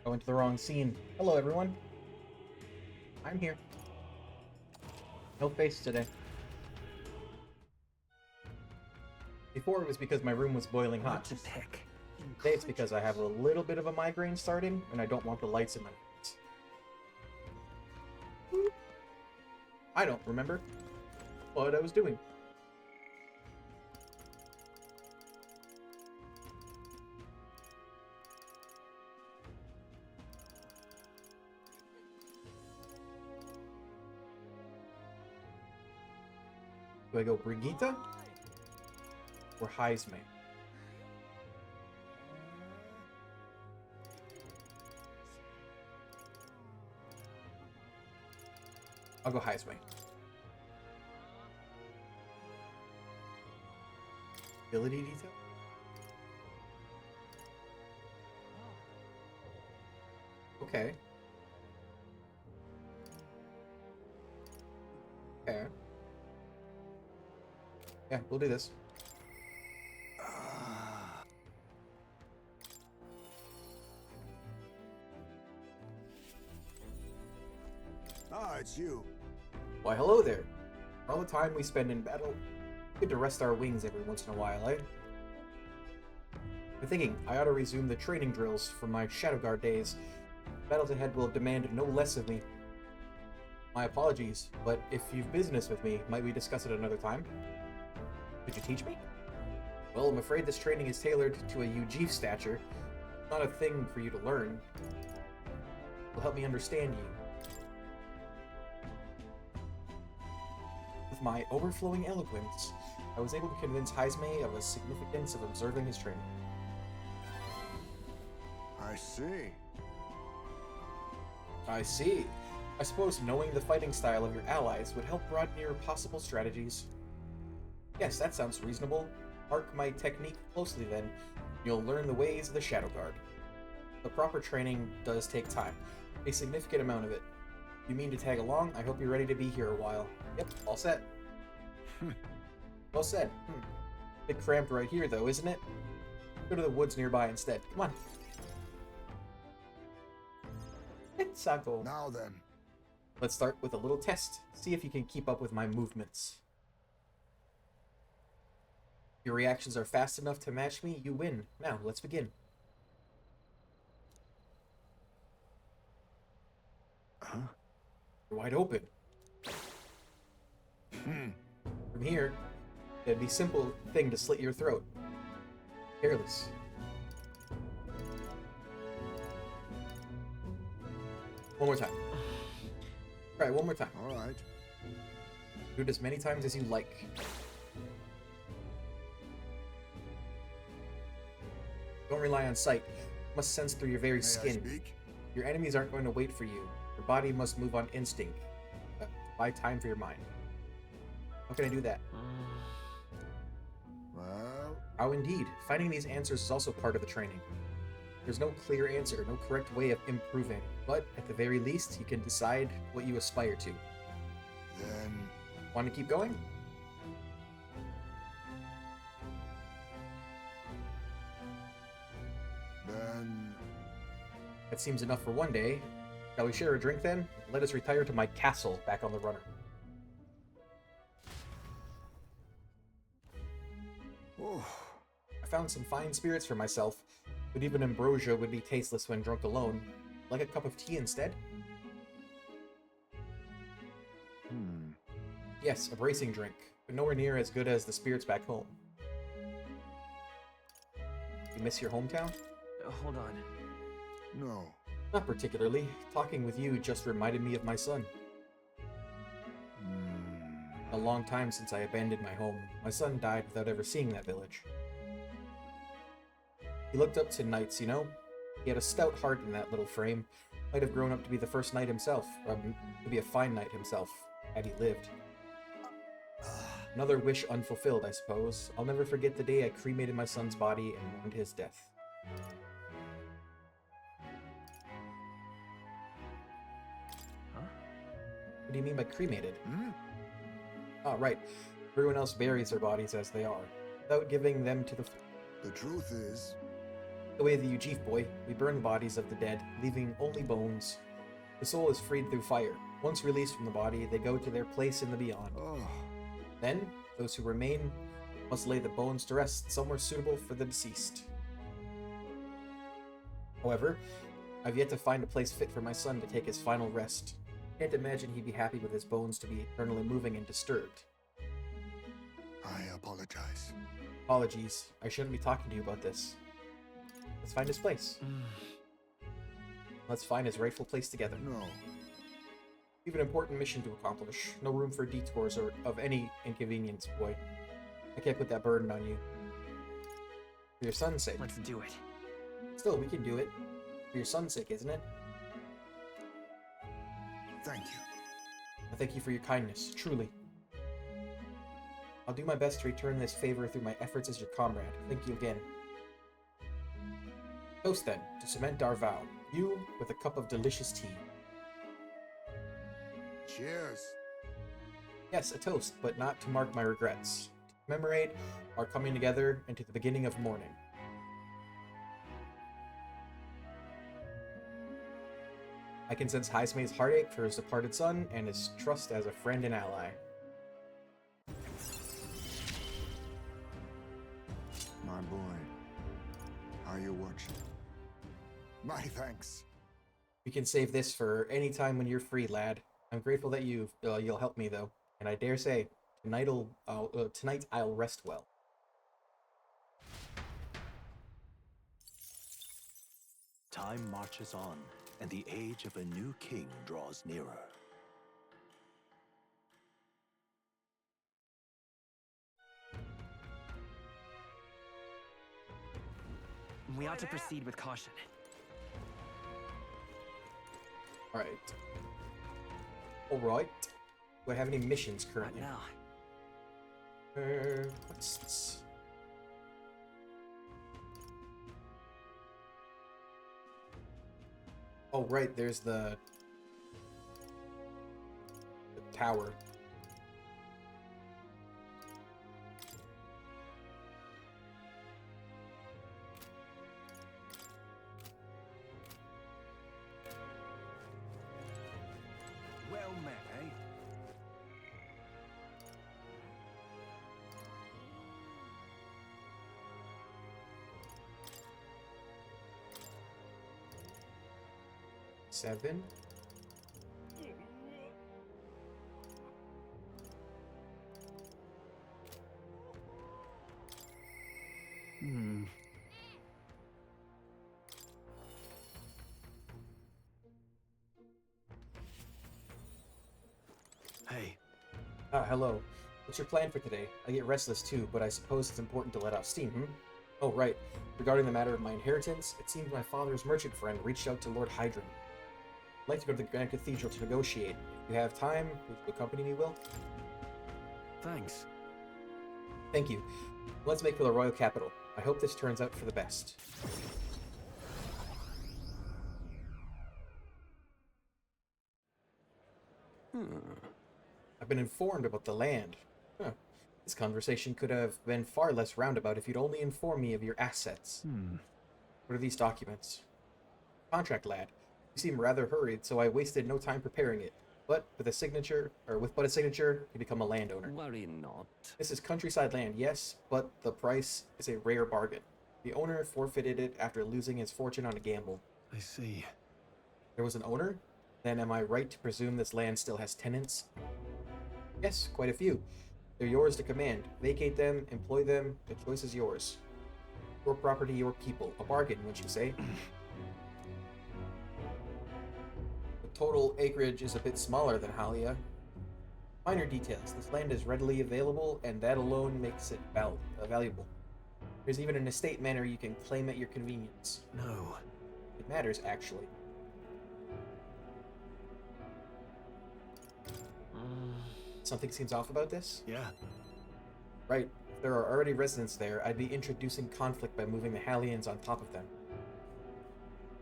I went to the wrong scene. Hello, everyone. I'm here. No face today. Before it was because my room was boiling hot. To pick. Today it's because I have a little bit of a migraine starting, and I don't want the lights in my face. I don't remember what I was doing. Do I go Brigitte or Heisme? I'll go Heisme. Ability detail? Okay. Okay. Yeah, we'll do this. Ah, it's you. Why, hello there. All the time we spend in battle, good to rest our wings every once in a while, eh? I'm thinking I ought to resume the training drills from my Shadow Guard days. Battles ahead will demand no less of me. My apologies, but if you've business with me, might we discuss it another time? Could you teach me? Well, I'm afraid this training is tailored to a UG stature. Not a thing for you to learn. It will help me understand you. With my overflowing eloquence, I was able to convince Heisme of the significance of observing his training. I see. I see. I suppose knowing the fighting style of your allies would help broaden your possible strategies. Yes, that sounds reasonable. Mark my technique closely then. You'll learn the ways of the Shadow Guard. The proper training does take time. A significant amount of it. You mean to tag along? I hope you're ready to be here a while. Yep, all set. Well said. Bit cramped right here though, isn't it? Go to the woods nearby instead. Come on. Let's go. Now then. Let's start with a little test. See if you can keep up with my movements. Your reactions are fast enough to match me, you win. Now, let's begin. Huh? You're wide open. From here, it'd be a simple thing to slit your throat. Careless. One more time. Try it one more time. All right. Do it as many times as you like. Don't rely on sight. You must sense through your very May skin. I speak? Your enemies aren't going to wait for you. Your body must move on instinct. Buy time for your mind. How can I do that? Well, How indeed. Finding these answers is also part of the training. There's no clear answer, no correct way of improving, but at the very least, you can decide what you aspire to. then Want to keep going? That seems enough for one day. Shall we share a drink then? Let us retire to my castle back on the runner. oh, I found some fine spirits for myself, but even ambrosia would be tasteless when drunk alone. Like a cup of tea instead? Yes, a bracing drink, but nowhere near as good as the spirits back home. You miss your hometown? Hold on. no. Not particularly. Talking with you just reminded me of my son. A long time since I abandoned my home. My son died without ever seeing that village. He looked up to knights, you know? He had a stout heart in that little frame. Might have grown up to be the first knight himself, to be a fine knight himself, had he lived. Another wish unfulfilled, I suppose. I'll never forget the day I cremated my son's body and mourned his death. Huh? What do you mean by cremated? Oh, right. Everyone else buries their bodies as they are, without giving them to the... The truth is, The way of the Ujif boy, we burn the bodies of the dead, leaving only bones. The soul is freed through fire. Once released from the body, they go to their place in the beyond. Oh, Then, those who remain must lay the bones to rest somewhere suitable for the deceased. However, I've yet to find a place fit for my son to take his final rest. Can't imagine he'd be happy with his bones to be eternally moving and disturbed. I apologize. Apologies, I shouldn't be talking to you about this. Let's find his place. Let's find his rightful place together. No. We have an important mission to accomplish. No room for detours or of any inconvenience, boy. I can't put that burden on you. For your son's sake. Let's do it. Still, we can do it. For your son's sake, isn't it? Thank you. I thank you for your kindness, truly. I'll do my best to return this favor through my efforts as your comrade. Thank you again. Toast then, to cement our vow. You with a cup of delicious tea. Cheers. Yes, a toast, but not to mark my regrets. To commemorate our coming together and to the beginning of mourning. I can sense Highsmay's heartache for his departed son and his trust as a friend and ally. My boy. Are you watching? My thanks. You can save this for any time when you're free, lad. I'm grateful that you'll help me though, and I dare say tonight I'll rest well. Time marches on, and the age of a new king draws nearer. We ought to proceed with caution. Alright. Alright. Do I have any missions Not currently? now. What's this? Oh, right, there's the tower. Well met, eh? Seven. Hey, Ah, hello. What's your plan for today? I get restless too, but I suppose it's important to let off steam, Oh, right. Regarding the matter of my inheritance, it seems my father's merchant friend reached out to Lord Hydron. I'd like to go to the Grand Cathedral to negotiate. If you have time, would you accompany me, Will? Thanks. Thank you. Let's make for the royal capital. I hope this turns out for the best. I've been informed about the land. Huh. This conversation could have been far less roundabout if you'd only informed me of your assets. What are these documents? Contract, lad. You seem rather hurried, so I wasted no time preparing it. But with a signature, you become a landowner. Worry not. This is countryside land, yes, but the price is a rare bargain. The owner forfeited it after losing his fortune on a gamble. I see. There was an owner? Then am I right to presume this land still has tenants? Yes, quite a few. They're yours to command. Vacate them, employ them, the choice is yours. Your property, your people. A bargain, wouldn't you say? The total acreage is a bit smaller than Halia. Minor details. This land is readily available, and that alone makes it valuable. There's even an estate manor you can claim at your convenience. No. It matters, actually. Something seems off about this? Yeah. Right. If there are already residents there, I'd be introducing conflict by moving the Hallians on top of them.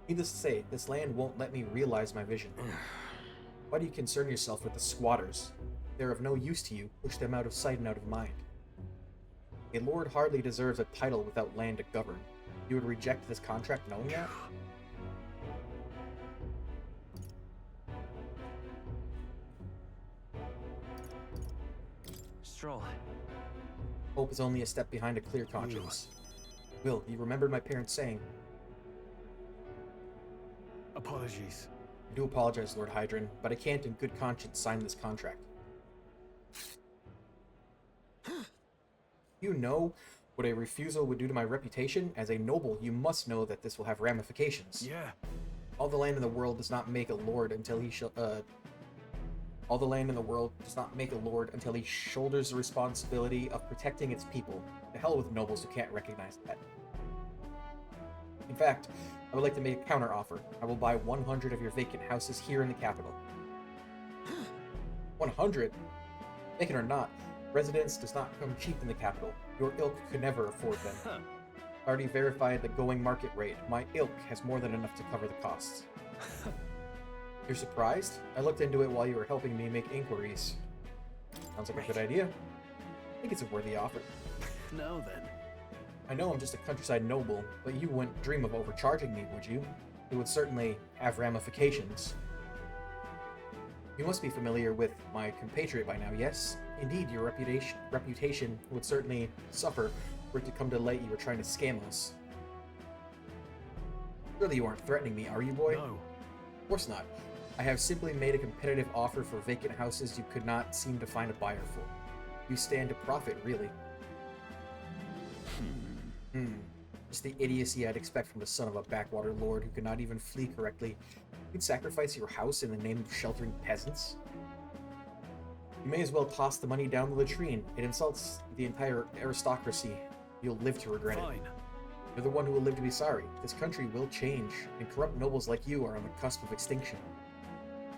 Needless to say, this land won't let me realize my vision. Why do you concern yourself with the squatters? If they're of no use to you, push them out of sight and out of mind. A lord hardly deserves a title without land to govern. You would reject this contract knowing that? Stroll. Hope is only a step behind a clear conscience. Will, you remembered my parents saying. Apologies. I do apologize, Lord Hydron, but I can't in good conscience sign this contract. You know what a refusal would do to my reputation? As a noble, you must know that this will have ramifications. Yeah. All the land in the world does not make a lord until he all the land in the world does not make a lord until he shoulders the responsibility of protecting its people. To hell with nobles who can't recognize that. In fact, I would like to make a counter-offer. I will buy 100 of your vacant houses here in the capital. 100? Vacant or not, residence does not come cheap in the capital. Your ilk could never afford them. I already verified the going market rate. My ilk has more than enough to cover the costs. You're surprised? I looked into it while you were helping me make inquiries. Sounds like a good idea. I think it's a worthy offer. Now then. I know I'm just a countryside noble, but you wouldn't dream of overcharging me, would you? It would certainly have ramifications. You must be familiar with my compatriot by now, yes? Indeed, your reputation would certainly suffer were it to come to light you were trying to scam us. Surely you aren't threatening me, are you, boy? No. Of course not. I have simply made a competitive offer for vacant houses you could not seem to find a buyer for. You stand to profit, really. Just the idiocy I'd expect from the son of a backwater lord who could not even flee correctly. You'd sacrifice your house in the name of sheltering peasants? You may as well toss the money down the latrine. It insults the entire aristocracy. You'll live to regret it. You're the one who will live to be sorry. This country will change, and corrupt nobles like you are on the cusp of extinction.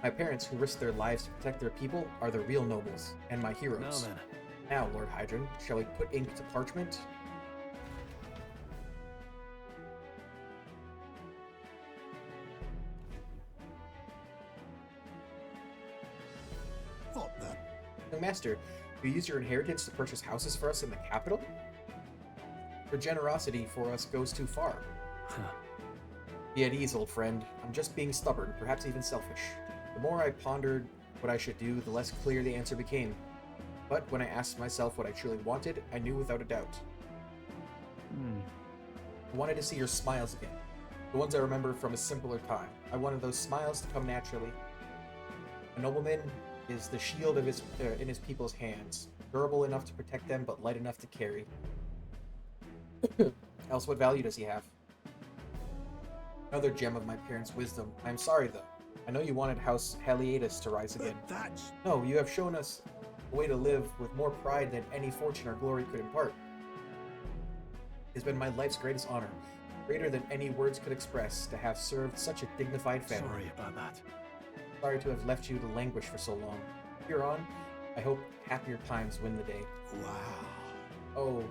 My parents, who risked their lives to protect their people, are the real nobles, and my heroes. Now then. Now, Lord Hydron, shall we put ink to parchment? What the? Young master, you use your inheritance to purchase houses for us in the capital? Your generosity for us goes too far. Be at ease, old friend. I'm just being stubborn, perhaps even selfish. The more I pondered what I should do, the less clear the answer became. But when I asked myself what I truly wanted, I knew without a doubt. I wanted to see your smiles again. The ones I remember from a simpler time. I wanted those smiles to come naturally. A nobleman is the shield of in his people's hands, durable enough to protect them, but light enough to carry. Else, what value does he have? Another gem of my parents' wisdom. I'm sorry, though. I know you wanted House Heliatus to rise again. That's... No, you have shown us a way to live with more pride than any fortune or glory could impart. It has been my life's greatest honor, greater than any words could express, to have served such a dignified family. Sorry about that. Sorry to have left you to languish for so long. Here on, I hope happier times win the day. Wow. Oh,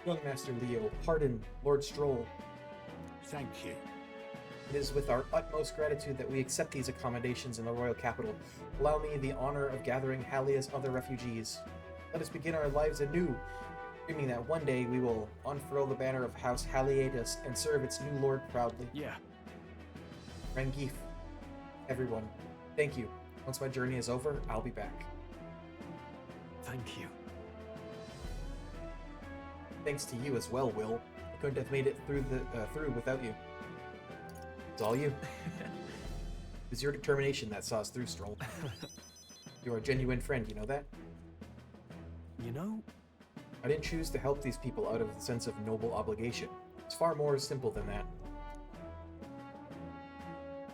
young Master Leo, pardon Lord Stroll. Thank you. It is with our utmost gratitude that we accept these accommodations in the royal capital. Allow me the honor of gathering Halia's other refugees. Let us begin our lives anew, dreaming that one day we will unfurl the banner of House Haliatus and serve its new lord proudly. Yeah. Rangif, everyone, thank you. Once my journey is over, I'll be back. Thank you. Thanks to you as well, Will. I couldn't have made it through without you. It's all you. It was your determination that saw us through, Stroll. You're a genuine friend, you know that? You know, I didn't choose to help these people out of a sense of noble obligation. It's far more simple than that.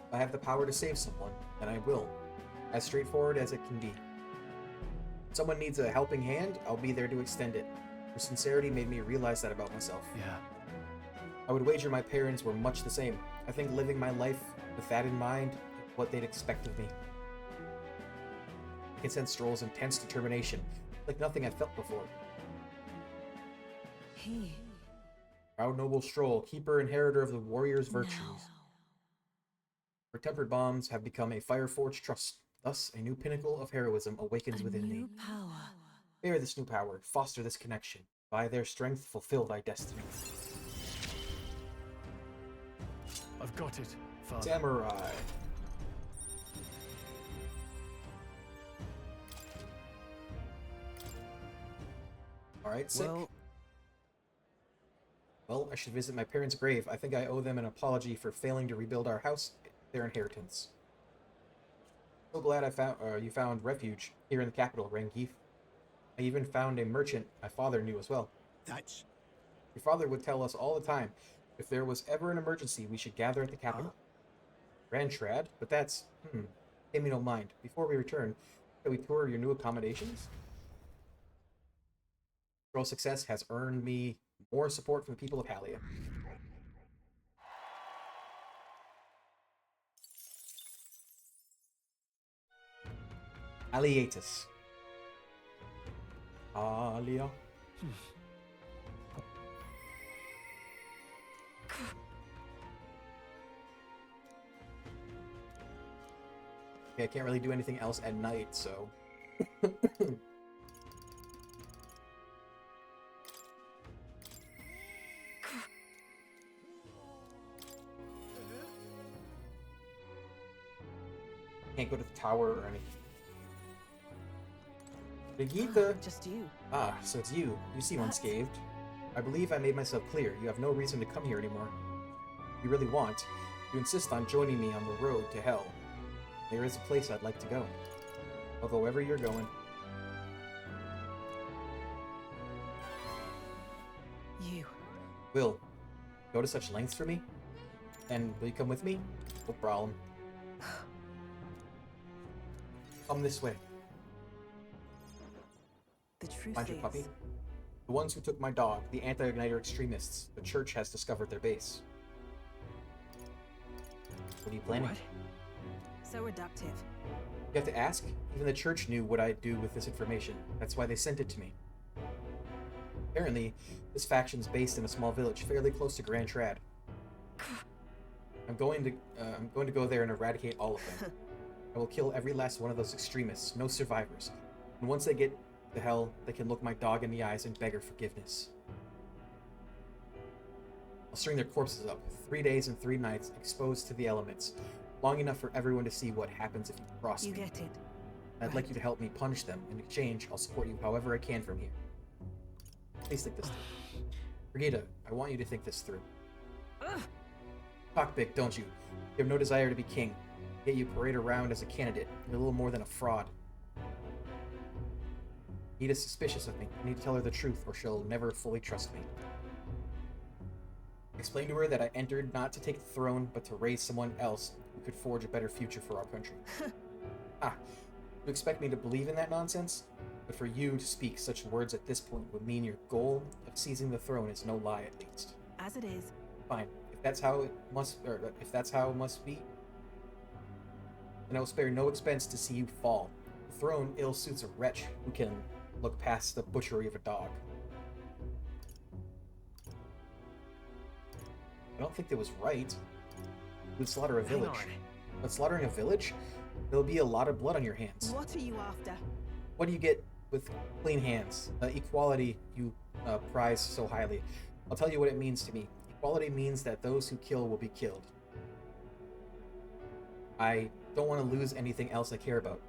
If I have the power to save someone, then I will. As straightforward as it can be. If someone needs a helping hand, I'll be there to extend it. Your sincerity made me realize that about myself. yeah. I would wager my parents were much the same. I think living my life with that in mind is what they'd expect of me. I can sense Stroll's intense determination, like nothing I've felt before. Hey, Proud noble Stroll, keeper inheritor of the warrior's virtues. now. Her tempered bombs have become a fire-forged trust. Thus, a new pinnacle of heroism awakens A within me. new power. Bear this new power, foster this connection. By their strength, fulfill thy destiny. I've got it, Father. Samurai. Alright, sick. Well, I should visit my parents' grave. I think I owe them an apology for failing to rebuild our house, their inheritance. So glad you found refuge here in the capital, Rangif. I even found a merchant my father knew as well. That's... Your father would tell us all the time, if there was ever an emergency, we should gather at the capital. Rantrad, but that's, pay me no mind. Before we return, shall we tour your new accommodations? Girl success has earned me more support from the people of Halia. Alietus. Alia. Okay, I can't really do anything else at night, so... Can't go to the tower or anything. Brigitte! Just you. Ah, so it's you. You seem unscathed. I believe I made myself clear. You have no reason to come here anymore. If you really want, you insist on joining me on the road to hell. There is a place I'd like to go. I'll go wherever you're going. You. Will, go to such lengths for me? And will you come with me? No problem. Come this way. The truth Find your is... puppy. The ones who took my dog, the anti-igniter extremists. The church has discovered their base. What are you planning? What? So reductive. You have to ask? Even the church knew what I'd do with this information. That's why they sent it to me. Apparently, this faction's based in a small village fairly close to Grand Trad. I'm going to go there and eradicate all of them. I will kill every last one of those extremists, no survivors. And once they get to hell, they can look my dog in the eyes and beg her forgiveness. I'll string their corpses up, 3 days and 3 nights, exposed to the elements, long enough for everyone to see what happens if you cross You me. get it. I'd like you to help me punish them. In exchange, I'll support you however I can from here. Please think this through. Brigitte, I want you to think this through. Talk big, don't you? You have no desire to be king, yet you parade around as a candidate. You're a little more than a fraud. Nita's suspicious of me. I need to tell her the truth, or she'll never fully trust me. Explain to her that I entered not to take the throne, but to raise someone else who could forge a better future for our country. You expect me to believe in that nonsense? But for you to speak such words at this point would mean your goal of seizing the throne is no lie, at least. As it is. Fine. If that's how it must be, then I will spare no expense to see you fall. The throne ill suits a wretch who can look past the butchery of a dog. I don't think that was right. We'd slaughter a Hang village. on. But slaughtering a village? There'll be a lot of blood on your hands. What are you after? What do you get with clean hands? Equality you prize so highly. I'll tell you what it means to me. Equality means that those who kill will be killed. I don't want to lose anything else I care about.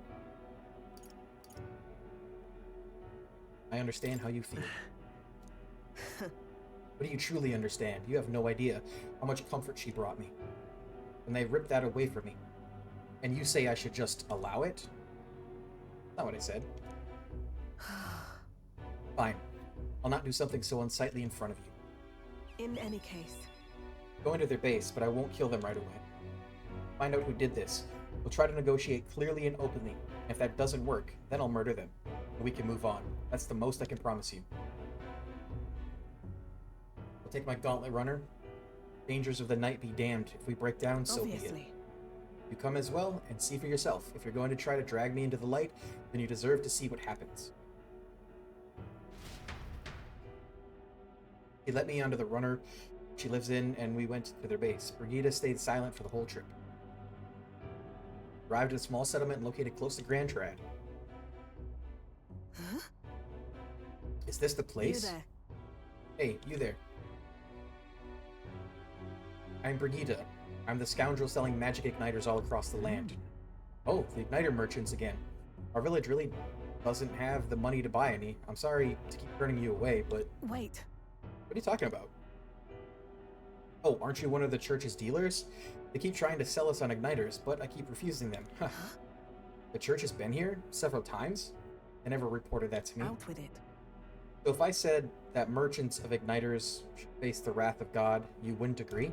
I understand how you feel. But do you truly understand? You have no idea how much comfort she brought me. And they ripped that away from me. And you say I should just allow it? Not what I said. Fine. I'll not do something so unsightly in front of you. In any case. Go into their base, but I won't kill them right away. Find out who did this. We'll try to negotiate clearly and openly. If that doesn't work, then I'll murder them. And we can move on. That's the most I can promise you. I'll take my gauntlet runner. Dangers of the night be damned. If we break down, so be it. Obviously. You come as well, and see for yourself. If you're going to try to drag me into the light, then you deserve to see what happens. He let me onto the runner she lives in, and we went to their base. Brigitte stayed silent for the whole trip. Arrived at a small settlement located close to Grand Trad. Huh? Is this the place? You there. Hey, you there. I'm Brigitte. I'm the scoundrel selling magic igniters all across the land. Oh, the igniter merchants again. Our village really doesn't have the money to buy any. I'm sorry to keep turning you away, but Wait. what are you talking about? Oh, aren't you one of the church's dealers? They keep trying to sell us on igniters, but I keep refusing them. Huh. The church has been here several times. They never reported that to me. Out with it. So if I said that merchants of igniters should face the wrath of God, you wouldn't agree?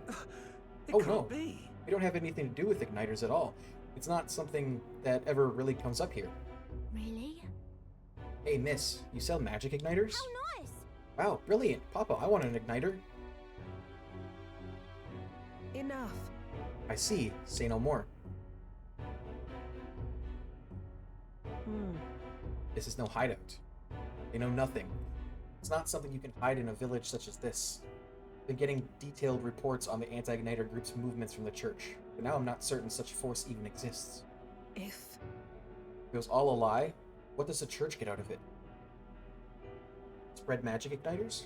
It Oh, can't no. be. We don't have anything to do with igniters at all. It's not something that ever really comes up here. Really? Hey, miss, you sell magic igniters? How nice! Wow, brilliant. Papa, I want an igniter. Enough. I see. Say no more. This is no hideout. They know nothing. It's not something you can hide in a village such as this. I've been getting detailed reports on the anti-igniter group's movements from the church, but now I'm not certain such a force even exists. If It was all a lie. What does the church get out of it? Spread magic igniters?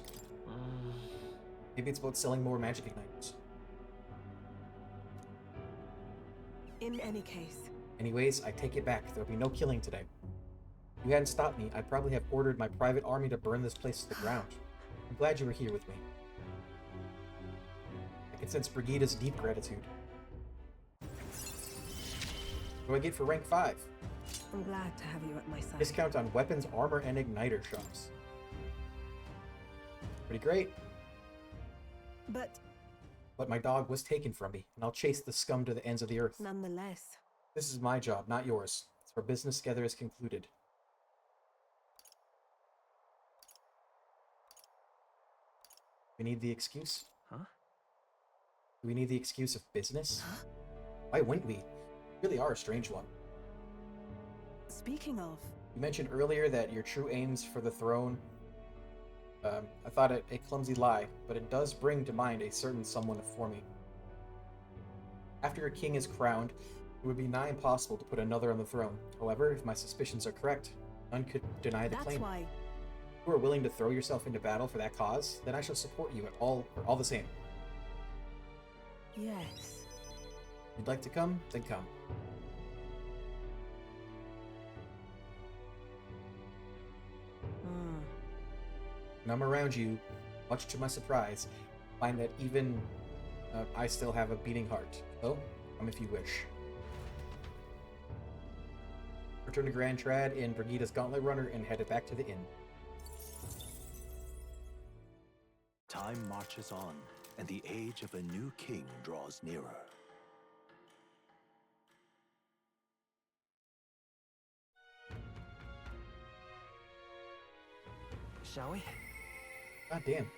Maybe it's about selling more magic igniters. in any case, Anyways, I take it back. There'll be no killing today. If you hadn't stopped me, I'd probably have ordered my private army to burn this place to the ground. I'm glad you were here with me. I can sense Brigida's deep gratitude. What do I get for rank 5? I'm glad to have you at my side. Discount on weapons, armor, and igniter shops. Pretty great. But But my dog was taken from me, and I'll chase the scum to the ends of the earth. nonetheless, This is my job, not yours. Our business together is concluded. We need the excuse? Huh? Do we need the excuse of business? Why wouldn't we? You really are a strange one. speaking of, You mentioned earlier that your true aims for the throne. I thought it a clumsy lie, but it does bring to mind a certain someone for me. After a king is crowned, it would be nigh impossible to put another on the throne. However, if my suspicions are correct, none could deny the that's claim. why. If you are willing to throw yourself into battle for that cause, then I shall support you at all the same. Yes. If you'd like to come, then come. When I'm around you, much to my surprise, find that even I still have a beating heart. So, come if you wish. Return to Grand Trad in Brigida's Gauntlet Runner and headed back to the inn. Time marches on, and the age of a new king draws nearer. Shall we? God damn.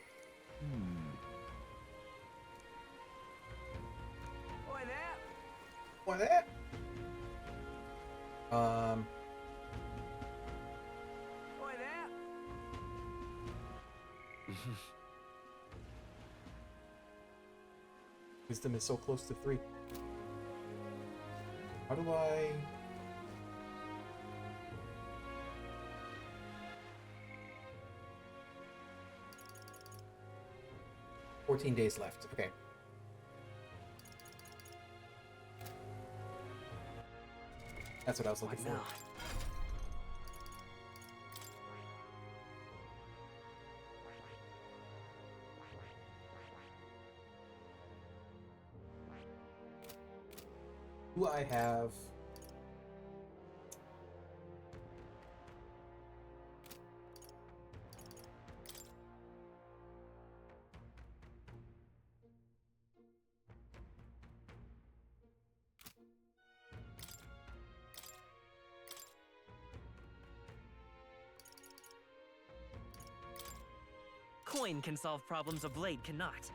Oi there! What that? Oi there! Wisdom is so close to 3. How do I... "14 days left. Okay. That's what I was looking Right for. now. Do I have... Coin can solve problems a blade cannot.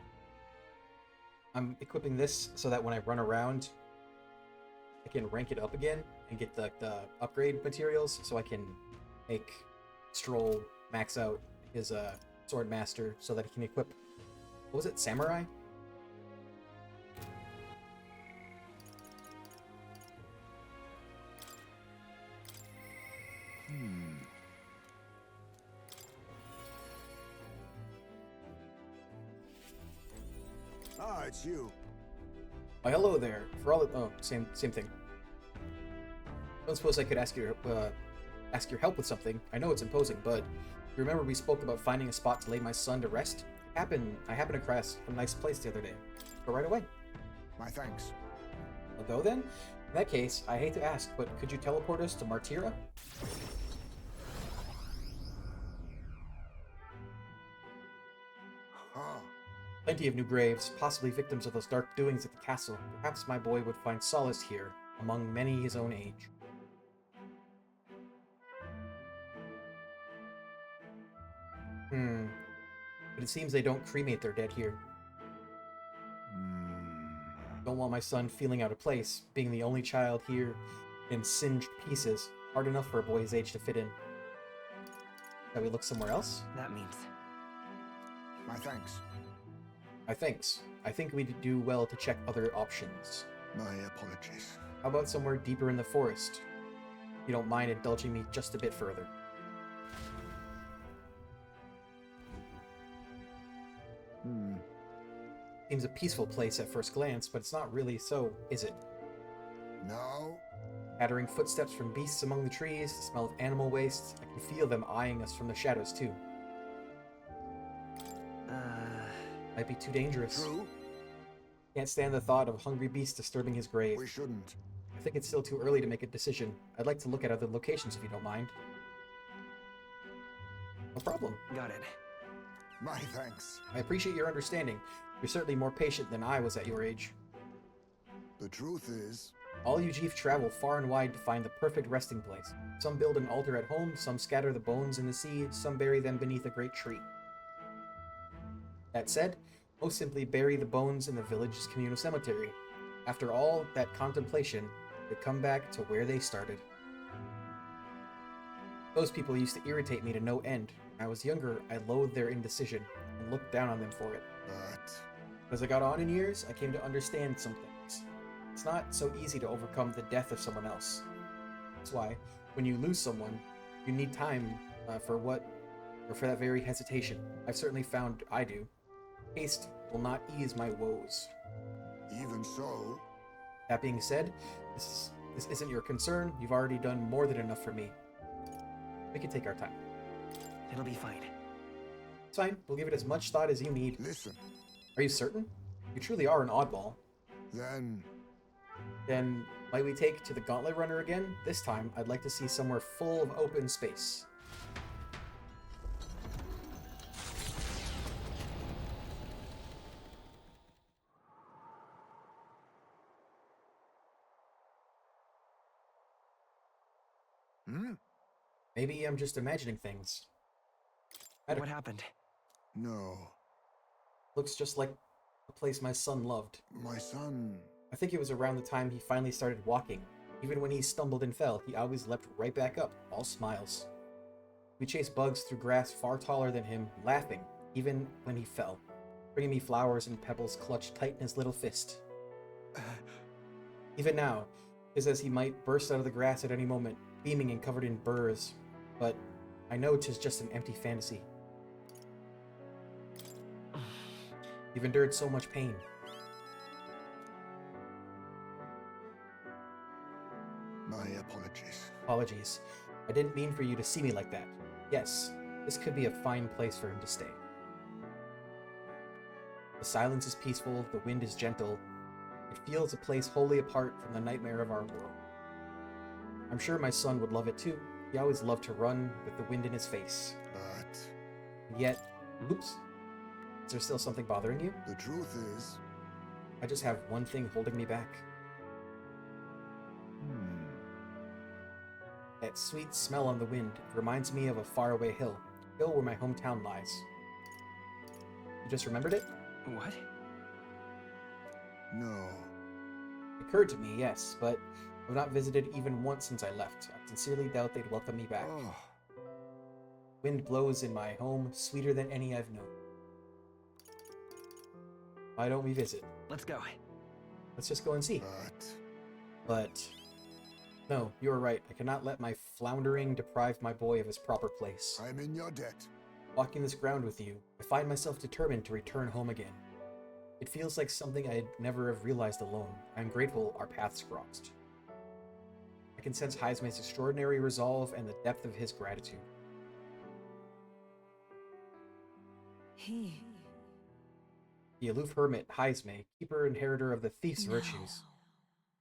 I'm equipping this so that when I run around, I can rank it up again and get the upgrade materials, so I can make Stroll max out his sword master so that he can equip, what was it, samurai? Ah, it's you. Why, hello there. For all oh, same thing. Don't suppose I could ask your help with something. I know it's imposing, but you remember we spoke about finding a spot to lay my son to rest? I happened across a nice place the other day. Go right away. My thanks. I'll go then? In that case, I hate to ask, but could you teleport us to Martira? Huh. Plenty of new graves, possibly victims of those dark doings at the castle. Perhaps my boy would find solace here, among many his own age. But it seems they don't cremate their dead here. Don't want my son feeling out of place, being the only child here in singed pieces. Hard enough for a boy his age to fit in. Shall we look somewhere else? That means. My thanks. I think we'd do well to check other options. My apologies. How about somewhere deeper in the forest? If you don't mind indulging me just a bit further. Seems a peaceful place at first glance, but it's not really so, is it? No. Pattering footsteps from beasts among the trees, the smell of animal waste. I can feel them eyeing us from the shadows, too. Might be too dangerous. True. Can't stand the thought of hungry beasts disturbing his grave. We shouldn't. I think it's still too early to make a decision. I'd like to look at other locations if you don't mind. No problem. Got it. My thanks. I appreciate your understanding. You're certainly more patient than I was at your age. The truth is, All you Jeev travel far and wide to find the perfect resting place. Some build an altar at home, some scatter the bones in the sea, some bury them beneath a great tree. That said, most simply bury the bones in the village's communal cemetery. After all that contemplation, they come back to where they started. Those people used to irritate me to no end. When I was younger, I loathed their indecision and looked down on them for it. but As I got on in years, I came to understand some things. It's not so easy to overcome the death of someone else. That's why, when you lose someone, you need time for that very hesitation. I've certainly found I do. Haste will not ease my woes. even so, That being said, this isn't your concern. You've already done more than enough for me. We can take our time. It'll be fine. It's fine. We'll give it as much thought as you need. listen. Are you certain? You truly are an oddball. Then, might we take to the Gauntlet Runner again? This time, I'd like to see somewhere full of open space. Maybe I'm just imagining things. What happened? No. Looks just like a place my son loved. My son. I think it was around the time he finally started walking. Even when he stumbled and fell, he always leapt right back up, all smiles. We chased bugs through grass far taller than him, laughing, even when he fell, bringing me flowers and pebbles clutched tight in his little fist. Even now, it's as he might burst out of the grass at any moment, beaming and covered in burrs, but I know 'tis just an empty fantasy. You've endured so much pain. My apologies. Apologies. I didn't mean for you to see me like that. Yes, this could be a fine place for him to stay. The silence is peaceful, the wind is gentle. It feels a place wholly apart from the nightmare of our world. I'm sure my son would love it too. He always loved to run with the wind in his face. But And yet, oops, is there still something bothering you? the truth is, I just have one thing holding me back. That sweet smell on the wind reminds me of a faraway hill where my hometown lies. You just remembered it? What? no. It occurred to me, yes, but I've not visited even once since I left. I sincerely doubt they'd welcome me back. Oh, Wind blows in my home, sweeter than any I've known. Why don't we visit? Let's go. Let's just go and see. But no, you are right. I cannot let my floundering deprive my boy of his proper place. I'm in your debt. Walking this ground with you, I find myself determined to return home again. It feels like something I'd never have realized alone. I'm grateful our paths crossed. I can sense Heismay's extraordinary resolve and the depth of his gratitude. He. The aloof hermit, Heismay, keeper inheritor of the thief's virtues.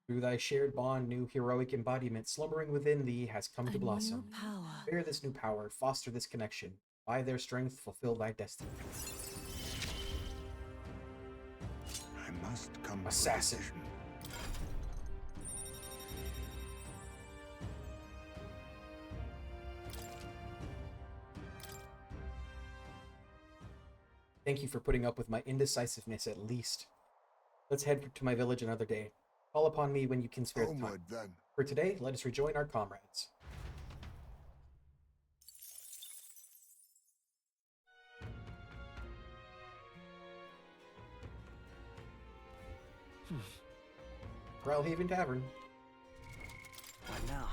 Through thy shared bond, new heroic embodiment slumbering within thee has come to blossom. New power. Bear this new power, foster this connection. By their strength, fulfill thy destiny. I must come to a Assassin. decision. Thank you for putting up with my indecisiveness at least. Let's head to my village another day. Call upon me when you can spare the time. Homeward then. For today, let us rejoin our comrades. Haven Tavern. What now?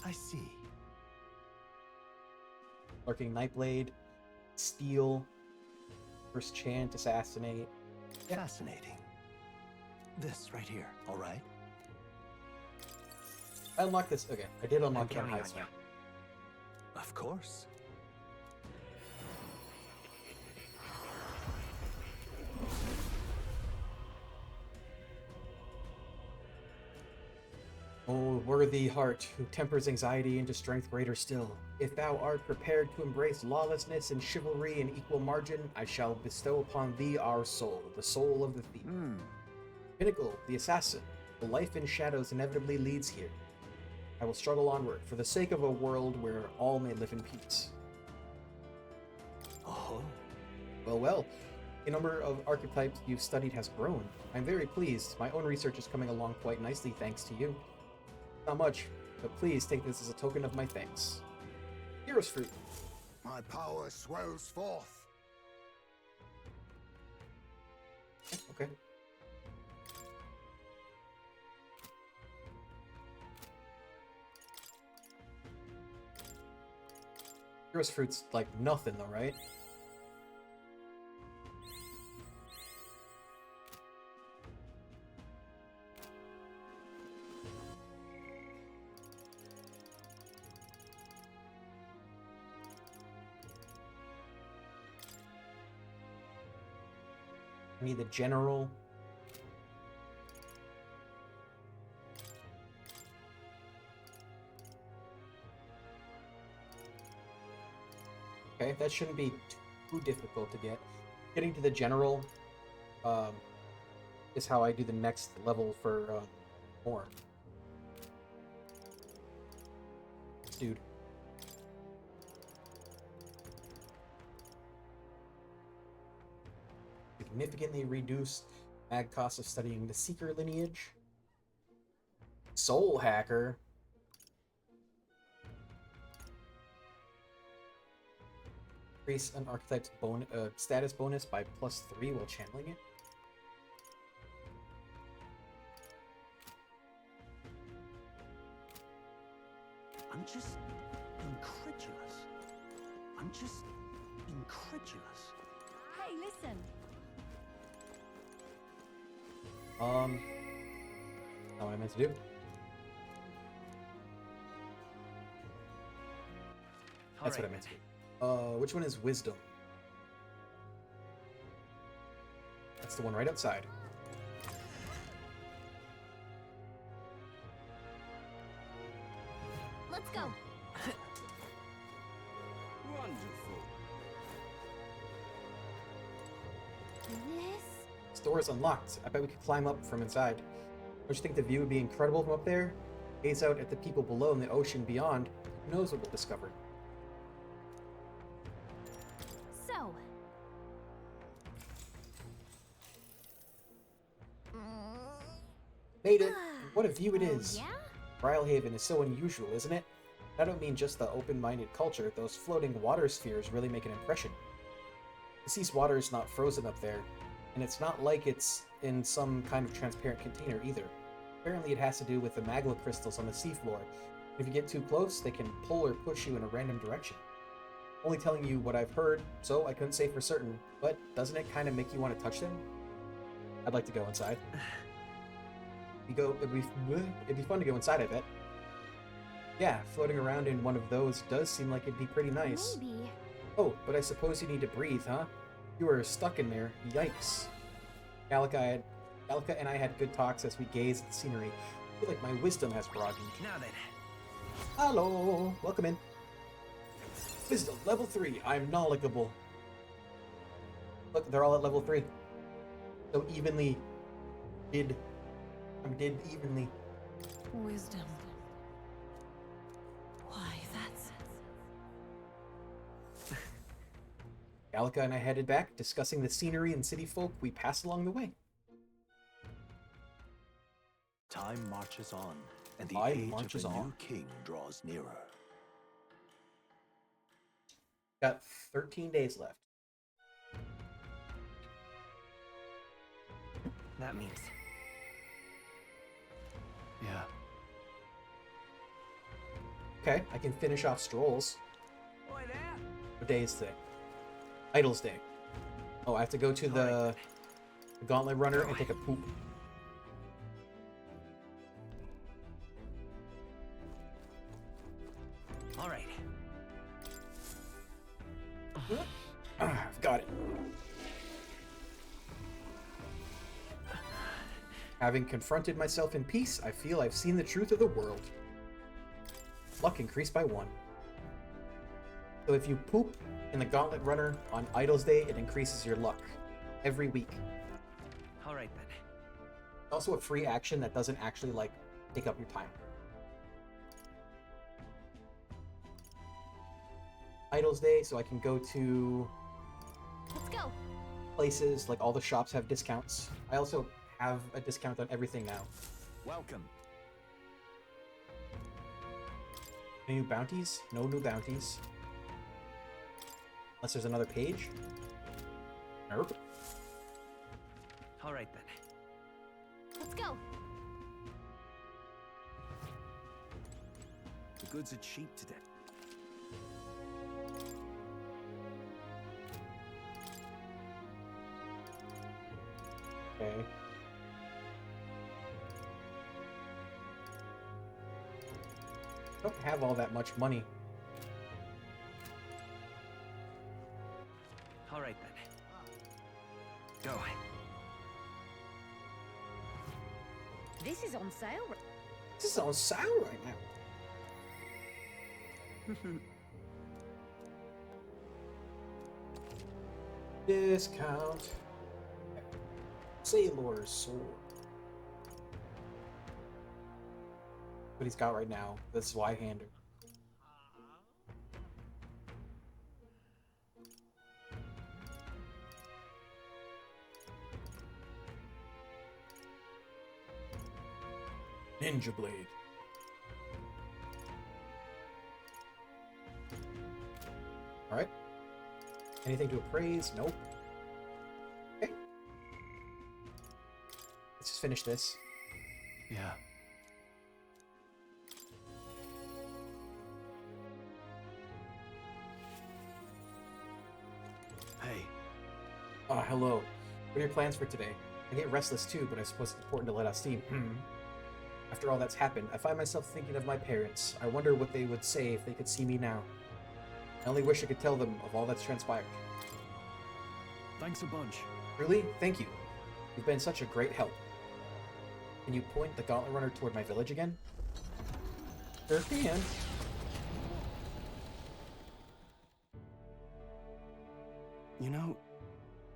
I see. Lurking Nightblade, Steal, First Chant, Assassinate. Fascinating. This right here, all right? I unlocked this. Okay, I did unlock it on counting on Heisman. you. Of course. O worthy heart, who tempers anxiety into strength greater still, if thou art prepared to embrace lawlessness and chivalry in equal margin, I shall bestow upon thee our soul, the soul of the thief. Pinnacle, the assassin, the life in shadows inevitably leads here. I will struggle onward for the sake of a world where all may live in peace. Oh, Well, well, the number of archetypes you've studied has grown. I'm very pleased. My own research is coming along quite nicely thanks to you. Not much, but please take this as a token of my thanks. Hero's Fruit. My power swells forth. Okay. Hero's Fruit's like nothing though, right? I need the general. Okay, that shouldn't be too difficult to get. Getting to the general is how I do the next level for more. Dude. Significantly reduced mag cost of studying the Seeker lineage. Soul Hacker. Increase an archetype's status bonus by +3 while channeling it. I'm just incredulous. I'm just incredulous. Hey, listen. Not what I meant to do. That's what I meant to do. Which one is Wisdom? That's the one right outside. Let's go. Wonderful. This? This door is unlocked. I bet we could climb up from inside. Don't you think the view would be incredible from up there? Gaze out at the people below and the ocean beyond. Who knows what we'll discover? So. Made it! What a view it Oh, is! yeah? Haven is so unusual, isn't it? I don't mean just the open-minded culture. Those floating water spheres really make an impression. The sea's water is not frozen up there, and it's not like it's in some kind of transparent container either. Apparently it has to do with the magma crystals on the seafloor If you get too close, they can pull or push you in a random direction. Only telling you what I've heard, so I couldn't say for certain, but doesn't it kind of make you want to touch them? I'd like to go inside. It'd be fun to go inside, I bet. Yeah, floating around in one of those does seem like it'd be pretty nice. Maybe. Oh, but I suppose you need to breathe, huh? You were stuck in there. Yikes. Gallica and I had good talks as we gazed at the scenery. I feel like my wisdom has broadened. Now then. Hello! Welcome in. Wisdom, level 3. I'm knowledgeable. Look, they're all at level 3. So evenly. Did evenly. Wisdom. Why, that's... Gallica and I headed back, discussing the scenery and city folk we passed along the way. Time marches on, and the Time age marches of a on. new king draws nearer. Got 13 days left. That means. Yeah. Okay, I can finish off strolls. Oi there. What day is today? Idle's Day. Oh, I have to go to the Gauntlet Runner and take a poop. All right. I've got it. Having confronted myself in peace, I feel I've seen the truth of the world. Luck increased by 1. So if you poop in the Gauntlet Runner on Idle's Day, it increases your luck every week. All right then. Also a free action that doesn't actually, like, take up your time. Idle's Day, so I can go to Let's go. places, like all the shops have discounts. I also have a discount on everything now. Welcome. Any new bounties? No new bounties. Unless there's another page. Nope. All right then. Let's go. The goods are cheap today. Okay. I don't have all that much money. All right then. Go. This is on sale. This is on sale right now. Discount. Sailor's Sword. What he's got right now. This Zweihander. Ninja Blade. Alright. Anything to appraise? Nope. Okay. Let's just finish this. Yeah. Hey. Ah, hello. What are your plans for today? I get restless too, but I suppose it's important to let out steam. After all that's happened, I find myself thinking of my parents. I wonder what they would say if they could see me now. I only wish I could tell them of all that's transpired. Thanks a bunch. Really? Thank you. You've been such a great help. Can you point the Gauntlet Runner toward my village again? Sure can. You know,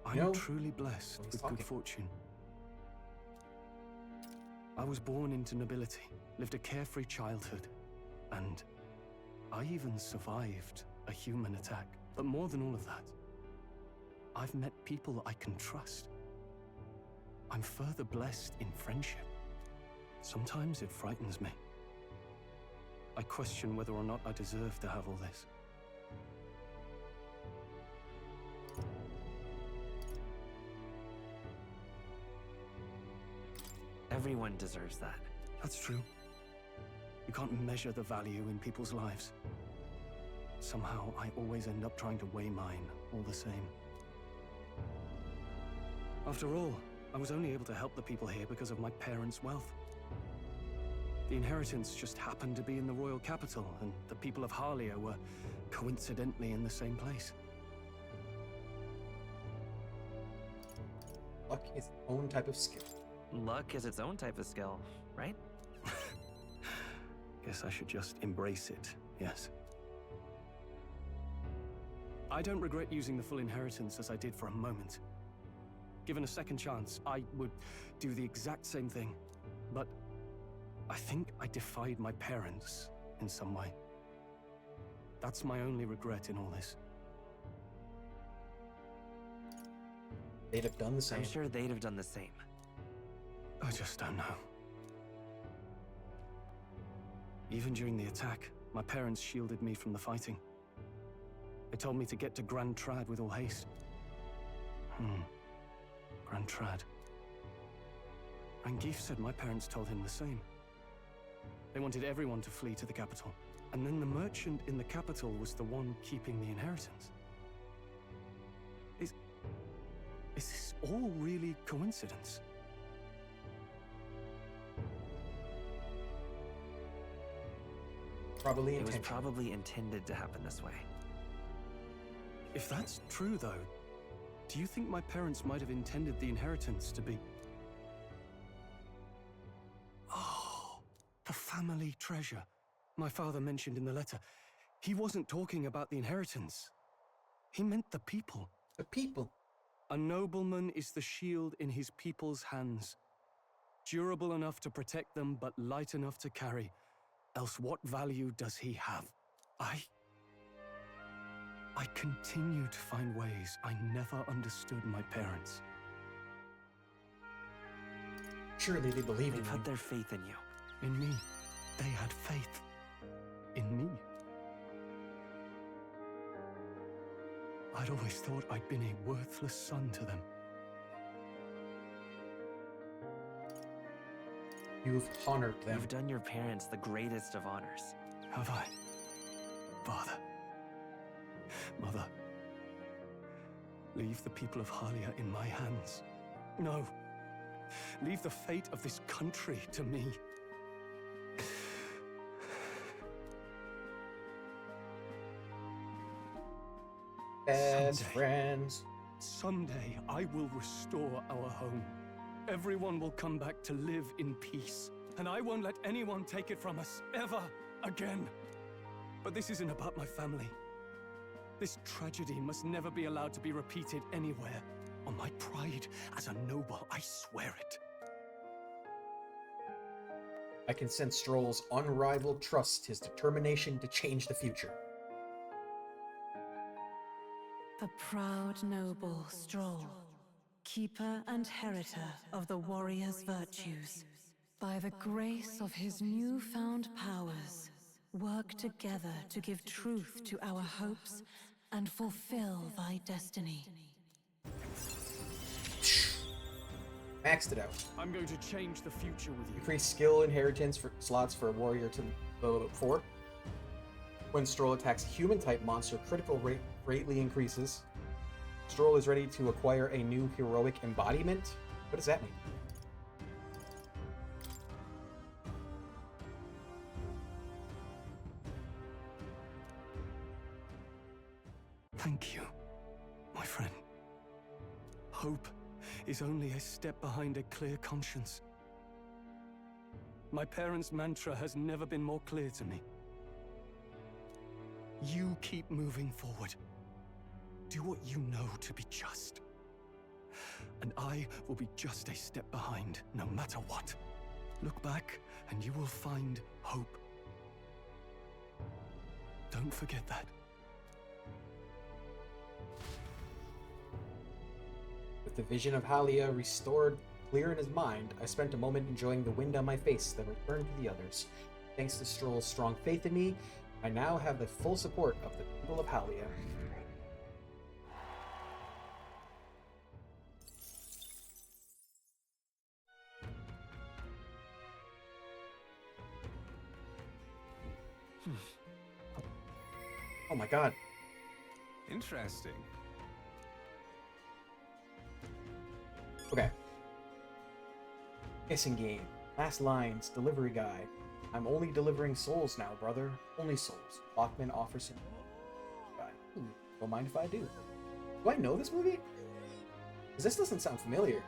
I'm You know, truly blessed he's with talking. good fortune. I was born into nobility, lived a carefree childhood, and I even survived a human attack. But more than all of that, I've met people I can trust. I'm further blessed in friendship. Sometimes it frightens me. I question whether or not I deserve to have all this. Everyone deserves that. That's true. You can't measure the value in people's lives. Somehow, I always end up trying to weigh mine all the same. After all, I was only able to help the people here because of my parents' wealth. The inheritance just happened to be in the royal capital, and the people of Harlia were coincidentally in the same place. Luck is its own type of skill. Luck is its own type of skill, right? Guess I should just embrace it, yes. I don't regret using the full inheritance as I did for a moment. Given a second chance, I would do the exact same thing. But I think I defied my parents in some way. That's my only regret in all this. They'd have done the same. I'm sure they'd have done the same. I just don't know. Even during the attack, my parents shielded me from the fighting. They told me to get to Grand Trad with all haste. Grand Trad. Rangif said my parents told him the same. They wanted everyone to flee to the capital. And then the merchant in the capital was the one keeping the inheritance. Is this all really coincidence? Probably It was intentional. probably intended to happen this way. If that's true, though, do you think my parents might have intended the inheritance to be... Oh, the family treasure my father mentioned in the letter. He wasn't talking about the inheritance. He meant the people. The people. A nobleman is the shield in his people's hands. Durable enough to protect them, but light enough to carry. Else what value does he have? I continue to find ways I never understood my parents. Surely they believed They in you. put their faith in you. In me, they had faith. In me. I'd always thought I'd been a worthless son to them. You've honored them. You've done your parents the greatest of honors. Have I? Father. Mother. Leave the people of Harlia in my hands. No. Leave the fate of this country to me. Best Someday. friends. Someday I will restore our home. Everyone will come back to live in peace. And I won't let anyone take it from us, ever again. But this isn't about my family. This tragedy must never be allowed to be repeated anywhere. On my pride as a noble, I swear it. I can sense Stroll's unrivaled trust, his determination to change the future. The proud noble Stroll, keeper and heritor of the warrior's virtues, by the grace of his newfound powers, work together to give truth to our hopes and fulfill thy destiny. Maxed it out. I'm going to change the future with you. Increase skill inheritance for slots for a warrior to level up 4. When Stroll attacks a human-type monster, critical rate greatly increases. Stroll is ready to acquire a new heroic embodiment. What does that mean? Thank you, my friend. Hope is only a step behind a clear conscience. My parents' mantra has never been more clear to me. You keep moving forward. Do what you know to be just. And I will be just a step behind, no matter what. Look back, and you will find hope. Don't forget that. With the vision of Halia restored clear in his mind, I spent a moment enjoying the wind on my face, then returned to the others. Thanks to Stroll's strong faith in me, I now have the full support of the people of Halia. Oh my god. Interesting. Okay. Guessing game. Last lines. Delivery guy. I'm only delivering souls now, brother. Only souls. Bachman offers him. Don't mind if I do. Do I know this movie? Because this doesn't sound familiar.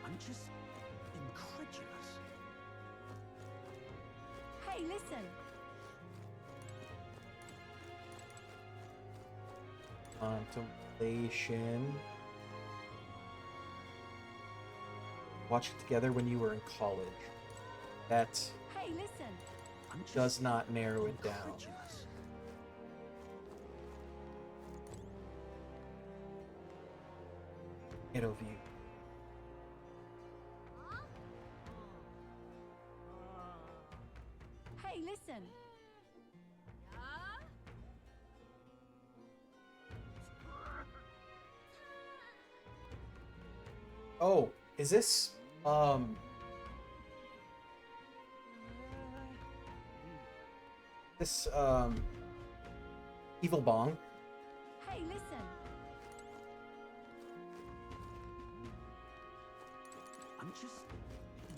I'm just incredulous. Hey, listen. Contemplation. Watch it together when you were in college. That Hey, listen. I'm just does not narrow it down. incredulous. Ghetto view. Hey, listen. Oh, is this this Evil Bong? Hey, listen. I'm just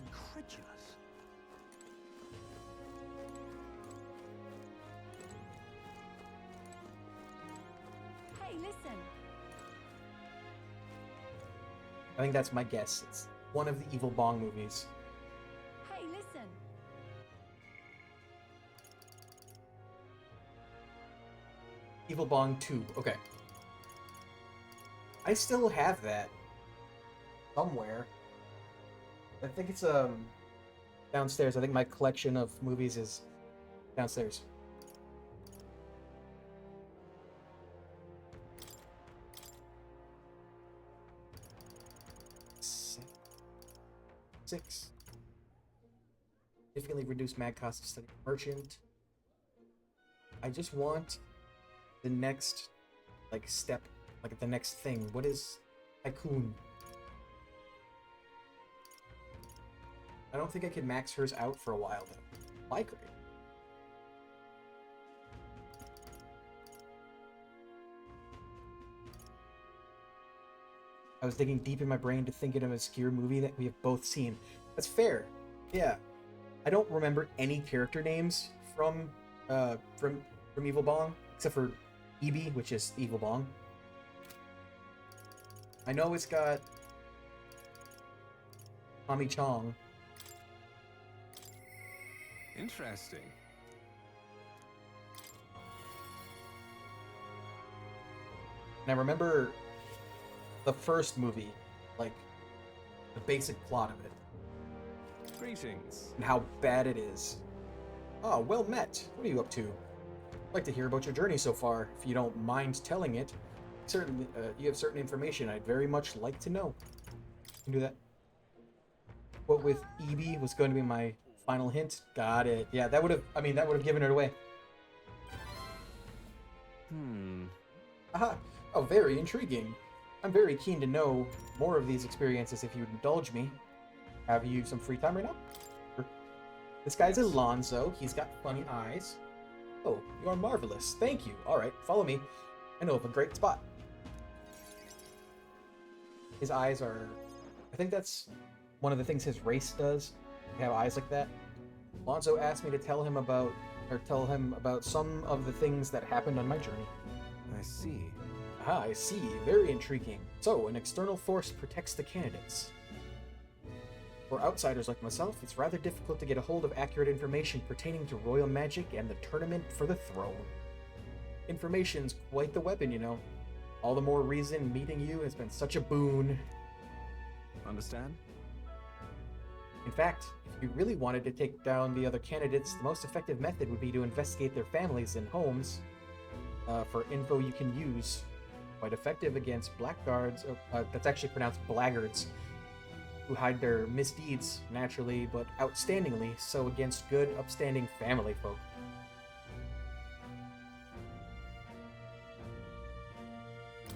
incredulous. Hey, listen. I think that's my guess. It's one of the Evil Bong movies. Hey, listen. Evil Bong 2. Okay. I still have that somewhere. I think it's downstairs. I think my collection of movies is downstairs. Six. Significantly reduced mag cost to study merchant. I just want the next step, the next thing. What is Tycoon? I don't think I can max hers out for a while though. Likely. I was digging deep in my brain to think of an obscure movie that we have both seen. That's fair. Yeah. I don't remember any character names from Evil Bong, except for EB, which is Evil Bong. I know it's got Tommy Chong. Interesting. And I remember the first movie, like the basic plot of it, Greetings. and how bad it is. Oh, well met. What are you up to? I'd like to hear about your journey so far, if you don't mind telling it. Certainly, you have certain information I'd very much like to know. You can do that. What with EB was going to be my final hint. Got it. Yeah, that would have given it away. Aha. Oh, very intriguing. I'm very keen to know more of these experiences if you'd indulge me. Have you some free time right now? Sure. This guy's Alonzo. He's got funny eyes. Oh, you are marvelous. Thank you. All right, follow me. I know of a great spot. His eyes are... I think that's one of the things his race does. They have eyes like that. Alonzo asked me to tell him about some of the things that happened on my journey. I see. Ah, I see. Very intriguing. So, an external force protects the candidates. For outsiders like myself, it's rather difficult to get a hold of accurate information pertaining to royal magic and the tournament for the throne. Information's quite the weapon, you know. All the more reason meeting you has been such a boon. Understand? In fact, if you really wanted to take down the other candidates, the most effective method would be to investigate their families and homes for info you can use. Quite effective against blackguards, that's actually pronounced blaggards, who hide their misdeeds naturally but outstandingly so against good, upstanding family folk.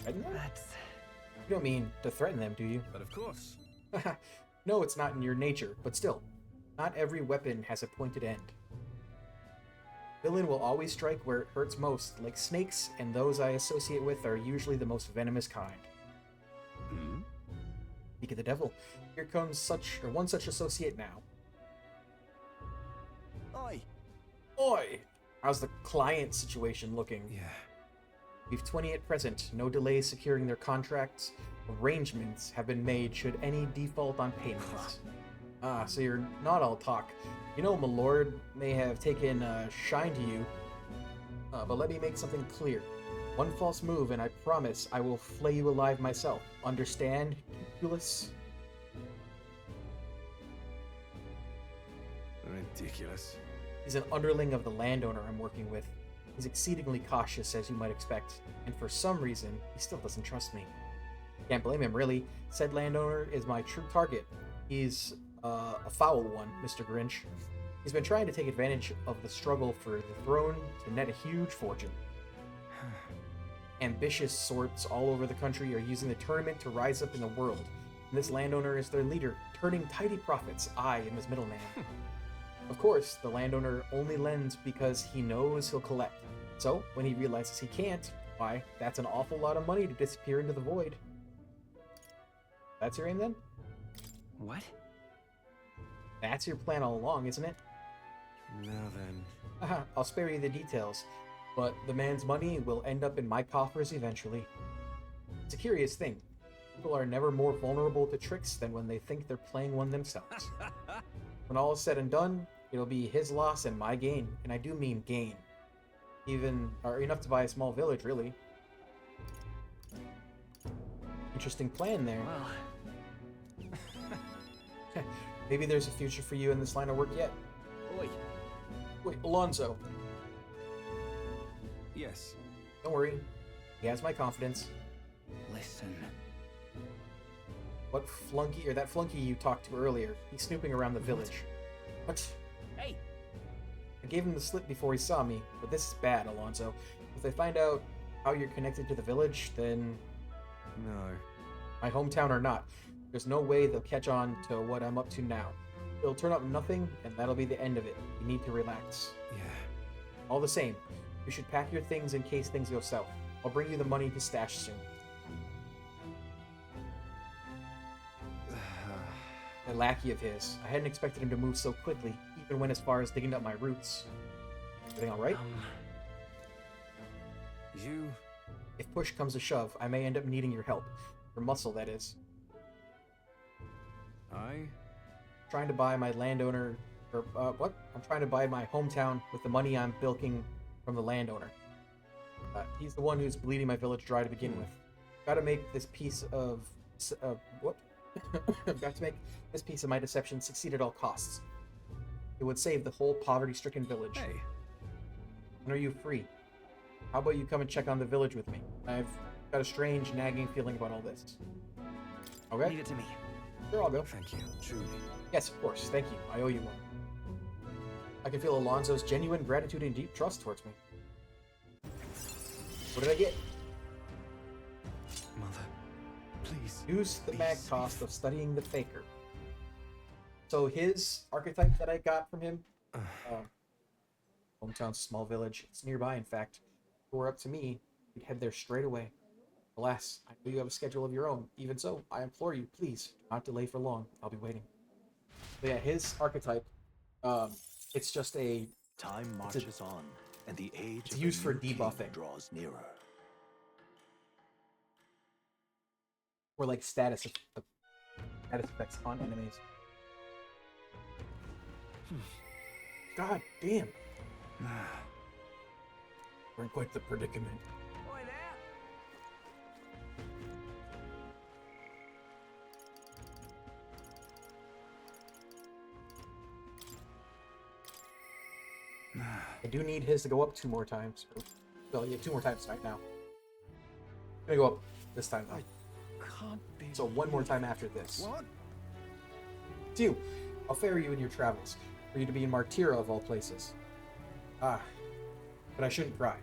Threaten them? You don't mean to threaten them, do you? But of course. No, it's not in your nature, but still. Not every weapon has a pointed end. Villain will always strike where it hurts most, like snakes, and those I associate with are usually the most venomous kind. Hmm? Speak of the devil. Here comes one such associate now. Oi! Oi! How's the client situation looking? Yeah. We've 20 at present, no delays securing their contracts. Arrangements have been made should any default on payments. Ah, so you're not all talk. You know, my lord may have taken a shine to you, but let me make something clear. One false move, and I promise I will flay you alive myself. Understand, Ulysses? Ridiculous. He's an underling of the landowner I'm working with. He's exceedingly cautious, as you might expect, and for some reason, he still doesn't trust me. Can't blame him, really. Said landowner is my true target. He's a foul one, Mr. Grinch. He's been trying to take advantage of the struggle for the throne to net a huge fortune. Ambitious sorts all over the country are using the tournament to rise up in the world, and this landowner is their leader, turning tidy profits. I am his middleman. Of course, the landowner only lends because he knows he'll collect. So, when he realizes he can't, why, that's an awful lot of money to disappear into the void. That's your aim then? What? That's your plan all along, isn't it? Now then. Haha, I'll spare you the details, but the man's money will end up in my coffers eventually. It's a curious thing. People are never more vulnerable to tricks than when they think they're playing one themselves. When all is said and done, it'll be his loss and my gain, and I do mean gain. Or enough to buy a small village, really. Interesting plan there. Well, Maybe there's a future for you in this line of work yet. Oi! Wait, Alonzo. Yes. Don't worry. He has my confidence. Listen. What flunky, or that flunky you talked to earlier, he's snooping around the village. What? Hey! I gave him the slip before he saw me, but this is bad, Alonzo. If they find out how you're connected to the village, then No. my hometown or not, there's no way they'll catch on to what I'm up to now. It'll turn up nothing, and that'll be the end of it. You need to relax. Yeah. All the same, you should pack your things in case things go south. I'll bring you the money to stash soon. A lackey of his. I hadn't expected him to move so quickly, even went as far as digging up my roots. Everything alright? You... If push comes to shove, I may end up needing your help. Your muscle, that is. I... Trying to buy my landowner... what? I'm trying to buy my hometown with the money I'm bilking from the landowner. He's the one who's bleeding my village dry to begin with. Gotta make this piece of... what? I've got to make this piece of my deception succeed at all costs. It would save the whole poverty-stricken village. Hey. When are you free? How about you come and check on the village with me? I've got a strange, nagging feeling about all this. Okay? leave it to me. Sure, I'll go. Thank you, truly. Yes, of course. Thank you. I owe you one. I can feel Alonzo's genuine gratitude and deep trust towards me. What did I get? Mother, please. Reduce the mag Please. cost of studying the Faker. So his archetype that I got from him, hometown's small village. It's nearby, in fact. If it were up to me, we'd head there straight away. Alas, I know you have a schedule of your own. Even so, I implore you, please, do not delay for long. I'll be waiting. But yeah, his archetype, it's just a... Time marches on, and the age it's of used a for new king debuffing. draws nearer. or like status effects on enemies. God damn. We're in quite the predicament. Oi there! I do need his to go up 2 more times. Well, yeah, 2 more times right now. I'm gonna go up this time though. Can't be. So 1 more time after this. What? 2. I'll ferry you in your travels, for you to be in Martira of all places. Ah, but I shouldn't cry.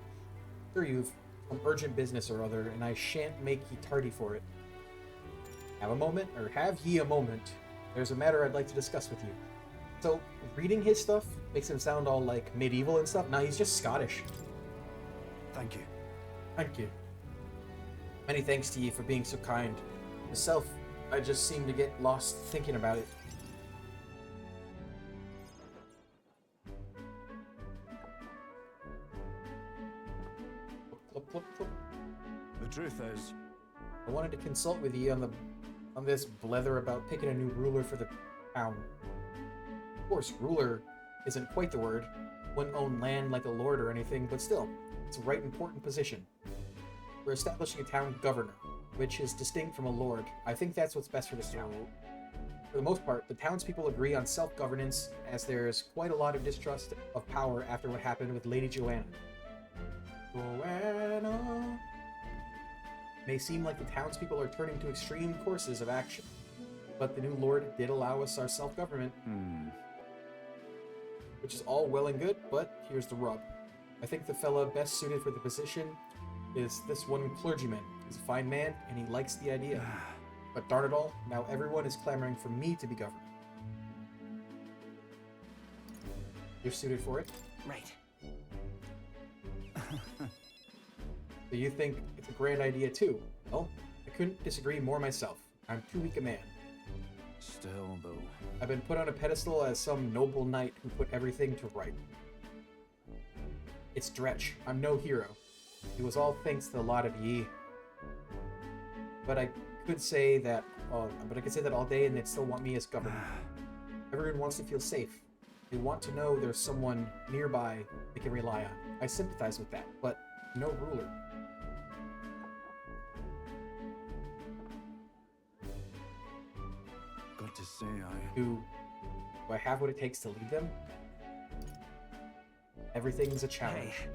Sure, you've some urgent business or other, and I shan't make ye tardy for it. Have ye a moment? There's a matter I'd like to discuss with you. So, reading his stuff makes him sound all, like, medieval and stuff. No, he's just Scottish. Thank you. Thank you. Many thanks to you for being so kind. Myself, I just seem to get lost thinking about it. Plop, plop, plop. The truth is, I wanted to consult with you on this blether about picking a new ruler for the town. Of course, ruler isn't quite the word. Wouldn't own land like a lord or anything, but still, it's a right important position. We're establishing a town governor, which is distinct from a lord. I think that's what's best for this town. For the most part, the townspeople agree on self-governance, as there's quite a lot of distrust of power after what happened with Lady Joanna. Joanna. It may seem like the townspeople are turning to extreme courses of action, but the new lord did allow us our self-government. Which is all well and good, but here's the rub. I think the fella best suited for the position is this one clergyman. He's a fine man, and he likes the idea. But darn it all, now everyone is clamoring for me to be governor. You're suited for it? Right. So you think it's a grand idea too? Well, I couldn't disagree more myself. I'm too weak a man. still, though. I've been put on a pedestal as some noble knight who put everything to right. It's Dretch. I'm no hero. It was all thanks to the lot of ye. But I could say that all day and they'd still want me as governor. Everyone wants to feel safe. They want to know there's someone nearby they can rely on. I sympathize with that, but no ruler. Got to say, Do I have what it takes to lead them? Everything's a challenge. Hey.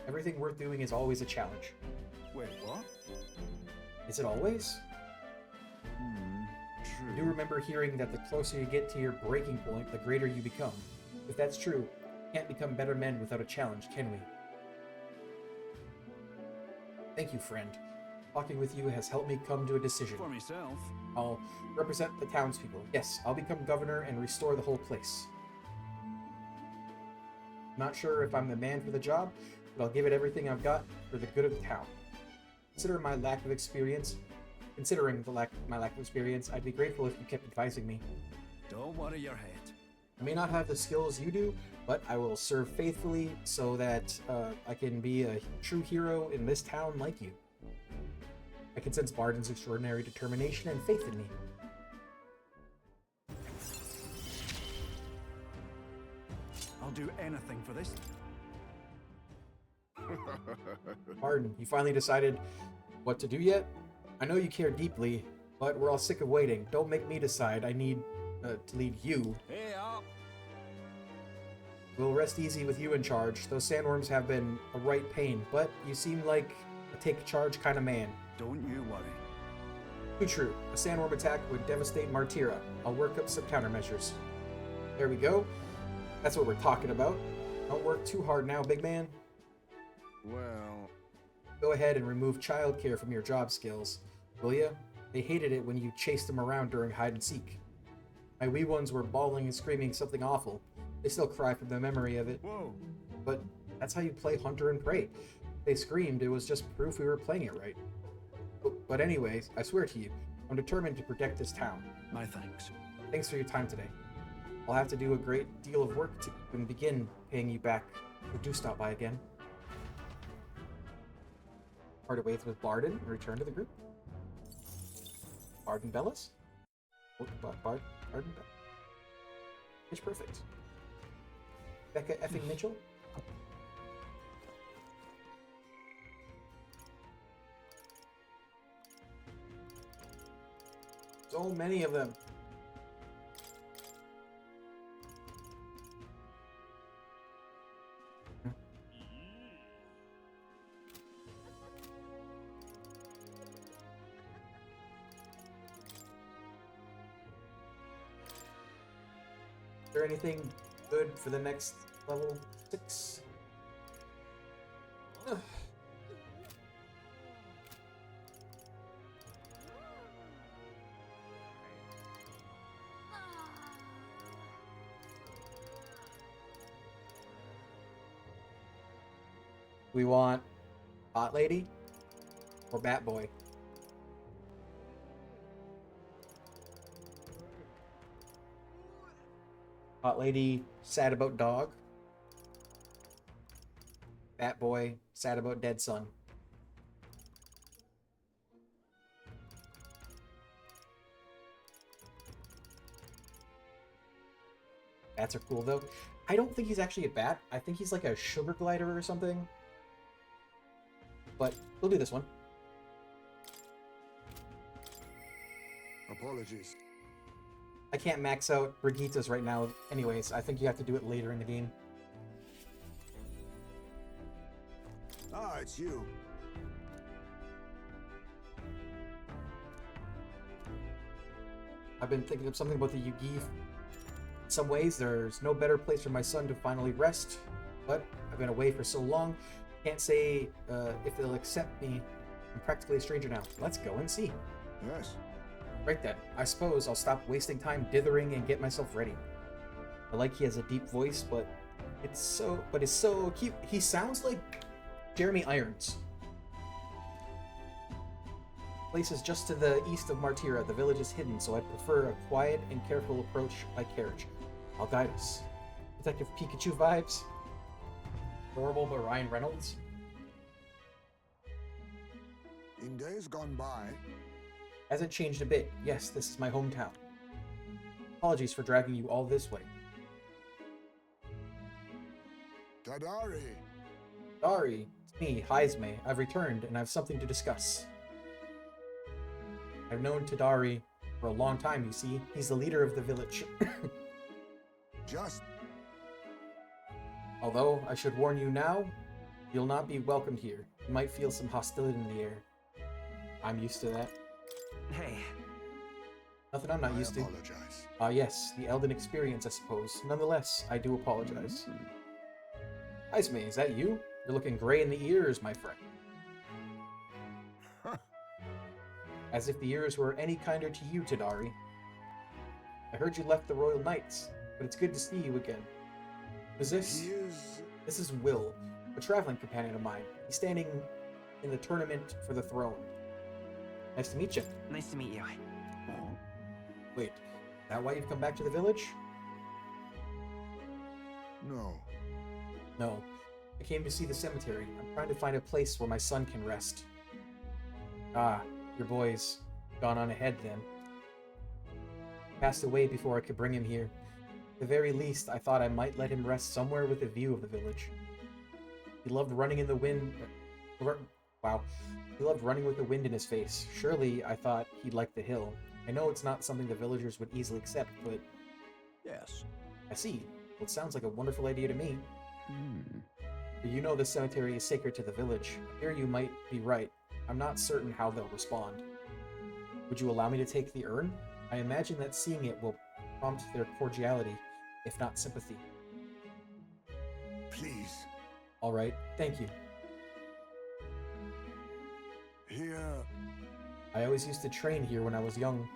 Everything worth doing is always a challenge. Wait, what? Is it always? True. I do remember hearing that the closer you get to your breaking point, the greater you become. If that's true, we can't become better men without a challenge, can we? Thank you, friend. Talking with you has helped me come to a decision. For myself. I'll represent the townspeople. Yes, I'll become governor and restore the whole place. Not sure if I'm the man for the job, but I'll give it everything I've got for the good of the town. Considering my lack of experience, I'd be grateful if you kept advising me. Don't worry your head. I may not have the skills you do, but I will serve faithfully so that I can be a true hero in this town like you. I can sense Barden's extraordinary determination and faith in me. I'll do anything for this. Barden, you finally decided what to do yet? I know you care deeply, but we're all sick of waiting. Don't make me decide. I need to lead you. Hey up! We'll rest easy with you in charge. Those sandworms have been a right pain, but you seem like a take charge kind of man. Don't you worry. Too true. A sandworm attack would devastate Martira. I'll work up some countermeasures. There we go. That's what we're talking about. Don't work too hard now, big man. Well, Go ahead and remove childcare from your job skills, will ya? They hated it when you chased them around during hide and seek. My wee ones were bawling and screaming something awful. They still cry from the memory of it. Whoa! But that's how you play hunter and prey. They screamed, it was just proof we were playing it right. But anyways, I swear to you, I'm determined to protect this town. My thanks. Thanks for your time today. I'll have to do a great deal of work to even begin paying you back, but do stop by again. Parted ways with Barden and return to the group. Barden Bellis? Barden Bellis. It's perfect. Becca effing Mitchell? So many of them. Is there anything good for the next level 6? Ugh. We want Hot Lady or Bat Boy? Hot Lady, sad about dog. Bat Boy, sad about dead son. Bats are cool, though. I don't think he's actually a bat. I think he's like a sugar glider or something. But we'll do this one. Apologies. I can't max out Brigittas right now anyways. I think you have to do it later in the game. Ah, it's you. I've been thinking of something about the Yugi. In some ways, there's no better place for my son to finally rest. But I've been away for so long, can't say if they'll accept me. I'm practically a stranger now. Let's go and see. Yes. Right then, I suppose I'll stop wasting time dithering and get myself ready. I like he has a deep voice, but it's so cute. He sounds like Jeremy Irons. Place is just to the east of Martira. The village is hidden, so I'd prefer a quiet and careful approach by carriage. I'll guide us. Detective Pikachu vibes. Adorable, but Ryan Reynolds. In days gone by, Hasn't changed a bit. Yes, this is my hometown. Apologies for dragging you all this way. Tadari. Sorry, it's me, Heisme. I've returned, and I have something to discuss. I've known Tadari for a long time, you see. He's the leader of the village. Just Although, I should warn you now, you'll not be welcomed here. You might feel some hostility in the air. I'm used to that. Hey, Nothing I'm not I used to. apologize. Ah, yes, the Elden experience, I suppose. Nonetheless, I do apologize. Heisme, is that you? You're looking gray in the ears, my friend. As if the ears were any kinder to you, Tadari. I heard you left the Royal Knights, but it's good to see you again. Who's this? He is. This is Will, a traveling companion of mine. He's standing in the tournament for the throne. Nice to meet you. nice to meet you. Wait, is that why you've come back to the village? No. No. I came to see the cemetery. I'm trying to find a place where my son can rest. Ah, your boy's gone on ahead then. Passed away before I could bring him here. At the very least, I thought I might let him rest somewhere with a view of the village. He loved running in the wind. Wow. He loved running with the wind in his face. Surely, I thought he'd like the hill. I know it's not something the villagers would easily accept, but Yes. I see. Well, it sounds like a wonderful idea to me. Hmm. But you know the cemetery is sacred to the village. Here you might be right. I'm not certain how they'll respond. Would you allow me to take the urn? I imagine that seeing it will prompt their cordiality, if not sympathy. Please. All right, thank you. Here. I always used to train here when I was young.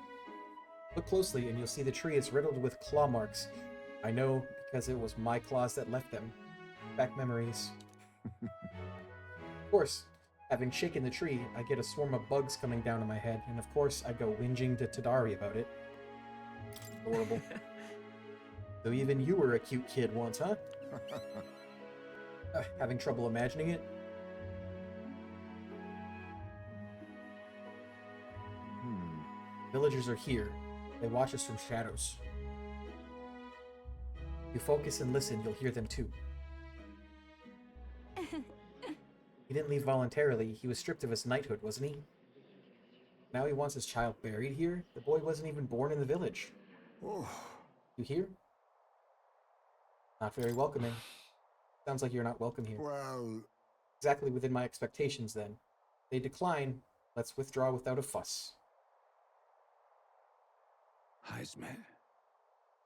Look closely and you'll see the tree is riddled with claw marks. I know because it was my claws that left them. Back memories. Of course, having shaken the tree, I get a swarm of bugs coming down on my head, and of course I go whinging to Tadari about it. Adorable. So even you were a cute kid once, huh? Having trouble imagining it? Villagers are here. They watch us from shadows. If you focus and listen, you'll hear them too. He didn't leave voluntarily. He was stripped of his knighthood, wasn't he? Now he wants his child buried here? The boy wasn't even born in the village. Oh, You hear? Not very welcoming. Sounds like you're not welcome here. well, Exactly within my expectations, then. They decline. Let's withdraw without a fuss. Heisme.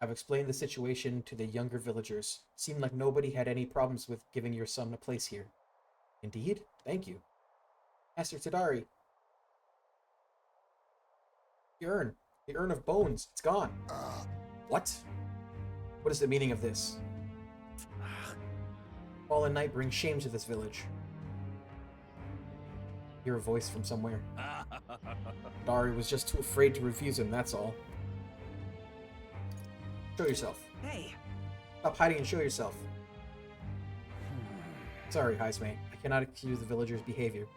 I've explained the situation to the younger villagers. Seemed like nobody had any problems with giving your son a place here. Indeed? Thank you. Master Tadari. The urn. The urn of bones. It's gone. What? What is the meaning of this? Fallen Knight brings shame to this village. hear a voice from somewhere. Dari was just too afraid to refuse him, that's all. Show yourself. Hey. Stop hiding and show yourself. Sorry, Heismane. I cannot excuse the villagers' behavior.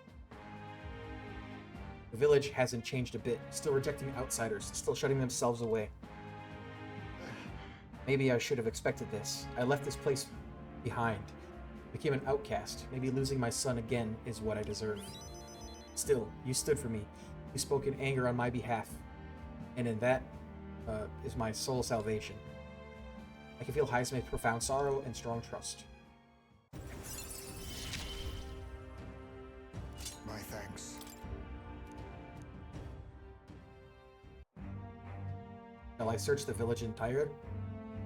The village hasn't changed a bit, still rejecting outsiders, still shutting themselves away. Maybe I should have expected this. I left this place behind. Became an outcast. Maybe losing my son again is what I deserve. Still, you stood for me. You spoke in anger on my behalf. And in that is my sole salvation. I can feel Heismane's profound sorrow and strong trust. My thanks. Shall I search the village entire?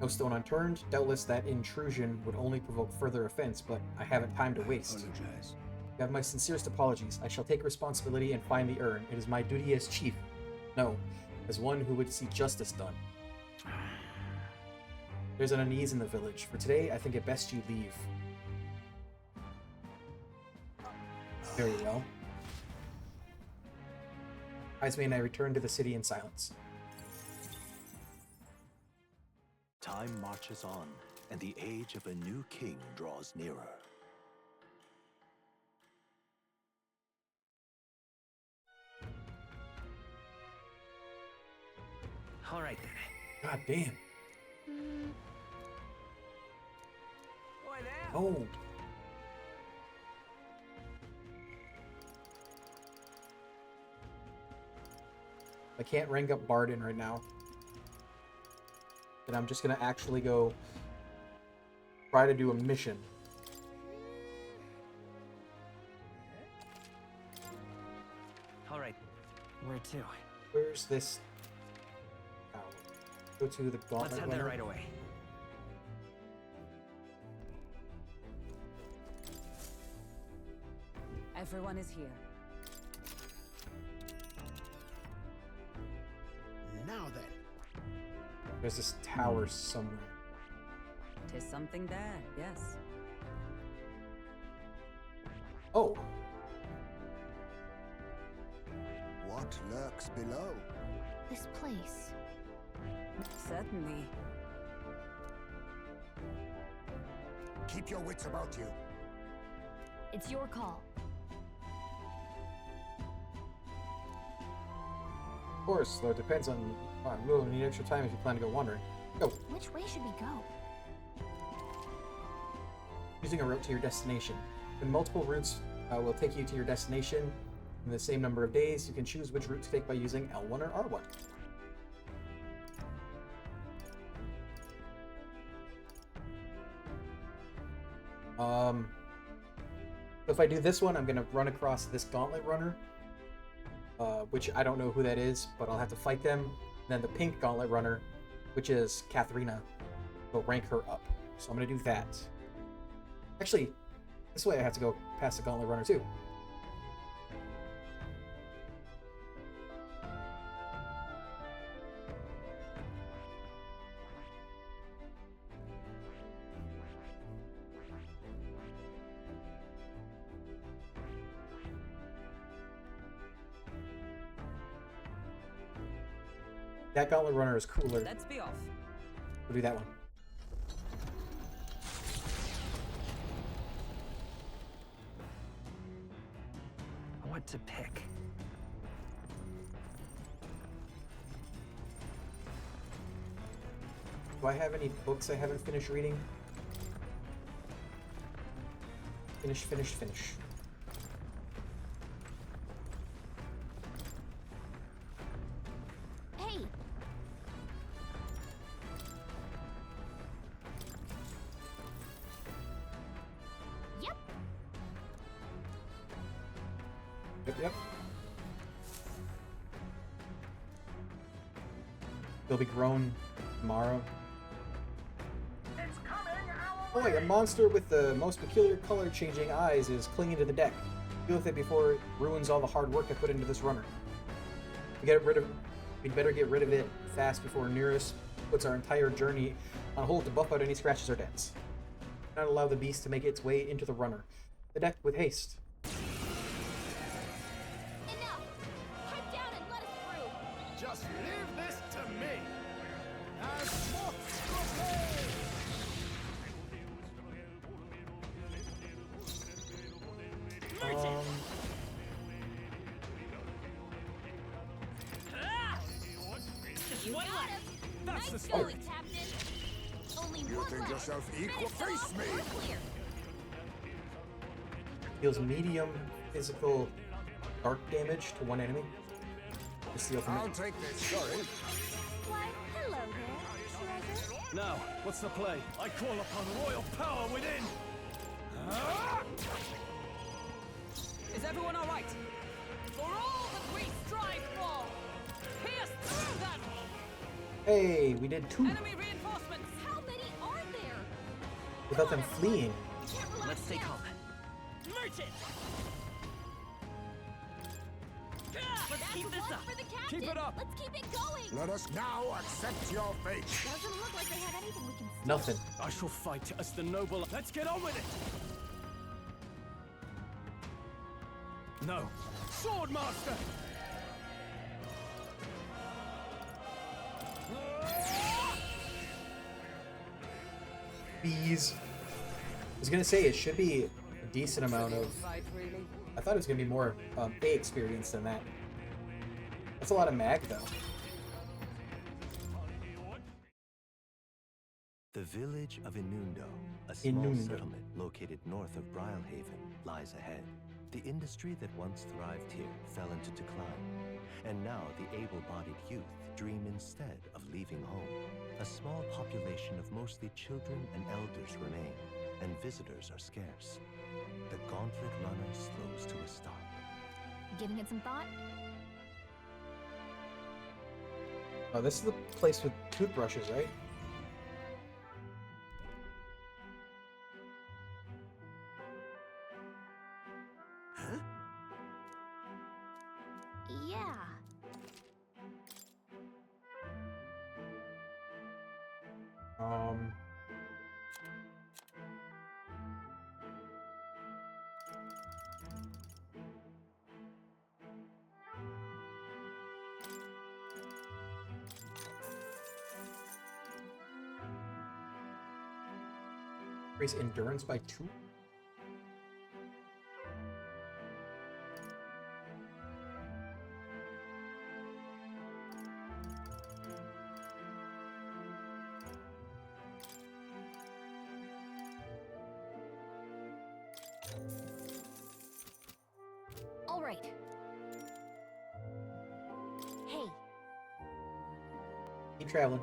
No stone unturned. Doubtless that intrusion would only provoke further offense, but I haven't time to waste. Apologize. You have my sincerest apologies. I shall take responsibility and find the urn. It is my duty as chief. No, as one who would see justice done. There's an unease in the village. For today, I think it best you leave. Very well. Heismane and I return to the city in silence. Time marches on, and the age of a new king draws nearer. All right then. God damn. Boy, there. Oh. I can't rank up Barden right now. And I'm just gonna actually go try to do a mission. All right. Where to? Where's this? Oh, go to the gauntlet. Let's head there runner. right away. Everyone is here. Now then. There's this tower somewhere. Tis something there, yes. Oh, What lurks below? This place. Certainly. Keep your wits about you. It's your call. of course, though it depends on. We'll need extra time if you plan to go wandering. Go. Which way should we go? Using a route to your destination. When multiple routes will take you to your destination in the same number of days, you can choose which route to take by using L1 or R1. If I do this one, I'm gonna run across this gauntlet runner, which I don't know who that is, but I'll have to fight them. And then the pink gauntlet runner, which is Katharina, will rank her up. So I'm gonna do that. Actually, this way I have to go past the gauntlet runner too. That gauntlet runner is cooler. Let's be off. We'll do that one. What to pick? Do I have any books I haven't finished reading? Finish. Hey! Yep. Yep. They'll be grown tomorrow. Boy, a monster with the most peculiar color-changing eyes is clinging to the deck. Deal with it before it ruins all the hard work I put into this runner. We'd better get rid of it fast before Nearest puts our entire journey on hold to buff out any scratches or dents. Do not allow the beast to make its way into the runner. The deck with haste. Just leave this to me. You got him! That's Nice the going, spirit. Captain! Only You one think left. yourself equal? Finish them Face off, me! we're clear. Deals medium physical dark damage to one enemy. Steal from I'll it. take this, sorry. Why, hello there, treasure. Now, what's the play? I call upon royal power within! Is everyone all right? For all that we strive for! Pierce through them! Hey, we did 2 Enemy reinforcements! How many are there? without them fleeing. Can't relax Let's stay now. calm. Merge it! Let's That's keep this one up. for the captain. Keep it up. Let's keep it going. Let us now accept your fate. Doesn't look like they have anything we can steal. Nothing. I shall fight as the noble. Let's get on with it! No. Swordmaster! Bees. I was gonna say it should be a decent amount of. Fight, really? I thought it was gonna be more Bay experience than that. That's a lot of mag though. The village of Inundo, a small Inundo. settlement located north of Brylehaven, lies ahead. The industry that once thrived here fell into decline, and now the able-bodied youth dream instead of leaving home. A small population of mostly children and elders remain, and visitors are scarce. The Gauntlet Runner slows to a stop. Giving it some thought? Oh, this is the place with toothbrushes, right? Yeah. Um. Increase endurance by 2? All right. Hey, Keep traveling.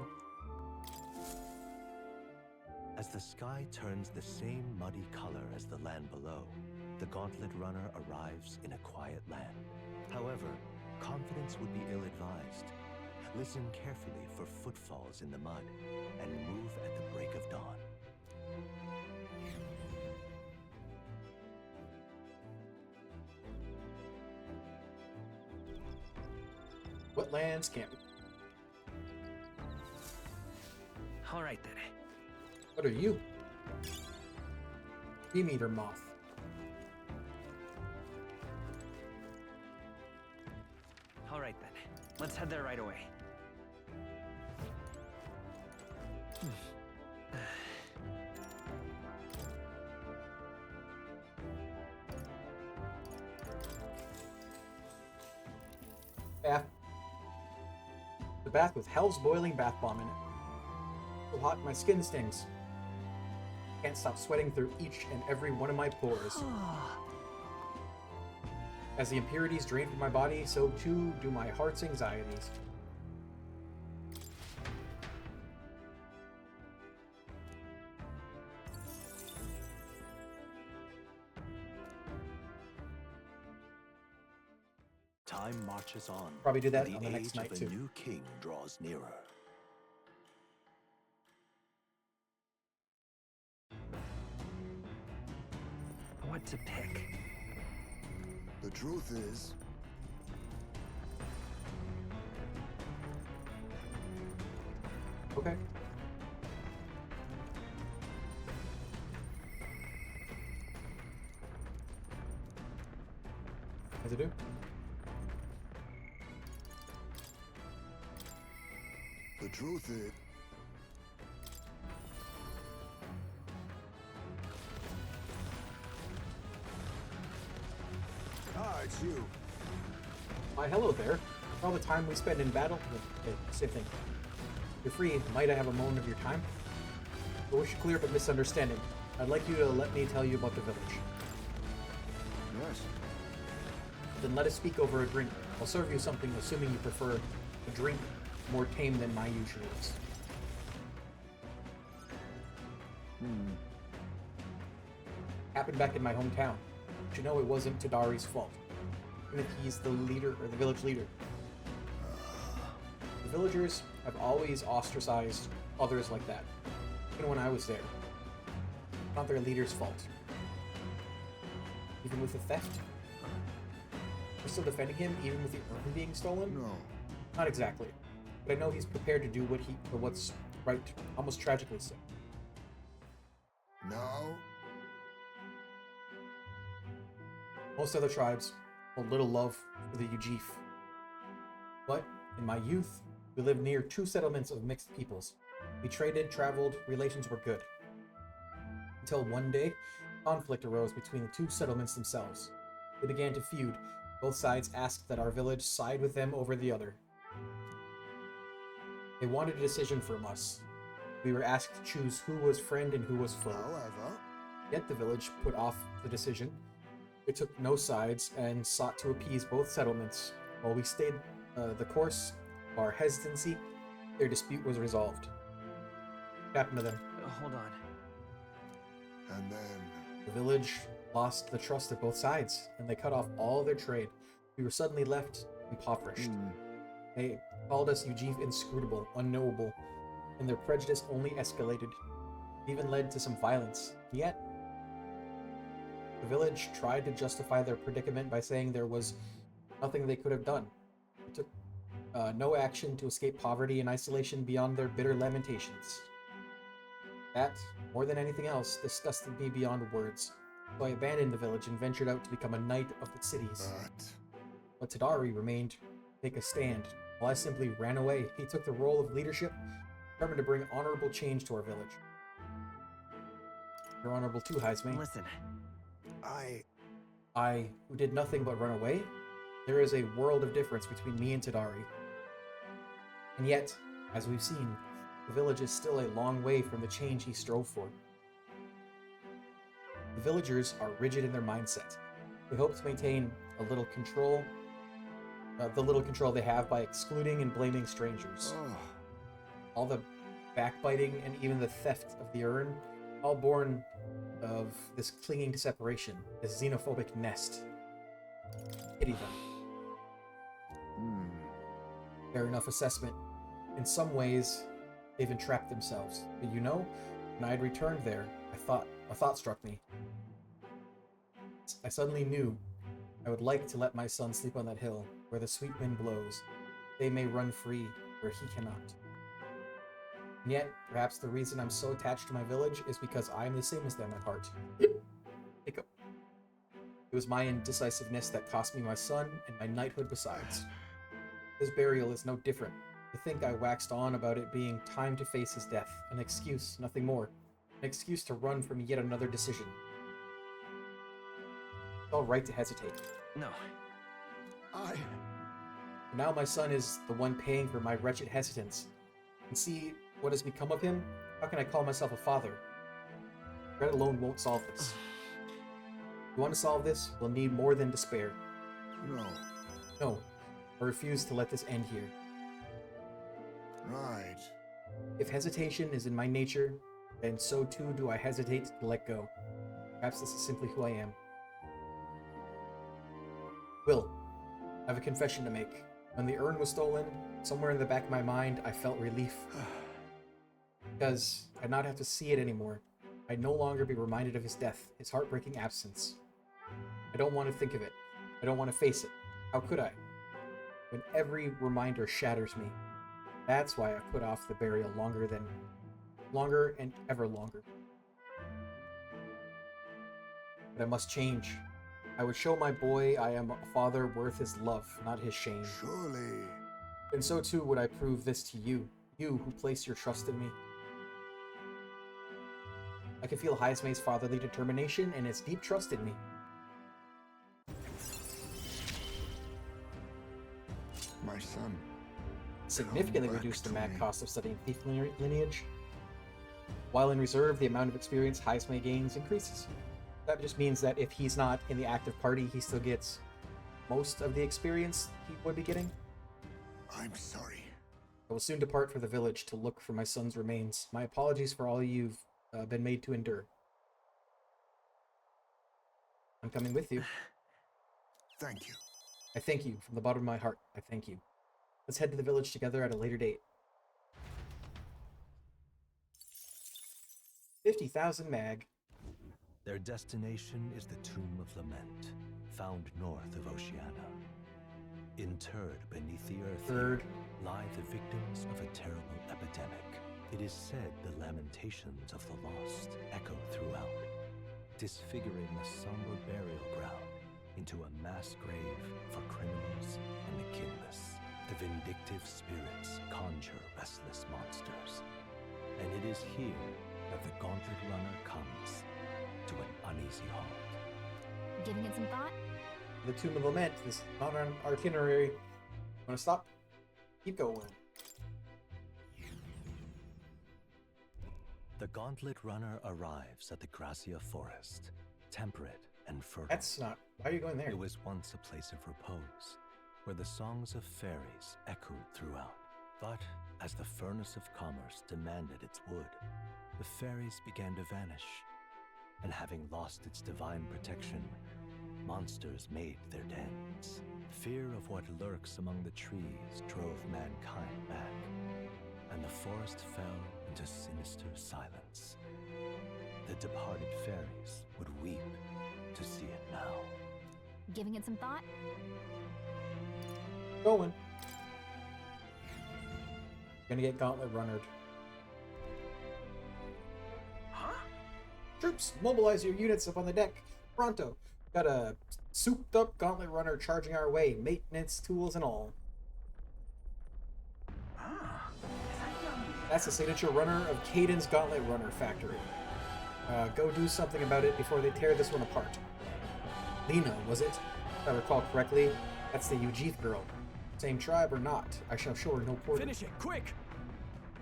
As the sky turns the same muddy color as the land below, the Gauntlet Runner arrives in a quiet land. However, confidence would be ill-advised. Listen carefully for footfalls in the mud, and move at the break of dawn. Wetlands camp. All right then. What are you? Bee-meter moth. All right then. Let's head there right away. Bath. The bath with hell's boiling bath bomb in it. So hot my skin stings. Can't stop sweating through each and every one of my pores. As the impurities drain from my body, so too do my heart's anxieties. Time marches on. Probably do that and on the next age night of too. a new king draws nearer. What to pick? The truth is, Okay. As I do. The truth is... Ah, it's you. Why, hello there. For all the time we spend in battle, same thing. You're free. Might I have a moment of your time? I wish to clear up a misunderstanding. I'd like you to let me tell you about the village. Yes. Then let us speak over a drink. I'll serve you something, assuming you prefer a drink more tame than my usual is. Happened back in my hometown. But you know it wasn't Tadari's fault. Even if he's the leader, or the village leader. The villagers have always ostracized others like that. Even when I was there. Not their leader's fault. Even with the theft? We're still defending him, even with the urn being stolen? No. Not exactly. But I know he's prepared to do what's right, almost tragically so. Now? Most other tribes hold little love for the Ujif. But, in my youth, we lived near 2 settlements of mixed peoples. We traded, traveled, relations were good. Until one day, conflict arose between the 2 settlements themselves. They began to feud. Both sides asked that our village side with them over the other. They wanted a decision from us. We were asked to choose who was friend and who was foe. However... Yet the village put off the decision. They took no sides and sought to appease both settlements. While we stayed the course of our hesitancy, their dispute was resolved. What happened to them? Hold on. And then... The village lost the trust of both sides, and they cut off all their trade. We were suddenly left impoverished. They called us Ujif inscrutable, unknowable, and their prejudice only escalated. It even led to some violence. Yet, the village tried to justify their predicament by saying there was nothing they could have done. They took no action to escape poverty and isolation beyond their bitter lamentations. That, more than anything else, disgusted me beyond words. So I abandoned the village and ventured out to become a knight of the cities. But Tadari remained to take a stand, while I simply ran away. He took the role of leadership, determined to bring honorable change to our village. You're honorable too, Heisman. Listen. I, who did nothing but run away? There is a world of difference between me and Tadari. And yet, as we've seen, the village is still a long way from the change he strove for. The villagers are rigid in their mindset. They hope to maintain a little control, the little control they have by excluding and blaming strangers. All the backbiting and even the theft of the urn, all born of this clinging to separation, this xenophobic nest. Pity them. Fair enough assessment. In some ways, they've entrapped themselves. But you know, when I had returned there, a thought struck me. I suddenly knew I would like to let my son sleep on that hill, where the sweet wind blows. They may run free, where he cannot. And yet, perhaps the reason I'm so attached to my village is because I am the same as them at heart. Hiccup. It was my indecisiveness that cost me my son and my knighthood besides. His burial is no different. I think I waxed on about it being time to face his death, an excuse, nothing more. An excuse to run from yet another decision. It's all right to hesitate. No. But now my son is the one paying for my wretched hesitance. And see what has become of him? How can I call myself a father? Regret alone won't solve this. If you want to solve this, we'll need more than despair. No. I refuse to let this end here. Right. If hesitation is in my nature, then so too do I hesitate to let go. Perhaps this is simply who I am. Will, I have a confession to make. When the urn was stolen, somewhere in the back of my mind, I felt relief. Because I'd not have to see it anymore. I'd no longer be reminded of his death, his heartbreaking absence. I don't want to think of it. I don't want to face it. How could I? When every reminder shatters me. That's why I put off the burial longer and ever longer. But I must change. I would show my boy I am a father worth his love, not his shame. Surely. And so too would I prove this to you, You who place your trust in me. I can feel Heismei's fatherly determination and his deep trust in me. My son. Significantly Come back reduced the to mad me. cost of studying thief lineage. While in reserve, the amount of experience Heismei gains increases. That just means that if he's not in the active party, he still gets most of the experience he would be getting. I'm sorry. I will soon depart for the village to look for my son's remains. My apologies for all you've been made to endure. I'm coming with you. Thank you. I thank you from the bottom of my heart. I thank you. Let's head to the village together at a later date. 50,000 mag. Their destination is the Tomb of Lament, found north of Oceania. Interred beneath the earth here lie the victims of a terrible epidemic. It is said the lamentations of the lost echo throughout, disfiguring the somber burial ground into a mass grave for criminals and the kinless. The vindictive spirits conjure restless monsters, and it is here that the Gauntlet Runner comes to an uneasy halt. Giving it some thought? The Tomb of Lament. This is not on our itinerary. Want to stop? Keep going. The Gauntlet Runner arrives at the Gracia Forest, temperate and fertile. That's not... Why are you going there? It was once a place of repose, where the songs of fairies echoed throughout. But as the furnace of commerce demanded its wood, the fairies began to vanish, and having lost its divine protection, monsters made their dens. Fear of what lurks among the trees drove mankind back, and the forest fell into sinister silence. The departed fairies would weep to see it now. Giving it some thought? Going. Gonna get Gauntlet Runnered. Huh? Troops, mobilize your units up on the deck. Pronto. Got a souped up Gauntlet Runner charging our way. Maintenance, tools, and all. That's the signature runner of Caden's Gauntlet Runner factory. Go do something about it before they tear this one apart. Lena, was it? If I recall correctly, that's the Ujith girl. Same tribe or not, I shall show her no quarter. Finish it, quick!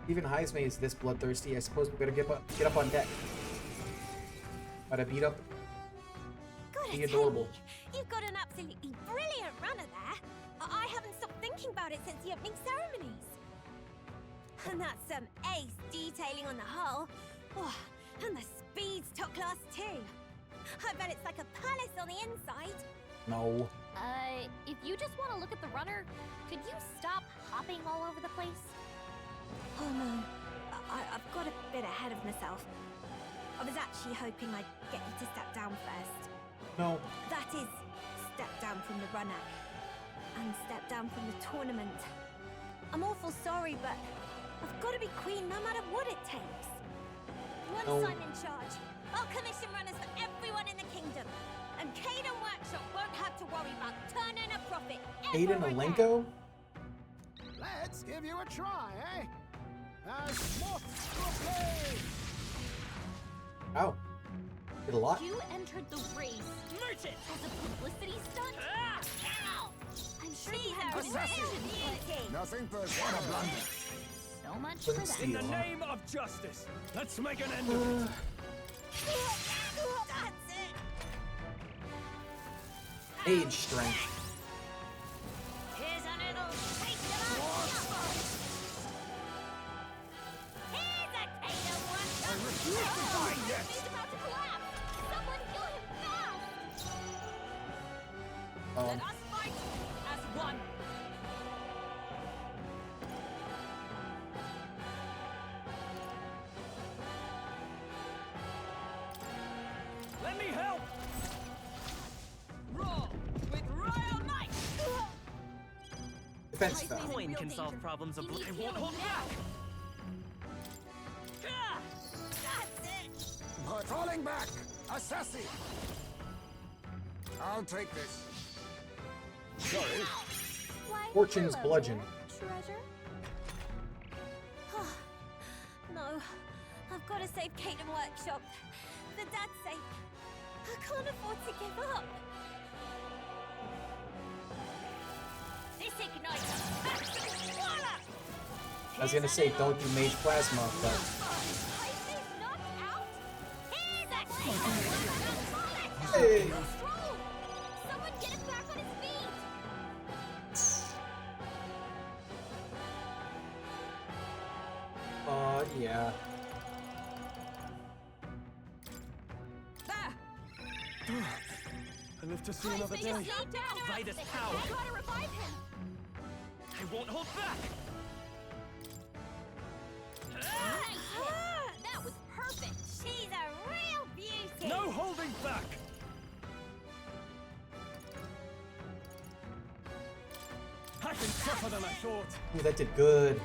Even Heismei is this bloodthirsty, I suppose we better get up on deck. Gotta beat up. Be adorable. You've got an absolutely brilliant runner there. I haven't stopped thinking about it since the opening ceremonies. And that's some ace detailing on the hull. Oh, and the speed's top class too. I bet it's like a palace on the inside. No. If you just want to look at the runner, could you stop hopping all over the place? Oh no, I've got a bit ahead of myself. I was actually hoping I'd get you to step down first. No. That is, step down from the runner. And step down from the tournament. I'm awful sorry, but I've got to be queen no matter what it takes. Once No. I'm in charge, I'll commission runners for everyone in the kingdom. And Caden Workshop won't have to worry about turning a profit Aiden ever again. Alenko? Let's give you a try, eh? As moths to a flame! Ow. Did a lot? You entered the race Merch it! as a publicity stunt? Ah! Ow! I'm sure you These had are good Assassin! intentions, but Nothing personal, a blunder. so much for Couldn't that. In the steal. name of justice, let's make an end of it! That's it! Age strength. Here's a little taste of our Here's a Caden Workshop! I refuse to die yet! He's about to collapse! Someone kill him fast! Let us fight as one. Let me help! Roar with royal might. Defense spell. Coin can solve problems of life. I won't hold back! Ah! That's it! But falling back! Assassin! I'll take this. Sorry. Why, Fortune's hello bludgeon. there, treasure. No, I've got to save Caden Workshop. For Dad's sake. I can't afford to give up. This igniter. I was gonna say, don't do Mage Plasma, but hey. Someone get him back on his feet. Yeah. I live to see another day. Provide us power. I gotta revive him. I won't hold back. That was perfect. She's a real beauty. No holding back. Packing tougher than I thought. Ooh, that did good.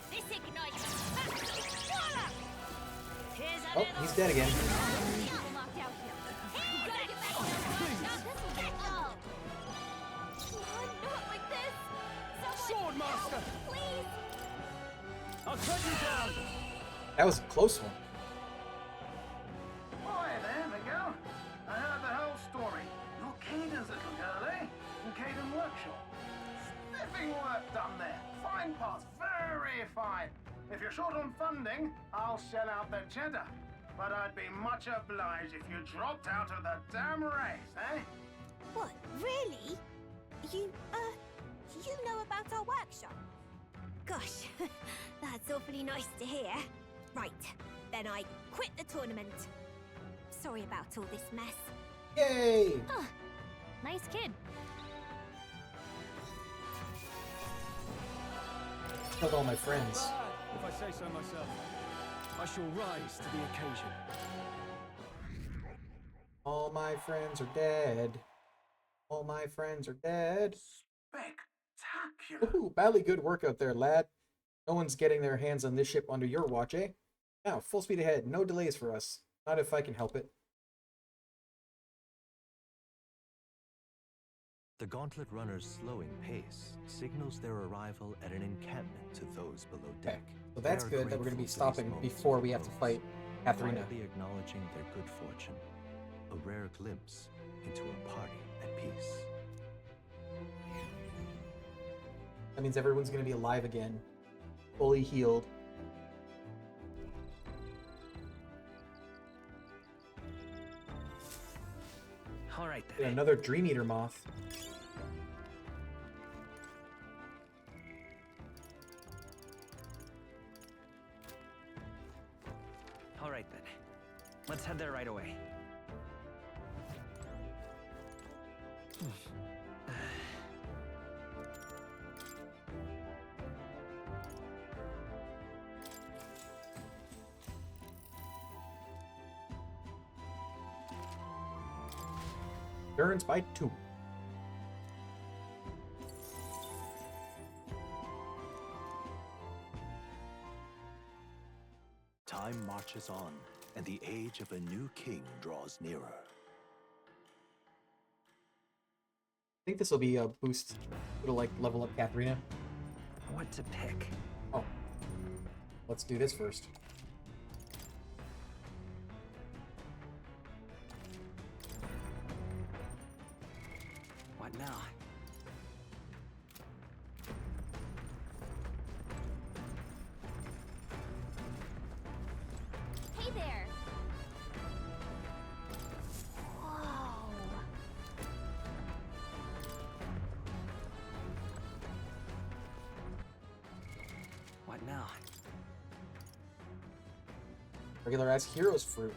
This ignites. Oh, he's dead again. Locked out here. Hey, gotta get back to the Now this will get low. Not like this. Sword Master. Please. I'll cut you down. That was a close one. Hi there, Miguel. I heard the whole story. You're Caden's little girl, eh? From Caden Workshop. Spiffing work done there. Fine parts, very fine. If you're short on funding, I'll shell out the cheddar. But I'd be much obliged if you dropped out of the damn race, eh? What? Really? You know about our workshop? Gosh, that's awfully nice to hear. Right, then I quit the tournament. Sorry about all this mess. Yay! Huh. Nice kid. Killed all my friends. If I say so myself, I shall rise to the occasion. All my friends are dead. All my friends are dead. Spectacular. Ooh, badly good work out there, lad. No one's getting their hands on this ship under your watch, eh? Now, full speed ahead. No delays for us. Not if I can help it. The Gauntlet Runner's slowing pace signals their arrival at an encampment to those below Okay, deck. so that's They are good that we're going to be grateful for these stopping moments before of we have to repose, fight Katharina. quietly acknowledging their good fortune. A rare glimpse into a party at peace. That means everyone's going to be alive again. Fully healed. All right And then. another Dream Eater moth. All right then. Let's head there right away. Endurance by 2. Time marches on, and the age of a new king draws nearer. I think this will be a boost. It'll like level up Katharina. What to pick? Oh. Let's do this first. What now? Hey there. Whoa. What now? Regular ass heroes fruit.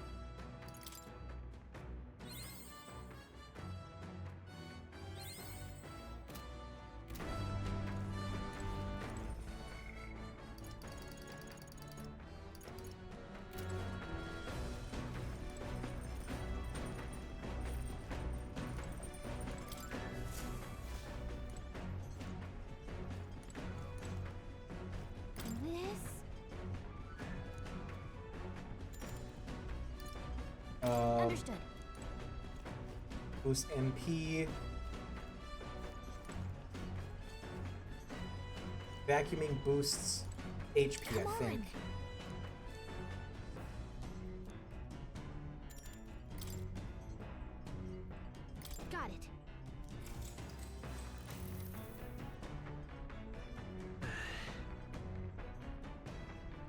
This? Understood. Boost MP. Vacuuming boosts HP, Come I think. on.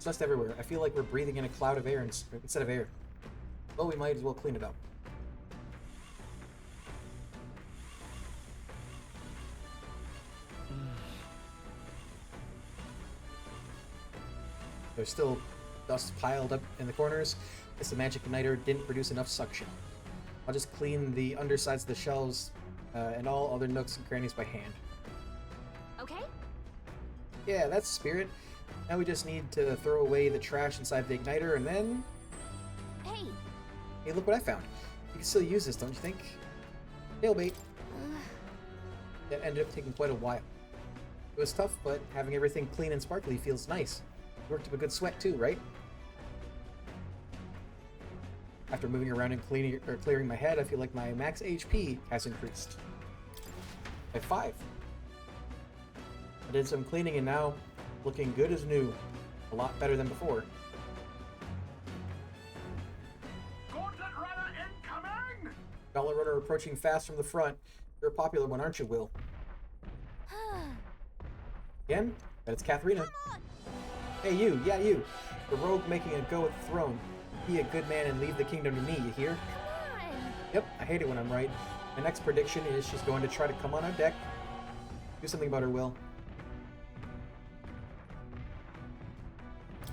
dust everywhere. I feel like we're breathing in a cloud of air instead of air. Well, we might as well clean it up. There's still dust piled up in the corners. Guess the magic igniter didn't produce enough suction. I'll just clean the undersides of the shelves and all other nooks and crannies by hand. Okay? Yeah, that's the spirit. Now we just need to throw away the trash inside the igniter and then... Hey! Hey, look what I found. You can still use this, don't you think? Tailbait. That ended up taking quite a while. It was tough, but having everything clean and sparkly feels nice. Worked up a good sweat too, right? After moving around and clearing my head, I feel like my max HP has increased. By 5. I did some cleaning and now looking good as new. A lot better than before. Gauntlet runner incoming! Gauntlet runner approaching fast from the front. You're a popular one, aren't you, Will? Again? But it's Katharina. Hey, you. Yeah, you. The rogue making a go at the throne. Be a good man and leave the kingdom to me, you hear? Come on! Yep, I hate it when I'm right. My next prediction is she's going to try to come on our deck. Do something about her, Will.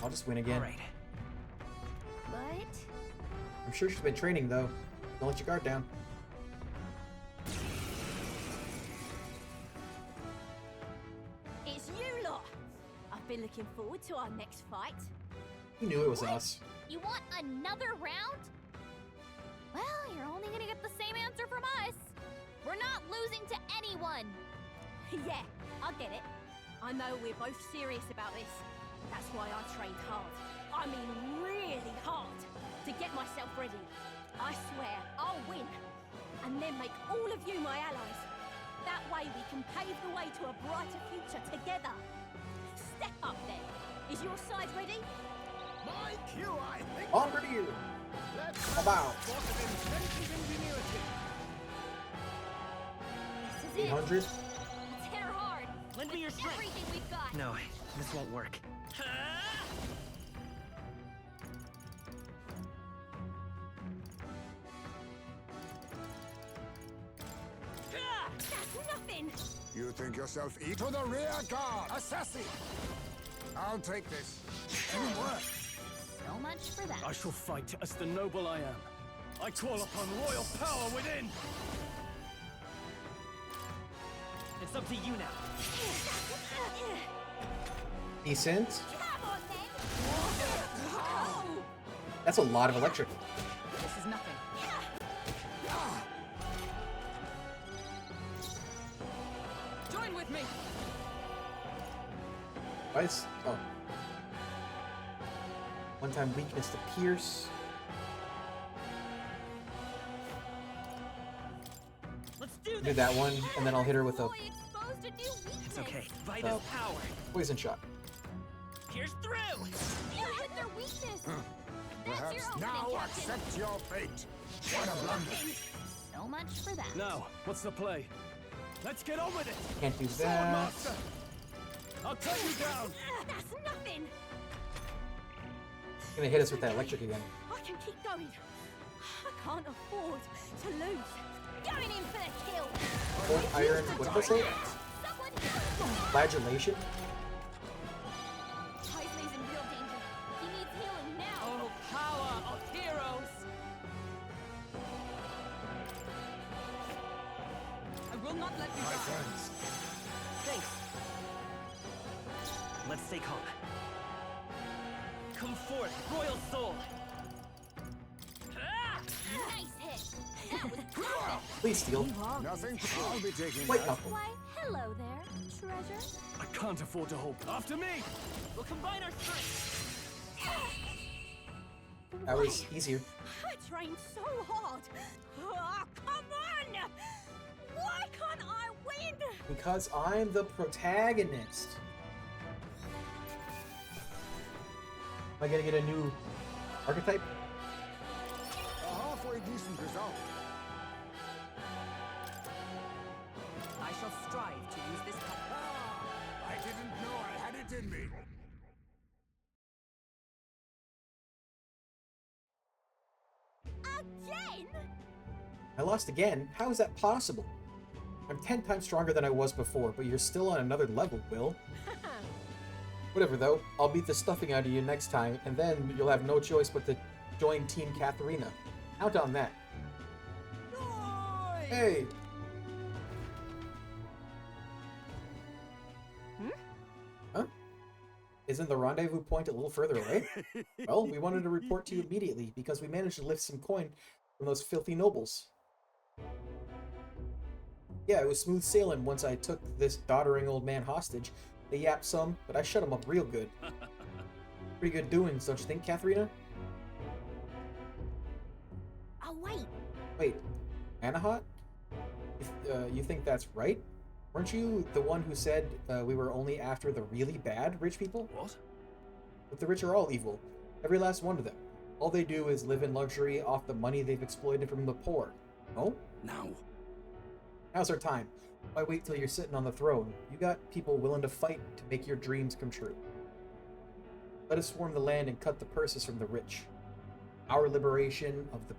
I'll just win again. All right. But... I'm sure she's been training, though. Don't let your guard down. It's you lot! I've been looking forward to our next fight. You knew it was us. You want another round? Well, you're only gonna get the same answer from us. We're not losing to anyone. Yeah, I get it. I know we're both serious about this. That's why I trained hard. I mean really hard. To get myself ready. I swear I'll win. And then make all of you my allies. That way we can pave the way to a brighter future together. Step up then. Is your side ready? My cue, I think. On you! Let's About sport of inventive ingenuity. This is it. 800? Let's hit her hard. Lend me With your strength. everything we've got. No, this won't work. That's nothing. You think yourself to the rear guard, assassin! I'll take this. Teamwork. So much for that. I shall fight as the noble I am. I call upon royal power within! It's up to you now. Decent. Come on then. That's a lot of electric. This is nothing. Join with me. Why is... Oh. One-time weakness to Pierce. Let's do Do this. that one, and then I'll hit her with a Boy exposed a new weakness. It's okay. Vita's Oh. power. poison shot. Pierce through. You hit their weakness. That's Perhaps your opening, now Captain. accept your fate. What a blunder. So much for that. Now, what's the play? Let's get on with it! Can't do that. Swordmaster! I'll take you down! That's nothing. Gonna hit us with that electric again. I can keep going. I can't afford to lose. Going in for the kill. Old iron, what did I say? Someone help! Flagellation? Paisley's in real danger. He needs healing now. Oh, power of heroes. I will not let you My die. friends, Thanks. Let's stay calm. Come forth, royal soul. Nice hit. That was perfect. Please steal. nothing. I'll be taking Wait, that. no. Why, hello there, treasure. I can't afford to hold. After me! We'll combine our strength. That was easier. I trained so hard. Oh, come on. Why can't I win? Because I'm the protagonist. Am I gonna get a new archetype? A halfway decent result. I shall strive to use this power. I didn't know I had it in me. Again? I lost again? How is that possible? I'm 10 times stronger than I was before, but you're still on another level, Will. Whatever, though. I'll beat the stuffing out of you next time, and then you'll have no choice but to join Team Katharina. Count on that. Oi! Hey! Huh? Isn't the rendezvous point a little further away? Well, we wanted to report to you immediately, because we managed to lift some coin from those filthy nobles. Yeah, it was smooth sailing once I took this doddering old man hostage. They yapped some, but I shut him up real good. Pretty good doings, don't you think, Katharina? Oh, wait. Wait, Anahat? You think that's right? Weren't you the one who said we were only after the really bad rich people? What? But the rich are all evil. Every last one of them. All they do is live in luxury off the money they've exploited from the poor. No? Now. Now's our time. Why wait till you're sitting on the throne? You got people willing to fight to make your dreams come true. Let us swarm the land and cut the purses from the rich. Our liberation of the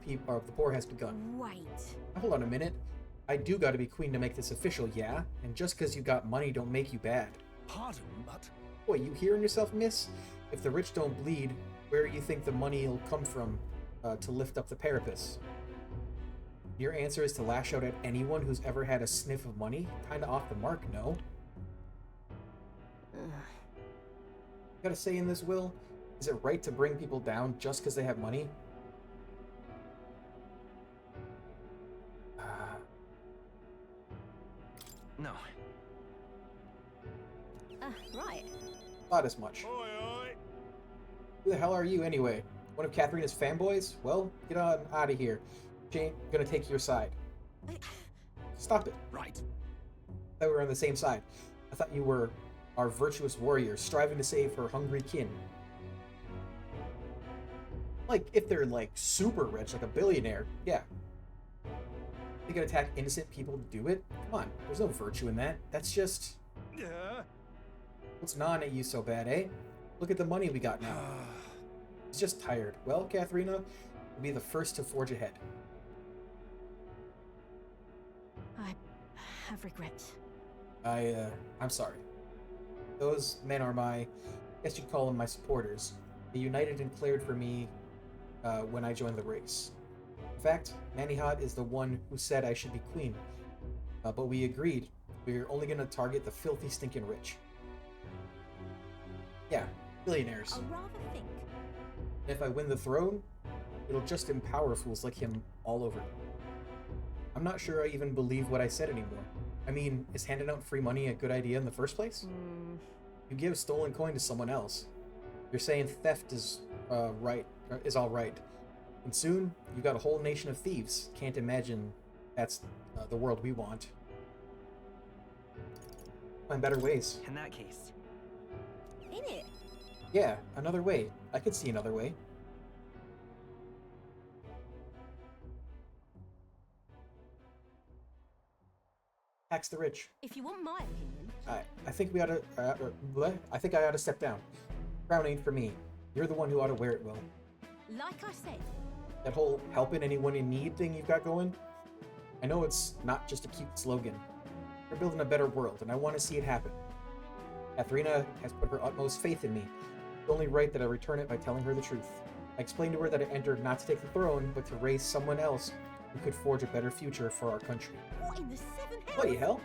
poor has begun. Wait. Now, hold on a minute. I do gotta be queen to make this official, yeah? And just cause you got money don't make you bad. Pardon, but... Boy, you hearing yourself, miss? If the rich don't bleed, where do you think the money will come from to lift up the parapets? Your answer is to lash out at anyone who's ever had a sniff of money? Kinda off the mark, no? Got a say in this, Will? Is it right to bring people down just because they have money? No. Right. Thought as much. Oi, oi! Who the hell are you, anyway? One of Katharina's fanboys? Well, get on out of here. She ain't gonna take your side. Stop it. Right. I thought we were on the same side. I thought you were our virtuous warrior, striving to save her hungry kin. Like, if they're, like, super rich, like a billionaire, yeah. They could attack innocent people to do it? Come on, there's no virtue in that. That's just... Yeah. What's gnawing at you so bad, eh? Look at the money we got now. He's just tired. Well, Katharina will be the first to forge ahead. I have regret. I'm sorry. Those men are I guess you'd call them my supporters. They united and cleared for me when I joined the race. In fact, Manihat is the one who said I should be queen. But we agreed we're only going to target the filthy, stinking rich. Yeah, billionaires. I'll rather think. And if I win the throne, it'll just empower fools like him all over. I'm not sure I even believe what I said anymore. I mean, is handing out free money a good idea in the first place? You give stolen coin to someone else. You're saying theft is all right. And soon, you got a whole nation of thieves. Can't imagine that's the world we want. Find better ways. In that case. In it. Yeah, another way. I could see another way. Tax the rich. If you want my opinion. I think we ought to. I think I ought to step down. Crown ain't for me. You're the one who ought to wear it, Will. Like I said. That whole helping anyone in need thing you've got going. I know it's not just a cute slogan. We're building a better world, and I want to see it happen. Katharina has put her utmost faith in me. It's only right that I return it by telling her the truth. I explained to her that I entered not to take the throne, but to raise someone else who could forge a better future for our country. What in the seven hells? Bloody hell?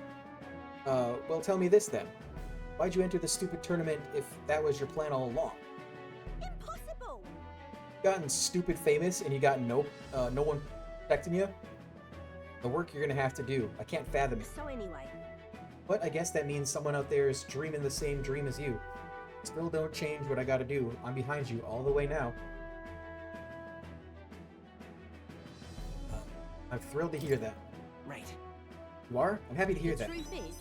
Well, tell me this then. Why'd you enter the stupid tournament if that was your plan all along? Impossible! Gotten stupid famous and you got no one protecting you? The work you're gonna have to do. I can't fathom it. So anyway. But I guess that means someone out there is dreaming the same dream as you. Still don't change what I gotta do. I'm behind you all the way now. I'm thrilled to hear that. Right. You are? I'm happy to hear that. The truth is.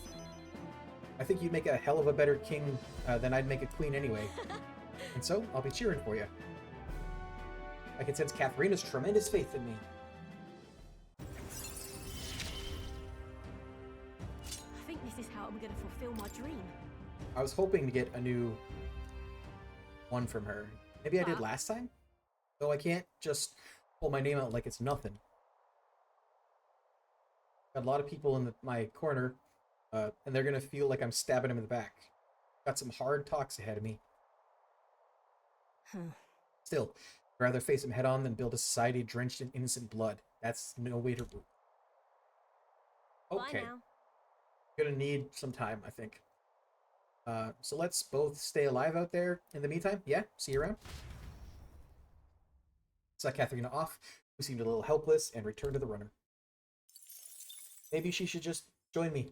I think you'd make a hell of a better king than I'd make a queen anyway. And so, I'll be cheering for you. I can sense Katharina's tremendous faith in me. I think this is how I'm going to fulfill my dream. I was hoping to get a new one from her. Maybe I did last time? Though I can't just pull my name out like it's nothing. Got a lot of people in my corner, and they're gonna feel like I'm stabbing them in the back. Got some hard talks ahead of me. Still, I'd rather face them head on than build a society drenched in innocent blood. That's no way to rule. Okay. Bye now. Gonna need some time, I think. So let's both stay alive out there in the meantime. Yeah, see you around. Suck Katharina off, who seemed a little helpless, and returned to the runner. Maybe she should just join me.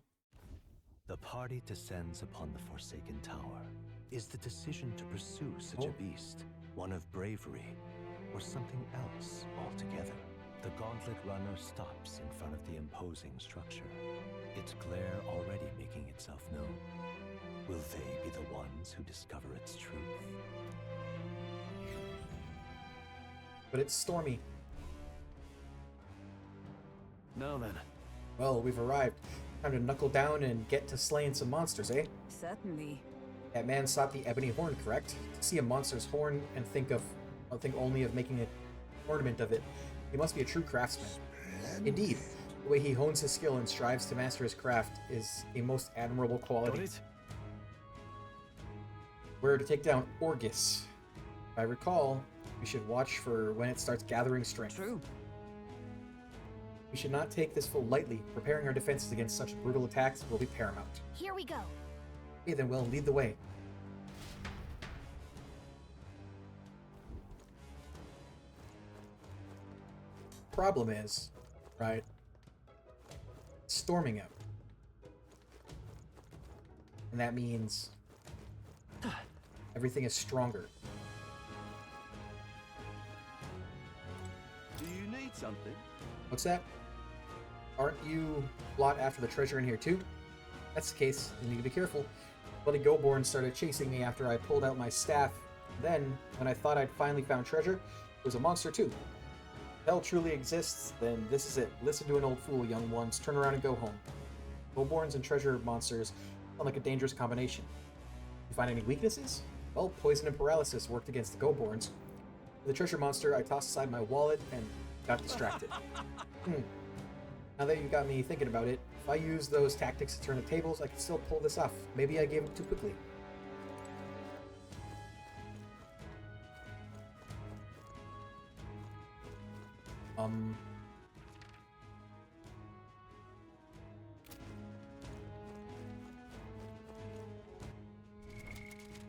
The party descends upon the Forsaken Tower. Is the decision to pursue such a beast one of bravery, or something else altogether? The Gauntlet Runner stops in front of the imposing structure, its glare already making itself known. Will they be the ones who discover its truth? But it's stormy. Now then. Well, we've arrived. Time to knuckle down and get to slaying some monsters, eh? Certainly. That man sought the ebony horn, correct? To see a monster's horn and think only of making an ornament of it. He must be a true craftsman. Indeed, the way he hones his skill and strives to master his craft is a most admirable quality. Got it? We're to take down Orgus. If I recall, we should watch for when it starts gathering strength. True. We should not take this foe lightly. Preparing our defenses against such brutal attacks will be paramount. Here we go. Okay, then we'll lead the way. Problem is, right? It's storming out. And that means everything is stronger. Do you need something? What's that? Aren't you lot after the treasure in here too? That's the case. You need to be careful. Bloody Goborn started chasing me after I pulled out my staff. Then, when I thought I'd finally found treasure, it was a monster too. If hell truly exists, then this is it. Listen to an old fool, young ones. Turn around and go home. Goborns and treasure monsters sound like a dangerous combination. You find any weaknesses? Well, poison and paralysis worked against the Goborns. For the treasure monster, I tossed aside my wallet and got distracted. Now that you got me thinking about it, if I use those tactics to turn the tables, I can still pull this off. Maybe I gave up too quickly.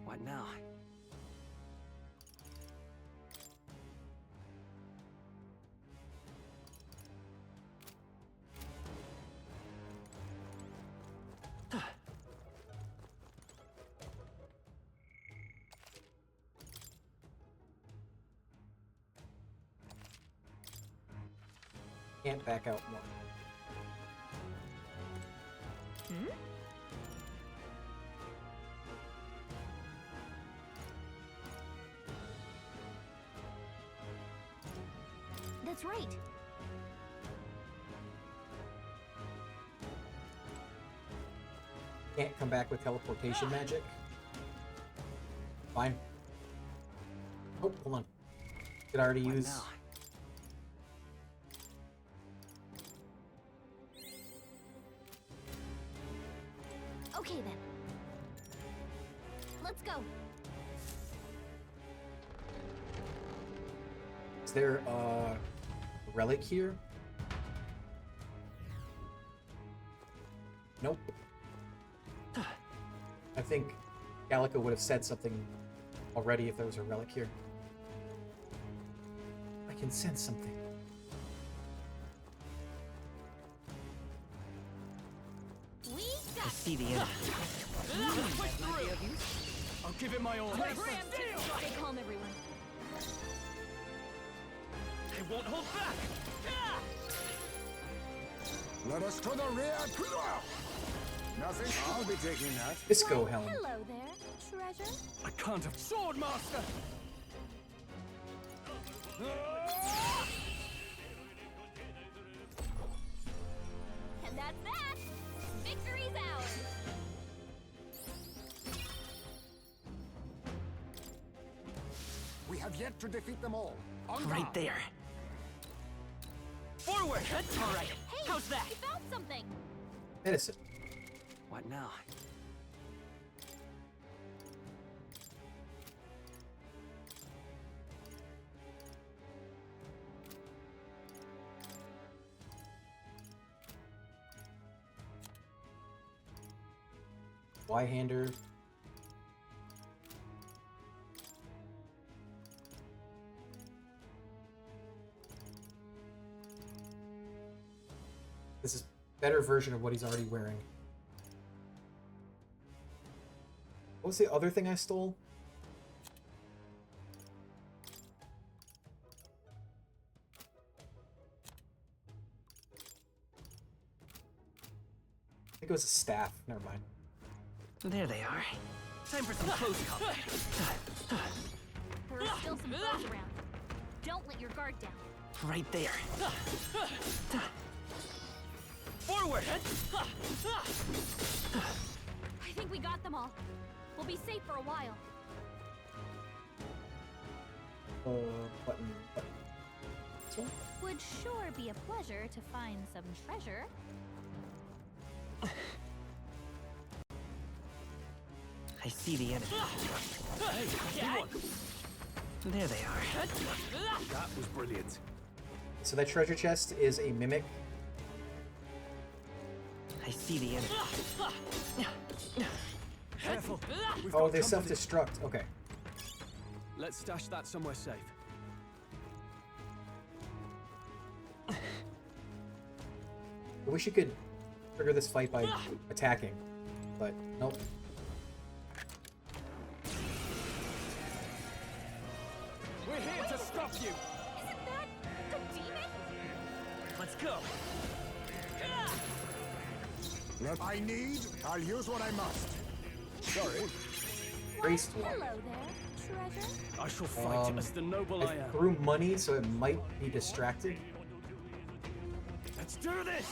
What now? Can't back out more. That's right. Can't come back with teleportation magic. Fine. Oh, hold on. Did I already What use... now? Okay then. Let's go. Is there a relic here? Nope. I think Gallica would have said something already if there was a relic here. I can sense something. We I got see the enemy. Push through! I'll give it my all. Stay calm, everyone. They won't hold back! Let us to the rear. Nothing. I'll be taking that. Disco Helm. Hello there, treasure. I can't have sword master! And that's that. Victory's ours. We have yet to defeat them all. On Right guard. there. Forward! All right. Hey, How's that? I found something. Medicine. What now? Y-hander. This is a better version of what he's already wearing. What was the other thing I stole? I think it was a staff. Never mind. There they are. Time for some close combat. There are still some foes around. Don't let your guard down. Right there. Forward! I think we got them all. We'll be safe for a while. Button. This one? Would sure be a pleasure to find some treasure. I see the enemy. Hey, there they are. That was brilliant. So that treasure chest is a mimic. I see the enemy. Careful. We've Oh, got they company. self-destruct. Okay. Let's stash that somewhere safe. I wish you could trigger this fight by attacking, but nope. We're here to stop you. Isn't that a demon? Let's go. What I need, I'll use what I must. Sorry. Graced one. Hello there, treasure. I shall fight as the noble I I am. threw money, so it might be distracted. Let's do this.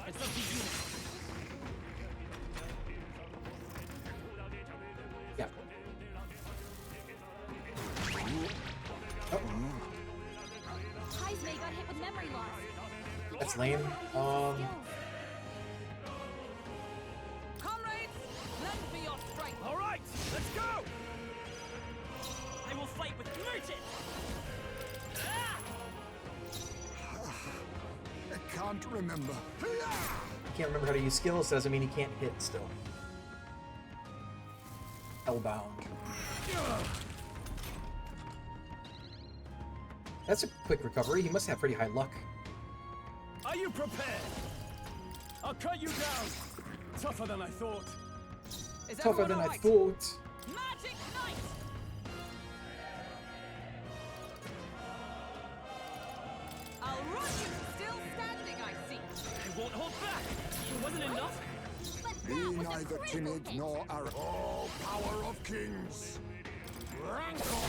It's up to you. Yeah. Oh, Heismay got hit with memory loss. that's lame. Skills. Comrades, lend me your strength. All right, let's go. I will fight with merchant. I can't remember. He can't remember how to use skills, doesn't mean he can't hit still. Hellbound. That's a quick recovery. He must have pretty high luck. Are you prepared? I'll cut you down. Tougher than I thought. Is Tougher everyone than all I right? thought. Magic Knight! I'll run you! Still standing, I see. I won't hold back. It wasn't enough. But that Be was a neither critical timid hit. nor arrogant. Oh, power of kings. Rancor.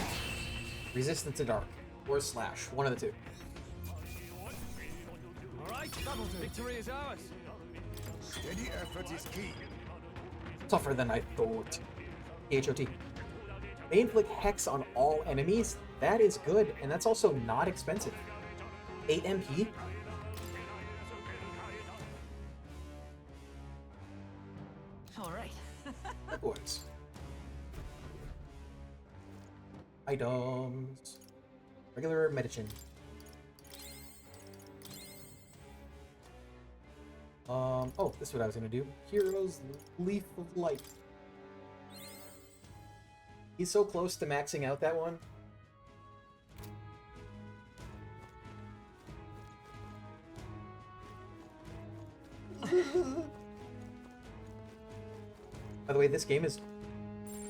Resistant to dark. Or slash. One of the two. All right, that'll do. Victory is ours. Steady effort is key. Tougher than I thought. THOT. They inflict hex on all enemies. That is good, and that's also not expensive. 8 MP? All right. That works. Items. Regular medicine. Oh, this is what I was gonna do. Hero's Leaf of Light. He's so close to maxing out that one. By the way, this game is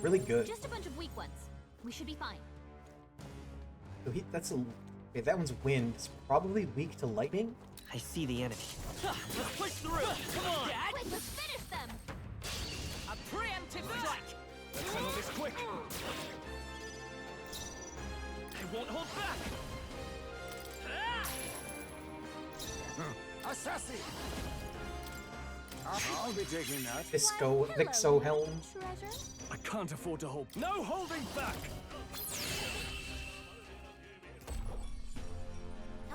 really good. Just a bunch of weak ones. We should be fine. So that's a... Okay, that one's wind. It's probably weak to lightning. I see the enemy. Let's push through. Come on. Quick, let's finish them. A preemptive strike. Let's settle this quick. I won't hold back. Assassin. I'll be taking that. Visco, Why, Vixo hello, Helm. treasure. I can't afford to hold. No holding back.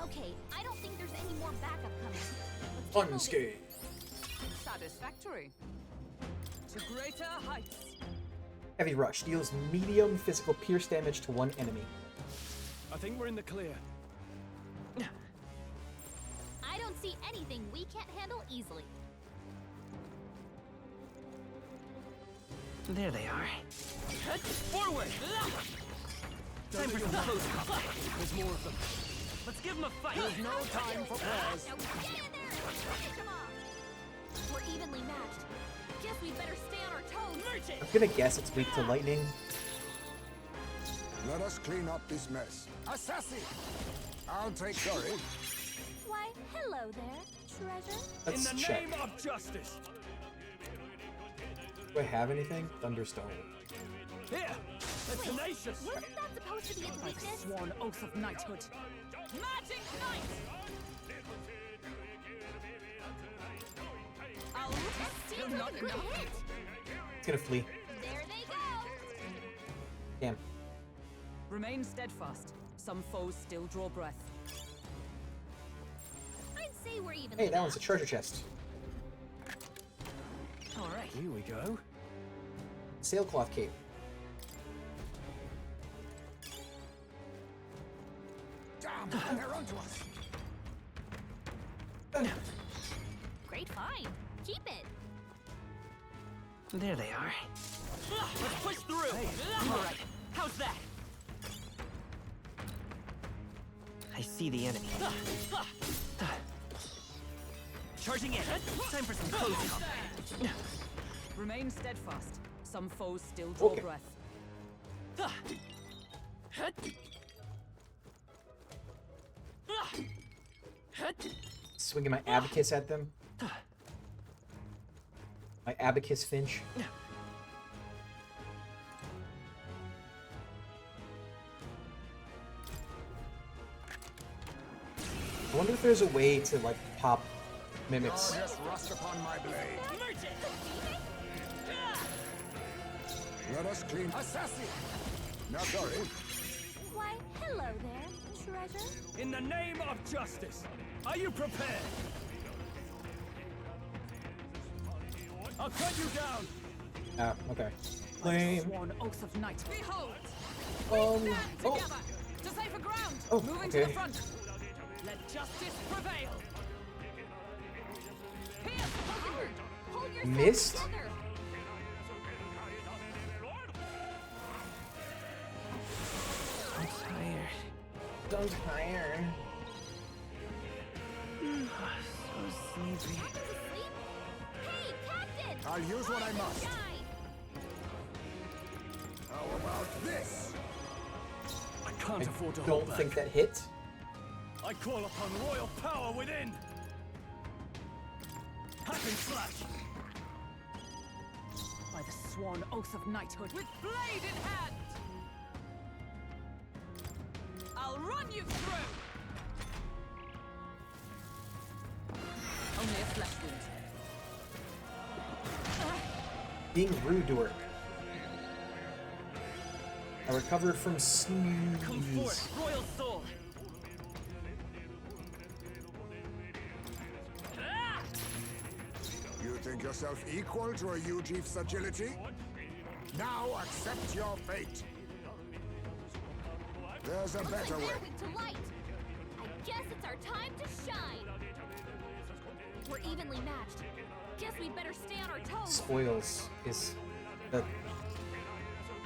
Okay, I any more backup coming. Let's keep moving. Unscathed. Satisfactory. To greater heights. Heavy Rush deals medium physical pierce damage to one enemy. I think we're in the clear. I don't see anything we can't handle easily. There they are. Forward! Time for some close combat. There's more of them. Let's give them a fight. There's no time for pause. Now get in there and finish them off. We're evenly matched. Guess we'd better stay on our toes. I'm gonna guess it's weak to lightning. Let us clean up this mess. Assassin! I'll take sorry. Why, hello there, treasure. Let's In the check. name of justice. Do I have anything? Thunderstone. Here! That's tenacious! Wasn't that supposed to be its weakness? Sworn oath of knighthood. Magic Knight! I'll That seems like a good hit. It's gonna flee. There they go. Damn. Remain steadfast. Some foes still draw breath. I'd say we're evenly Hey, that one's a matched. treasure chest. All right. Here we go. Sailcloth cape. Damn, they're onto us. Great find. Keep it. There they are. Let's push through. All right. How's that? I see the enemy. Charging in. Time for some close combat. Remain steadfast. Some foes still draw Okay. breath. Swinging my abacus at them. My abacus finch. I wonder if there's a way to like pop mimics. Glorious rust upon my blade. Let us clean. Assassin! Now sorry. Why, hello there, treasure. In the name of justice, are you prepared? I'll cut you down. Ah, okay. Lame. Sworn oath of knight. Behold! Um, Stand oh. together to safer ground. Oh, Moving to okay. the front. Let justice prevail. Pierce forward. Hold yourself Missed? together. I'm tired. Don't tire. So sleepy. Asleep? Hey, Captain! I'll use what I must. Shine. How about this? I can't I afford to hold don't back. think that hit. I call upon royal power within. Hack and slash. By the sworn oath of knighthood. With blade in hand. I'll run you through. Only a flesh wound. Being rude to her. I recovered from Come sneeze. forth, royal soul. You think yourself equal to a Ujief's agility? Now accept your fate. There's a Looks like better they're way. weak to light. I guess it's our time to shine. We're evenly matched. Guess we'd better stay on our toes. Spoils is the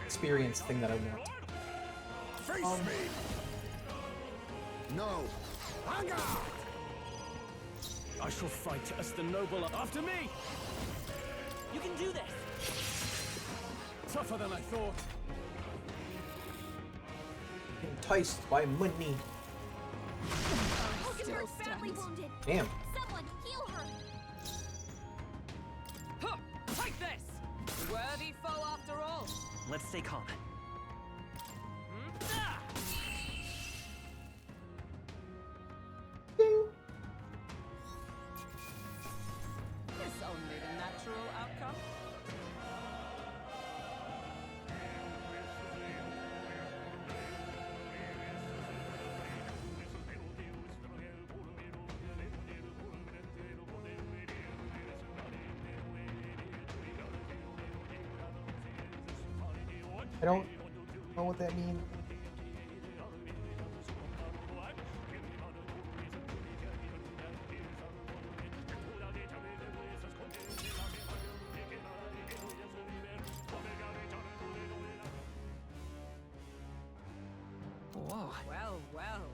experience thing that I want. Face me! No. Anger! I shall fight as the noble. After me! You can do this. Tougher than I thought. Enticed by money. Look at her badly wounded. Damn. Someone heal her. Huh, take this! Worthy foe after all. Let's stay calm. Is only the natural outcome. I don't know what that means. Whoa. Well, well.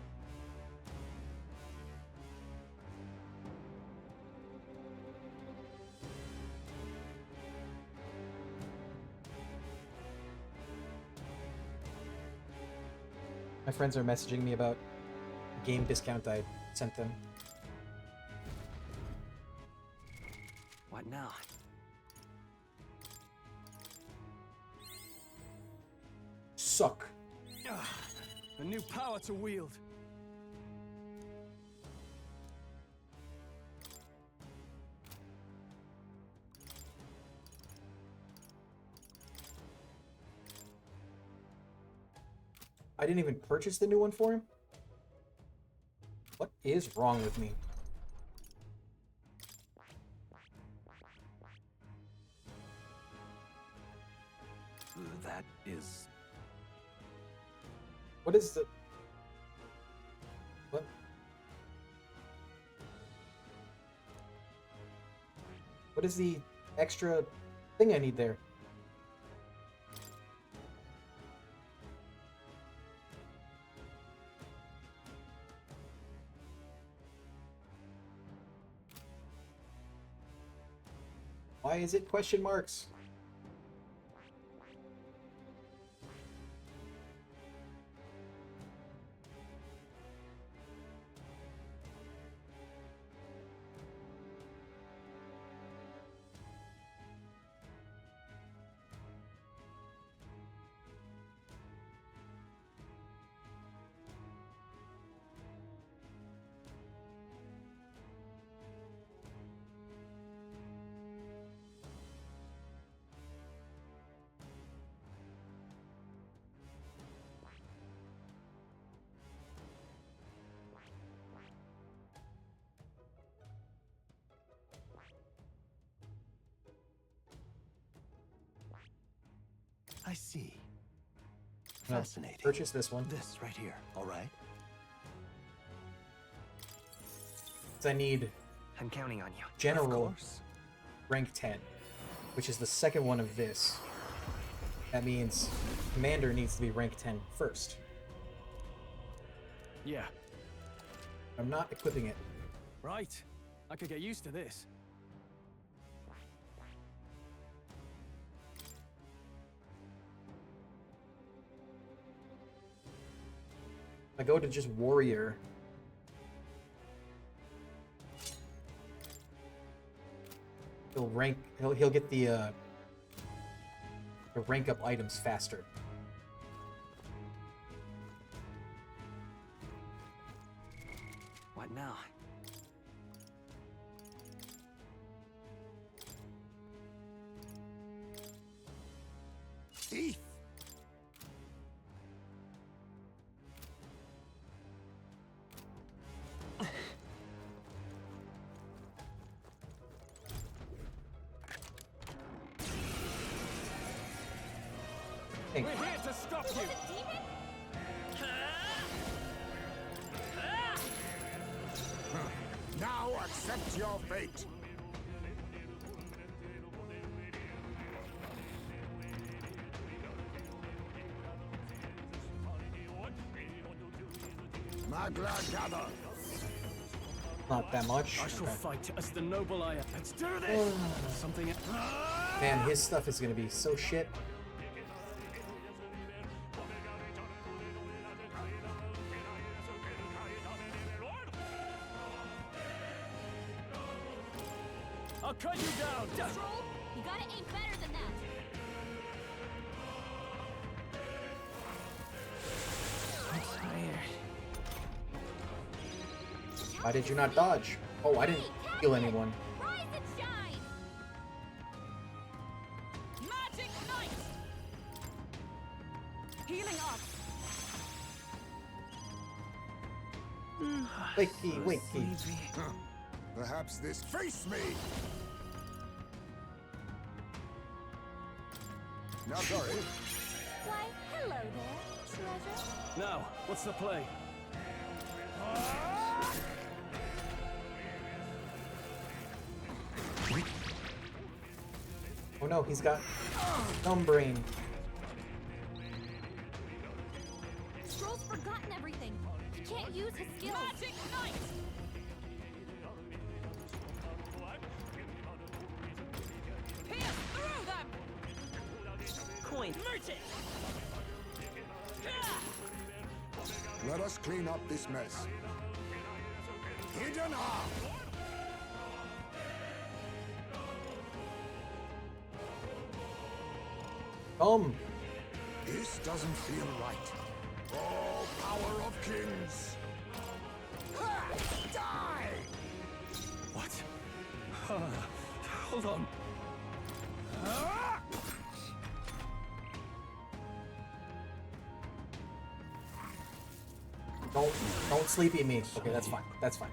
My friends are messaging me about a game discount I sent them. What now? Suck. A new power to wield. I didn't even purchase the new one for him? What is wrong with me? That is... What is the... What? What is the extra thing I need there? Why is it question marks? I see. No, Fascinating. purchase this one. This right here, all right? I need I'm counting on you. General Of course. rank 10, which is the second one of this. That means Commander needs to be rank 10 first. Yeah, I'm not equipping it. right. I could get used to this. I go to just Warrior. He'll get the rank up items faster. What now? Thief! Hey, We're here to stop you. Now accept your fate. Magla gather. not that much. I shall Okay. fight as the noble I am. Let's do this. Something. Man, his stuff is gonna be so shit. I'll cut you down. Troll, you gotta aim better than that. I'm tired. Why did you not dodge? Oh, I didn't kill anyone. Rise and shine! Magic Knight! Healing up. Wakey, wakey. Huh. Perhaps this face me. No, sorry. Why, hello there, treasure. Now, what's the play? Oh no, he's got thumb brain. Stroll's forgotten everything. He can't use his skills. Magic Knight! Pierce through them! Coin. Merchant! Let us clean up this mess. Hidden arm! This doesn't feel right. Oh, power of kings! Ha! Die! What? Hold on. Don't sleepy me. Okay, that's fine. That's fine.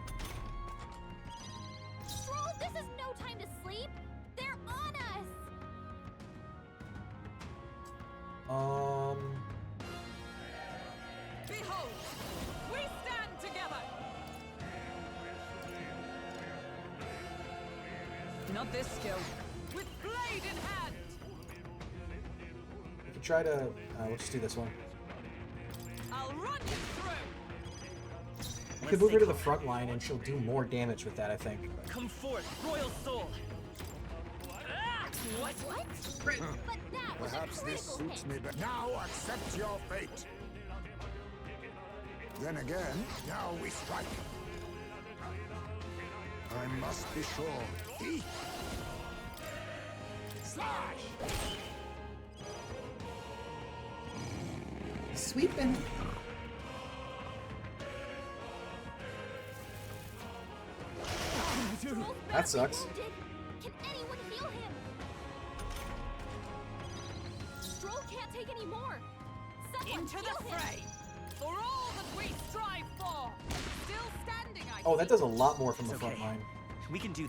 Stroll, this is no time to sleep. They're on us. Behold, we stand together! Not this skill. With blade in hand! We could try to. We'll just do this one. I'll run you through! We could move her to the front line, and she'll do more damage with that, I think. Come forth, royal soul. What? But that was Perhaps a this critical suits hit. me better. Now accept your fate. Then again, now we strike. I must be sure. Eat! Slash! Sweeping. Stroll's That sucks. badly wounded. Can anyone heal him? Stroll can't take any more. Someone Into heal the him. fray! For all that we strive for! Still standing, I Oh, that does a lot more from the It's front okay. line. We can do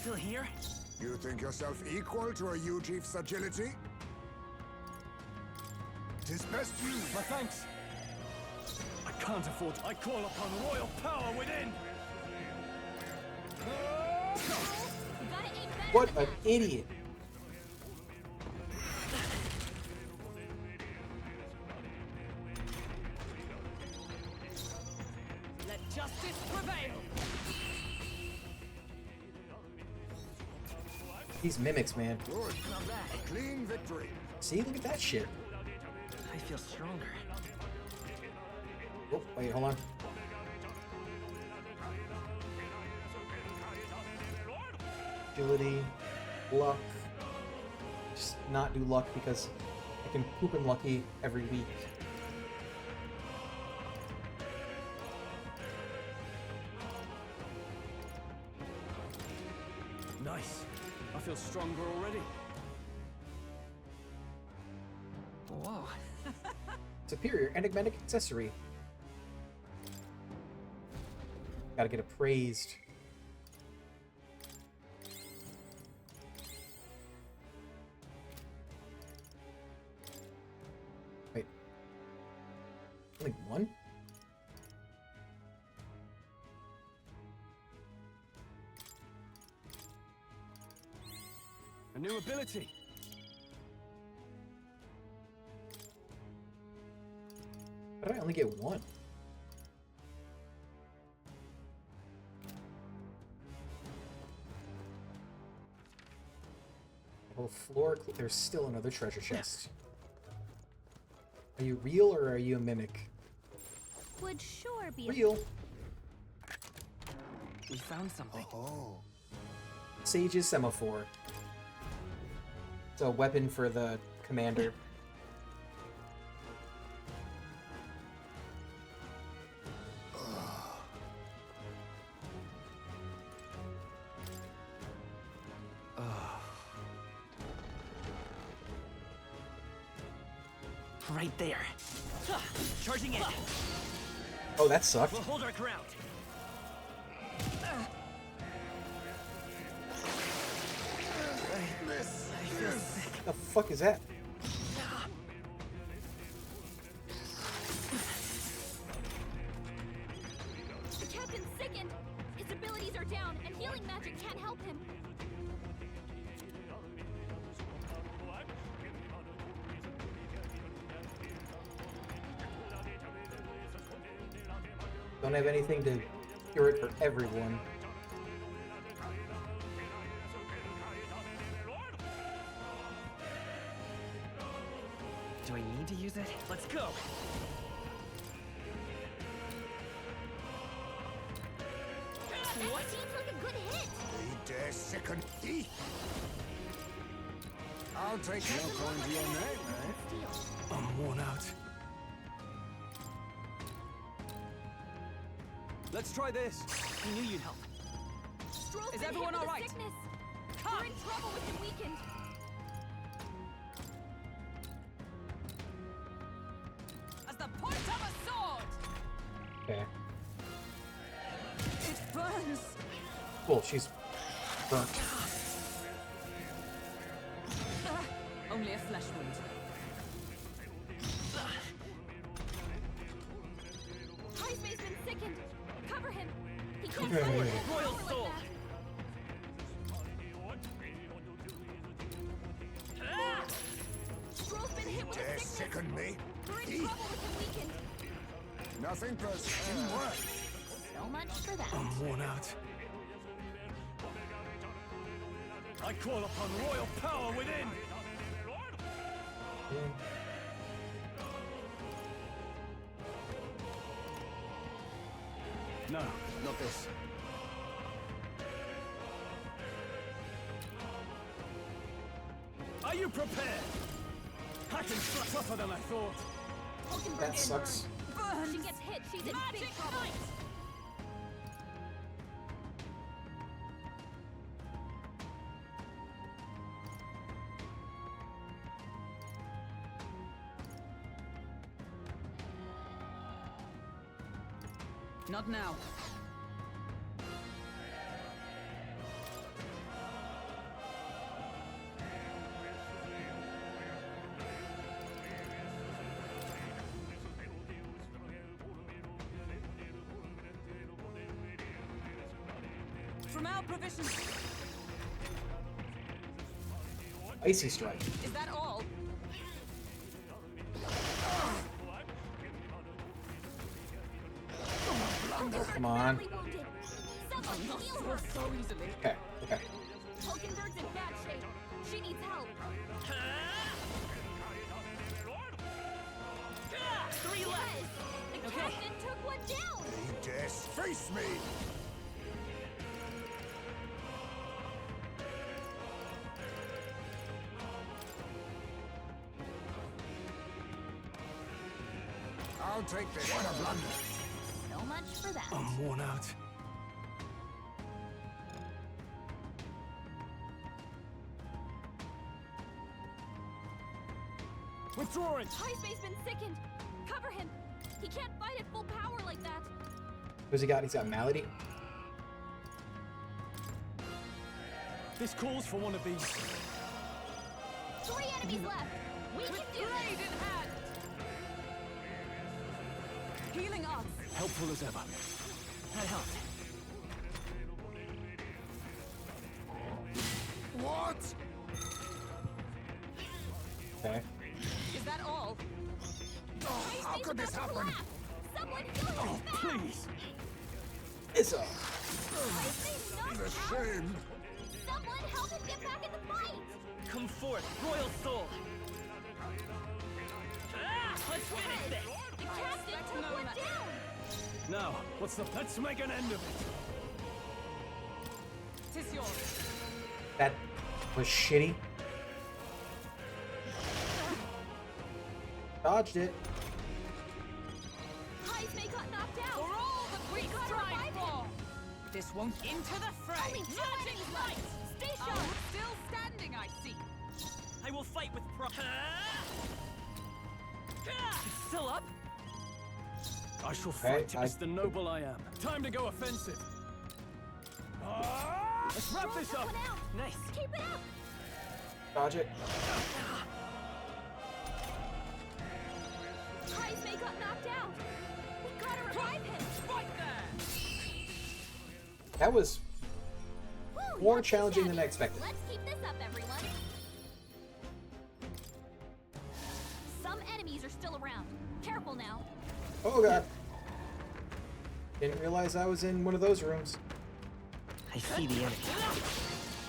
Still here? You think yourself equal to a Ujief's agility? Tis best you. My thanks. I can't afford. I call upon royal power within. You gotta aim better What than an that. idiot. Let justice prevail! These mimics, man. Good. A clean victory. See, look at that shit. I feel stronger. Oh, wait, hold on. Agility, luck. Just not do luck because I can poop in lucky every week. Nice. I feel stronger already. Whoa. Superior enigmatic accessory. Gotta get appraised. Wait. Only one? A new ability. How did I only get one? Whole floor. There's still another treasure chest. Are you real or are you a mimic? Would sure be Real. We found something. Oh. Sage's semaphore. It's a weapon for the commander. Right there. Charging in. Oh, that sucked. We'll hold our ground. This I feel sick. The fuck is that? The captain's sickened. His abilities are down, and healing magic can't help him. Don't have anything to cure it for everyone. Do I need to use it? Let's go! That seems like a good hit. They dare sicken thee. I'll take no coin to your name, eh? I'm worn out. Let's try this. I knew you'd help. Is everyone all right? Sickness. We're in trouble with him weakened. As the point of a sword! Okay. It burns! Cool, she's burnt. Only a flesh wound. High's been sickened. Cover him. He can't Okay. fight it. Royal Power Soul. like that. Stroll's been hit with Dare a sickness. sicken me. We're in Thee. trouble with him weakened. Nothing personal. Didn't work. So much for that. I'm worn out. I call upon royal power within! No, not this. Are you prepared? I can try tougher than I thought. That sucks. If she gets hit, she's in big trouble. Not now. From our provisions. Icy strike. Is that all? Oh, come on. Badly wounded. Someone Not heal so, her. so easily. Okay, okay. Hulkenberg's in bad shape. She needs help. Three left! Yes! The Okay. captain took one down! They dare face me. I'll take this. What a blunder. So much for that. I'm worn out. Withdrawing! High space been sickened. Cover him. He can't fight at full power like that. Who's he got? He's got Malady. This calls for one of these. 3 enemies left. We can do Blade this. in hand! Healing arts. Helpful as ever. That helped. What? Okay. Is that all? Oh, how could this happen? Someone heal him Oh, fast. please! It's a. High space knocked It's a out. shame. Someone help him get back in the fight. Come forth, royal soul! Let's finish this! The captain took one down. Now, let's make an end of it. Tis yours. That was shitty. Dodged it. High space got knocked For out. all that we gotta strive revive for! This won't into the fray! Only 2 enemies left. Stay Oh, sharp. still standing, I see. I will fight with pride. Still up? I shall fight I- as the noble I am. Time to go offensive. Let's wrap Stroll this took up. one out. Nice. Keep it up. Dodge it. Heisme got knocked out. We gotta revive him. Right there! That was Whew, more not too challenging than I shabby. expected. Let's keep this up, everyone. Some enemies are still around. Careful now. Oh god. Didn't realize I was in one of those rooms. I see the enemy.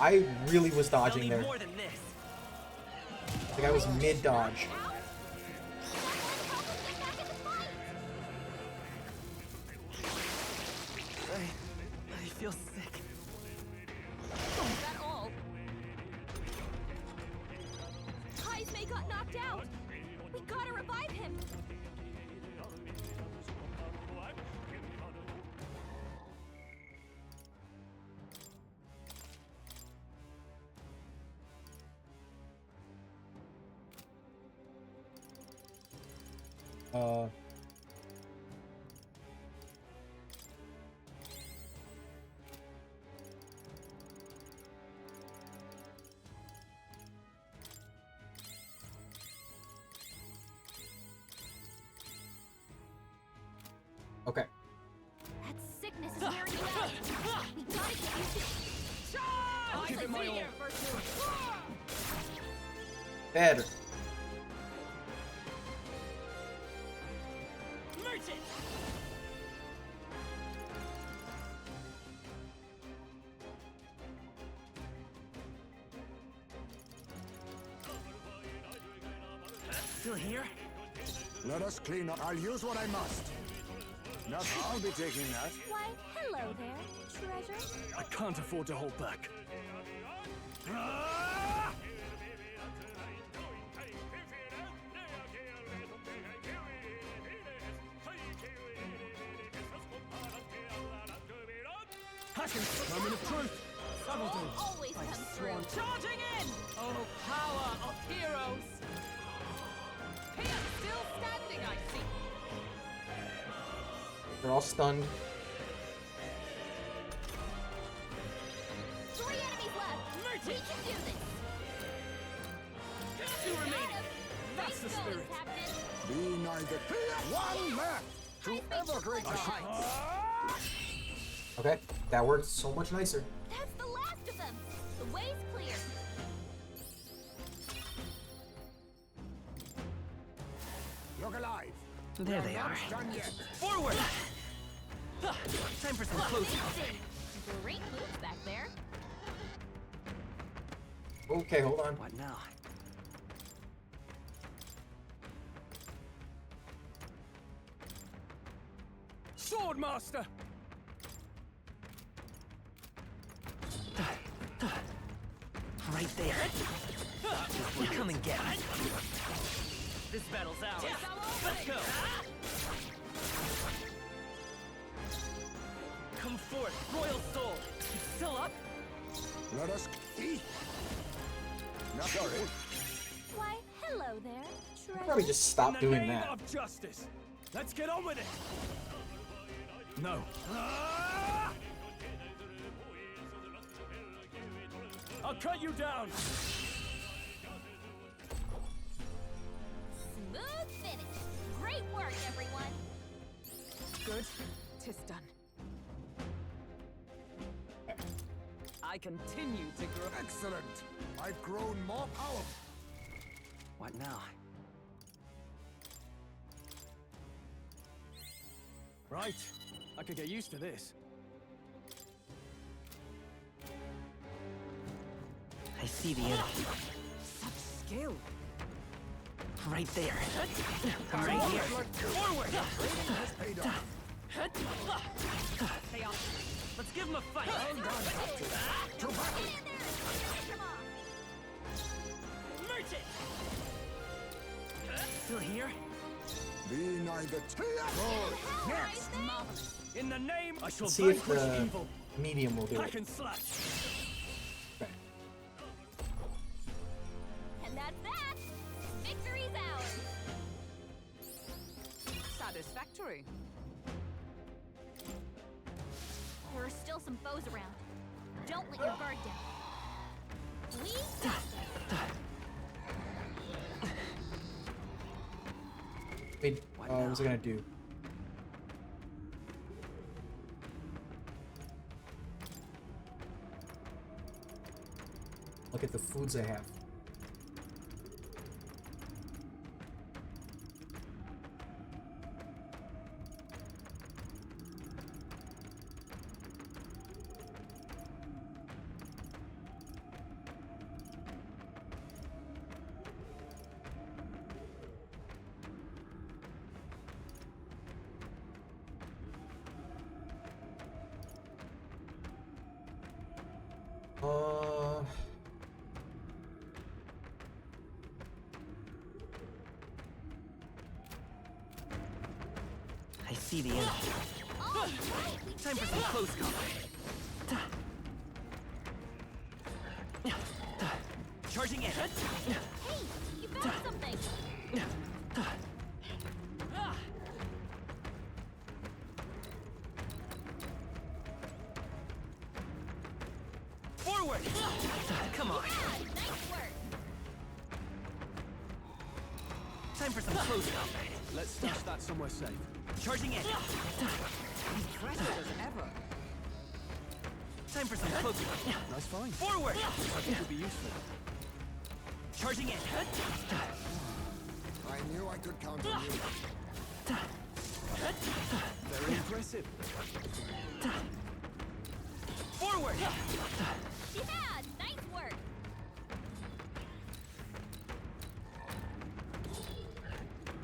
I really was I'll dodging need there. more than this. Like I was mid-dodge. I feel sick. Is that all? Heisme got knocked out. We gotta revive him. Okay. That sickness is wearing you out. We gotta get you to... I'll give it my all. Better. Merchant! Still here? Let us clean up. I'll use what I must. Not I'll be taking that. Why, hello there, treasure. I can't afford to hold back. Passion, moment of truth. That'll do. Always comes through. Charging in! Oh, power of heroes! He is still standing, I see. They're all stunned. 3 enemies left. We can do this. Two remaining. That's the spirit. Captain. Be neither one left to ever greater heights. Okay, that worked so much nicer. That's the last of them. The way's clear. Look alive. There they are. Done yet. Forward! Time for some closing. Great moves back there. Okay, hold on. What now? Swordmaster! Right there. Come and get it. This battle's ours. Let's go. Come forth, royal soul. You still up? Let us eat. Not sorry. Why, hello there, treasure. Probably just stop In the doing name that. of justice. Let's get on with it. No. I'll cut you down. Smooth finish. Great work, everyone. Good. 'Tis done. I continue to grow. Excellent. I've grown more powerful. What now? Right. I could get used to this. I see the enemy. Such skill. Right there. Right here. Forward! Has paid off. Chaos. Let's give him a fight. Well done, Captain. To battle. Merchant! Still here? Be neither next. Marvelous. In the name, I shall Let's see if vanquish the evil. medium will do Hack it. and slash. Okay. And that's that. Victory's ours. Satisfactory. There are still some foes around. Don't let your guard down. We got this. Wait, what was I gonna do? Look at the foods I have. I see the end. Time for some close combat. Charging in. Hey, you found something. Forward! Come on. Yeah, nice work. Time for some close combat. Let's stash that somewhere safe. Charging in. Impressive as ever. Time for some close combat. Nice find. Forward! I think it'd be useful. Charging in. I knew I could count on you. Very impressive. Forward! Yeah, nice work.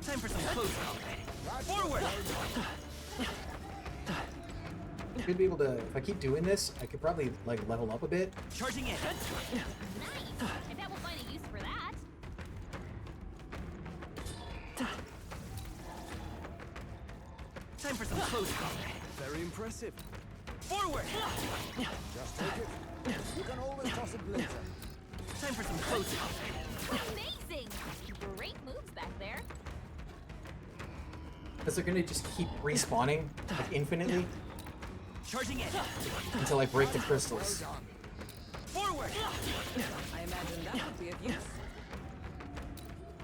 Time for some close combat. Forward! I'm gonna be able to, if I keep doing this, I could probably like level up a bit. Charging in. Nice. I bet we'll find a use for that. Time for some close combat. Very impressive. Forward! Just take it. You can always toss it later. Time for some close combat. Amazing. Great moves back there. Because they're gonna just keep respawning like infinitely Charging in. until I break the crystals. Forward! I imagine that would be of use.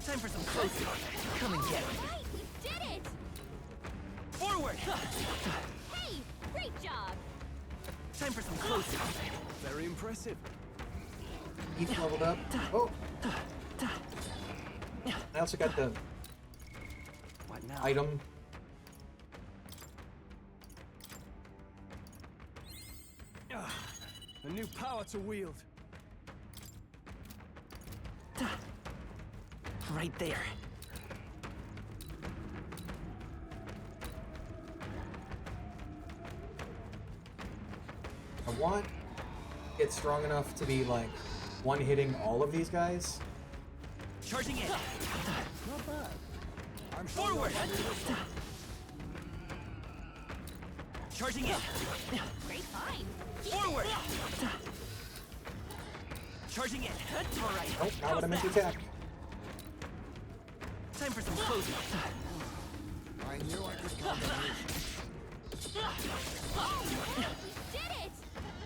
Time for some close combat. Come and get it. Right, we did it. Forward! Hey, great job. Time for some close combat. Very impressive. Heath leveled up. Oh! I also got the What now? item. A new power to wield. Right there. I want to get strong enough to be like one-hitting all of these guys. Charging in. Not bad. I'm sure Forward! Charging in. Great find. Forward! Charging in. All right. Oh, not what I meant to attack. Time for some close combat. I knew I could count on you. Oh, yeah, we did it.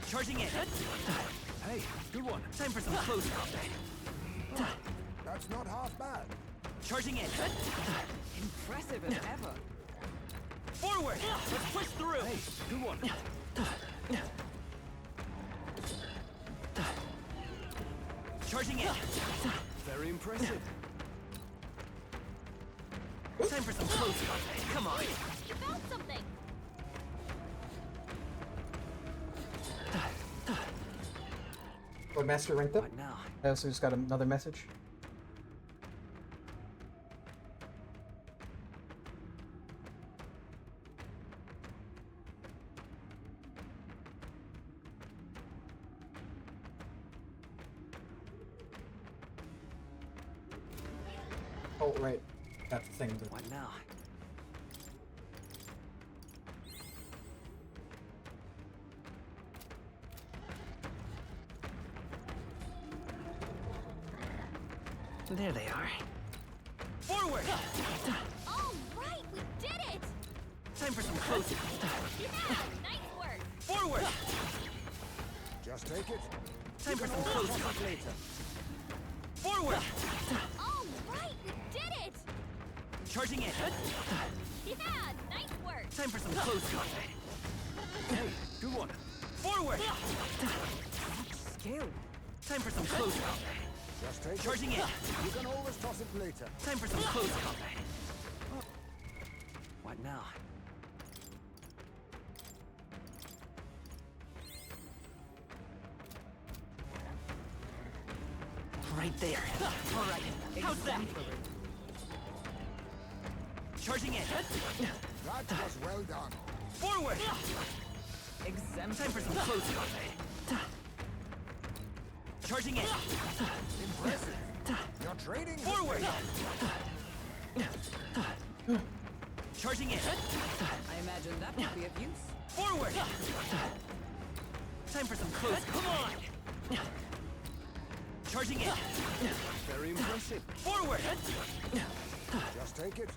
Charging in. Hey, good one. Time for some close combat. That's not half bad. Charging in. Impressive as ever. Forward! Let's push through! Hey, good one. Charging in. Very impressive. Time for some close combat. Come on. You found something. Master ranked up. What now? I also just got another message. Oh, right. That's the thing. What now? There they are. Forward! All right, we did it. Time for some close combat. Yeah, nice work. Forward! Just take it. Time for some close combat. Later. Forward! All right, we did it. Charging in. Yeah, nice work. Time for some close combat. Hey, good one. Forward! Skill. Time for some close combat. Just take Charging it. in. You can always toss it later. Time for some close combat. What now? Right there. All right. How's that? Charging in. That was well done. Forward! Exemplary. Time for some close combat. Charging in. Impressive. Your training has Forward! paid off. Charging in. I imagine that would be of use. Forward! Time for some close combat. Come on! Charging in. Very impressive. Forward! Just take it.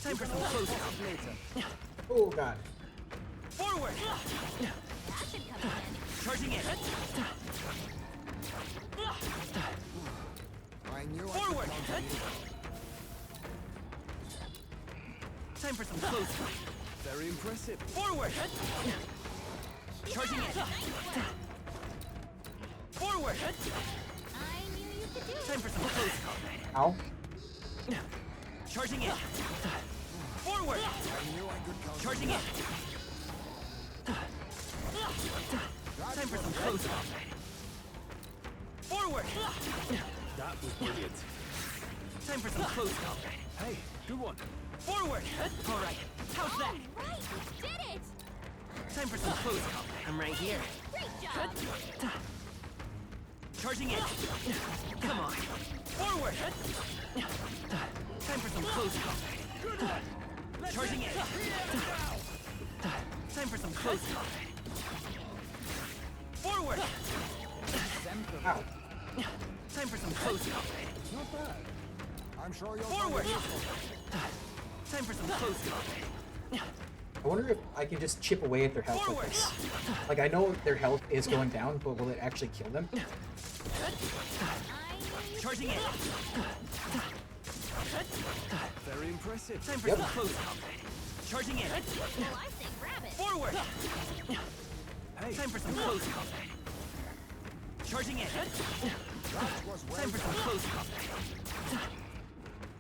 Time for some close combat. Later. Oh god. Forward! That should come in handy. Charging in. I knew Forward! I could count on you. Time for some close combat. Very impressive. Forward! Charging in. Forward! I knew you could do it. Time for some close combat. Ow. Charging in. Forward! I knew I could count on Charging you. in. That Time for was some well close done. combat. Forward! That was brilliant. Time for some close combat. Hey, good one. Forward! All right. How's that? Right, you did it. Time for some close combat. I'm right here. Great job. Charging in. Come on. Forward! Time for some close combat. Charging in. Time for some close combat. Forward! Ow. Time for some close combat. Not bad. I'm sure you'll Forward! find it useful. Time for some close combat. I wonder if I can just chip away at their health like Forward! this. Like, I know their health is going down, but will it actually kill them? I knew you Charging in. Very impressive. Time for Yep. some close combat. Charging in. Well, I say grab it. Forward! Hey, Time for some close combat. Charging in. That was well Time for some done. close combat.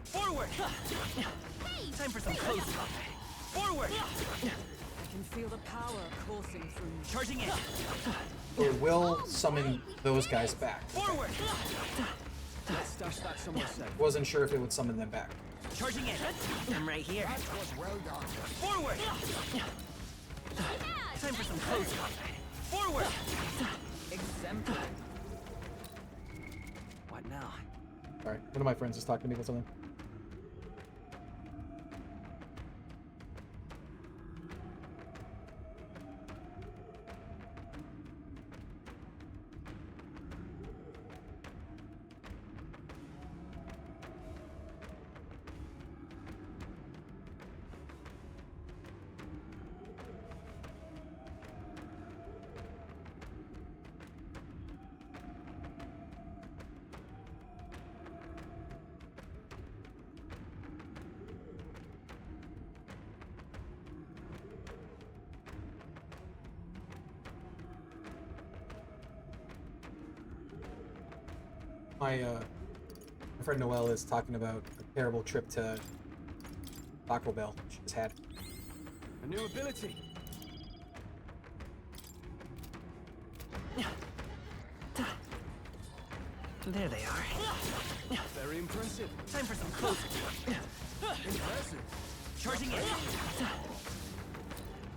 Forward! Hey, Time for some close combat. Forward! I can feel the power coursing through me. Charging in. It will summon those guys back. Forward! let's stash that somewhere safe. Wasn't sure if it would summon them back. Charging in. I'm right here. That was well done. Forward! yeah, Time for some close combat. Forward! Exemplary. What now? Alright, one of my friends is talking to me about something. My friend Noelle is talking about a terrible trip to Taco Bell she's had. A new ability. There they are. Very impressive. Time for some close. Impressive. Charging in.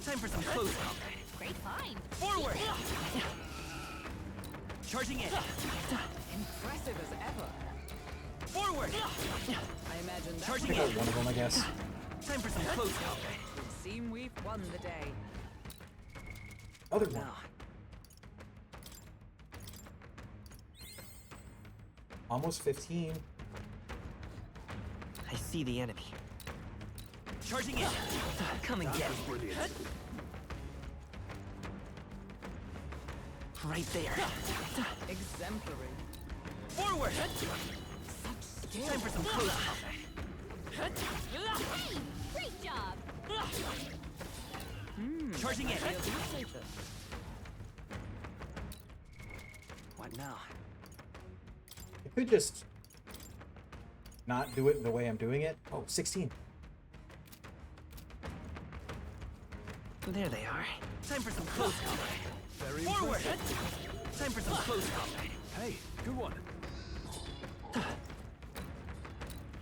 Time for some close combat. great find. Forward! Charging in. Impressive as ever. Forward! I imagine that Charging Pick in. out one of them, I guess. Time for some close combat. would seem we've won the day. Other one. Now, Almost 15. I see the enemy. Charging in. Come and get me. Brilliant. Right there. Exemplary. Forward! Such skill. Time for some close combat. Hey, great job. Charging in. What now? I could just not do it the way I'm doing it. Oh, 16. There they are. Time for some close combat. Very Forward! impressive. Time for some close combat. Hey, good one.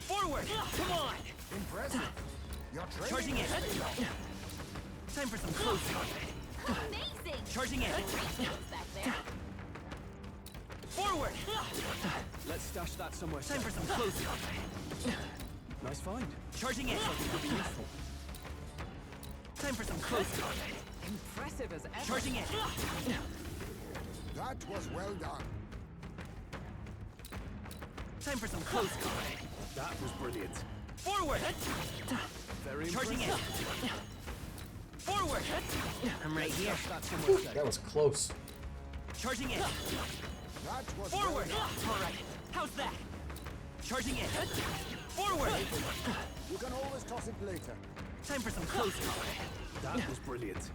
Forward! Come on! Impressive. Your Charging training in. has paid off. Time for some close combat. Amazing. Charging in. Great moves back there. Forward! Let's stash that somewhere Time for safe. some close combat. Nice find. Charging in. Could be useful. Time for some close combat. Impressive as ever. Charging in. That was well done. Time for some close combat. That was brilliant. Forward! Very Charging in. impressive. Forward! I'm right here. Stash that somewhere safe. That was close. Charging in. That was Forward! well done. All right. How's that? Charging in. Forward! You can always toss it later. Time for some close combat. That was brilliant.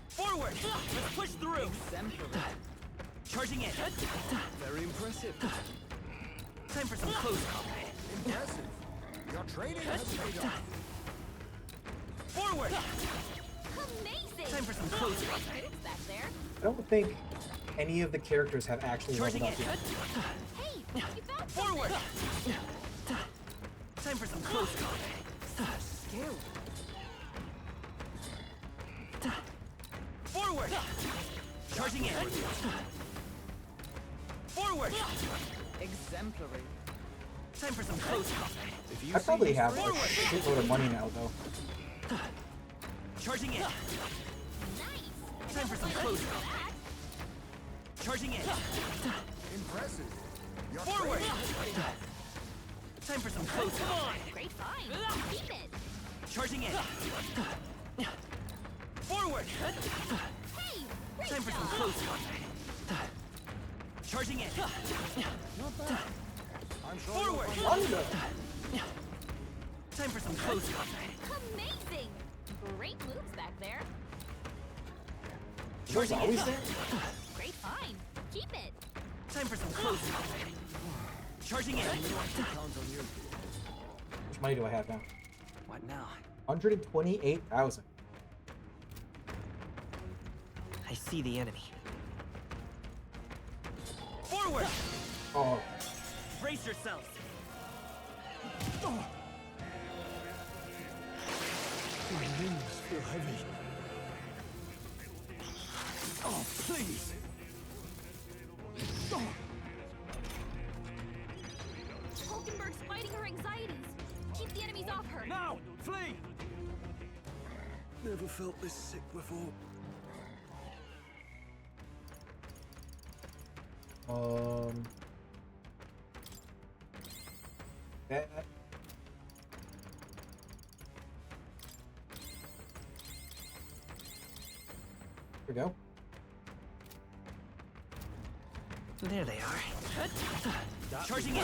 Forward! Let's push through. Exemplary. Charging in. Very impressive. Time for some close combat. Impressive. Your training has paid off. Forward! Amazing. Time for some close Great combat. moves back there. I don't think any of the characters have actually Charging leveled in. up yet. Hey, you found Forward! something. Time for some close combat. Skill. Forward! Charging in. Forward! Exemplary. Time for some close combat. If you I see probably these have like a Forward! shitload of money now, though. Charging in. Nice. Time for some close combat. Charging in. Impressive. Your Forward! training has paid off. Time for some close combat. Great find. Keep it. Charging in. Forward! Hey, great Time for some job. close combat. Charging in. Not bad. I'm sure Forward! you'll find Wonder. Time for some close combat. Amazing. Great moves back there. Was always there? Great find. Keep it. Time for some close combat. Charging in. count on you. How much money do I have now? What now? 128,000. I see the enemy. Forward! Oh, Brace yourselves. My limbs feel heavy. Oh, please. Hulkenberg's fighting her anxieties. Keep the enemies off her. Now, flee! Never felt this sick before. that. Here we go. There they are. Charging in.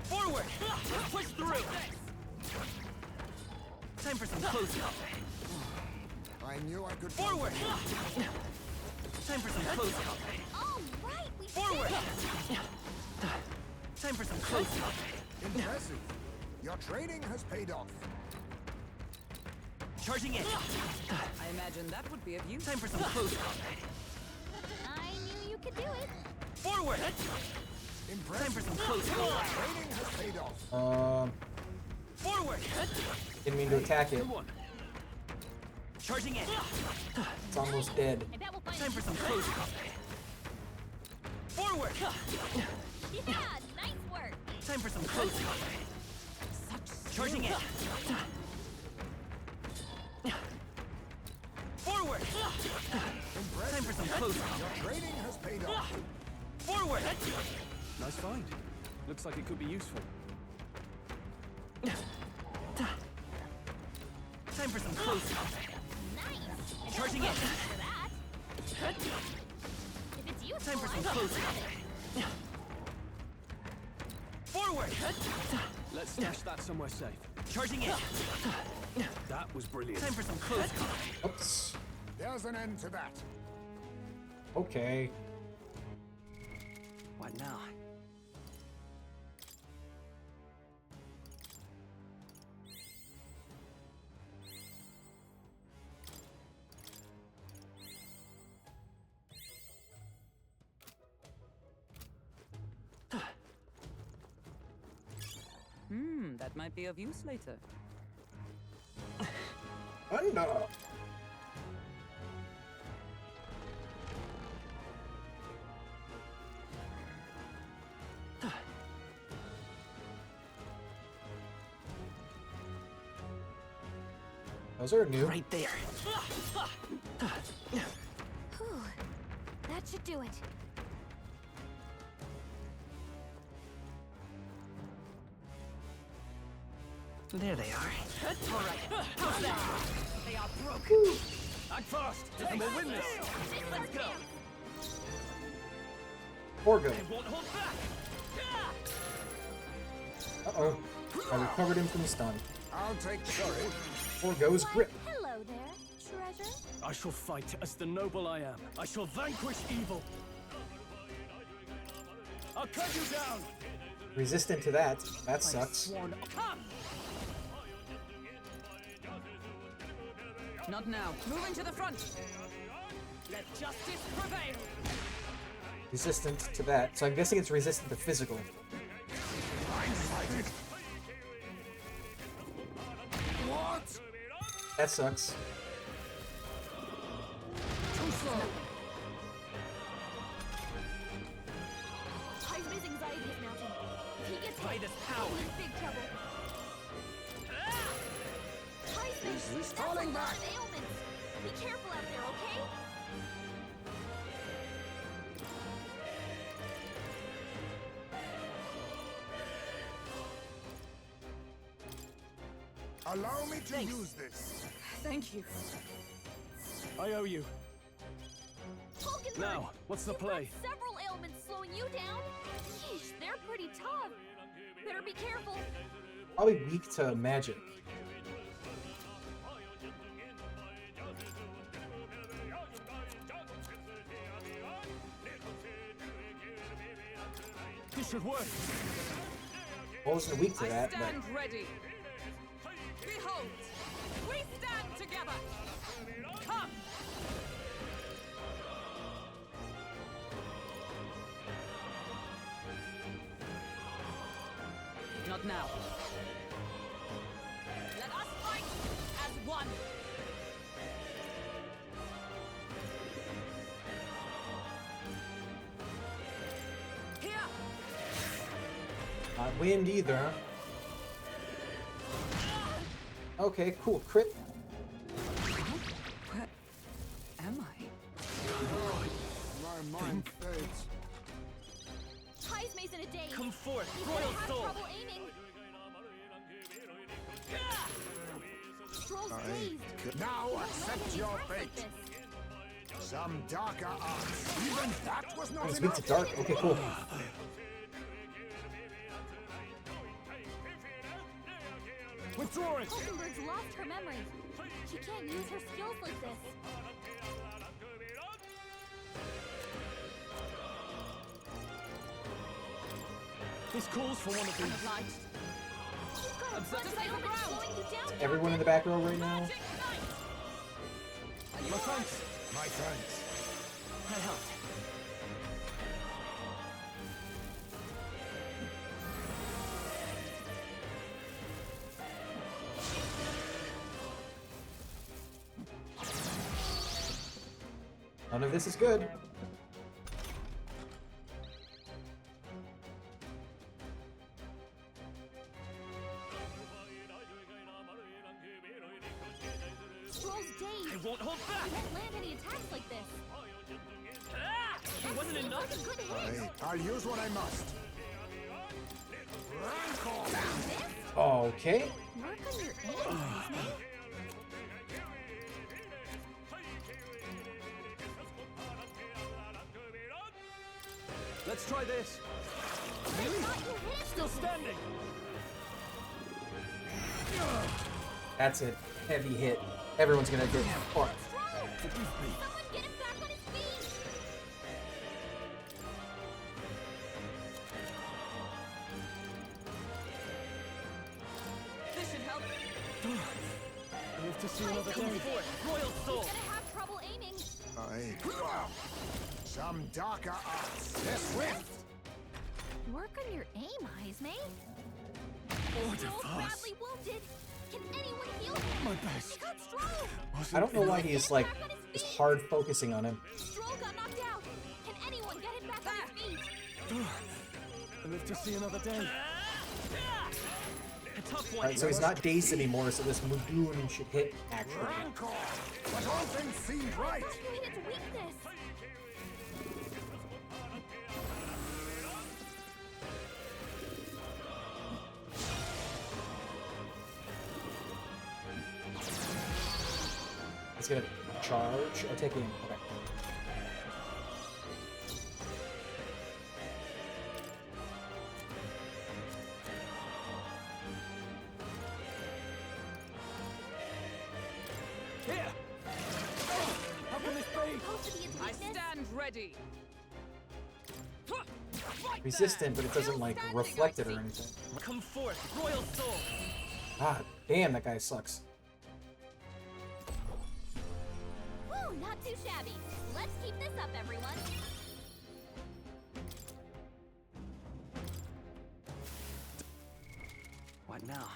Forward! Let's push through. Time for some close combat. I knew I could. Forward! Time for some close combat. All right, we Forward! did it. Time for some close combat. Impressive. Your training has paid off. Charging in. I imagine that would be of use. Time for some close combat. I knew you could do it. Forward! Impressive. Time for some close combat. Training has paid off. Forward! Didn't mean to attack it. Good one. Charging in. It's almost dead. I bet we'll find Time for some close combat. Forward! Yeah, nice work. Time for some close combat. Charging in. Forward! Time for some close combat. Your training has paid off. Forward! Nice find. Looks like it could be useful. Time for some close combat. Nice. Charging in. For that. If it's useful, Time for some I close will. combat. work. Let's stash that somewhere safe. Charging in. That was brilliant. Time for some close call. Oops. There's an end to that. Okay. What now? That might be of use later. Thunder. Those are new. Right there. Whew. That should do it. There they are. All right. How's that? They are broken. Act fast, and we'll win this. Let's go. Poor good. They won't hold back. Uh-oh. I recovered him from stun. I'll take sorry. Poor goes grip. Hello there, treasure. I shall fight as the noble I am. I shall vanquish evil. I'll cut you down. Resistant to that. That sucks. Sworn. Come. Not now. Moving to the front. Let justice prevail. Resistant to that. So I'm guessing it's resistant to physical. What? That sucks. Too slow. Heisman's anxiety is mounting. If he gets By hit, this power. he's in big trouble. Heisman, He's that's falling a lot back. of ailments. Be careful out there, okay? Allow me to use this. Thank you. I owe you. Hulkenberg, Now, what's the you've play? got several ailments slowing you down. Yeesh, they're pretty tough. Better be careful. Probably weak to magic. This should work. Well, wasn't weak to I that, but stand ready. Behold, we stand together. Come. Not now. Let us fight as one. Here. not wind either. Okay, cool. Crit. Where am I? My mind fades. Heisman's in a daze. Come forth, He's royal gonna have soul. trouble aiming. Stroll's dazed. Now He won't accept land any your attacks like fate. this. Some darker arts. Even that was not Oh, it's weak enough. to dark. Okay, cool. Withdrawing. Hulkenberg's lost her memory. She can't use her skills like this. This calls for one of these. Obliged. You've got a Observe bunch the of safer ailments ground. slowing you down. Everyone in the back row right now. Magic Knight. Are you My all right? thanks. My thanks. That helped. None of this is good. Stroll's dazed. I won't hold He back. won't land any attacks like this. Ah! It wasn't Seems enough. like a good hit. I'll use what I must. Rancor. Okay. Work on your aim, Heisman. Let's try this. I thought you hit. Still Outstanding. That's a heavy hit. Everyone's gonna get fucked. Forgive me. Someone get him back on his feet! This should help. I live to see another day. Royal Soul. He's gonna have trouble aiming. Some darker arts. This swift. Work on your aim, Izme. Order So fast. badly wounded. Can anyone heal him? My best. He got Stroll. I don't know why he's like just hard focusing on him. Stroll got knocked out. Can anyone get him back on his feet? I live to see another day. A tough one. Alright, so he's not dazed anymore, so this Mudoon should hit actually. Rancor. But all things seem right. I thought you hit its weakness. He's gonna charge. I take aim. Okay. Here. How can this be? Supposed to be its I weakness. stand ready. Resistant, but it doesn't like reflect it or anything. Come forth, Royal Soul. Ah, damn, that guy sucks. Woo, not too shabby. Let's keep this up, everyone. What now?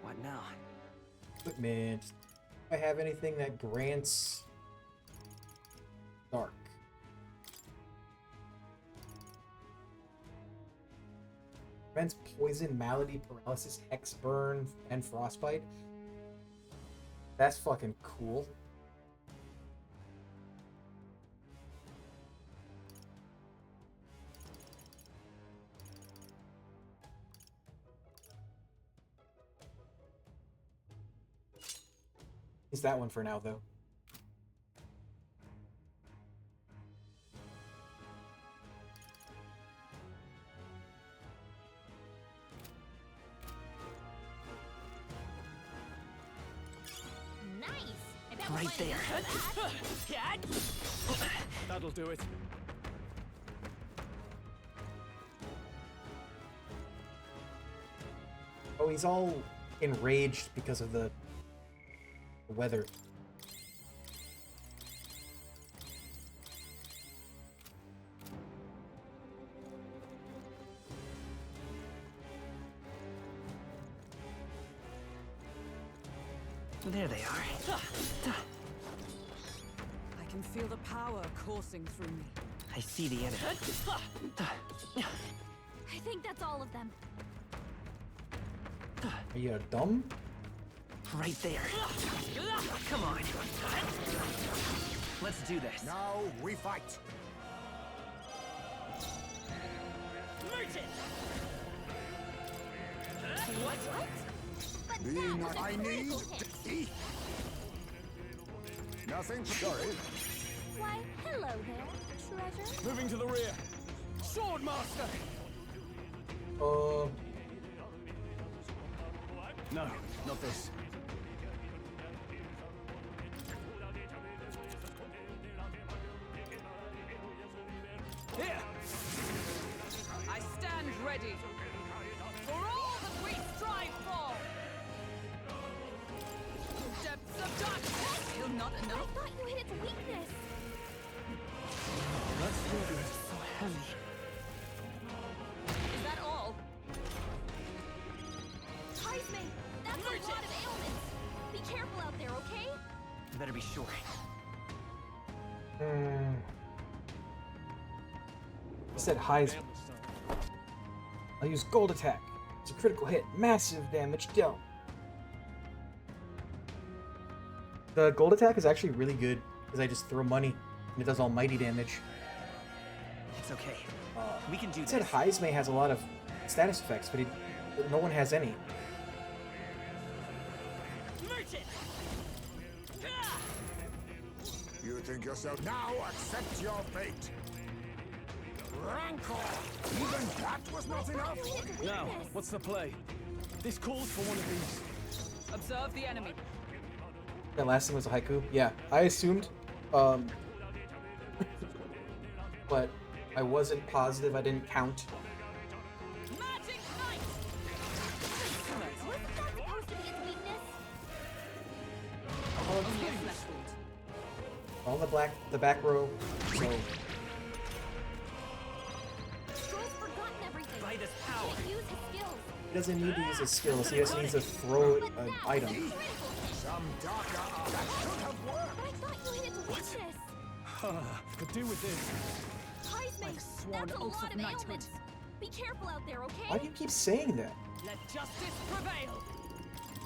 What now? Equipment. Do I have anything that grants dark? Prevents poison, malady, paralysis, hex burn, and frostbite. That's fucking cool. Is that one for now, though? Nice. I bet we'll Right find a there. use for that. That'll do it. Oh, he's all enraged because of the weather. There they are. I can feel the power coursing through me. I see the enemy. I think that's all of them. Are you dumb? Right there. Come on. Let's do this. Now we fight. What? But Be that not was a I need critical hit. defeat. Nothing. Sorry. Why, hello there, treasure. Moving to the rear. Sword Master. No, not this. Here. I stand ready. For all that we strive for. Depths of darkness. Feel not I enough. thought you hit its weakness. That sword is So heavy. Is that all? Izme, that's a lot of ailments. Be careful out there, okay? You better be sure. I said highs. I'll use gold attack. It's a critical hit. Massive damage dealt. The gold attack is actually really good because I just throw money and it does almighty damage. It's It's okay. We can do It said this. Heismay has a lot of status effects, but no one has any. Merchant! You think yourself now? Accept your fate. Rancor! Even that was not enough? Now, what's the play? This calls for one of these. Observe the enemy. That last thing was a haiku? Yeah, I assumed. But I wasn't positive, I didn't count. Magic Knight! Wasn't that supposed to be its weakness? Only a flesh wound. On the back row, so Stroll's forgotten everything. By this power. Can't use his skills. he doesn't need to use his skills, he just needs to throw an item. Some darker art that should have worked. But I thought you hit its weakness. Could do with this. Heismay, Like sworn that's a oaths lot of of knighthood. ailments. Be careful out there, okay? Why do you keep saying that? Let justice prevail.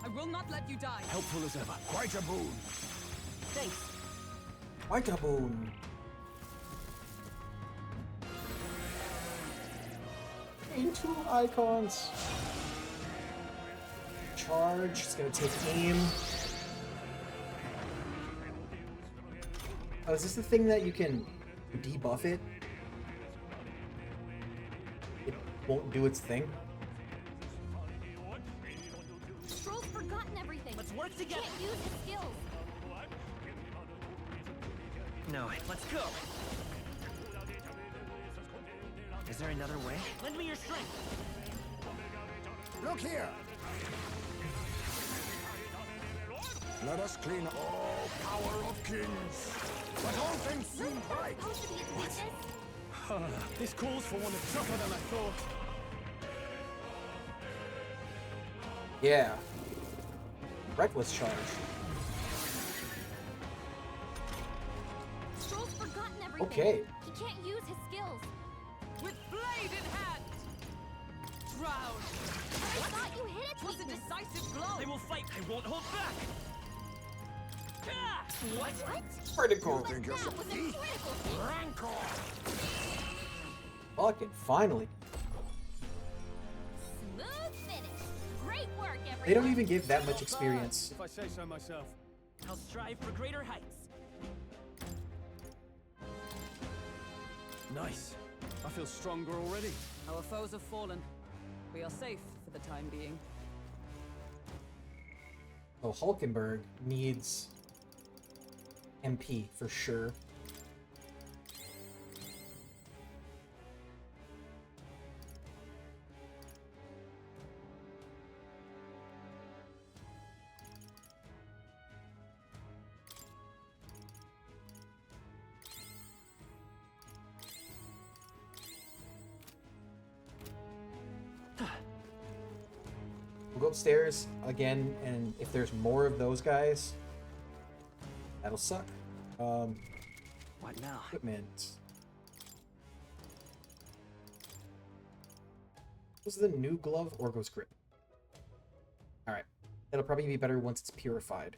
I will not let you die. Helpful as ever. Quite a boon. Thanks. White boon. Two icons. Charge. It's gonna take aim. Oh, is this the thing that you can debuff it? It won't do its thing. Stroll's forgotten everything. Let's work together. Can't use his skills. No, let's go. Is there another way? Lend me your strength. Look here. Let us clean all power of kings. But all things seem right. Supposed to be its weakness. This calls for one that's tougher than I thought. Yeah. Reckless charge. Stroll's forgotten everything. Okay. He can't use his skills. With blade in hand. Drown. I thought you hit its Was a weakness. decisive blow. I will fight. I won't hold back. Ah! What? Critical. But that was a critical hit. Rancor. Fucking finally. Smooth finish. Great work, everyone. They don't even give that much experience. If I say so myself. I'll strive for greater heights. Nice. I feel stronger already. Our foes have fallen. We are safe for the time being. Oh, Hulkenberg needs MP for sure. We'll go upstairs again, and if there's more of those guys, that'll suck. What now? Equipment. Was the new glove Orgo's grip? Alright. That'll probably be better once it's purified.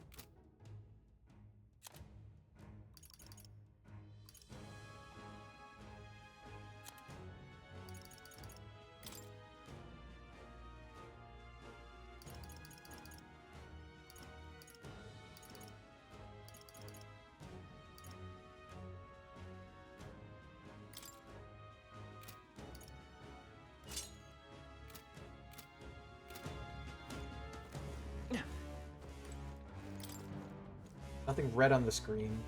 Nothing red on the screen,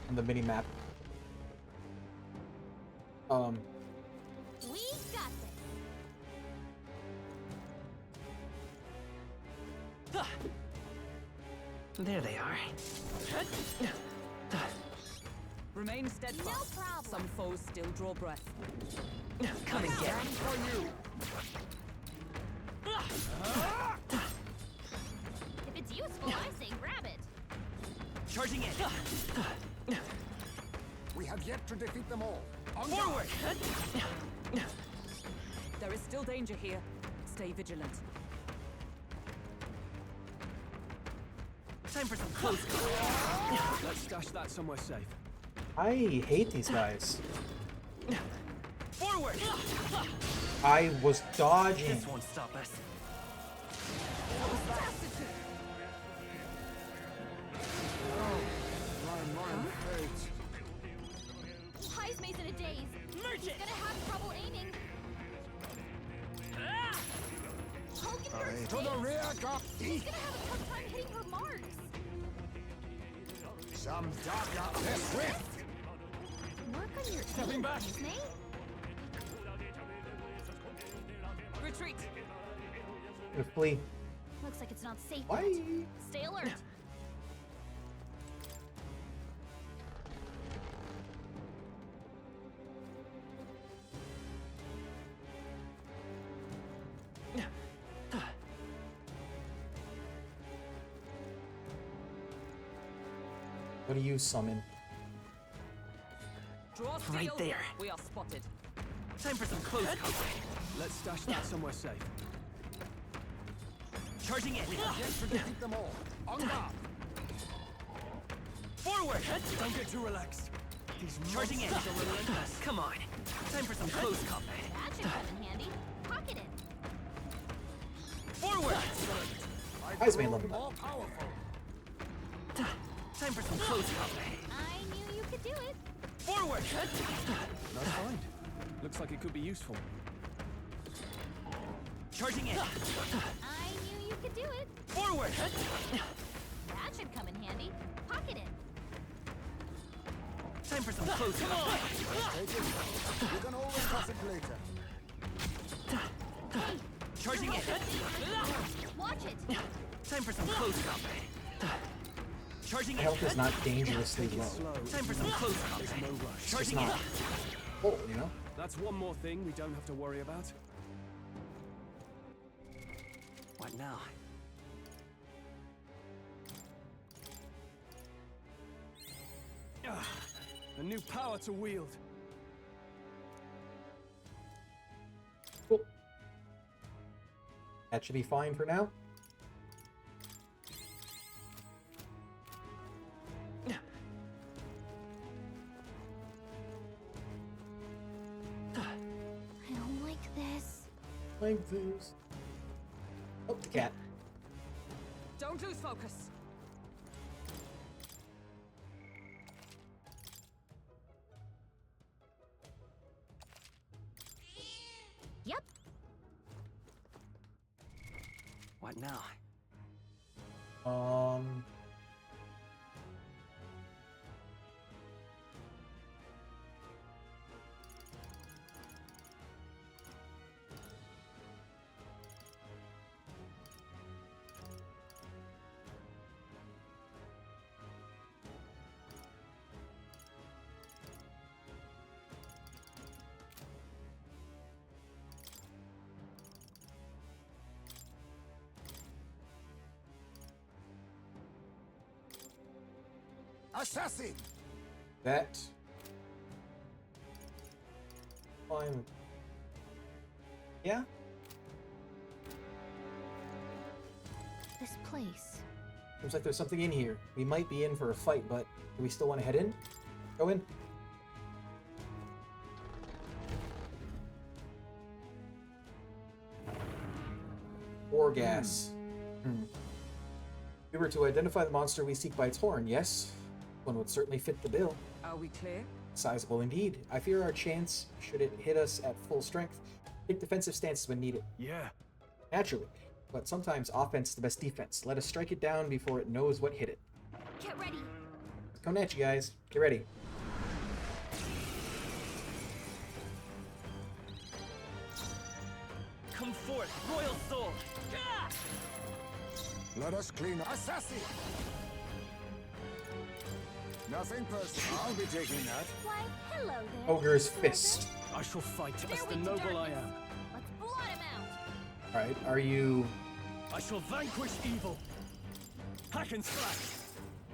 on the mini-map. We got this. There they are. Remain steadfast. No problem. Some foes still draw breath. Come and get me. If it's useful, I say grab it. Charging in. We have yet to defeat them all. On Forward. There is still danger here. Stay vigilant. Time for some close combat. Let's stash that somewhere safe. I hate these guys. Forward! I was dodging. This won't stop us. Heismay's in a daze. He's gonna have trouble aiming. Hogan first To the rear, He's gonna have a tough time hitting her marks. Some darker less swift. Work on your Stepping back. Heismay. Retreat. Gonna flee. Looks like it's not safe Why? yet. Stay alert. What do you summon? Draw steel. Right there. We are spotted. Time for some close combat. Let's stash that somewhere safe. Charging in. Defeat them all. On guard. Forward! Don't get too relaxed. These Charging in. monsters are relentless. Come on. Time for some close combat. That should come in handy. Pocket it. Forward! Heismay level. More powerful. Time for some close combat. I knew you could do it. Forward! That's fine. Looks like it could be useful. Charging in. I knew you could do it. Forward! That should come in handy. Pocket it. Time for some close combat. Take it. You can always toss it later. Charging in. Watch it. Time for some close combat. Charging in. Health is not dangerously low. Slow. Time for some close There's combat. no rush. It's Charging in. not. Oh, you know? That's one more thing we don't have to worry about. What now? A new power to wield. Cool. That should be fine for now. I don't like this. Like this. Oh, the cat. Don't lose focus. Yep. What now? Assassin! That. Fine. Yeah? This place. Seems like there's something in here. We might be in for a fight, but do we still want to head in? Go in. Or gas. If we were to identify the monster we seek by its horn, yes, one would certainly fit the bill. Are we clear? Sizable indeed. I fear our chance, should it hit us at full strength, take defensive stances when needed. Yeah. Naturally. But sometimes offense is the best defense. Let us strike it down before it knows what hit it. Get ready. Coming at you guys. Get ready. Come forth, royal soul! Let us clean up. Assassin! Nothing personal. I'll be taking that. Why, hello there. Ogre's Fist. I shall fight There as the we noble I darkness. am. Let's blot him out. Alright, are you I shall vanquish evil. Hack and slash.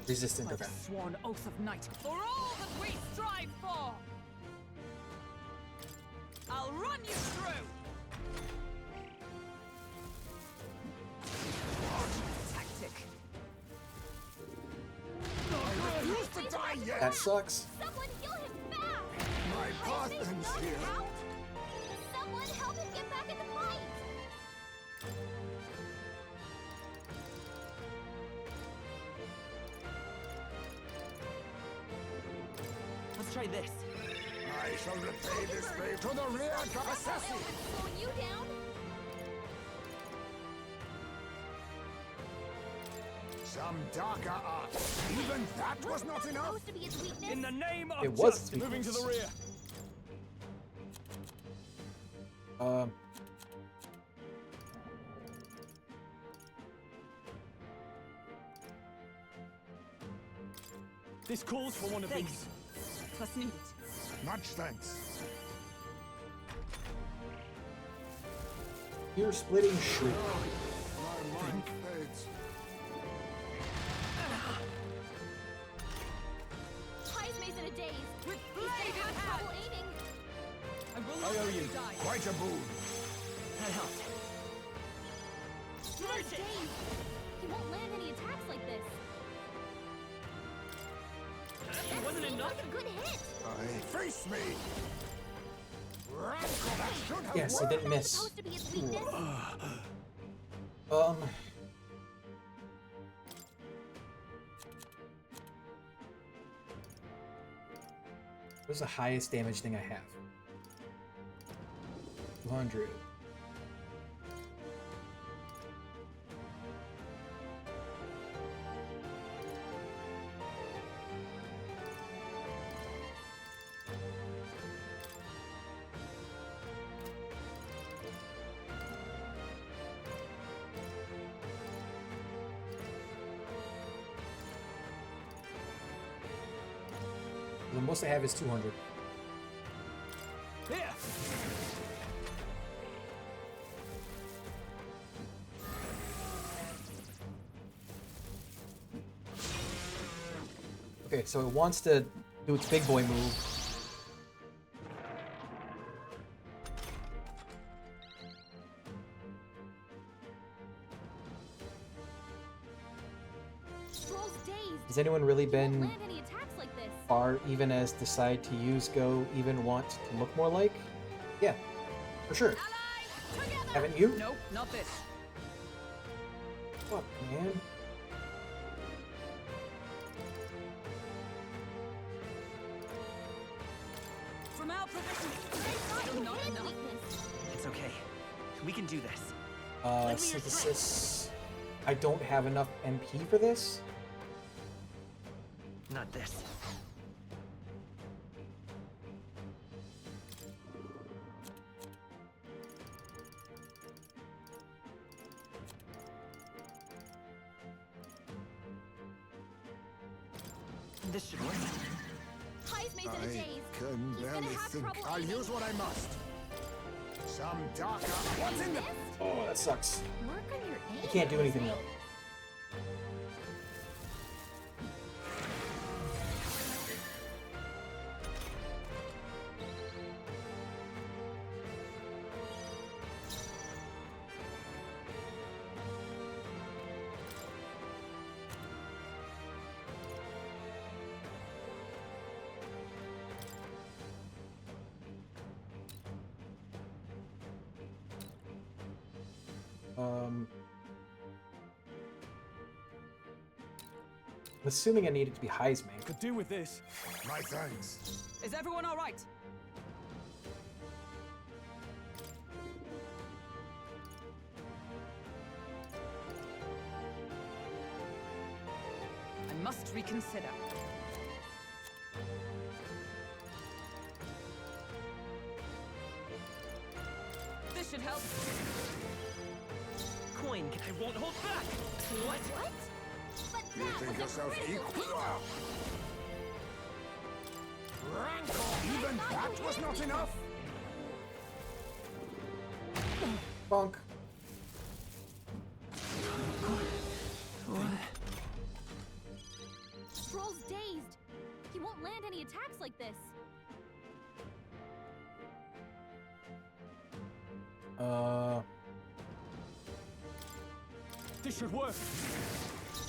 resistant By to the that? sworn oath of night. For all that we strive for! I'll run you through! Tactic. I refuse to die yet! That sucks. Someone heal him fast. My Heismay's partner's not here. out. Let's try this. I shall repay this favor to the rear guard. Assassin! Slowing you down. Some darker art. Even that was not enough. Supposed to be its weakness. In the name of It was justice, its moving to the weakness. rear. This calls for one of Thanks. these. Must need it. Much thanks. Ear splitting shriek. My mind fades. Heismay's in a daze. With He's gonna blade in have hand. trouble aiming. I will I not owe let you. you die. Quite a boon. That helped. He's dazed. He won't land any attacks like this. It wasn't Seems enough. like a good hit. Face me. Rankle, that should have Yes, it worked. didn't miss. Supposed to be its weakness. What's the highest damage thing I have? 200. The most I have is 200. Here! Okay, so it wants to do its big boy move. Stroll's dazed. Has anyone really Won't been land any attacks like this. far even as decide to use go even want to look more like? Yeah, for sure. Allies, together. Haven't you? Nope, not this. Fuck, man. From our position. Still not enough. weakness. It's okay. We can do this. Synthesis. I don't have enough MP for this. Not this. This should work. Heismay's in a I daze. can He's barely gonna have think. trouble I'll aiming. use what I must. Some darker. What's in the? Missed? Oh, that sucks. Work on your aim. I can't do anything Heismay. though. I'm assuming I need it to be Heismay. Could do with this. My thanks. Is everyone all right? I must reconsider. This should help. Coin, I won't hold back. What? But You that think was a yourself critical equal? hit. Rankle. Even that was not enough. Bonk. Stroll's dazed. He won't land any attacks like this. This should work.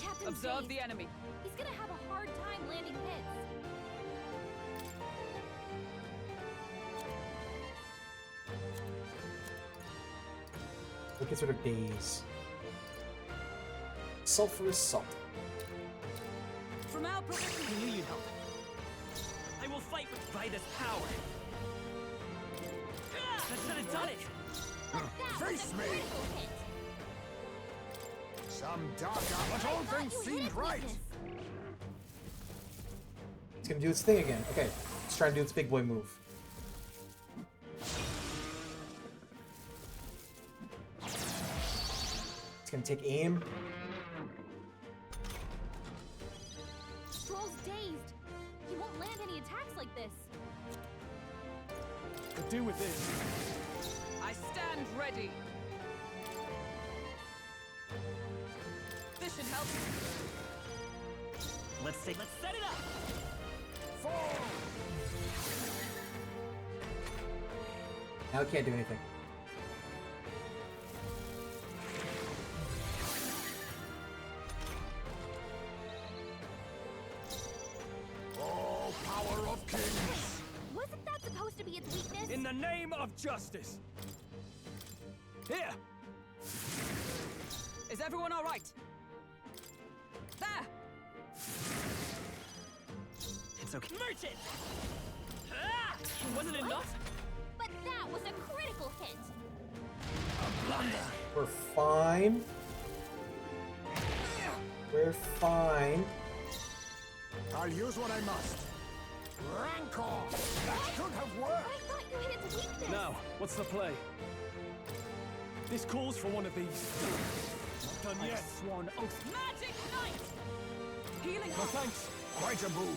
Captain Observe dazed. the enemy. He's gonna have a hard time landing hits. Look at sort of daze. Sulfurous salt. From our position. I knew you'd help. I will fight By this power. That should have done it. Face me! Some darker, but all things seemed right. It's gonna do its thing again. Okay, let's try and do its big boy move. It's gonna take aim. Stroll's dazed. He won't land any attacks like this. Could do with this. I stand ready. This should help. Let's set it up. Fall! Now it can't do anything. Oh, power of kings! Wasn't that supposed to be its weakness? In the name of justice. Here. Is everyone all right? There! It's okay. Merchant! Ah! Wasn't it enough? But that was a critical hit. We're fine. We're fine. I'll use what I must. Rancor! That should have I worked! thought you hit its weakness. Now, what's the play? This calls for one of these. Not done yet. Sworn oath. Magic Knight! Healing No up. thanks. Quite a boon.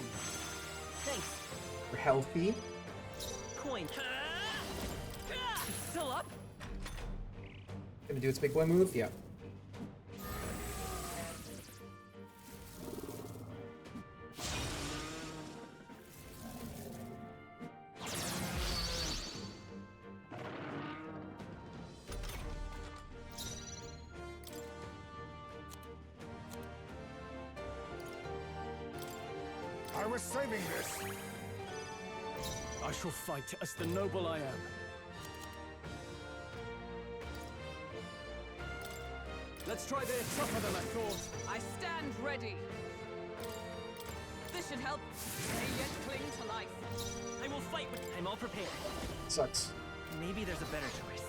Thanks. We're healthy. Coin. It's still up? Gonna do its big boy move. Yeah. I was saving this. I shall fight as the noble I am. Let's try this. Tougher than I thought. I stand ready. This should help. May yet cling to life. I will fight with. I'm all prepared. Sucks. Maybe there's a better choice.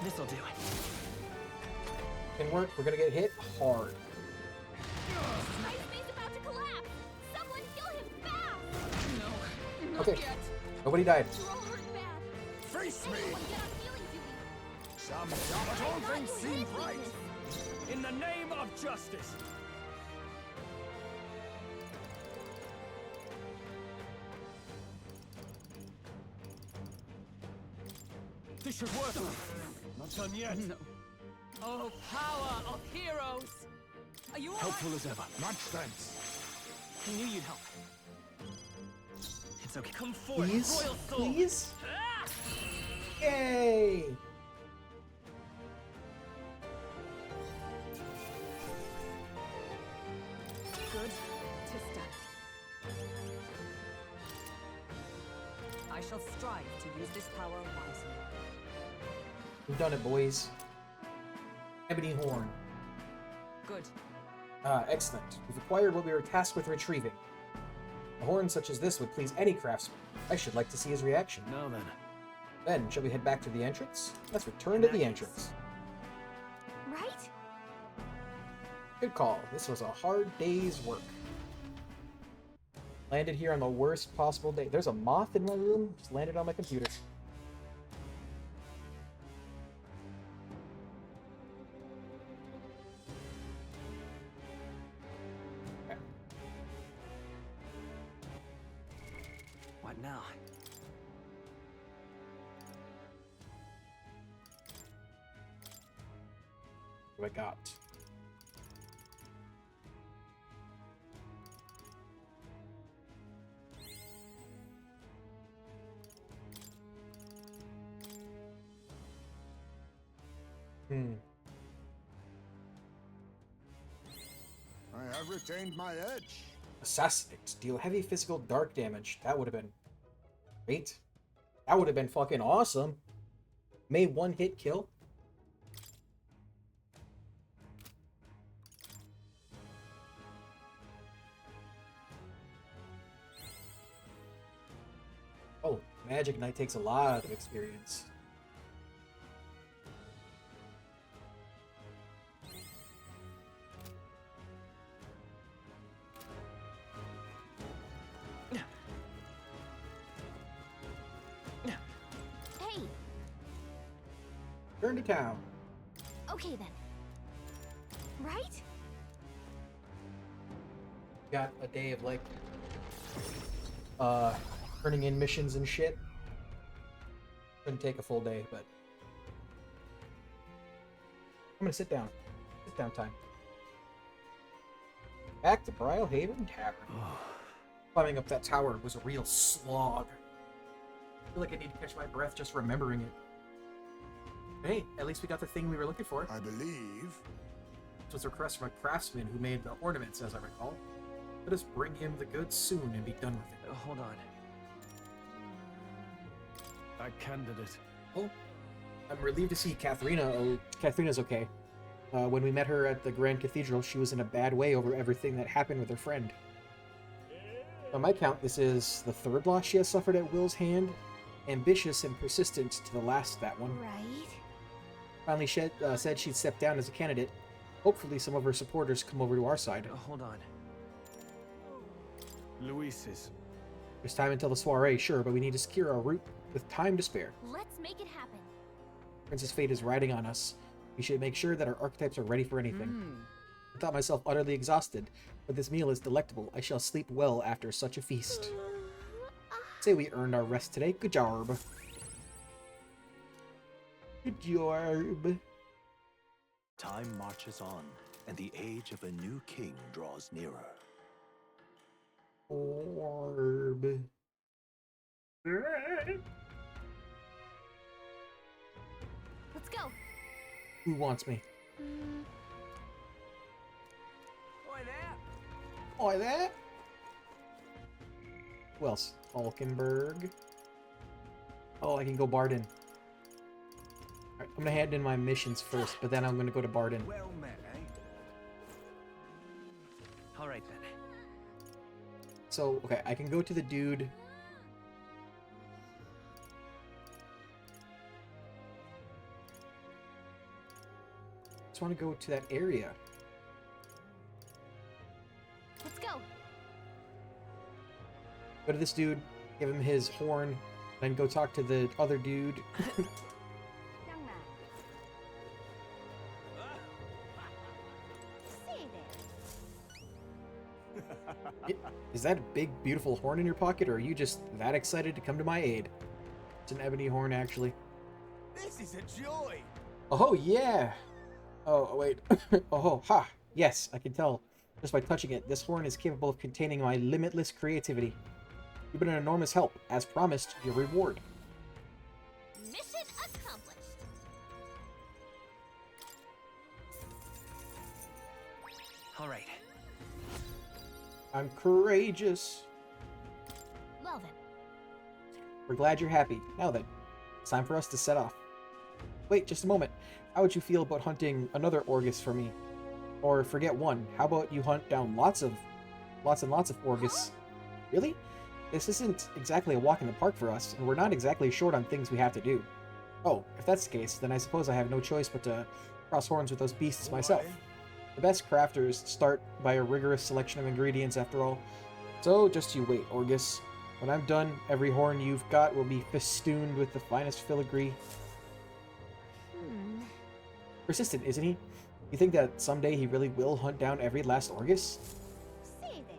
This'll do it. Can work. We're gonna get hit hard. Ice Maid's about to collapse. Someone kill him fast. No, not Okay. yet. Nobody died. Stroll hurt bad. Face me! Anyone get on healing duty. Some darker, but all things seemed right. In the name of justice. This should work. Not done yet. No. Oh, power of heroes! Are you all Helpful right? as ever. Much thanks. I knew you'd help. It's okay. Come forth, Please? royal soul. Please? Ah! Yay! Good. Tista. I shall strive to use this power wisely. We've done it, boys. Ebony Horn. Good. Ah, excellent. We've acquired what we were tasked with retrieving. A horn such as this would please any craftsman. I should like to see his reaction. Now then. Then, shall we head back to the entrance? Let's return to the entrance. Right? Good call. This was a hard day's work. Landed here on the worst possible day. There's a moth in my room. Just landed on my computer. Okay. What now? What I got? I have retained my edge. Assassinate. Deal heavy physical dark damage. That would have been great. That would have been fucking awesome. May one hit kill. Oh, Magic Knight takes a lot of experience. Hey, Turn to town. okay then. Right? Got a day of like turning in missions and shit. Couldn't take a full day, but I'm gonna sit down. Sit down time. Back to Brylehaven Tavern. Climbing up that tower was a real slog. I feel like I need to catch my breath just remembering it. But hey, at least we got the thing we were looking for. I believe. This was a request from a craftsman who made the ornaments, as I recall. Let us bring him the goods soon and be done with it. Hold on. That candidate. Oh, I'm relieved to see Katharina. Oh, Katharina's okay. When we met her at the Grand Cathedral, she was in a bad way over everything that happened with her friend. On my count, this is the third loss she has suffered at Will's hand. Ambitious and persistent to the last, that one. Right. Finally said she'd step down as a candidate. Hopefully some of her supporters come over to our side. Hold on. Luis's. There's time until the soiree, sure, but we need to secure our route with time to spare. Let's make it happen. Princess Fate is riding on us. We should make sure that our archetypes are ready for anything. I thought myself utterly exhausted, but this meal is delectable. I shall sleep well after such a feast. Say we earned our rest today. Good job. Good job. Time marches on, and the age of a new king draws nearer. Orb. Let's go. Who wants me? Oi there! Oi there! Who else? Falkenberg. Oh, I can go Barden. Alright, I'm gonna hand in my missions first, but then I'm gonna go to Barden. Well met, eh? All right then. So, okay, I can go to the dude. Just want to go to that area. Let's go. Go to this dude, give him his horn, then go talk to the other dude. Young man. Say there. Is that a big, beautiful horn in your pocket, or are you just that excited to come to my aid? It's an ebony horn, actually. This is a joy! Oh, yeah! Oh, wait. Oh, ha! Yes, I can tell just by touching it. This horn is capable of containing my limitless creativity. You've been an enormous help. As promised, your reward. Mission accomplished. All right. I'm courageous. Well then. We're glad you're happy. Now then, it's time for us to set off. Wait, just a moment. How would you feel about hunting another Orgus for me? Or forget one. How about you hunt down lots and lots of Orgus? Really? This isn't exactly a walk in the park for us, and we're not exactly short on things we have to do. Oh, if that's the case, then I suppose I have no choice but to cross horns with those beasts myself. The best crafters start by a rigorous selection of ingredients, after all. So just you wait, Orgus. When I'm done, every horn you've got will be festooned with the finest filigree. Persistent, isn't he? You think that someday he really will hunt down every last Orgus? Say there.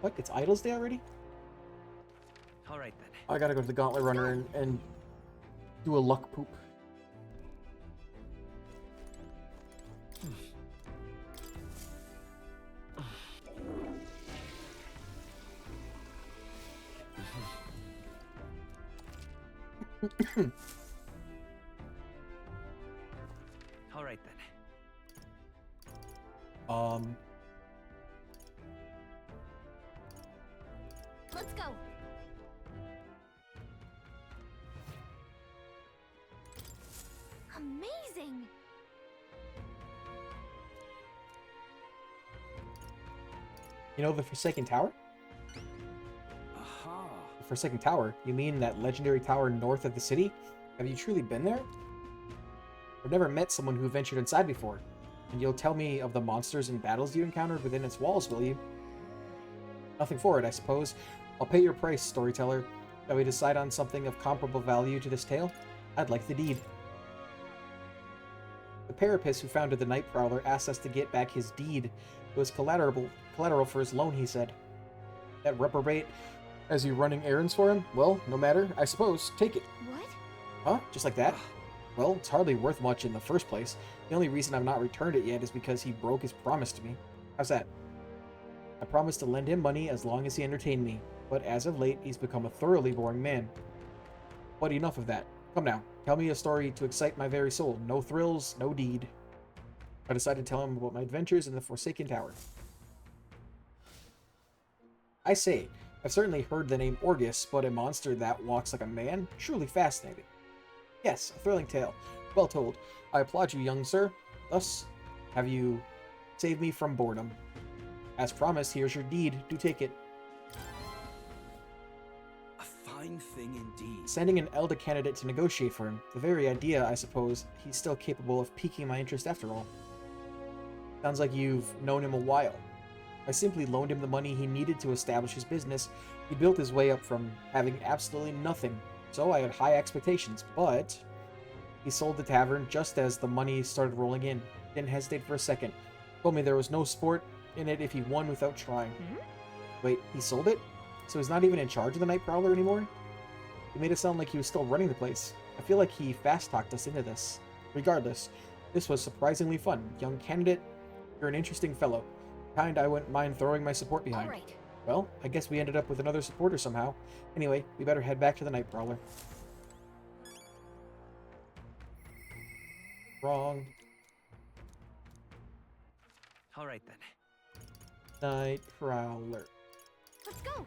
What? It's Idols Day already? All right then. I gotta go to the Gauntlet Runner and do a luck poop. All right then. Let's go. Amazing. You know the Forsaken Tower? Aha. The Forsaken Tower? You mean that legendary tower north of the city? Have you truly been there? I've never met someone who ventured inside before. And you'll tell me of the monsters and battles you encountered within its walls, will you? Nothing for it, I suppose. I'll pay your price, storyteller. Shall we decide on something of comparable value to this tale? I'd like the deed. The Parapus who founded the Night Prowler asked us to get back his deed. It was collateral for his loan, he said. That reprobate has you running errands for him? Well, no matter. I suppose. Take it. What? Huh? Just like that? Well, it's hardly worth much in the first place. The only reason I've not returned it yet is because he broke his promise to me. How's that? I promised to lend him money as long as he entertained me, but as of late, he's become a thoroughly boring man. But enough of that. Come now, tell me a story to excite my very soul. No thrills, no deed. I decided to tell him about my adventures in the Forsaken Tower. I say, I've certainly heard the name Orgus, but a monster that walks like a man? Truly fascinating. Yes, a thrilling tale. Well told. I applaud you, young sir. Thus, have you saved me from boredom. As promised, here's your deed. Do take it. A fine thing indeed. Sending an Elder candidate to negotiate for him. The very idea, I suppose, he's still capable of piquing my interest after all. Sounds like you've known him a while. I simply loaned him the money he needed to establish his business. He built his way up from having absolutely nothing, so I had high expectations, but he sold the tavern just as the money started rolling in. Didn't hesitate for a second. Told me there was no sport in it if he won without trying. Wait, he sold it? So he's not even in charge of the Night Prowler anymore? He made it sound like he was still running the place. I feel like he fast-talked us into this. Regardless, this was surprisingly fun. Young candidate, you're an interesting fellow. Kind I wouldn't mind throwing my support behind. All right. Well, I guess we ended up with another supporter somehow. Anyway, we better head back to the Night Prowler. Wrong. All right then. Night Prowler. Let's go.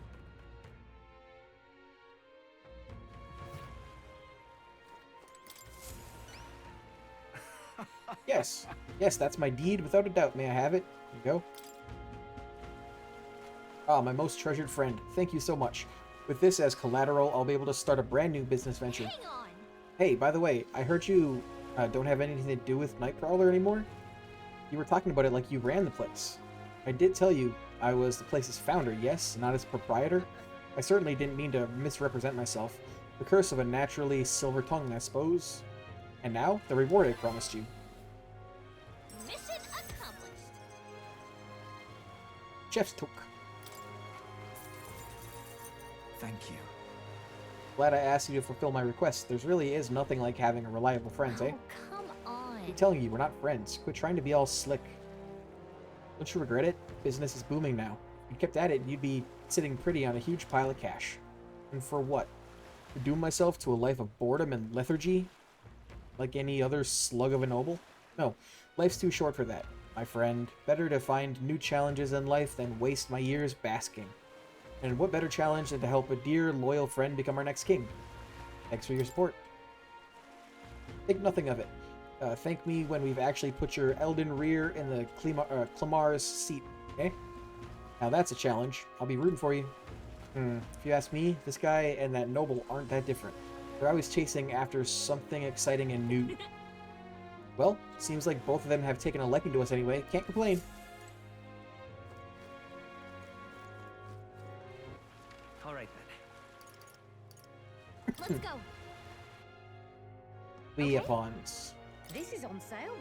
Yes. Yes, that's my deed without a doubt. May I have it? Here you go. Ah, my most treasured friend. Thank you so much. With this as collateral, I'll be able to start a brand new business venture. Hang on. Hey, by the way, I heard you don't have anything to do with Night Prowler anymore? You were talking about it like you ran the place. I did tell you I was the place's founder, yes, not its proprietor. I certainly didn't mean to misrepresent myself. The curse of a naturally silver tongue, I suppose. And now, the reward I promised you. Mission accomplished. Chef's took. Thank you. Glad I asked you to fulfill my request. There really is nothing like having a reliable friend, eh? Oh, come on. I'm telling you, we're not friends. Quit trying to be all slick. Don't you regret it? Business is booming now. If you kept at it, you'd be sitting pretty on a huge pile of cash. And for what? To doom myself to a life of boredom and lethargy? Like any other slug of a noble? No, life's too short for that, my friend. Better to find new challenges in life than waste my years basking. And what better challenge than to help a dear, loyal friend become our next king? Thanks for your support. Think nothing of it. Thank me when we've actually put your Elden rear in the Clamar's seat, okay? Now that's a challenge. I'll be rooting for you. If you ask me, this guy and that noble aren't that different. They're always chasing after something exciting and new. Well, seems like both of them have taken a liking to us anyway. Can't complain. All right then. Let's go. Weapons. This is on sale.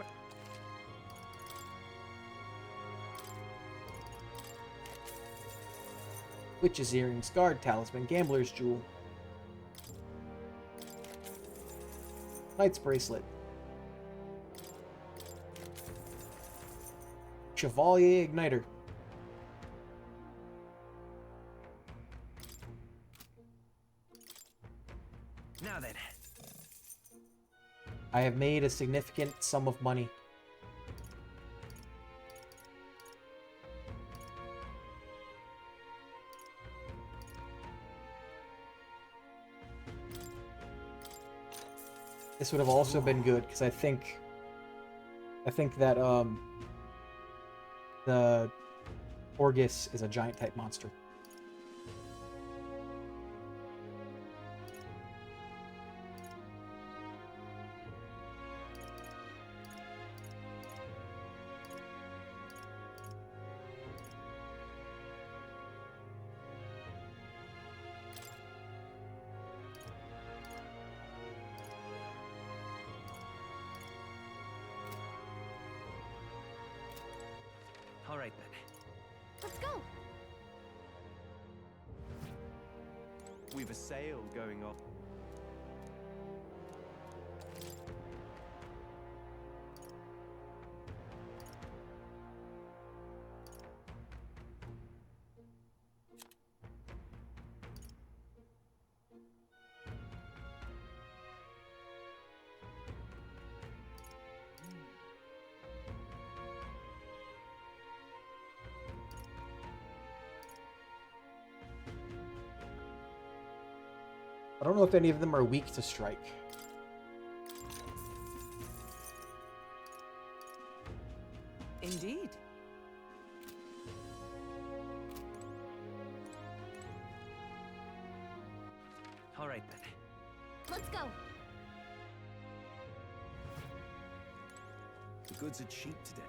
Witch's earrings, guard talisman, gambler's jewel. Knight's bracelet. Chevalier igniter. Now then. I have made a significant sum of money. This would have also been good because I think that the Orgus is a giant type monster. All right then. Let's go. We've a sale going on. I don't know if any of them are weak to strike. Indeed. All right then. Let's go. The goods are cheap today.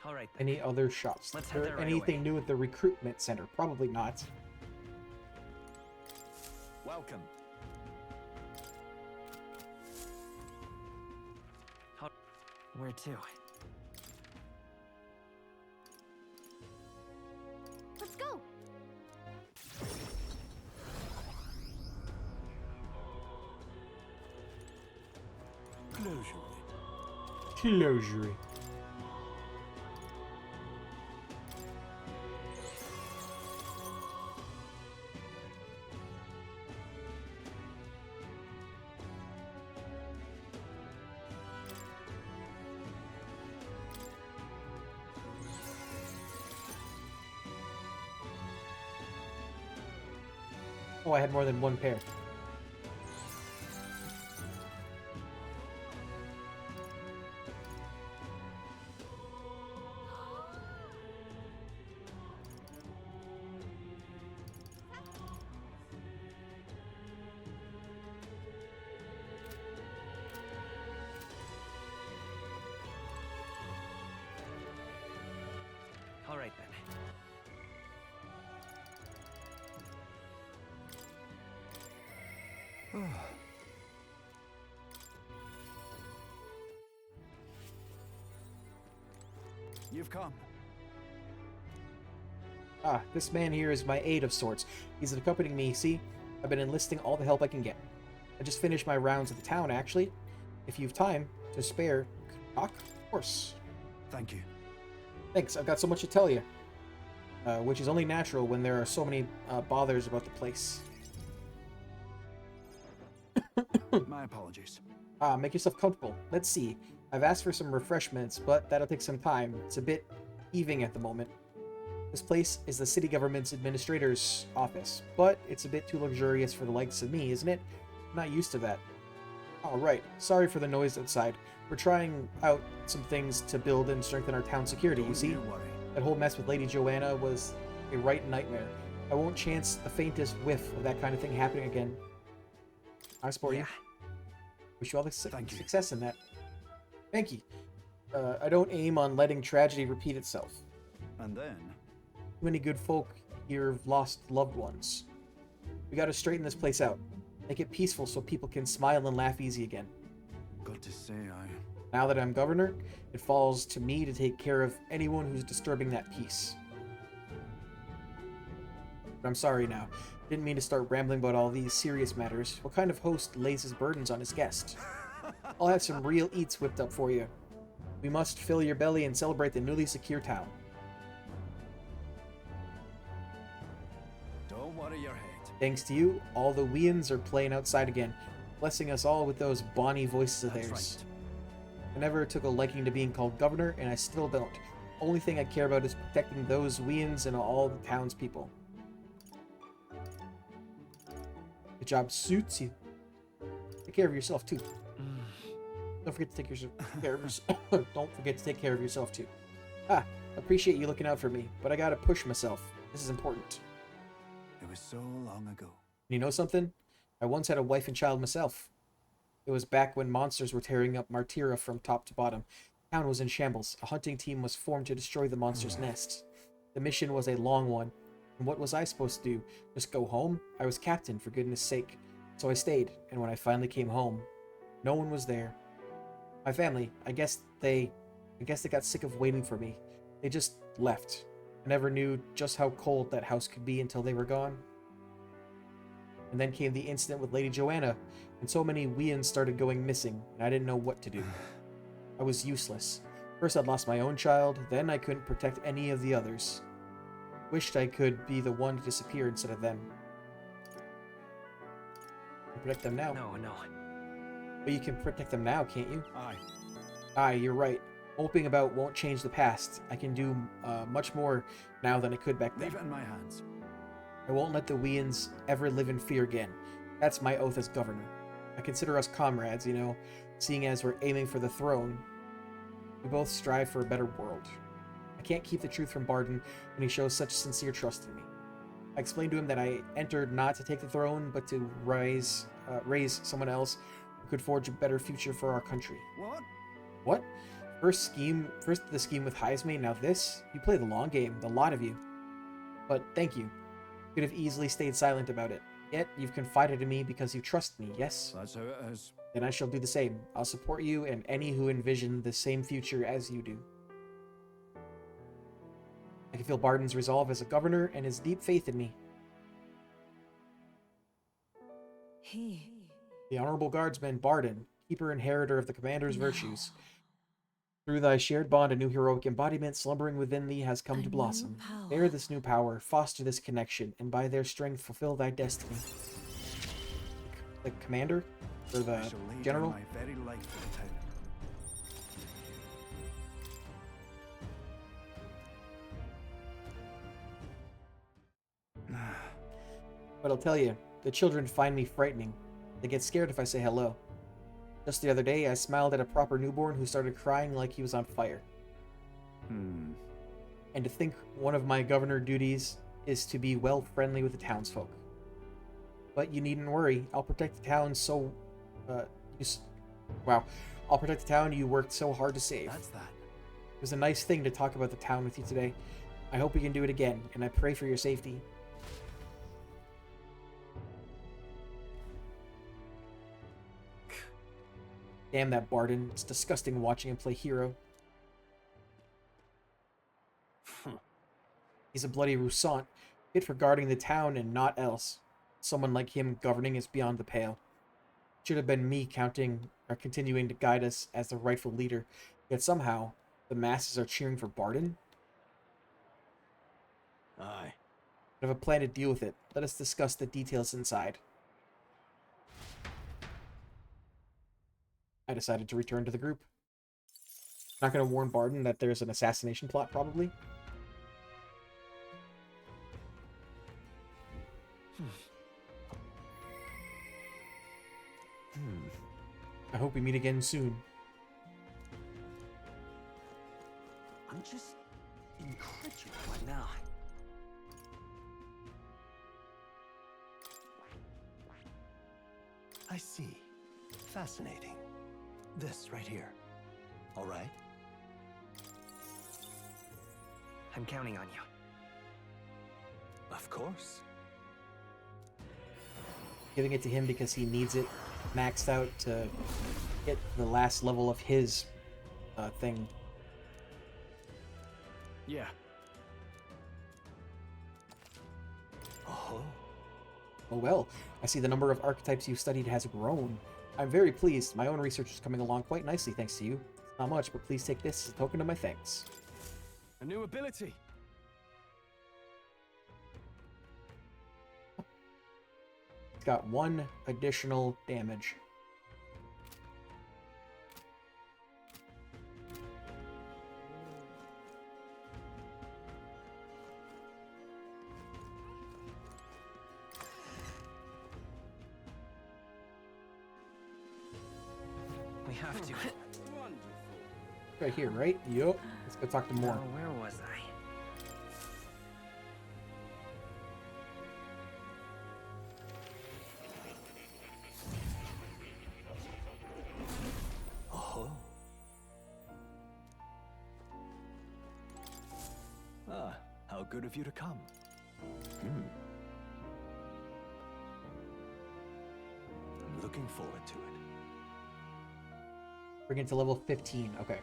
All right then. Any other shops? Let's head there right anything away. new at the recruitment center? Probably not. Welcome. Where to? Let's go. Closure. Oh, I had more than one pair. All right then. You've come. Ah, this man here is my aide of sorts. He's accompanying me, see? I've been enlisting all the help I can get. I just finished my rounds of the town, actually. If you've time to spare, talk, of course. Thank you. Thanks, I've got so much to tell you. Which is only natural when there are so many bothers about the place. My apologies. Make yourself comfortable. Let's see. I've asked for some refreshments, but that'll take some time. It's a bit heaving at the moment. This place is the city government's administrator's office, but it's a bit too luxurious for the likes of me, isn't it? I'm not used to that. Alright, sorry for the noise outside. We're trying out some things to build and strengthen our town security, you see? Don't worry. That whole mess with Lady Joanna was a right nightmare. I won't chance the faintest whiff of that kind of thing happening again. I support you. Wish you all the success in that. Thank you. I don't aim on letting tragedy repeat itself. And then? Too many good folk here have lost loved ones. We gotta straighten this place out. Make it peaceful so people can smile and laugh easy again. Got to say, Now that I'm governor, it falls to me to take care of anyone who's disturbing that peace. But I'm sorry now. Didn't mean to start rambling about all these serious matters. What kind of host lays his burdens on his guest? I'll have some real eats whipped up for you. We must fill your belly and celebrate the newly secure town. Don't worry your head. Thanks to you, all the weans are playing outside again, blessing us all with those bonny voices of That's theirs. right. I never took a liking to being called governor, and I still don't. Only thing I care about is protecting those weans and all the townspeople. The job suits you. Take care of yourself too. Don't forget to take care of yourself. Don't forget to take care of yourself too. Appreciate you looking out for me, but I gotta push myself. This is important. It was so long ago. You know something? I once had a wife and child myself. It was back when monsters were tearing up Martira from top to bottom. The town was in shambles. A hunting team was formed to destroy the monster's nest. The mission was a long one. And what was I supposed to do? Just go home? I was captain, for goodness sake. So I stayed, and when I finally came home, no one was there. My family, I guess they got sick of waiting for me. They just left. I never knew just how cold that house could be until they were gone. And then came the incident with Lady Joanna, and so many weans started going missing, and I didn't know what to do. I was useless. First I'd lost my own child, then I couldn't protect any of the others. Wished I could be the one to disappear instead of them. You can protect them now. No. But you can protect them now, can't you? Aye. Aye, you're right. Moping about won't change the past. I can do much more now than I could back then. Leave it in my hands. I won't let the weans ever live in fear again. That's my oath as governor. I consider us comrades, you know, seeing as we're aiming for the throne. We both strive for a better world. I can't keep the truth from Barden when he shows such sincere trust in me. I explained to him that I entered not to take the throne, but to raise someone else who could forge a better future for our country. What? What? First the scheme with Heisme, now this? You play the long game, the lot of you. But thank you. You could have easily stayed silent about it. Yet, you've confided in me because you trust me, yes? That's how it is. Then I shall do the same. I'll support you and any who envision the same future as you do. I can feel Barden's resolve as a governor and his deep faith in me. The Honorable Guardsman, Barden, keeper and inheritor of the commander's virtues. Through thy shared bond, a new heroic embodiment slumbering within thee has come to blossom. Bear this new power, foster this connection, and by their strength fulfill thy destiny. The commander? Or the I shall lay general? down my very life for the town. But I'll tell you, the children find me frightening. They get scared if I say hello. Just the other day, I smiled at a proper newborn who started crying like he was on fire. And to think one of my governor duties is to be well friendly with the townsfolk. But you needn't worry, I'll protect the town I'll protect the town you worked so hard to save. That's that. It was a nice thing to talk about the town with you today. I hope we can do it again, and I pray for your safety. Damn that Barden. It's disgusting watching him play hero. He's a bloody Roussant, fit for guarding the town and naught else. Someone like him governing is beyond the pale. It should have been me continuing to guide us as the rightful leader, yet somehow the masses are cheering for Barden? Aye. I have a plan to deal with it. Let us discuss the details inside. I decided to return to the group. Not going to warn Barden that there's an assassination plot, probably. I hope we meet again soon. I'm just incredulous right now. I see. Fascinating. This right here. All right? I'm counting on you. Of course. Giving it to him because he needs it maxed out to get the last level of his thing. Yeah. Oh. Oh well, I see the number of archetypes you've studied has grown. I'm very pleased. My own research is coming along quite nicely thanks to you. Not much, but please take this as a token of my thanks. A new ability. It's got 1 additional damage. We have to. Right here, right? Yup. Let's go talk to Now, more. where was I? Oh. Ah, how good of you to come. I'm looking forward to it. Bring it to level 15. Okay.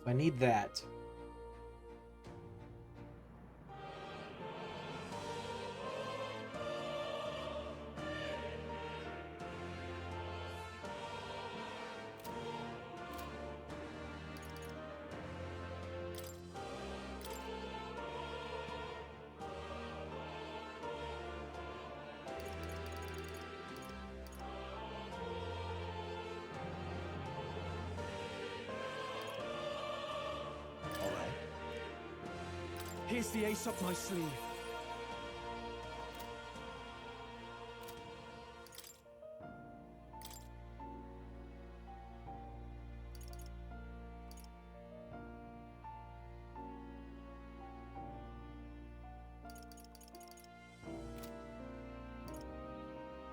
I need that. All right. Here's the ace up my sleeve.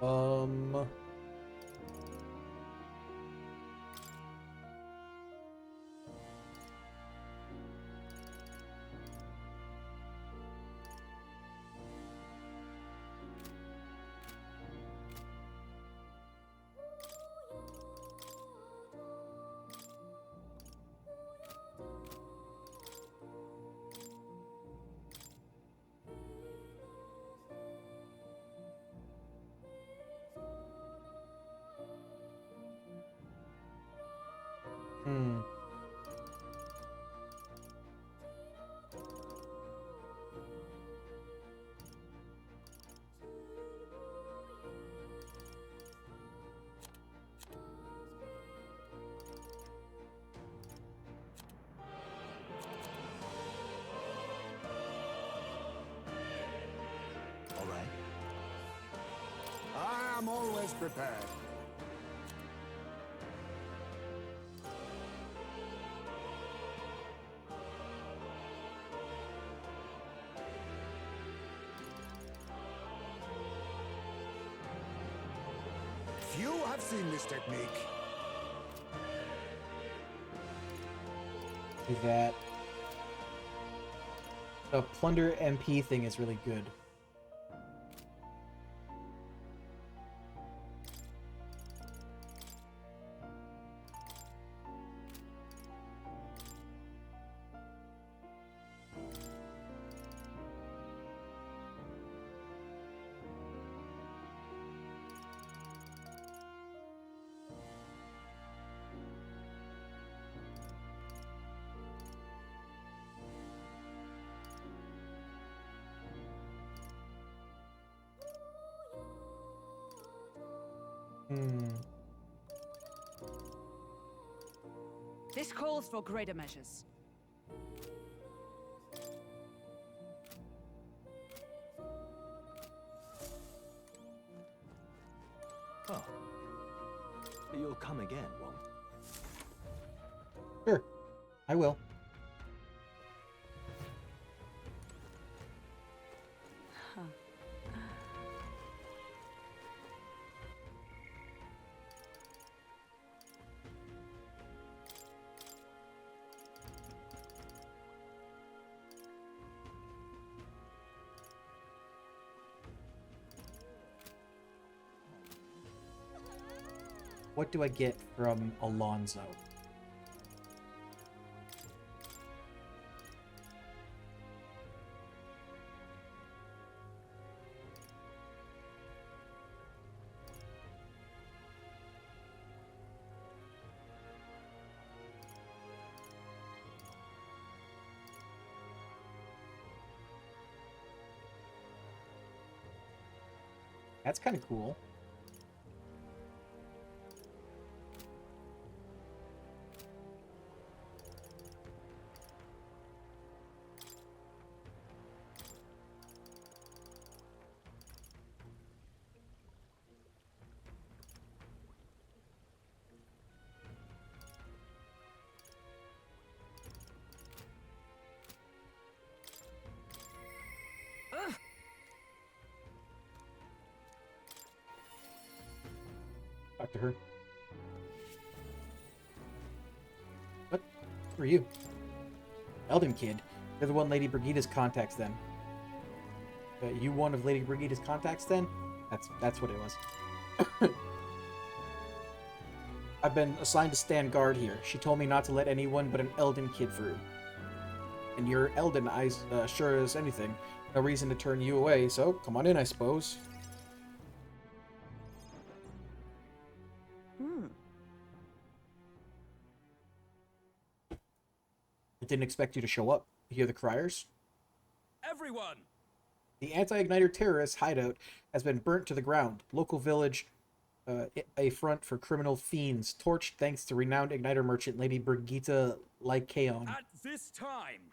Um... Hmm. All right. I am always prepared. Few have seen this technique. Do that. The plunder MP thing is really good. Hmm. This calls for greater measures. Oh. You'll come again, won't Sure, I will. What do I get from Alonzo? That's kind of cool. Talk to her. What? Who are you? Elden kid. You're the one Lady Brigida's contacts then. You one of Lady Brigida's contacts then? That's what it was. I've been assigned to stand guard here. She told me not to let anyone but an Elden kid through. And you're Elden, sure as anything. No reason to turn you away, so come on in, I suppose. I didn't expect you to show up. You hear the criers? Everyone! The anti-igniter terrorist hideout has been burnt to the ground. Local village, a front for criminal fiends, torched thanks to renowned igniter merchant Lady Brigitte Lycaon. At this time!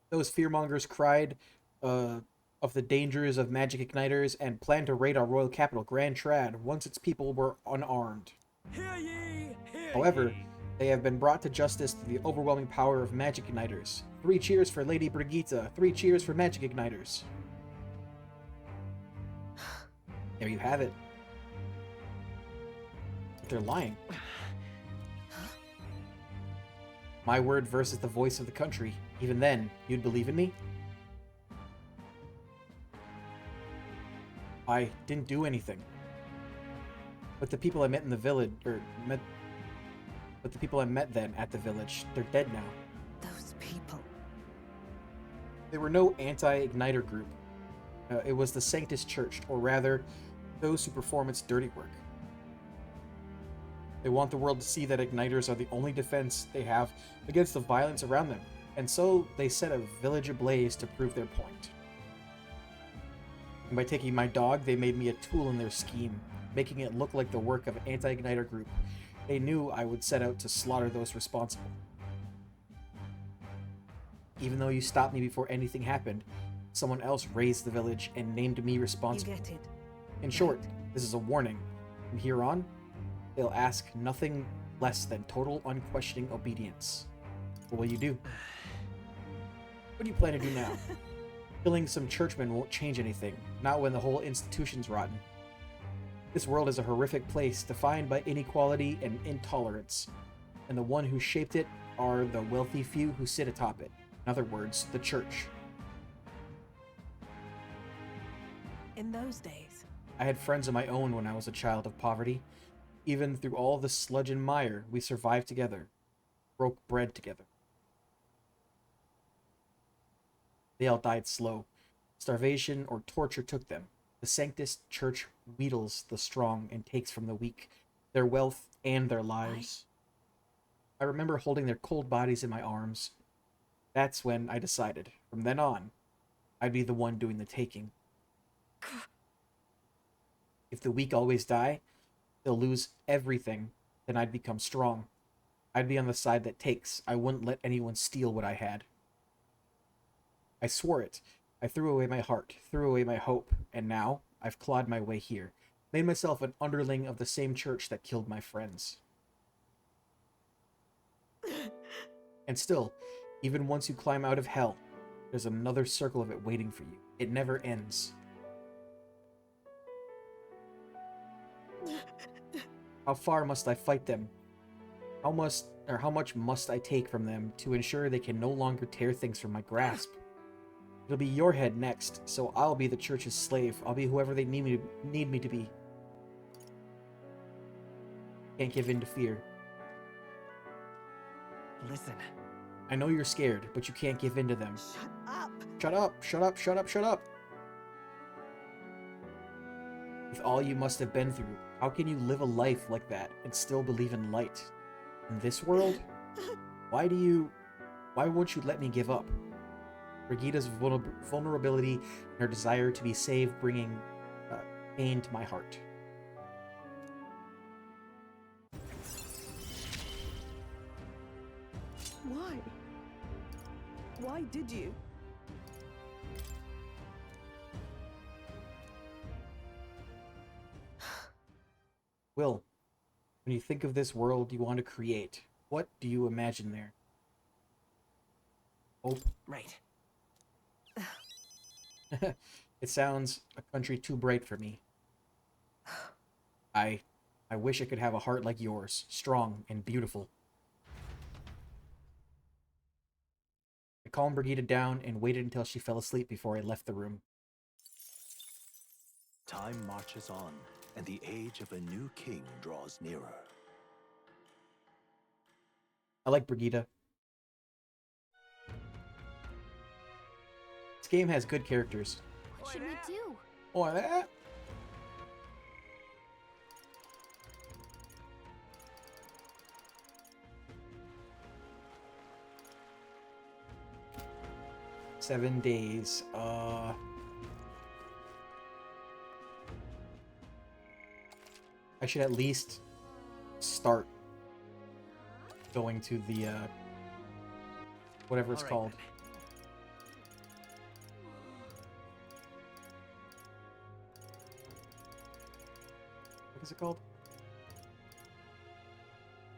Those fearmongers cried of the dangers of magic igniters and planned to raid our royal capital, Grand Trad, once its people were unarmed. Hear ye! Hear However, ye! they have been brought to justice through the overwhelming power of magic igniters. 3 cheers for Lady Brigitte. 3 cheers for magic igniters. There you have it. They're lying. My word versus the voice of the country. Even then, you'd believe in me? I didn't do anything. But the people I met in the village, But the people I met then at the village, they're dead now. Those people. They were no anti-igniter group. It was the Sanctus Church, or rather, those who perform its dirty work. They want the world to see that igniters are the only defense they have against the violence around them, and so they set a village ablaze to prove their point. And by taking my dog, they made me a tool in their scheme, making it look like the work of an anti-igniter group. They knew I would set out to slaughter those responsible. Even though you stopped me before anything happened, someone else raised the village and named me responsible. You get it. In short, this is a warning. From here on, they'll ask nothing less than total unquestioning obedience. What will you do? What do you plan to do now? Killing some churchmen won't change anything, not when the whole institution's rotten. This world is a horrific place defined by inequality and intolerance, and the one who shaped it are the wealthy few who sit atop it. In other words, the church. In those days, I had friends of my own when I was a child of poverty. Even through all the sludge and mire, we survived together, broke bread together. They all died slow. Starvation or torture took them. The Sanctus Church wheedles the strong and takes from the weak their wealth and their lives. I remember holding their cold bodies in my arms. That's when I decided, from then on, I'd be the one doing the taking. If the weak always die, they'll lose everything, then I'd become strong. I'd be on the side that takes. I wouldn't let anyone steal what I had. I swore it. I threw away my heart, threw away my hope, and now I've clawed my way here. Made myself an underling of the same church that killed my friends. And still, even once you climb out of hell, there's another circle of it waiting for you. It never ends. How far must I fight them? How much must I take from them to ensure they can no longer tear things from my grasp? It'll be your head next, so I'll be the church's slave. I'll be whoever they need me to be. Can't give in to fear. Listen. I know you're scared, but you can't give in to them. Shut up! Shut up! Shut up! Shut up! Shut up! With all you must have been through, how can you live a life like that and still believe in light? In this world? Why won't you let me give up? Brigida's vulnerability and her desire to be saved bringing pain to my heart. Why? Why did you? Will, when you think of this world you want to create, what do you imagine there? Hope? Right. It sounds a country too bright for me. I wish I could have a heart like yours, strong and beautiful. I calmed Brigida down and waited until she fell asleep before I left the room. Time marches on, and the age of a new king draws nearer. I like Brigida. This game has good characters. What should we do? Oh, that? Seven days. I should at least start going to the whatever it's called. What is it called?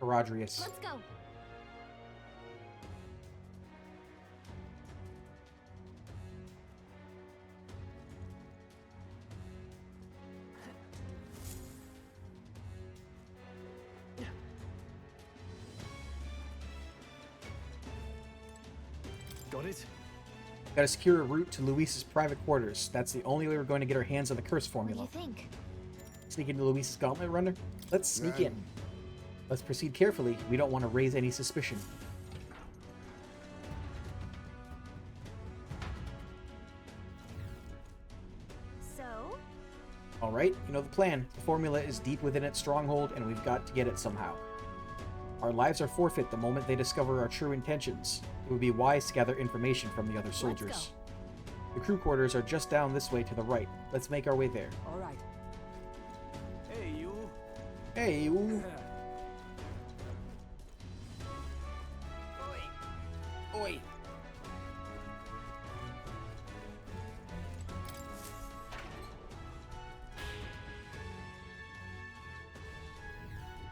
Herodrius. Let's go. Got it? Gotta secure a route to Luis's private quarters. That's the only way we're going to get our hands on the curse What do formula. you think? Sneak into Luis's gauntlet runner? Let's sneak in. Let's proceed carefully. We don't want to raise any suspicion. So? Alright, you know the plan. The formula is deep within its stronghold, and we've got to get it somehow. Our lives are forfeit the moment they discover our true intentions. It would be wise to gather information from the other soldiers. The crew quarters are just down this way to the right. Let's make our way there. All right. Hey, you. Hey, you. Oi.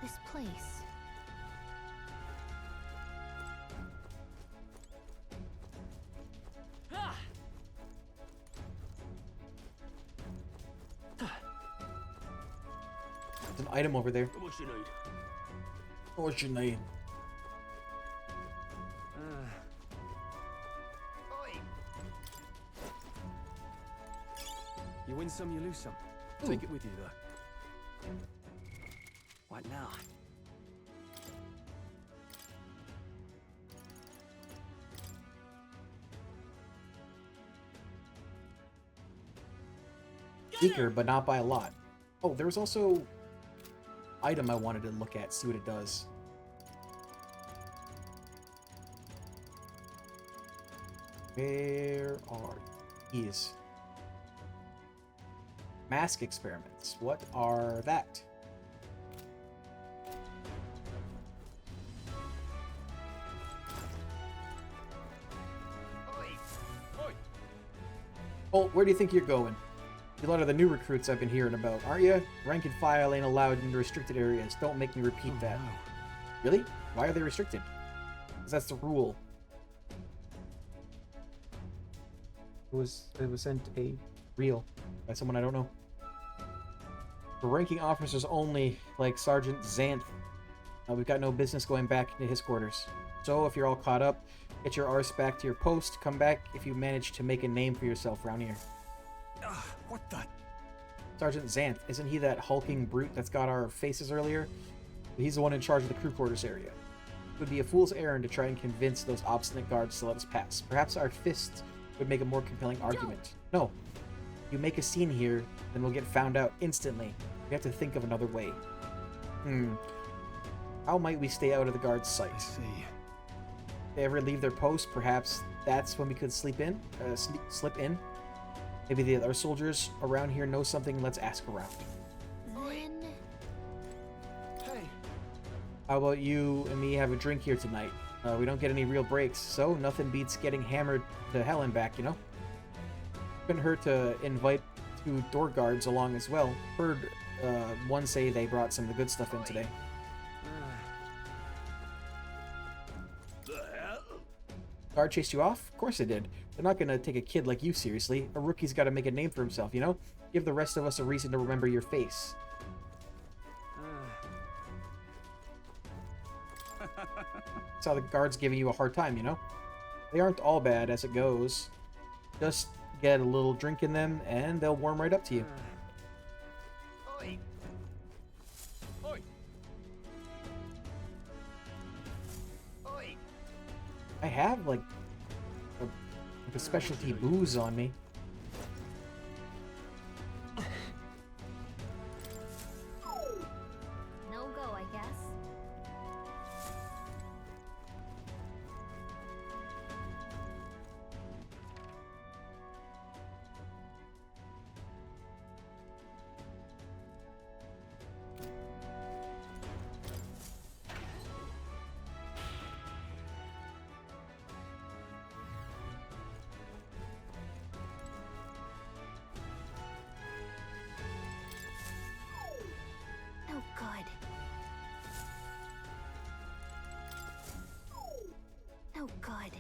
This place. There's an item over there. What you need? What's your name? You win some, you lose some. Take it with you, though. What now? Weaker, but not by a lot. Oh, there was also item I wanted to look at, see what it does. Where are these? Mask experiments. What are that? Oh, where do you think you're going? A lot of the new recruits I've been hearing about, aren't you? Rank and file ain't allowed in the restricted areas. Don't make me repeat that. No. Really? Why are they restricted? Because that's the rule. It was sent a reel by someone I don't know. For ranking officers only, like Sergeant Xanth. We've got no business going back into his quarters. So if you're all caught up, get your arse back to your post. Come back if you manage to make a name for yourself around here. What the? Sergeant Xanth, isn't he that hulking brute that's got our faces earlier? He's the one in charge of the crew quarters area. It would be a fool's errand to try and convince those obstinate guards to let us pass. Perhaps our fists would make a more compelling argument. No. You make a scene here, then we'll get found out instantly. We have to think of another way. How might we stay out of the guards' sight? I see. If they ever leave their post, perhaps that's when we could slip in. Maybe the other soldiers around here know something. Let's ask around. Then... Hey. How about you and me have a drink here tonight? We don't get any real breaks, so nothing beats getting hammered to hell and back, you know? Couldn't hurt to invite 2 door guards along as well. Heard one say they brought some of the good stuff in today. Guard chased you off? Of course they did. They're not gonna take a kid like you seriously. A rookie's gotta make a name for himself, you know? Give the rest of us a reason to remember your face. Saw the guards giving you a hard time, you know? They aren't all bad as it goes. Just get a little drink in them and they'll warm right up to you. Oi. Oi. Oi. I have like a specialty booze on me. No go, I guess. No good. No good.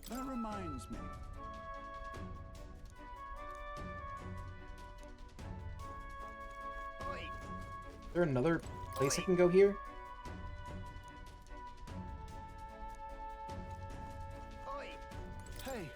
That reminds me. Oi. Is there another place I can go here? Oi. Hey.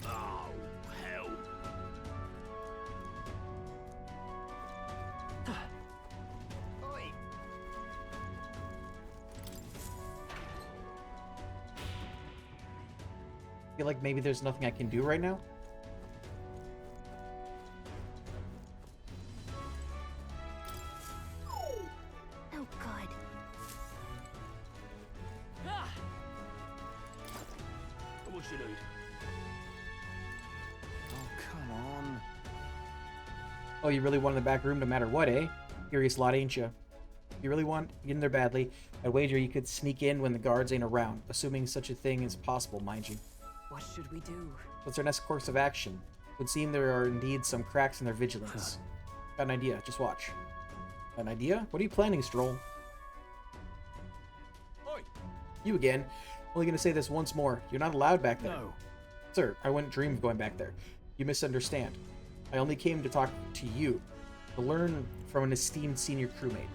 Oh, hell. Oi. Feel like maybe there's nothing I can do right now? No good. What you need? Oh, come on. Oh, you really want in the back room no matter what, eh? Curious lot, ain't you? You really want to get in there badly, I'd wager you could sneak in when the guards ain't around, assuming such a thing is possible, mind you. What should we do? What's our next course of action? It would seem there are indeed some cracks in their vigilance. Got an idea, just watch. An idea? What are you planning, Stroll? Oi. You again. Only gonna say this once more. You're not allowed back there. No. Sir, I wouldn't dream of going back there. You misunderstand. I only came to talk to you. To learn from an esteemed senior crewmate.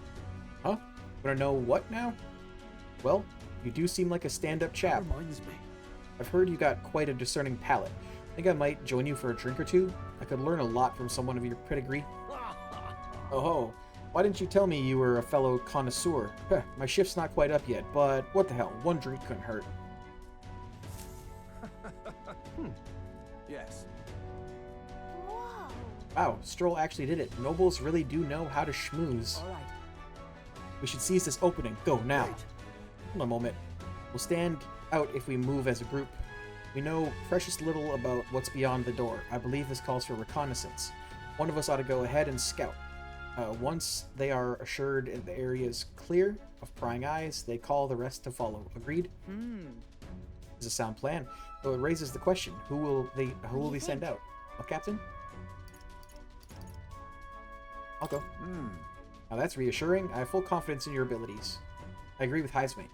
Huh? Wanna know what now? Well, you do seem like a stand-up chap. That reminds me. I've heard you got quite a discerning palate. Think I might join you for a drink or two? I could learn a lot from someone of your pedigree. Oh ho. Why didn't you tell me you were a fellow connoisseur? Heh, my shift's not quite up yet, but what the hell, one drink couldn't hurt. Yes. Whoa. Wow, Stroll actually did it. Nobles really do know how to schmooze. All right. We should seize this opening. Go, now. Wait. Hold on a moment. We'll stand out if we move as a group. We know precious little about what's beyond the door. I believe this calls for reconnaissance. One of us ought to go ahead and scout. Once they are assured the area is clear of prying eyes, they call the rest to follow. Agreed? It's a sound plan. Though it raises the question: who will we send out? A captain? I'll go. Now that's reassuring. I have full confidence in your abilities. I agree with Heisme.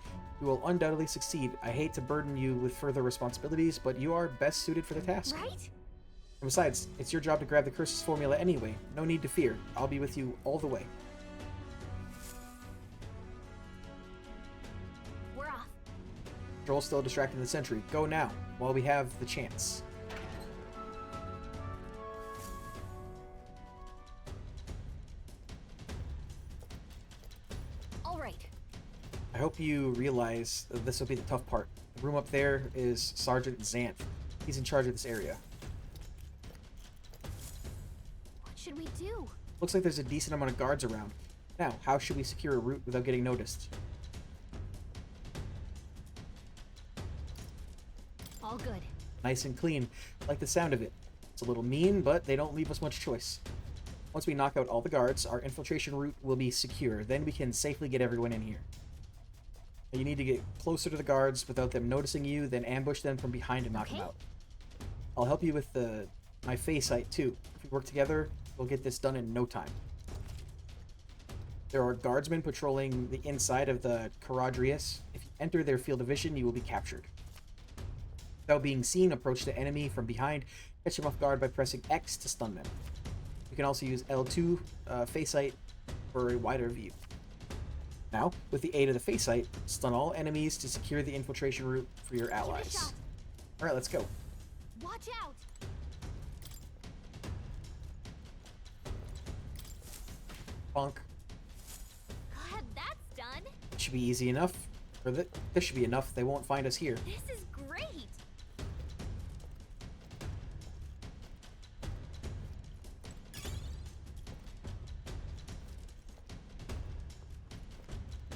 You will undoubtedly succeed. I hate to burden you with further responsibilities, but you are best suited for the task. Right? And besides, it's your job to grab the curse's formula anyway. No need to fear. I'll be with you all the way. We're off. Joel's still distracting the sentry. Go now, while we have the chance. All right. I hope you realize that this will be the tough part. The room up there is Sergeant Xanth. He's in charge of this area. What should we do? Looks like there's a decent amount of guards around. Now, how should we secure a route without getting noticed? All good. Nice and clean. Like the sound of it. It's a little mean, but they don't leave us much choice. Once we knock out all the guards, our infiltration route will be secure. Then we can safely get everyone in here. You need to get closer to the guards without them noticing you, then ambush them from behind and knock them out. I'll help you with my face sight too. If we work together, we'll get this done in no time. There are guardsmen patrolling the inside of the Caradrius. If you enter their field of vision, you will be captured. Without being seen, approach the enemy from behind. Catch them off guard by pressing X to stun them. You can also use L2 face sight for a wider view. Now, with the aid of the face sight, stun all enemies to secure the infiltration route for your allies. Alright, let's go. Watch out! Bonk. Glad that's done. It should be easy enough. Or this should be enough. They won't find us here. This is great.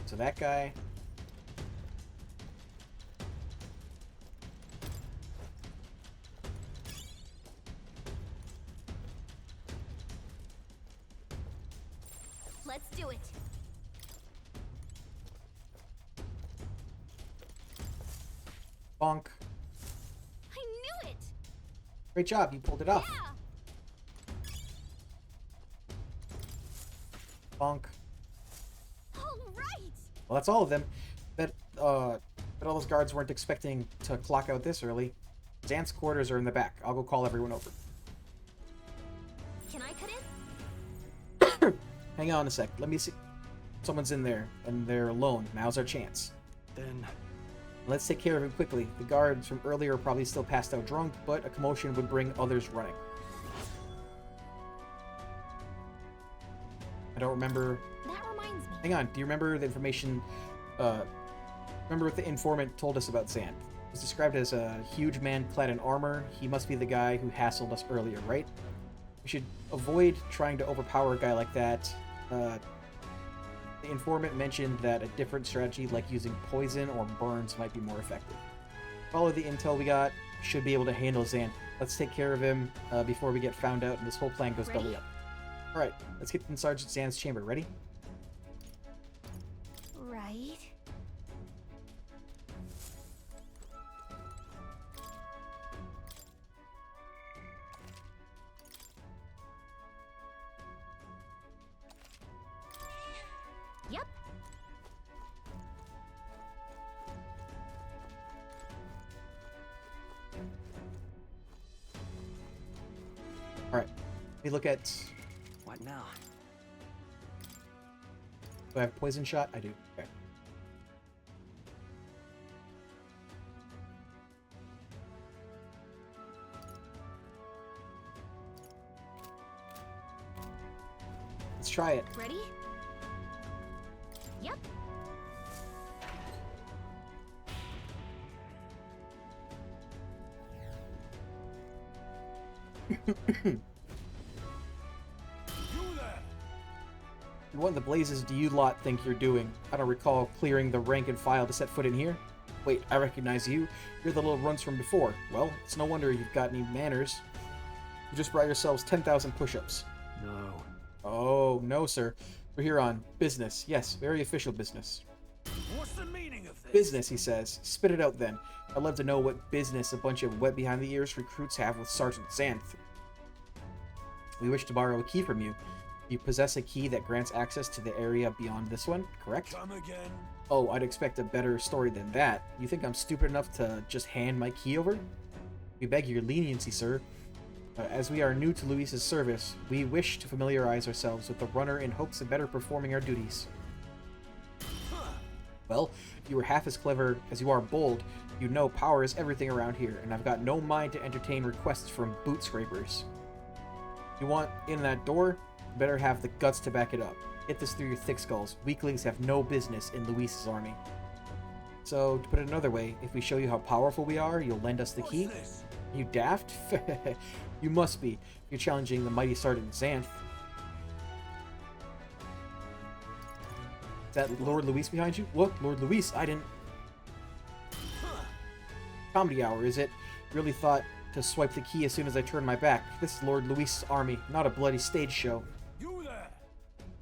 So that guy. Let's do it. Bonk. I knew it. Great job, you pulled it off. Yeah. Bonk. All right. Well, that's all of them. But all those guards weren't expecting to clock out this early. Xanth's quarters are in the back. I'll go call everyone over. Can I cut in? Hang on a sec. Let me see. Someone's in there, and they're alone. Now's our chance. Then Let's take care of him quickly. The guards from earlier are probably still passed out drunk, but a commotion would bring others running. I don't remember... That reminds me. Hang on. Do you remember the information... remember what the informant told us about Xanth? He was described as a huge man clad in armor. He must be the guy who hassled us earlier, right? We should avoid trying to overpower a guy like that. The informant mentioned that a different strategy like using poison or burns might be more effective. Follow the intel we got. Should be able to handle Xanth. Let's take care of him before we get found out and this whole plan goes belly up. Alright, let's get in Sergeant Xanth's chamber. Ready? Right. Yep. Alright. We look at... What now? Do I have poison shot? I do. Okay. Let's try it. Ready? Yep. What in the blazes do you lot think you're doing? I don't recall clearing the rank and file to set foot in here. Wait, I recognize you. You're the little runs from before. Well, it's no wonder you've got any manners. You just brought yourselves 10,000 push-ups. No. Oh, no, sir. We're here on business. Yes, very official business. What's the meaning of this? Business, he says. Spit it out then. I'd love to know what business a bunch of wet behind the ears recruits have with Sergeant Xanth. We wish to borrow a key from you. You possess a key that grants access to the area beyond this one, correct? Come again? Oh, I'd expect a better story than that. You think I'm stupid enough to just hand my key over? We beg your leniency, sir. As we are new to Luis's service, we wish to familiarize ourselves with the runner in hopes of better performing our duties. Well, if you were half as clever as you are bold, you'd know power is everything around here, and I've got no mind to entertain requests from boot scrapers. If you want in that door, you better have the guts to back it up. Get this through your thick skulls. Weaklings have no business in Luis's army. So, to put it another way, if we show you how powerful we are, you'll lend us the key? You daft? You must be. You're challenging the mighty Sergeant Xanth. Is that Lord Luis behind you? What? Lord Luis? I didn't... Comedy hour, is it? Really thought to swipe the key as soon as I turned my back. This is Lord Luis's army, not a bloody stage show. You there!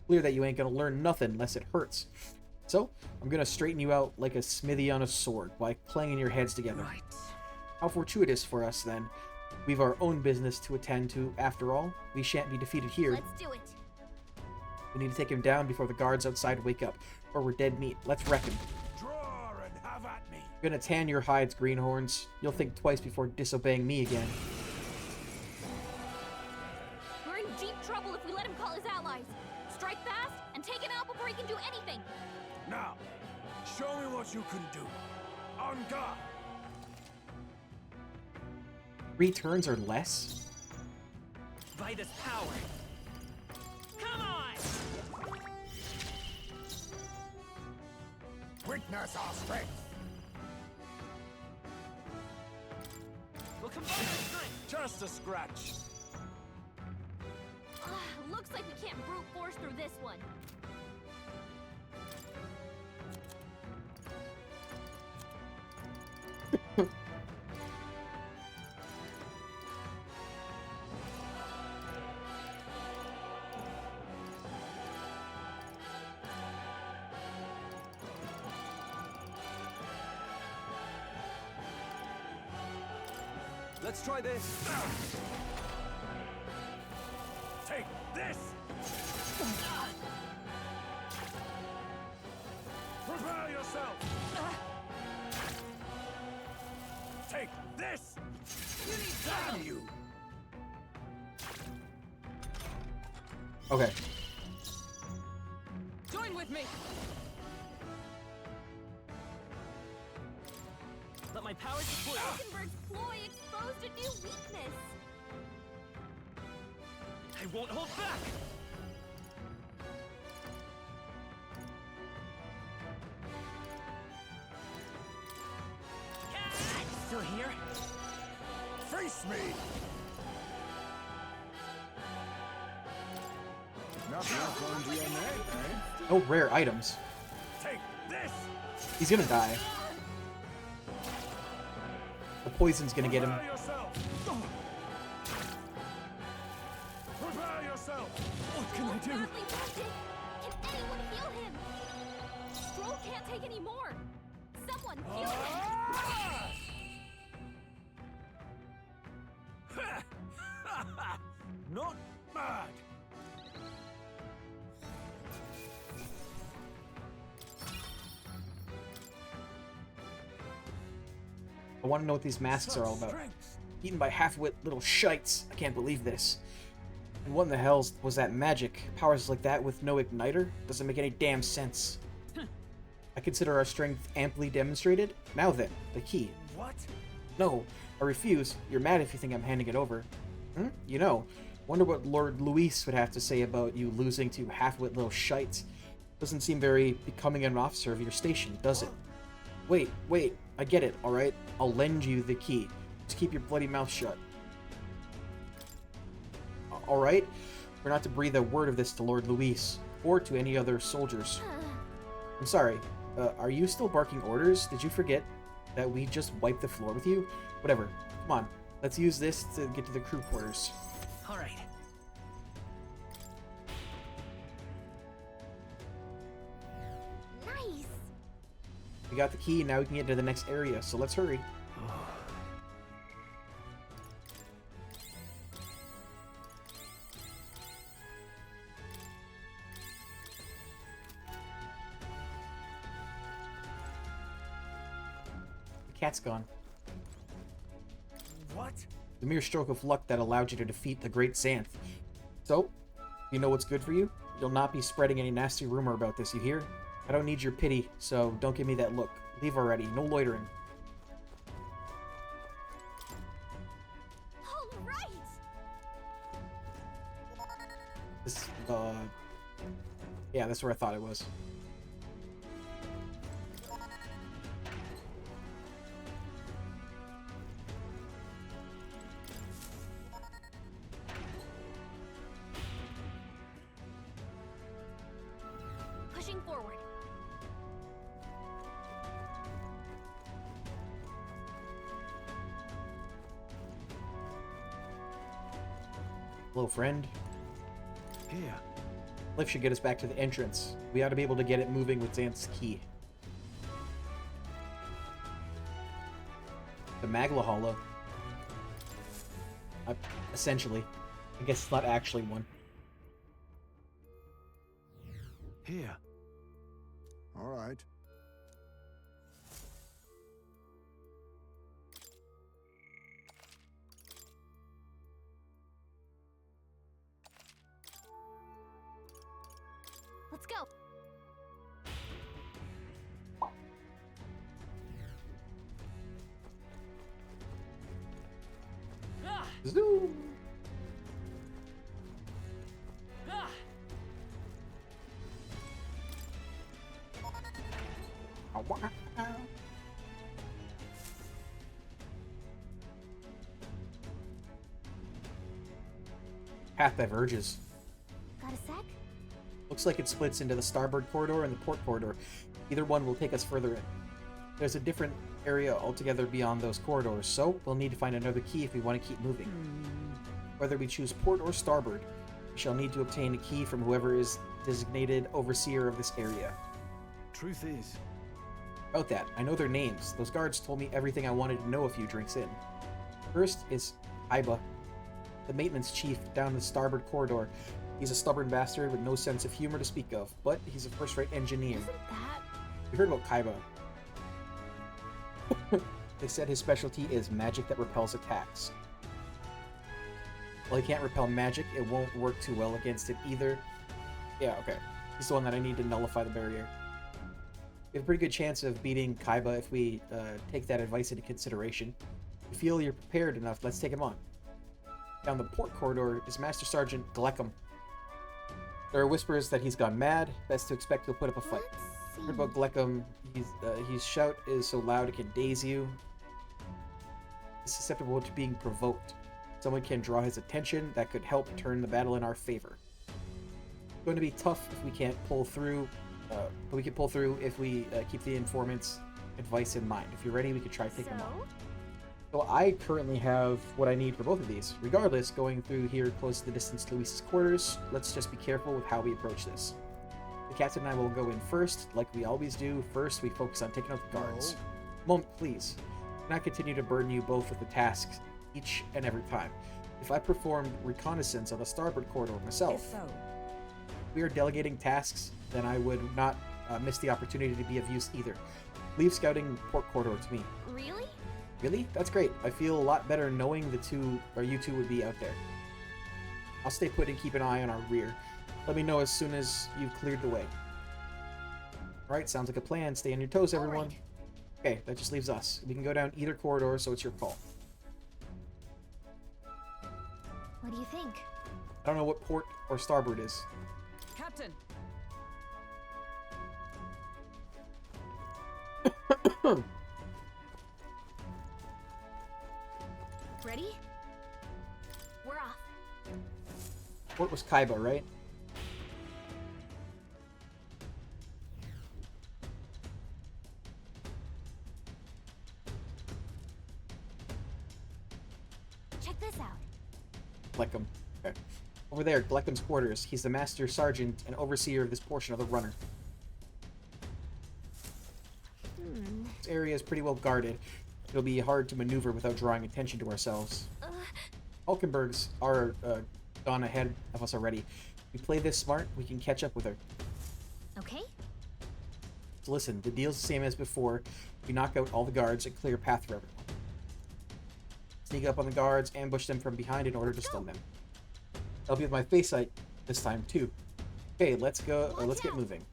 Clear that you ain't gonna learn nothing unless it hurts. So, I'm gonna straighten you out like a smithy on a sword by clanging your heads together. Right. How fortuitous for us, then. We've our own business to attend to, after all. We shan't be defeated here. Let's do it. We need to take him down before the guards outside wake up, or we're dead meat. Let's wreck him. Draw and have at me. I'm gonna tan your hides, greenhorns. You'll think twice before disobeying me again. We're in deep trouble if we let him call his allies. Strike fast and take him out before he can do anything. Now, show me what you can do. On guard. 3 turns or less? By this power. Come on! Witness our strength. We'll combine our strength. Just a scratch. Looks like we can't brute force through this one. Let's try this. Take this. Prepare yourself. Take this. Damn you. Okay. Join with me. Let my power deploy. Falkenberg's ploy exposed a new weakness. I won't hold back. Still here? Face me! Nothing on DNA, eh? No rare items. Take this. He's gonna die. The poison's gonna get him. Prepare yourself. Prepare yourself. What can I do? Badly wounded. Can anyone heal him? Stroll can't take any more. Someone heal him. Not bad. I want to know what these masks are all about. Eaten by half-wit little shites. I can't believe this. And what in the hell was that magic? Powers like that with no igniter? Doesn't make any damn sense. I consider our strength amply demonstrated. Now then, the key. What? No, I refuse. You're mad if you think I'm handing it over. You know, wonder what Lord Luis would have to say about you losing to half-wit little shites. Doesn't seem very becoming an officer of your station, does it? Wait, I get it, alright? I'll lend you the key. Just keep your bloody mouth shut. Alright? We're not to breathe a word of this to Lord Luis, or to any other soldiers. I'm sorry, are you still barking orders? Did you forget? that we just wipe the floor with you? Whatever. Come on. Let's use this to get to the crew quarters. All right. Nice. We got the key, now we can get to the next area, so let's hurry. The cat's gone. What? The mere stroke of luck that allowed you to defeat the great Xanth. So, you know what's good for you? You'll not be spreading any nasty rumor about this, you hear? I don't need your pity, so don't give me that look. Leave already, no loitering. All right. This, yeah, that's where I thought it was. Pushing forward. Hello, friend. Here. Lift should get us back to the entrance. We ought to be able to get it moving with Xanth's key. The Magla Hollow. Essentially. I guess it's not actually one. Here. All right. Let's go. Zoom! Path diverges. Got a sec? Looks like it splits into the starboard corridor and the port corridor. Either one will take us further in. There's a different area altogether beyond those corridors, so we'll need to find another key if we want to keep moving. Whether we choose port or starboard, we shall need to obtain a key from whoever is designated overseer of this area. Truth is, About that, I know their names. Those guards told me everything I wanted to know a few drinks in. First is Iba, the maintenance chief down the starboard corridor. He's a stubborn bastard with no sense of humor to speak of, but he's a first-rate engineer. Isn't that... We heard about Kaiba. They said his specialty is magic that repels attacks. Well, he can't repel magic, it won't work too well against it either. Yeah, okay. He's the one that I need to nullify the barrier. We have a pretty good chance of beating Kaiba if we take that advice into consideration. If you feel you're prepared enough, let's take him on. Down the port corridor is Master Sergeant Gleckham. There are whispers that he's gone mad. Best to expect he'll put up a fight. Heard about Gleckham. His shout is so loud it can daze you. He's susceptible to being provoked. Someone can draw his attention that could help turn the battle in our favor. It's going to be tough if we can't pull through, but we can pull through if we keep the informant's advice in mind. If you're ready, we could try taking them on. So I currently have what I need for both of these. Regardless, going through here close to the distance to Luis's quarters, let's just be careful with how we approach this. The captain and I will go in first, like we always do. First, we focus on taking out the guards. Moment, please. Do not continue to burden you both with the tasks each and every time. If I performed reconnaissance on the starboard corridor myself, if we are delegating tasks, then I would not miss the opportunity to be of use either. Leave scouting port corridor to me. Really? Really? That's great. I feel a lot better knowing you two would be out there. I'll stay put and keep an eye on our rear. Let me know as soon as you've cleared the way. Alright, sounds like a plan. Stay on your toes, everyone. Okay, that just leaves us. We can go down either corridor, so it's your call. What do you think? I don't know what port or starboard is. Captain! Ready? We're off. Port was Kaiba, right? Gleckham. Okay. Over there, Gleckham's quarters. He's the master sergeant and overseer of this portion of the runner. This area is pretty well guarded. It'll be hard to maneuver without drawing attention to ourselves. Hulkenbergs are gone ahead of us already. If we play this smart, we can catch up with her. Okay. So listen, the deal's the same as before. We knock out all the guards and clear a path for everyone. Sneak up on the guards, ambush them from behind in order to stun them. I'll be with my face sight this time too. Okay, let's go. Let's get moving.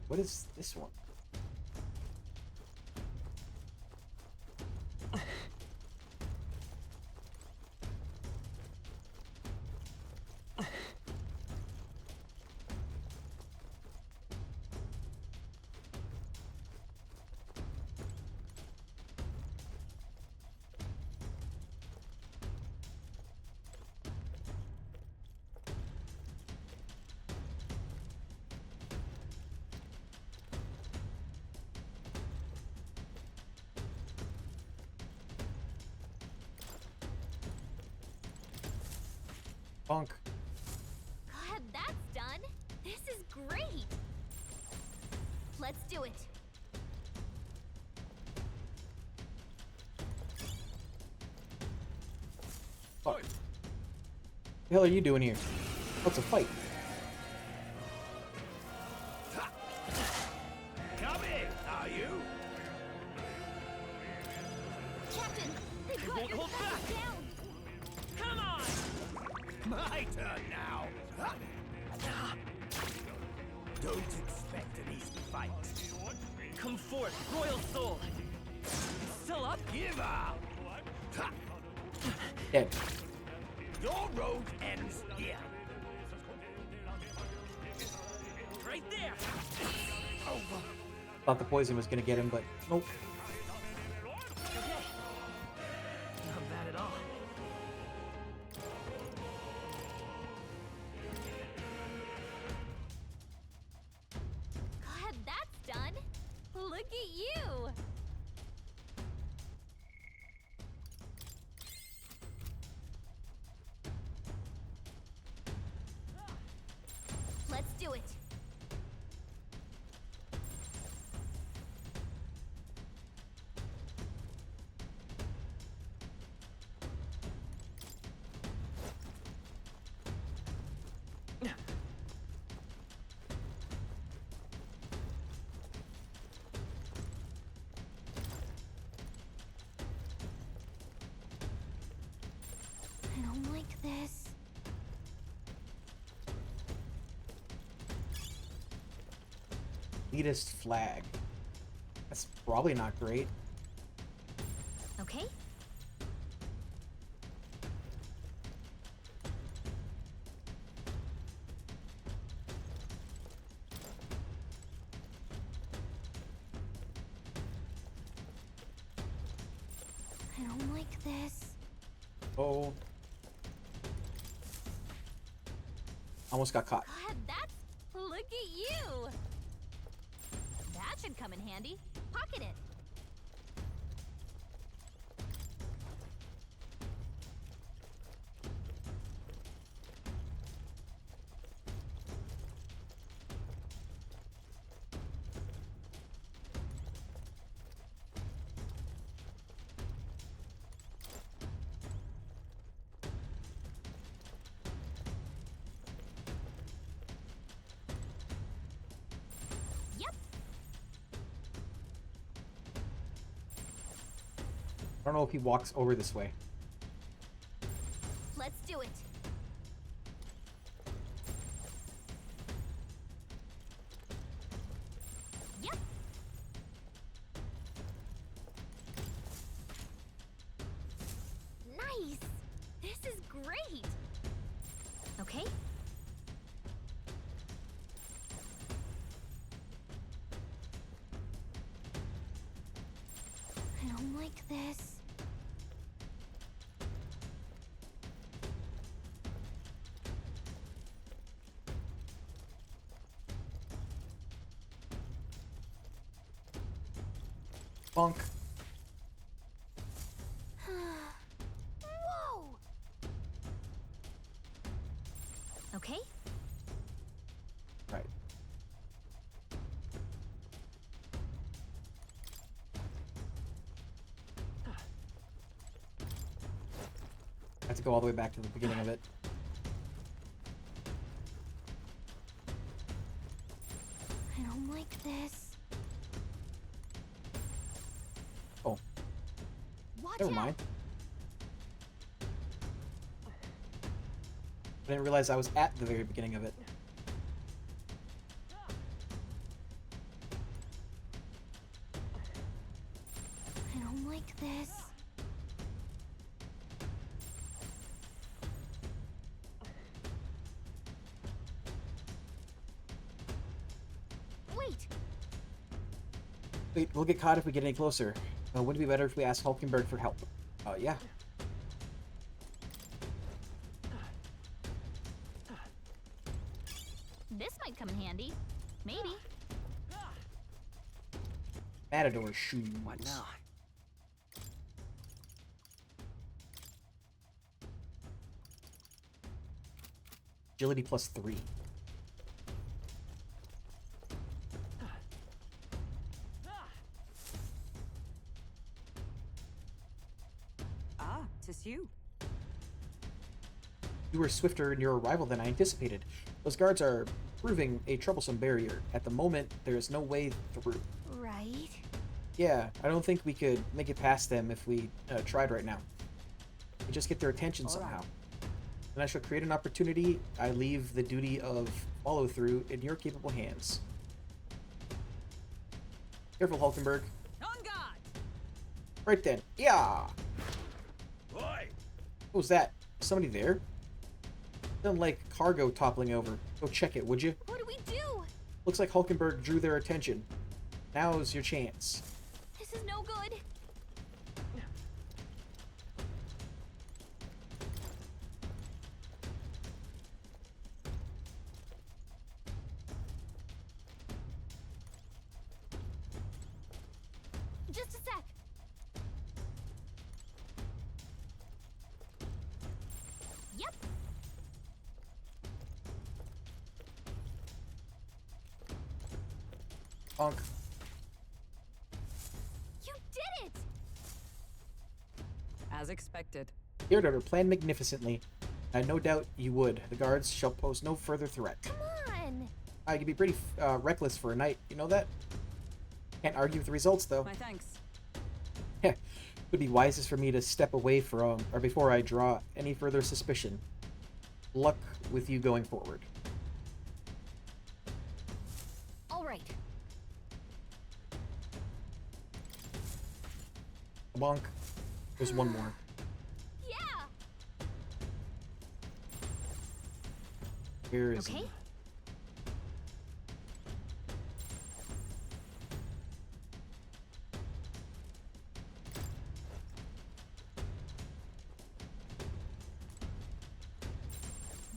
What is this one? Bonk. God, that's done. This is great. Let's do it. Fuck. What the hell are you doing here? What's a fight? Come in, are you? Captain, they've got won't your hold guys back. down. Come on! My turn now. Don't expect an easy fight. Come forth, Royal Soul. Still up? Give up. Dead. Your road ends here. Right there. Over. Thought the poison was gonna get him, but nope. Okay. Not bad at all. God, that's done. Look at you. Let's do it. I don't like this. Elitist flag. That's probably not great. Okay. I don't like this. Oh. Almost got caught. God, that's... Look at you! That should come in handy. Pocket it. Yep. I don't know if he walks over this way. Let's do it. Yep. Nice. This is great. Okay. I don't like this. Bonk. Whoa! Okay? Right. I have to go all the way back to the beginning of it. I don't like this. Oh. Watch Never out. mind. I didn't realize I was at the very beginning of it. I don't like this. Wait! Wait, we'll get caught if we get any closer. Wouldn't it be better if we asked Hulkenberg for help? Yeah. This might come in handy. Maybe. Matador shoes. What now? Agility +3. Ah, 'tis you. You were swifter in your arrival than I anticipated. Those guards are proving a troublesome barrier. At the moment, there is no way through. Right? Yeah, I don't think we could make it past them if we tried right now. We just get their attention All somehow. right. And I shall create an opportunity. I leave the duty of follow-through in your capable hands. Careful, Hulkenberg. On guard! Right then. Yeah! Oi! What was that? Somebody there? Sounded like cargo toppling over. Go check it, would you? What do we do? Looks like Hulkenberg drew their attention. Now's your chance. This is no good. Just a sec. Yep. Honk. You did it! As expected. Your daughter planned magnificently. I had no doubt you would. The guards shall pose no further threat. Come on! I could be pretty reckless for a night. You know that? Can't argue with the results, though. My thanks. Heh. Would be wisest for me to step away from, or before I draw any further suspicion. Luck with you going forward. All right. Bonk. There's one more. Yeah! Where is Okay. he?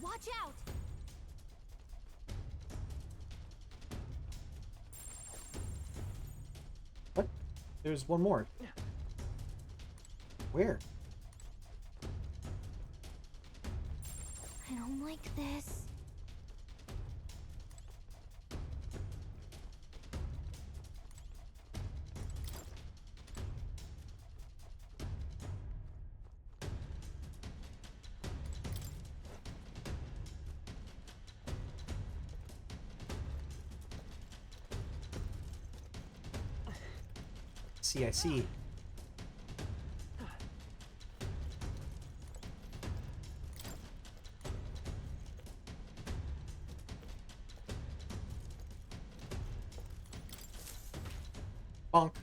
Watch out! What? There's one more. Where? I don't like this. See, I see. Bonk.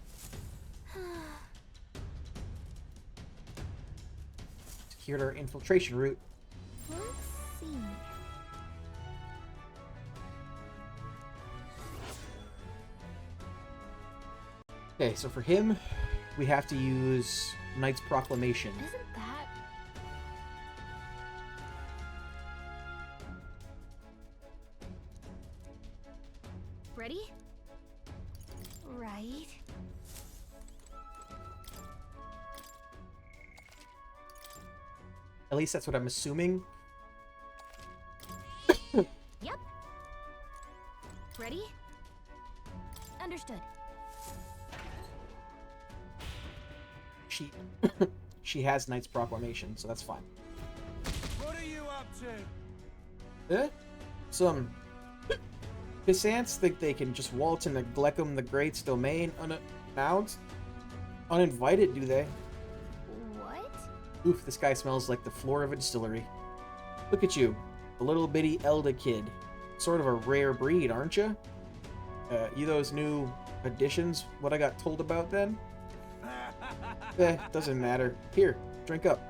Secured our infiltration route. Let's see. Okay, so for him, we have to use Knight's Proclamation. Isn't that... Ready? Right. At least that's what I'm assuming. Ready? Understood. She has Knight's Proclamation, so that's fine. What are you up to? Some pissants think they can just waltz into Gleckham the Great's domain unannounced? Uninvited, do they? What? Oof, this guy smells like the floor of a distillery. Look at you, a little bitty Elda kid. Sort of a rare breed, aren't you? You those new additions, what I got told about then? Doesn't matter. Here, drink up.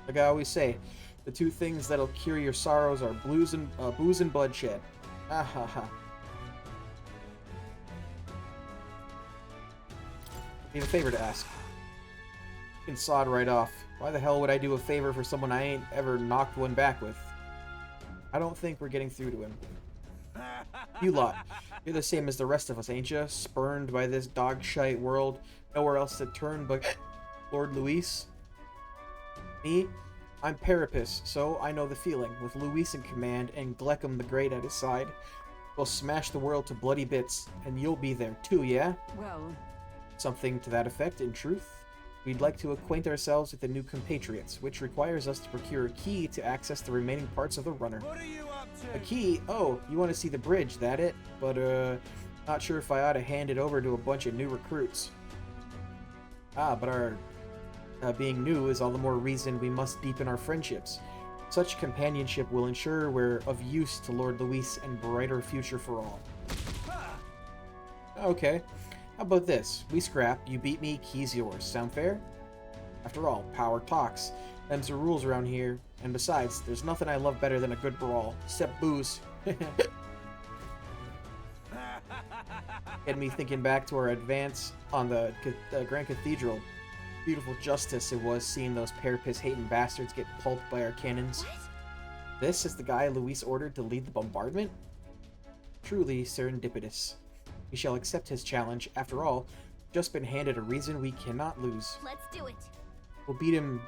Like I always say, the two things that'll cure your sorrows are booze and bloodshed. Ah ha ha. I have a favor to ask. You can sod right off. Why the hell would I do a favor for someone I ain't ever knocked one back with? I don't think we're getting through to him. You lot, you're the same as the rest of us, ain't ya? Spurned by this dog-shite world, nowhere else to turn but Lord Luis. Me? I'm Parapus, so I know the feeling. With Luis in command and Gleckham the Great at his side, we'll smash the world to bloody bits, and you'll be there too, yeah? Well, Something to that effect, in truth. We'd like to acquaint ourselves with the new compatriots, which requires us to procure a key to access the remaining parts of the runner. What are you up to? A key? Oh, you want to see the bridge, that it? But, not sure if I ought to hand it over to a bunch of new recruits. Ah, but our being new is all the more reason we must deepen our friendships. Such companionship will ensure we're of use to Lord Luis and brighter future for all. Okay. How about this? We scrap, you beat me, key's yours. Sound fair? After all, power talks. Them's the rules around here. And besides, there's nothing I love better than a good brawl. Except booze. Get me thinking back to our advance on the Grand Cathedral. Beautiful justice it was seeing those Parapus-hating bastards get pulped by our cannons. What? This is the guy Luis ordered to lead the bombardment? Truly serendipitous. We shall accept his challenge. After all, just been handed a reason we cannot lose. Let's do it. We'll beat him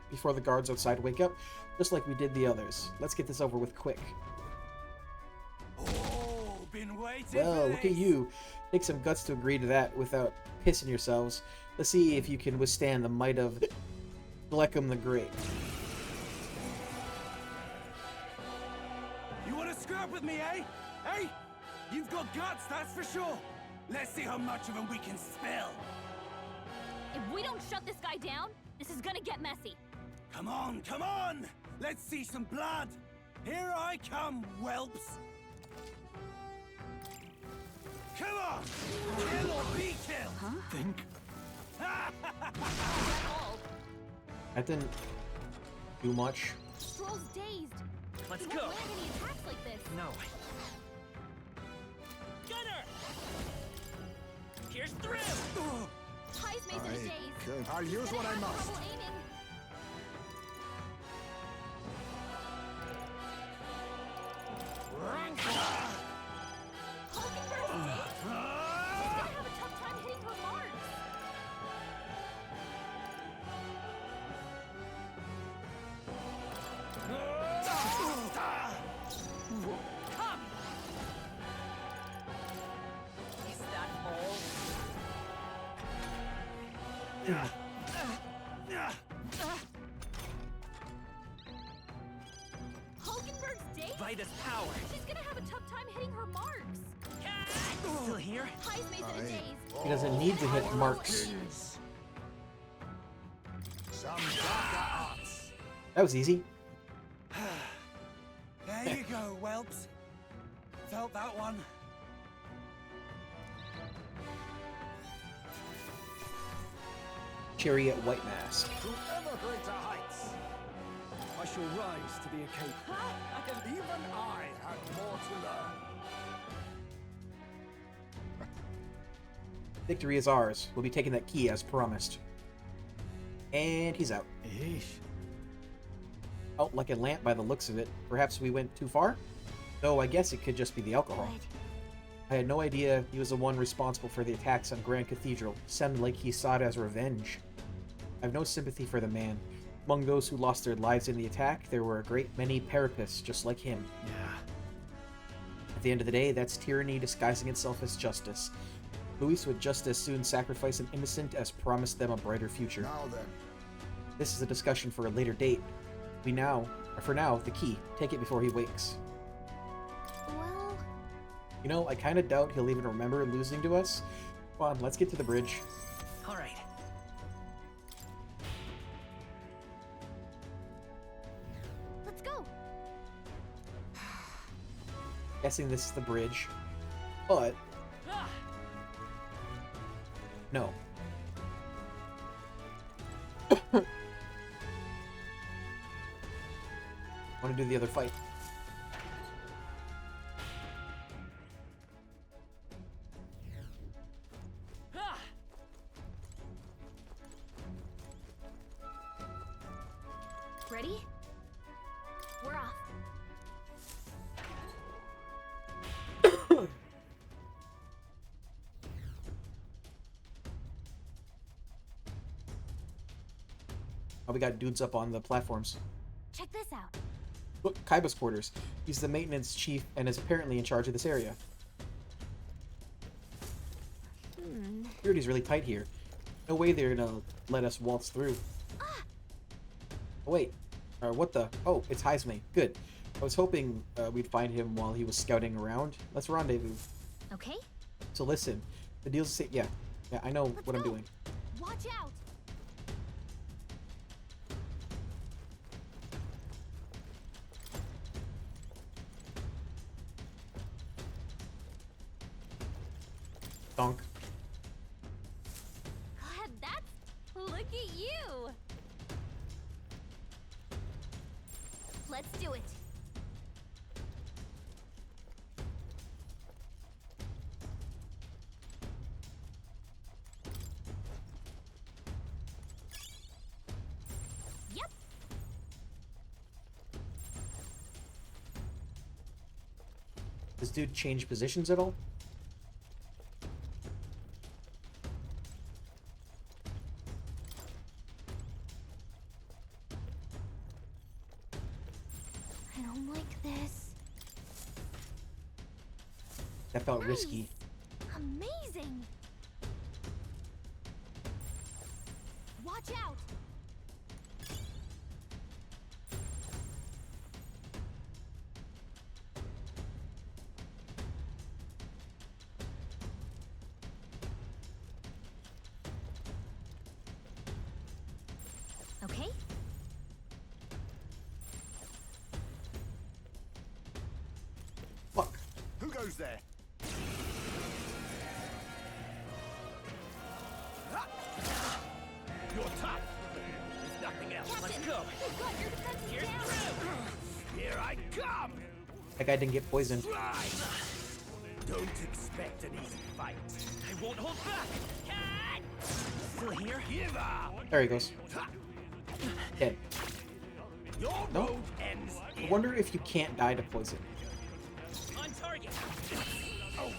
before the guards outside wake up, just like we did the others. Let's get this over with quick. Oh, been waiting Well, for look this. at you. Take some guts to agree to that without pissing yourselves. Let's see if you can withstand the might of Gleckham the Great. You want to scrap with me, eh? Hey? You've got guts, that's for sure. Let's see how much of them we can spill. If we don't shut this guy down, this is gonna get messy. Come on, come on! Let's see some blood. Here I come, whelps. Come on! Kill or be killed! huh? Think? All. That didn't do much. Stroll's dazed. Let's He go. won't land any attacks like this. No. Gunner! Here's through! High's mace in a daze. I'll use what I Gonna have must. trouble aiming. Hulkenberg's dazed. She's gonna have a tough time hitting her marks. Come! Is that all? Hulkenberg's dazed. Vitus power! She's gonna have a tough time hitting her marks. Still here? High's mace in a daze. He doesn't need to hit marks. Some darker arts. That was easy. There you go, whelps. Felt that one. Chariot White Mask. To ever greater heights. I shall rise to the occasion. Even I had more to learn. Victory is ours. We'll be taking that key as promised. And he's out. Eesh. Out like a lamp by the looks of it. Perhaps we went too far? Though I guess it could just be the alcohol. Good. I had no idea he was the one responsible for the attacks on Grand Cathedral. Sounded like he saw it as revenge. I have no sympathy for the man. Among those who lost their lives in the attack, there were a great many Parapus just like him. Yeah. I the end of the day, that's tyranny disguising itself as justice. Luis would just as soon sacrifice an innocent as promise them a brighter future. Now then. This is a discussion for a later date. For now, the key. Take it before he wakes. Well... You know, I kind of doubt he'll even remember losing to us. Come on, let's get to the bridge. All right. Let's go! Guessing this is the bridge. But... No. I want to do the other fight. Ready? We're off. Oh, we got dudes up on the platforms. Check this out. Look, Kaiba's quarters. He's the maintenance chief and is apparently in charge of this area. Security's really tight here. No way they're gonna let us waltz through. Oh, wait. What the? Oh, it's Heisme. Good. I was hoping we'd find him while he was scouting around. Let's rendezvous. Okay. So listen, the deal's the same. Yeah, I know what I'm doing. Watch out! Donk. God, that's... Look at you! Let's do it. Yep. Does dude change positions at all? I don't like this. That felt risky. Amazing! Watch out! Okay? Fuck. Who goes there? You're tough. There's nothing else. Let's go. You've got your defenses Here's down! through. Here I come. That guy didn't get poisoned. Don't expect an easy fight. I won't hold back. Still here? Give up. There he goes. Dead. Your No? road ends I here. wonder if you can't die to poison. On target. Over.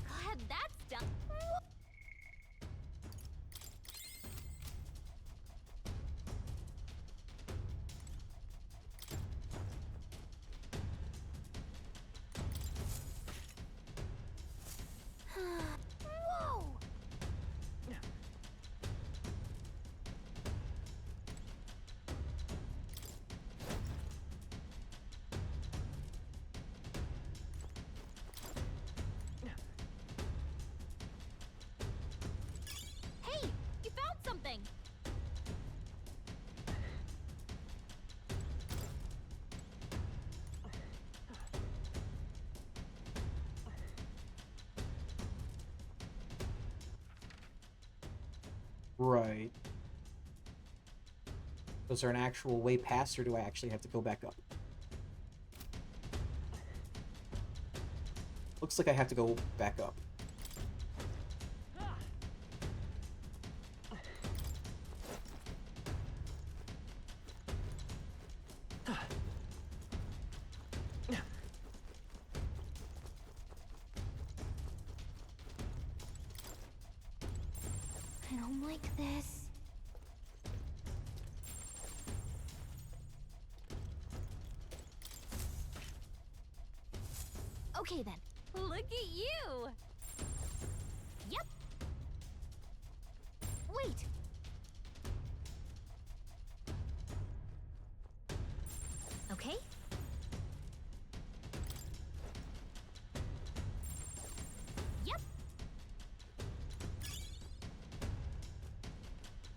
God, that's done. Whoa! Hey, you found something. Right. Was there an actual way past, or do I actually have to go back up? Looks like I have to go back up. I don't like this. Okay then. Look at you! Yep. Wait. Okay. Yep.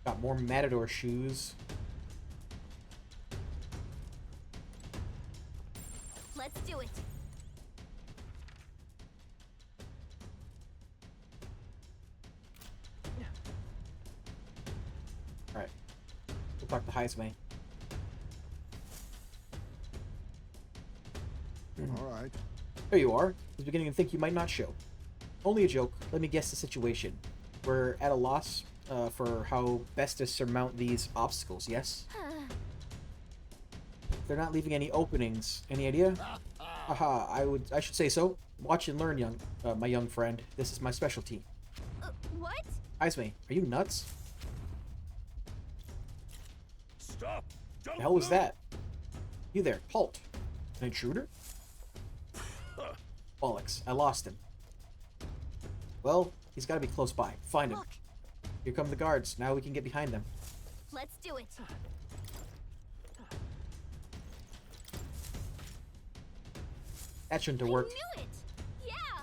Got more matador shoes. Let's do it. Alright. We'll talk to Heisme. All right. There you are. I was beginning to think you might not show. Only a joke. Let me guess the situation. We're at a loss for how best to surmount these obstacles, yes? They're not leaving any openings. Any idea? Haha, I should say so. Watch and learn, my young friend. This is my specialty. What? Heisme, are you nuts? Stop! Don't The hell was move. that? You there, halt. An intruder? Bollocks, I lost him. Well, he's gotta be close by. Find him. Look, Here come the guards. Now we can get behind them. let's do it. That shouldn't have I worked. knew it! Yeah!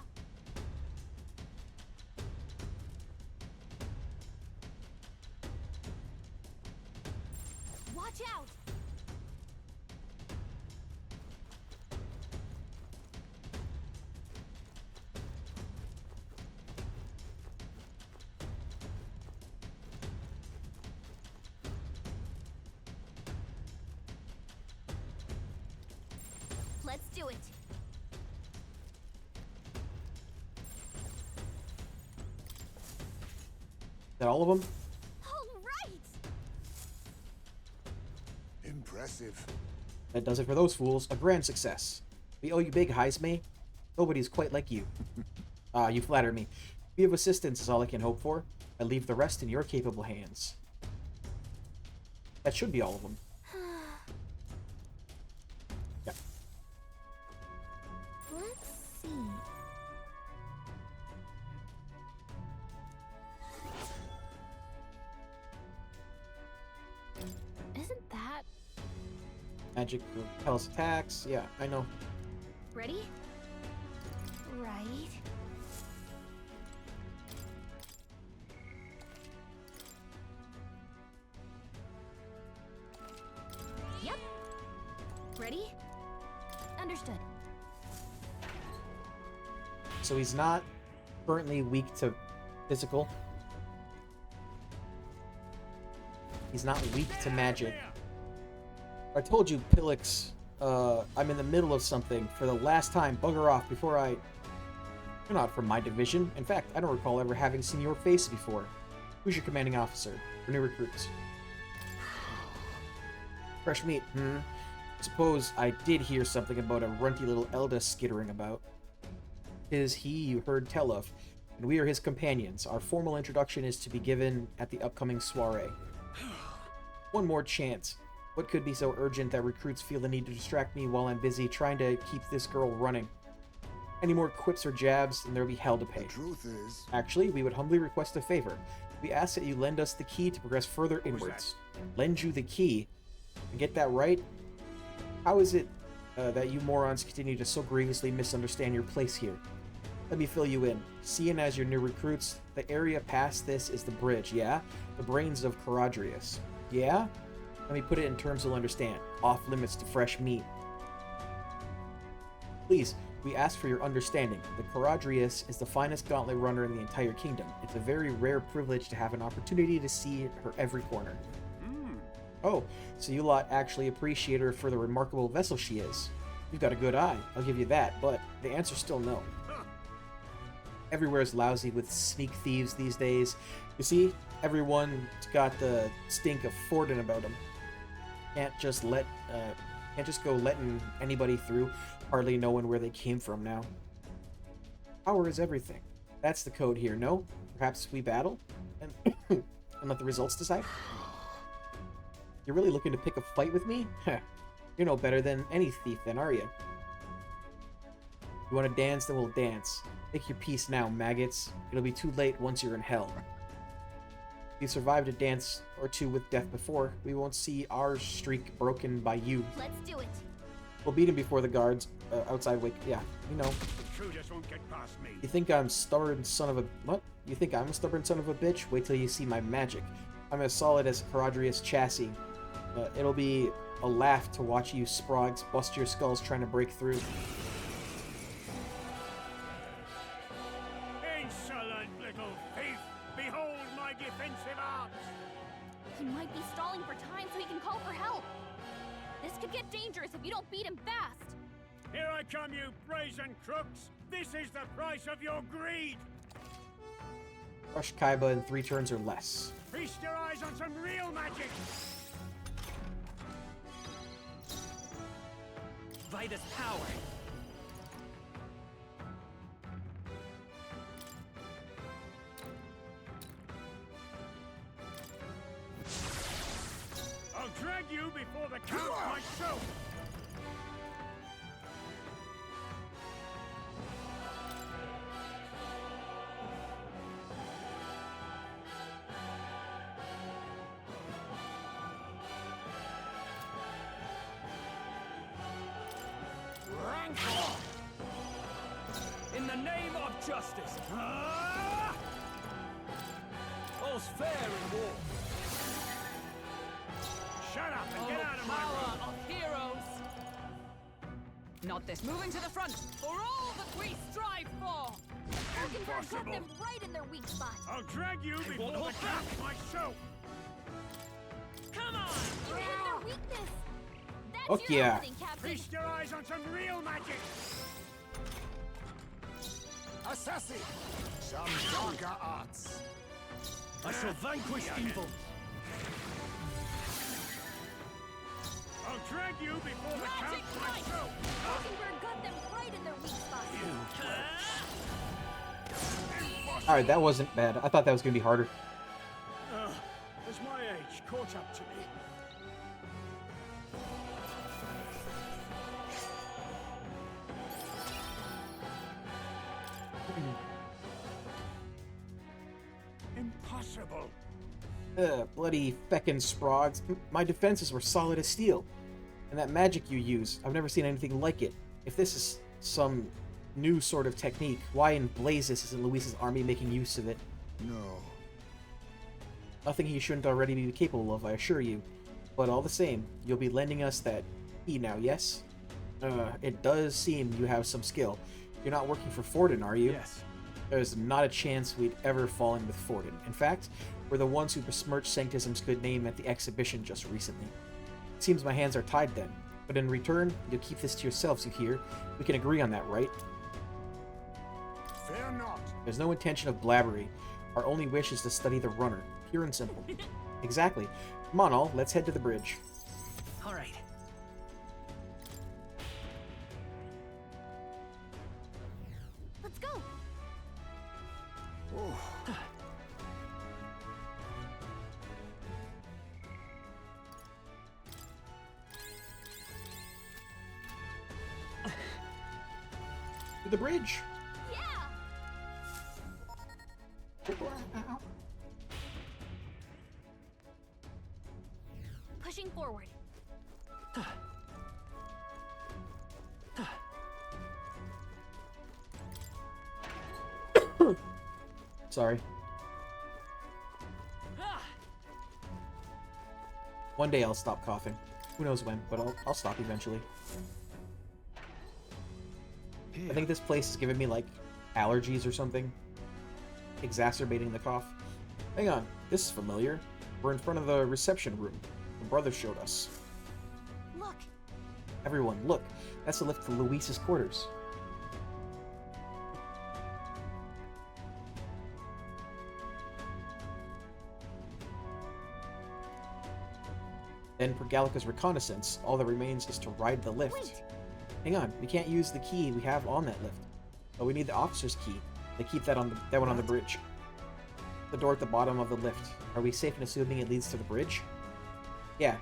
Watch out! Let's do it. Is that all of them? All right! Impressive. That does it for those fools. A grand success. We owe you big, Heisme. Nobody's quite like you. You flatter me. Be of assistance is all I can hope for. I leave the rest in your capable hands. That should be all of them. Yeah. Let's see. Isn't that Magic repels attacks. Yeah, I know. ready? Right. Yep. Ready? Understood. So he's not currently weak to physical. He's not weak to magic. I told you, Pillix, I'm in the middle of something. For the last time, bugger off before I... You're not from my division. In fact, I don't recall ever having seen your face before. Who's your commanding officer for new recruits? Fresh meat, Suppose I did hear something about a runty little Elda skittering about. 'Tis he you heard tell of, and we are his companions. Our formal introduction is to be given at the upcoming soiree. One more chance. What could be so urgent that recruits feel the need to distract me while I'm busy trying to keep this girl running? Any more quips or jabs, and there'll be hell to pay. The truth is, Actually, we would humbly request a favor. We ask that you lend us the key to progress further inwards. Lend you the key? And get that right? How is it that you morons continue to so grievously misunderstand your place here? Let me fill you in. Seeing as your new recruits, the area past this is the bridge, yeah? The brains of Caradrius. Yeah? Let me put it in terms you'll understand. Off limits to fresh meat. Please, we ask for your understanding. The Caradrius is the finest gauntlet runner in the entire kingdom. It's a very rare privilege to have an opportunity to see her every corner. Oh, so you lot actually appreciate her for the remarkable vessel she is. You've got a good eye, I'll give you that, but the answer's still no. Everywhere's lousy with sneak thieves these days. You see, everyone's got the stink of Forden about them. Can't just go letting anybody through, hardly knowing where they came from now. Power is everything. That's the code here, no? Perhaps we battle? And and let the results decide? You're really looking to pick a fight with me? You're no better than any thief then, are you? You want to dance, then we'll dance. Make your peace now, maggots. It'll be too late once you're in hell. If you survived a dance or two with death before, we won't see our streak broken by you. Let's do it. We'll beat him before the guards outside wake. Yeah, you know. Intruders won't get past me. You think I'm stubborn son of a... What? You think I'm a stubborn son of a bitch? Wait till you see my magic. I'm as solid as Caradrius chassis. It'll be a laugh to watch you sprogs bust your skulls trying to break through. Insolent little thief! Behold my defensive arts! He might be stalling for time so he can call for help. This could get dangerous if you don't beat him fast. Here I come, you brazen crooks! This is the price of your greed! Crush Kaiba in 3 turns or less. Feast your eyes on some real magic! Vitus power. I'll drag you before the count myself! In the name of justice. All's fair in war. Shut up and get out of my Power room! of heroes. Not this. Moving to the front. For all that we strive for. Erkenberg got them right in their weak spot. I'll drag you before the count myself! Come on! You hit their weakness. That's Okay, your yeah. opening, Captain. Feast your eyes on some real magic! Assassin! Some darker arts. I shall vanquish evil. I'll drag you before the count Magic might. myself! Erkenberg got them right in their weak spot. Alright, that wasn't bad. I thought that was going to be harder. Has my age caught up to me? Impossible! Bloody feckin' sprogs. My defenses were solid as steel. And that magic you use, I've never seen anything like it. If this is some new sort of technique, why in blazes isn't Luis's army making use of it? No. Nothing he shouldn't already be capable of, I assure you. But all the same, you'll be lending us that key now, yes? It does seem you have some skill. You're not working for Forden, are you? Yes. There's not a chance we'd ever fall in with Forden. In fact, we're the ones who besmirched Sanctism's good name at the exhibition just recently. It seems my hands are tied then. But in return, you'll keep this to yourselves, you hear? We can agree on that, right? Fear not! There's no intention of blabbery. Our only wish is to study the runner. Pure and simple. Exactly. Come on, all. Let's head to the bridge. All right. Let's go. To the bridge. Yeah. Pushing forward. Sorry. One day I'll stop coughing. Who knows when, but I'll stop eventually. I think this place is giving me, like, allergies or something. Exacerbating the cough. Hang on, this is familiar. We're in front of the reception room. The brother showed us. Look. Everyone, look. That's the lift to Luis's quarters. Then, per Gallica's reconnaissance, all that remains is to ride the lift. Wait. Hang on, we can't use the key we have on that lift. But we need the officer's key. They keep that on the one on the bridge. The door at the bottom of the lift. Are we safe in assuming it leads to the bridge? Yeah.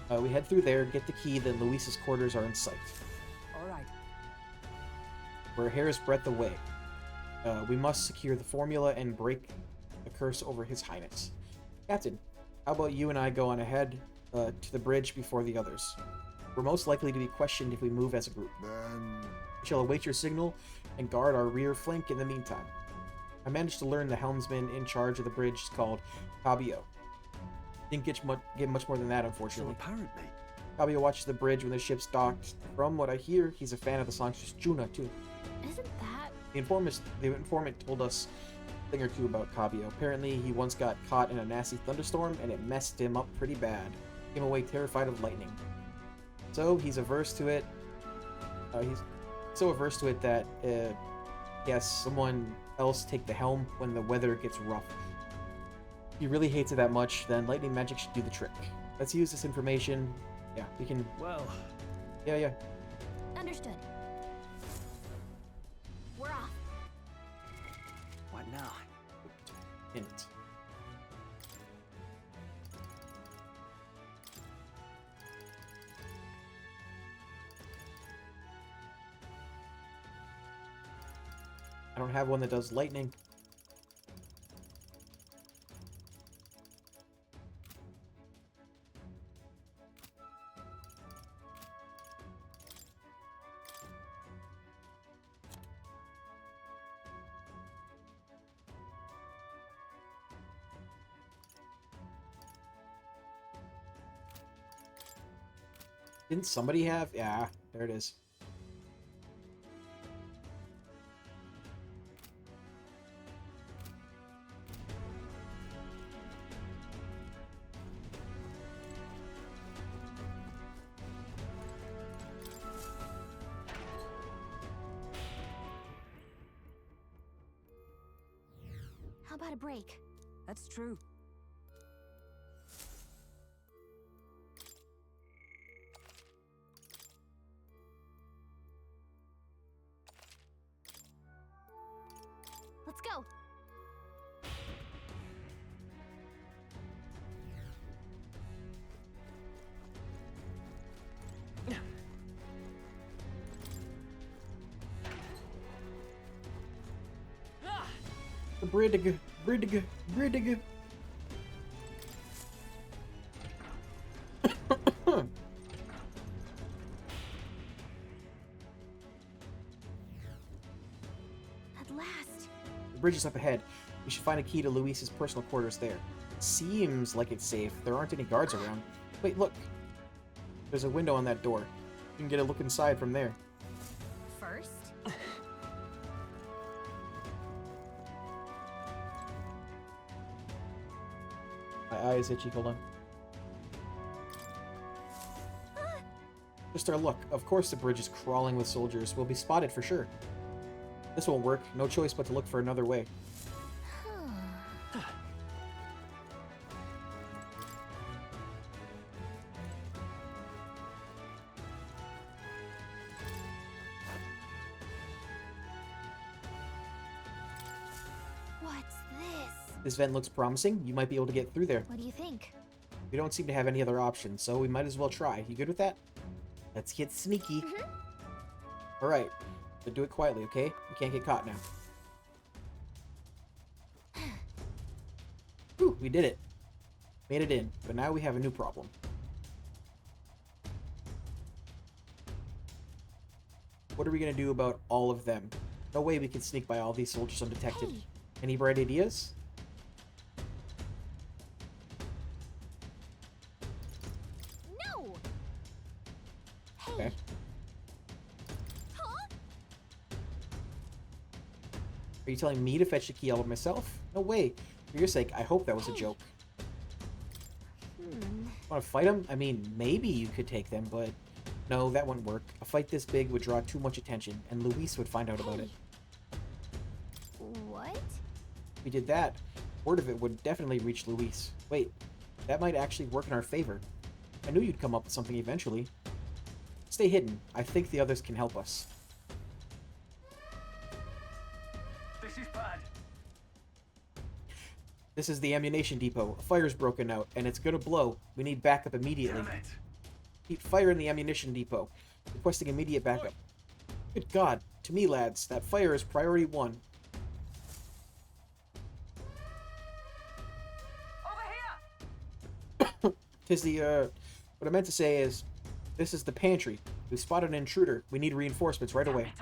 We head through there, get the key, then Luis's quarters are in sight. Alright. We're a hair's breadth away. We must secure the formula and break the curse over His Highness. Captain, how about you and I go on ahead to the bridge before the others? We're most likely to be questioned if we move as a group. Then... We shall await your signal and guard our rear flank in the meantime. I managed to learn the helmsman in charge of the bridge is called Cabio. Didn't get much more than that, unfortunately. So apparently... Cabio watches the bridge when the ship's docked. From what I hear, he's a fan of the songstress Juna, too. Isn't that... The informant told us a thing or two about Cabio. Apparently, he once got caught in a nasty thunderstorm, and it messed him up pretty bad. Came away terrified of lightning. So, he's averse to it. He's so averse to it that he has someone else take the helm when the weather gets rough. If he really hates it that much, then lightning magic should do the trick. Let's use this information. Yeah, we can... Well... Yeah. Understood. We're off. What now? Hint. I don't have one that does lightning. Didn't somebody have? Yeah, there it is. How about a break? That's true. Let's go. The bridge. At last. The bridge is up ahead. We should find a key to Luis's personal quarters there. Seems like it's safe. There aren't any guards around. Wait, look. There's a window on that door. You can get a look inside from there. First? My eye is itchy. Hold on. Just our luck. Of course the bridge is crawling with soldiers. We'll be spotted for sure. This won't work. No choice but to look for another way. What's this? This vent looks promising. You might be able to get through there. What do you think? We don't seem to have any other options, so we might as well try. You good with that? Let's get sneaky. Alright. But do it quietly, okay? We can't get caught now. Whew, we did it. Made it in. But now we have a new problem. What are we gonna do about all of them? No way we can sneak by all these soldiers undetected. Hey. Any bright ideas? No! Hey. Okay. Huh? Are you telling me to fetch the key all by myself? No way. For your sake, I hope that was a joke. Want to fight them? I mean, maybe you could take them, but no, that wouldn't work. A fight this big would draw too much attention, and Luis would find out about it. What? If we did that, word of it would definitely reach Luis. Wait, that might actually work in our favor. I knew you'd come up with something eventually. Stay hidden. I think the others can help us. This is bad. This is the ammunition depot. A fire's broken out, and it's gonna blow. We need backup immediately. Damn it. Keep fire in the ammunition depot. Requesting immediate backup. Good God. To me, lads, that fire is priority 1. Over here! Tis the, what I meant to say is, this is the pantry. We've spotted an intruder. We need reinforcements right away.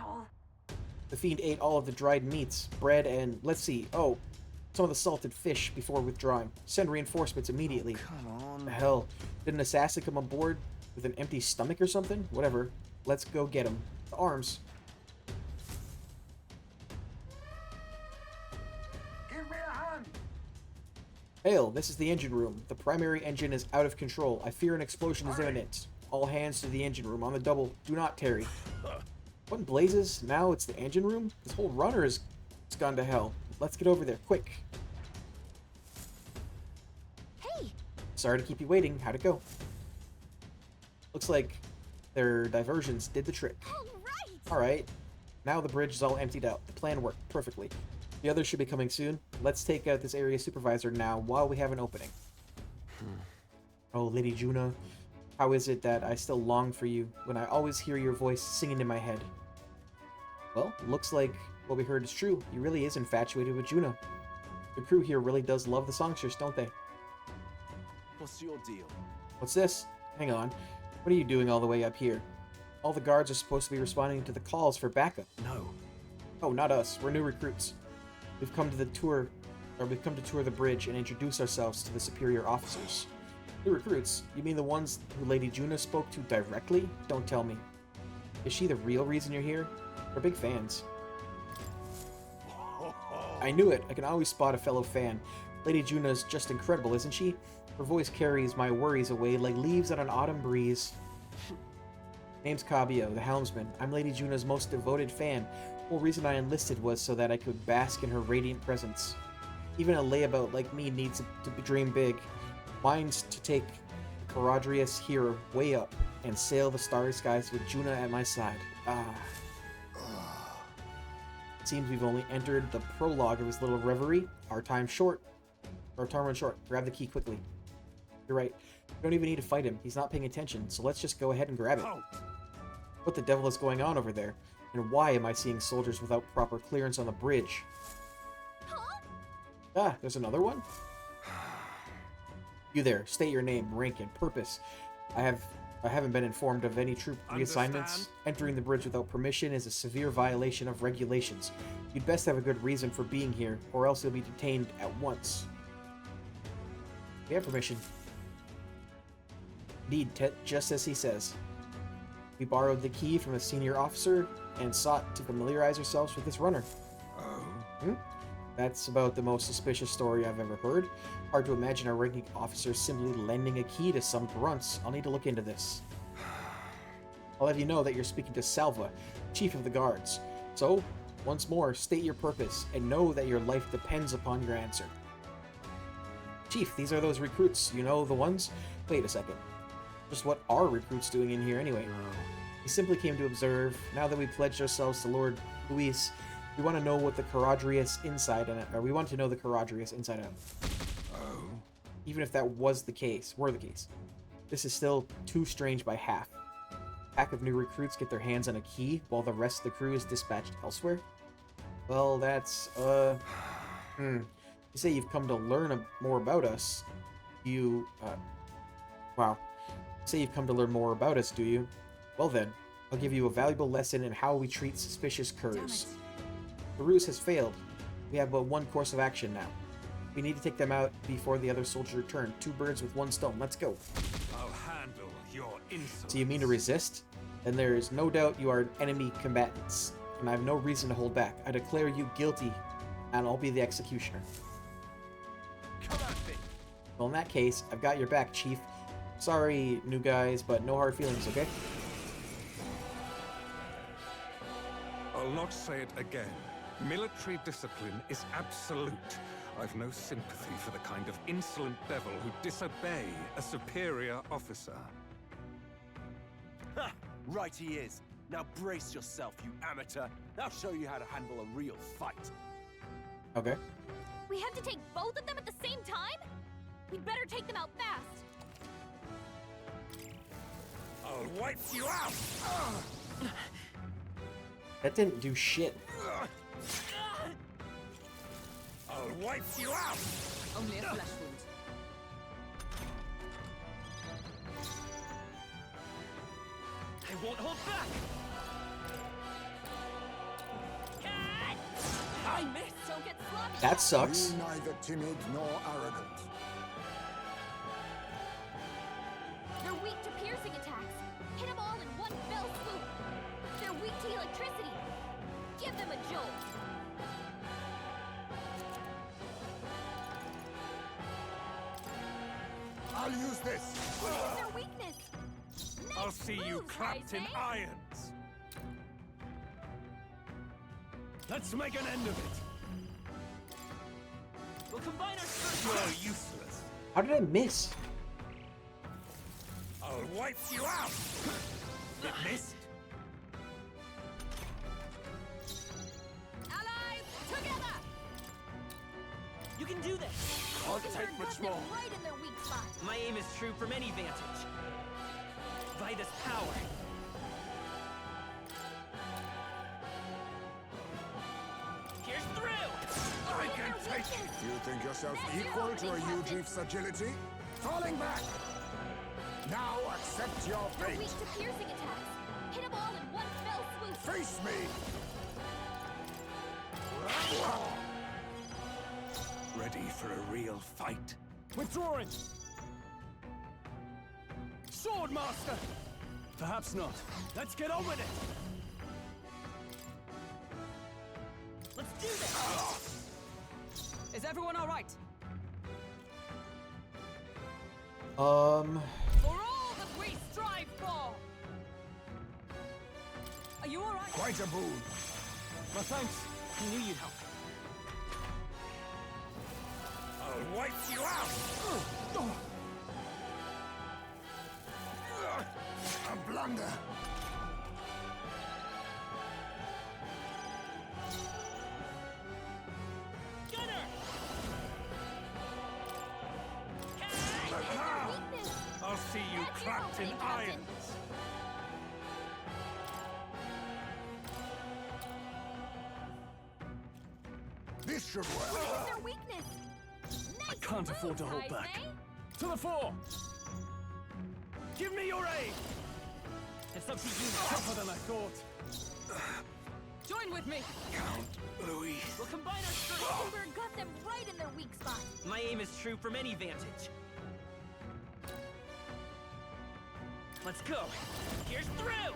The fiend ate all of the dried meats, bread, and, let's see, oh, some of the salted fish before withdrawing. Send reinforcements immediately. Come on. The hell? Did an assassin come on board with an empty stomach or something? Whatever. Let's go get him. The arms. Give me a hand. Hail, this is the engine room. The primary engine is out of control. I fear an explosion is imminent. All hands to the engine room on the double. Do not tarry. What in blazes? Now it's the engine room? This whole runner is it's gone to hell. Let's get over there, quick. Hey! Sorry to keep you waiting. How'd it go? Looks like their diversions did the trick. Alright. Now the bridge is all emptied out. The plan worked perfectly. The others should be coming soon. Let's take out this area supervisor now while we have an opening. Oh, Lady Juna, how is it that I still long for you when I always hear your voice singing in my head? Well, looks like what we heard is true. He really is infatuated with Juna. The crew here really does love the songstress, don't they? What's your deal? What's this? Hang on. What are you doing all the way up here? All the guards are supposed to be responding to the calls for backup. No. Oh, not us. We're new recruits. We've come to tour the bridge and introduce ourselves to the superior officers. New recruits? You mean the ones who Lady Juna spoke to directly? Don't tell me. Is she the real reason you're here? We're big fans. I knew it. I can always spot a fellow fan. Lady Juna's just incredible, isn't she? Her voice carries my worries away like leaves on an autumn breeze. Name's Cabio, the helmsman. I'm Lady Juna's most devoted fan. The whole reason I enlisted was so that I could bask in her radiant presence. Even a layabout like me needs to dream big. Mine's to take Caradrius here way up and sail the starry skies with Juna at my side. It seems we've only entered the prologue of his little reverie. Our time runs short. Grab the key quickly. You're right. We don't even need to fight him. He's not paying attention, so let's just go ahead and grab it. What the devil is going on over there? And why am I seeing soldiers without proper clearance on the bridge? Ah, there's another one? You there, state your name, rank, and purpose. I haven't been informed of any troop reassignments. Entering the bridge without permission is a severe violation of regulations. You'd best have a good reason for being here, or else you'll be detained at once. We have permission. Indeed, just as he says. We borrowed the key from a senior officer and sought to familiarize ourselves with this runner. Oh? That's about the most suspicious story I've ever heard. Hard to imagine a ranking officer simply lending a key to some grunts. I'll need to look into this. I'll have you know that you're speaking to Salva, chief of the guards. So, once more, state your purpose, and know that your life depends upon your answer. Chief, these are those recruits, you know, the ones? Wait a second. Just what are recruits doing in here anyway? We simply came to observe. Now that we pledged ourselves to Lord Luis, we want to know what the Caradrius inside out, or we want to know the Caradrius inside out. Oh? Even if that were the case. This is still too strange by half. A pack of new recruits get their hands on a key while the rest of the crew is dispatched elsewhere? Well, that's, You say you've come to learn more about us. Wow. Say you've come to learn more about us, do you? Well then, I'll give you a valuable lesson in how we treat suspicious curs. The ruse has failed. We have but one course of action now. We need to take them out before the other soldiers return. 2 birds with 1 stone. Let's go. I'll handle your insolence. So you mean to resist? Then there is no doubt you are enemy combatants, and I have no reason to hold back. I declare you guilty, and I'll be the executioner. Come at me. Well, in that case, I've got your back, Chief. Sorry, new guys, but no hard feelings, okay? I'll not say it again. Military discipline is absolute. I've no sympathy for the kind of insolent devil who disobey a superior officer. Ha! Right he is. Now brace yourself, you amateur. I'll show you how to handle a real fight. Okay. We We have to take both of them at the same time? We'd better take them out fast. I'll wipe you out! That didn't do shit. I'll wipe you out! Only a flesh wound. I won't hold back! I missed! Don't get sloppy. That sucks. Be neither timid nor arrogant. They're weak to piercing attacks. Hit them all in one fell swoop. They're weak to electricity. Give them a jolt. I'll use this! What is their weakness? I'll Nice see you moves, clapped in Rise, irons. Let's make an end of it. We'll combine our strength. You're useless. How did I miss? I'll wipe you out! It missed. Allies, together! You can do this. Can't Conquer take got much them more. right in their weak spot. My aim is true from any vantage. By this power. Here's through! I can take it! You think yourself equal to a Udrief's agility? Falling back! Now accept your They're fate! weak to piercing attacks. Hit them all in one fell swoop. Face me! Ready for a real fight? Withdrawing! Swordmaster! Perhaps not. Let's get on with it! Let's do this! Is everyone alright? For all that we strive for! Are you alright? Quite a boon. My thanks. I knew you'd help. I'll wipe you out! A blunder! Gunner! Weakness. I'll see you That's your clapped in opening, Captain. irons. This should work! What is their weakness? Nice I can't afford to moves, hold Rise, back. eh? To the fore! Give me your aid! It's up to you. Tougher than I thought. Join with me! Count Louis. We'll combine our strength. Heisenberg got them right in their weak spot. My aim is true from any vantage. Let's go. Here's through!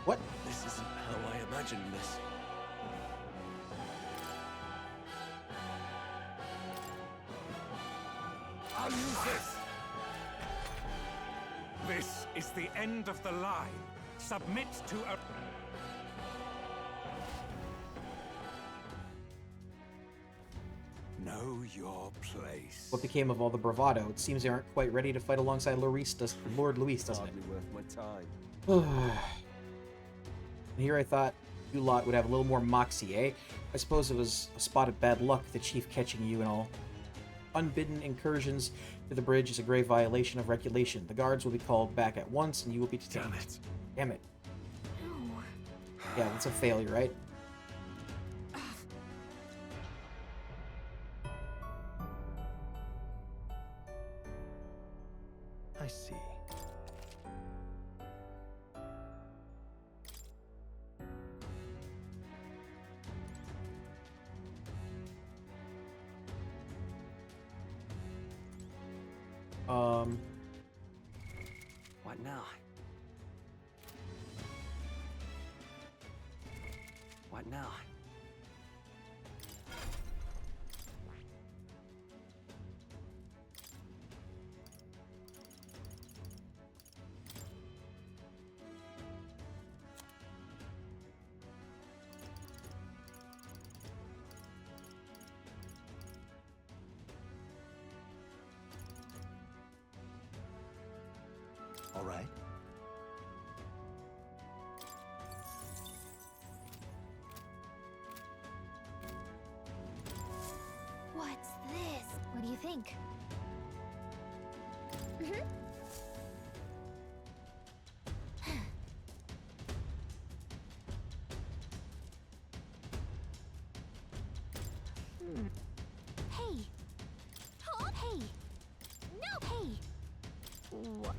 What? This isn't how I imagined this. I'll use this! This is the end of the line. Submit to a... Know your place. What became of all the bravado? It seems they aren't quite ready to fight alongside Lord Luis, doesn't it? Hardly worth my time. Here I thought you lot would have a little more moxie, eh? I suppose it was a spot of bad luck, the chief catching you and all. Unbidden incursions to the bridge is a grave violation of regulation. The guards will be called back at once, and you will be detained. Damn it. Damn it. Yeah, that's a failure, right? I see. What now? What now? All right, think? Mm-hmm. Hey. Huh? Hey. No. Hey. What?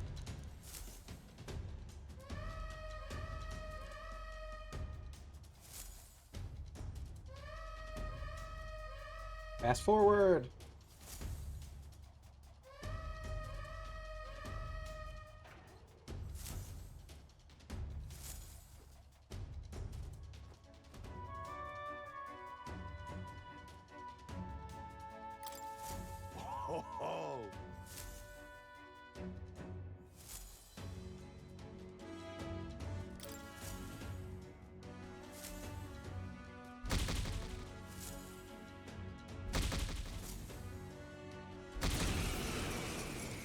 Fast forward. Ho ho!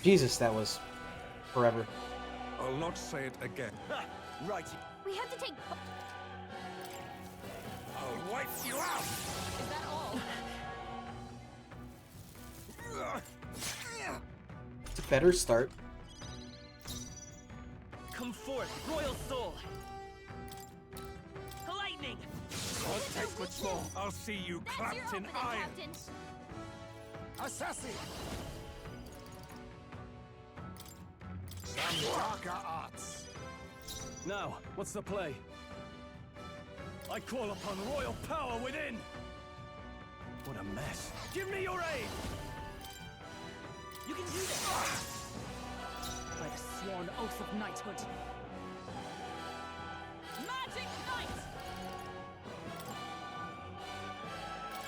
Jesus, that was forever. I'll not say it again. Right. We have to take. I'll wipe you out! Is that all? It's a better start. Come forth, royal soul. Lightning. Won't take much more. I'll see you That's clapped your in opening, iron. Captain. Assassin! Samuraka arts. Now, what's the play? I call upon royal power within! What a mess. Give me your aid! You can do this! By the sworn oath of knighthood. Magic Knight!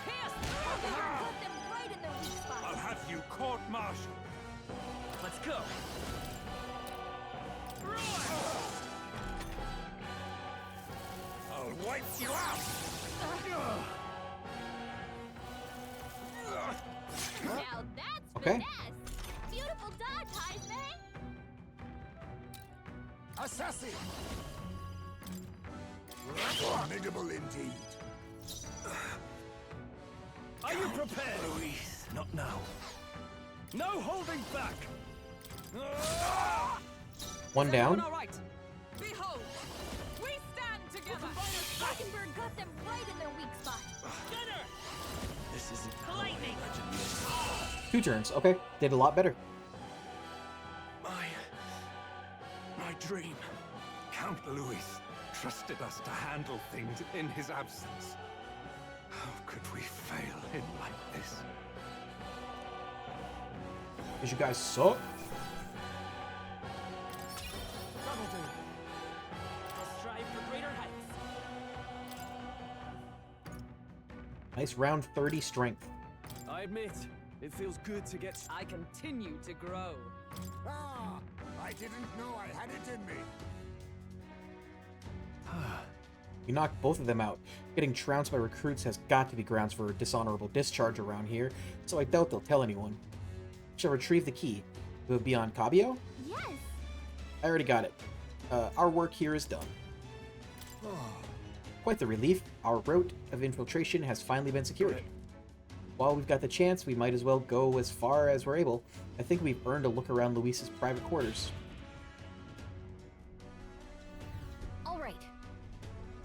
Pierce through them! Put them right in their weak spot. I'll have you court-martialed. Let's go. I'll wipe you out! Now that's Okay. finesse. Beautiful dodge, Heisman. Assassin! Formidable indeed. Are you prepared? Luis. Not now. No holding back! One Is down. everyone all right? Behold, we stand together. Hockenberg got them right in their weak spot. Gunner. This isn't how I Lightning. imagined this. 2 turns. Okay, did a lot better. My dream. Count Louis trusted us to handle things in his absence. How could we fail him like this? Because you guys suck. That'll do. I'll strive for greater heights. Nice round 30 strength. I admit, it feels good to get... I continue to grow. Ah! I didn't know I had it in me. You knocked both of them out. Getting trounced by recruits has got to be grounds for a dishonorable discharge around here, so I doubt they'll tell anyone. Shall retrieve the key. Will it be on Cabio? Yes. I already got it. Our work here is done. Quite the relief. Our route of infiltration has finally been secured. While we've got the chance, we might as well go as far as we're able. I think we've earned a look around Luis's private quarters. All right.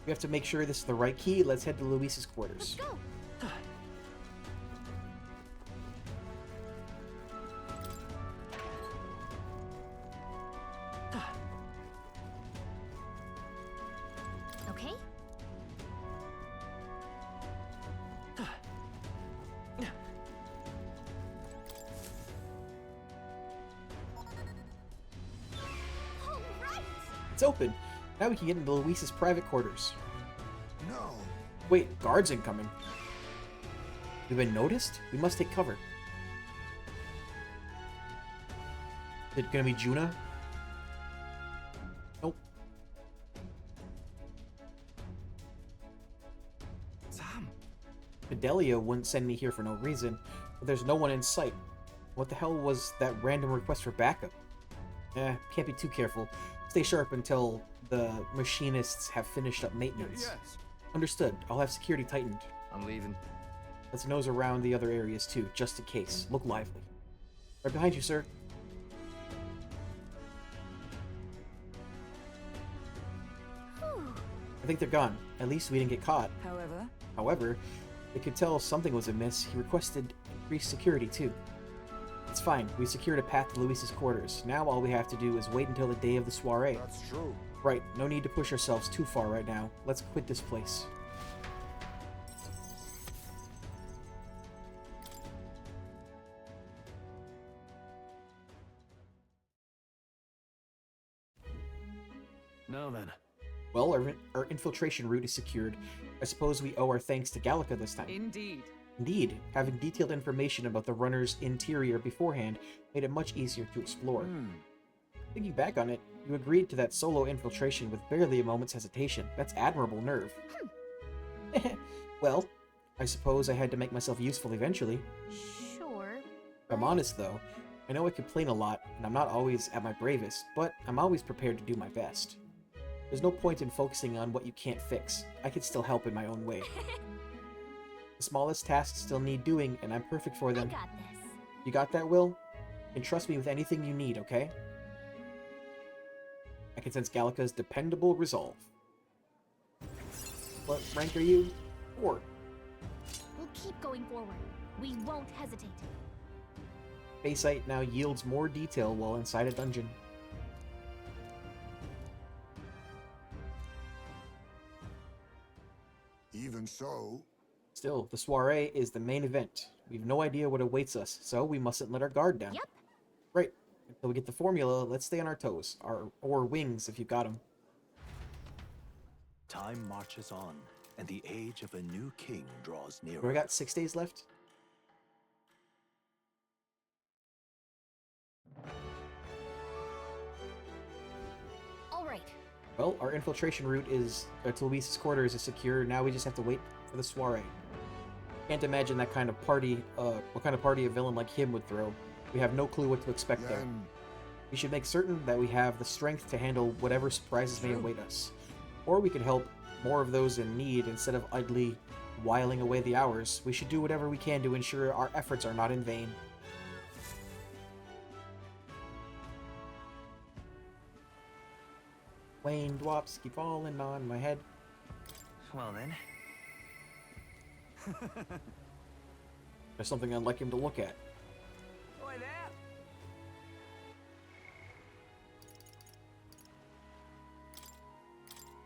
We have to make sure this is the right key. Let's head to Luis's Let's quarters. go. Okay. All right. It's open. Now we can get into Luis's private quarters. No. Wait, guards incoming. We've been noticed? We must take cover. Is it gonna be Juna? Nope. Sam! Fidelio wouldn't send me here for no reason, but there's no one in sight. What the hell was that random request for backup? Can't be too careful. Stay sharp until the machinists have finished up maintenance. Yes. Understood. I'll have security tightened. I'm leaving. Let's nose around the other areas too, just in case. Look lively. Right behind you, sir. I think they're gone. At least we didn't get caught. However, they could tell something was amiss. He requested increased security, too. It's fine. We secured a path to Luis's quarters. Now all we have to do is wait until the day of the soiree. That's true. Right. No need to push ourselves too far right now. Let's quit this place. Now then. Well, our infiltration route is secured. I suppose we owe our thanks to Gallica this time. Indeed. Indeed, having detailed information about the runner's interior beforehand made it much easier to explore. Thinking back on it, you agreed to that solo infiltration with barely a moment's hesitation. That's admirable nerve. Well, I suppose I had to make myself useful eventually. Sure. If I'm honest, though, I know I complain a lot, and I'm not always at my bravest, but I'm always prepared to do my best. There's no point in focusing on what you can't fix. I can still help in my own way. The smallest tasks still need doing, and I'm perfect for them. I got this. You got that, Will? You can trust me with anything you need, okay? I can sense Gallica's dependable resolve. What rank are you? 4. We'll keep going forward. We won't hesitate. Baysight now yields more detail while inside a dungeon. Even so... Still, the soiree is the main event. We've no idea what awaits us, so we mustn't let our guard down. Yep. Right. Until we get the formula, let's stay on our toes. Or wings, if you got them. Time marches on, and the age of a new king draws nearer. We got 6 days left? All right. Well, our infiltration route to Luis's quarters is secure. Now we just have to wait for the soiree. Can't imagine that kind of party, what kind of party a villain like him would throw. We have no clue what to expect there. We should make certain that we have the strength to handle whatever surprises may await us. Or we could help more of those in need instead of idly whiling away the hours. We should do whatever we can to ensure our efforts are not in vain. Raindrops keep falling on my head. Well then. There's something I'd like him to look at. Boy there.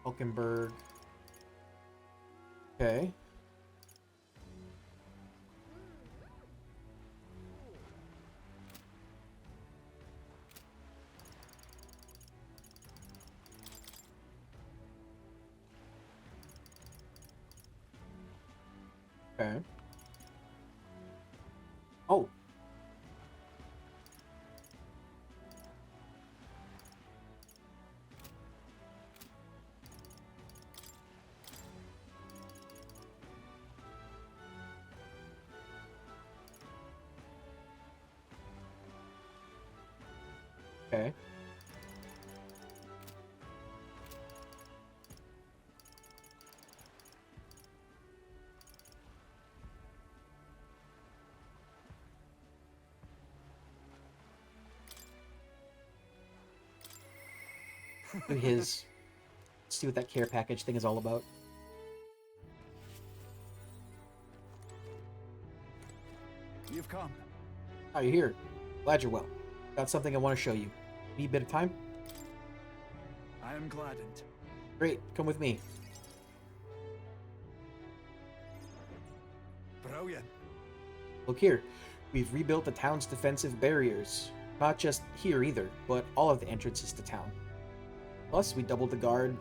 Hulkenberg. Okay. Okay. Oh. Okay. Do his. See what that care package thing is all about. You've come. Oh, you're here. Glad you're well. Got something I want to show you. Need a bit of time? I am gladdened. Great, come with me. Brilliant. Look here. We've rebuilt the town's defensive barriers. Not just here either, but all of the entrances to town. Plus, we doubled the guard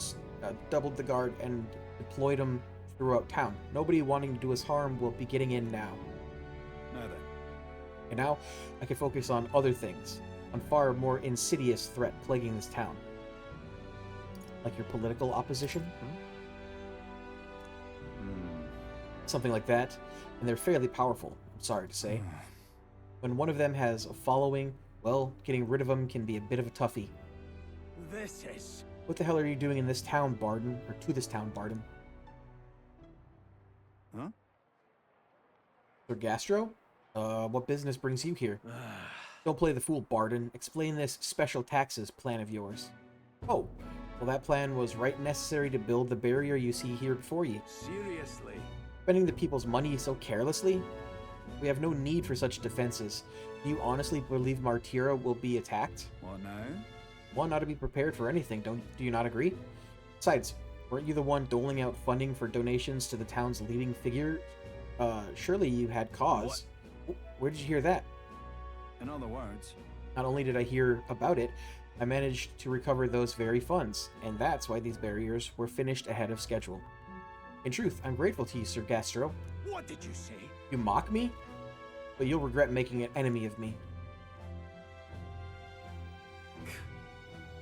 and deployed them throughout town. Nobody wanting to do us harm will be getting in now. Now then. And now, I can focus on other things, on far more insidious threat plaguing this town. Like your political opposition? Something like that, and they're fairly powerful, I'm sorry to say. When one of them has a following, well, getting rid of them can be a bit of a toughie. This is... What the hell are you doing in this town, Barden? Or to this town, Barden? Huh? Sir Gastro? What business brings you here? Don't play the fool, Barden. Explain this special taxes plan of yours. Oh, well, that plan was right necessary to build the barrier you see here before you. Seriously? Spending the people's money so carelessly? We have no need for such defenses. Do you honestly believe Martira will be attacked? What now? One ought to be prepared for anything, do you not agree? Besides, weren't you the one doling out funding for donations to the town's leading figure? Surely you had cause. What? Where did you hear that? In other words? Not only did I hear about it, I managed to recover those very funds, and that's why these barriers were finished ahead of schedule. In truth, I'm grateful to you, Sir Gastro. What did you say? You mock me? But you'll regret making an enemy of me.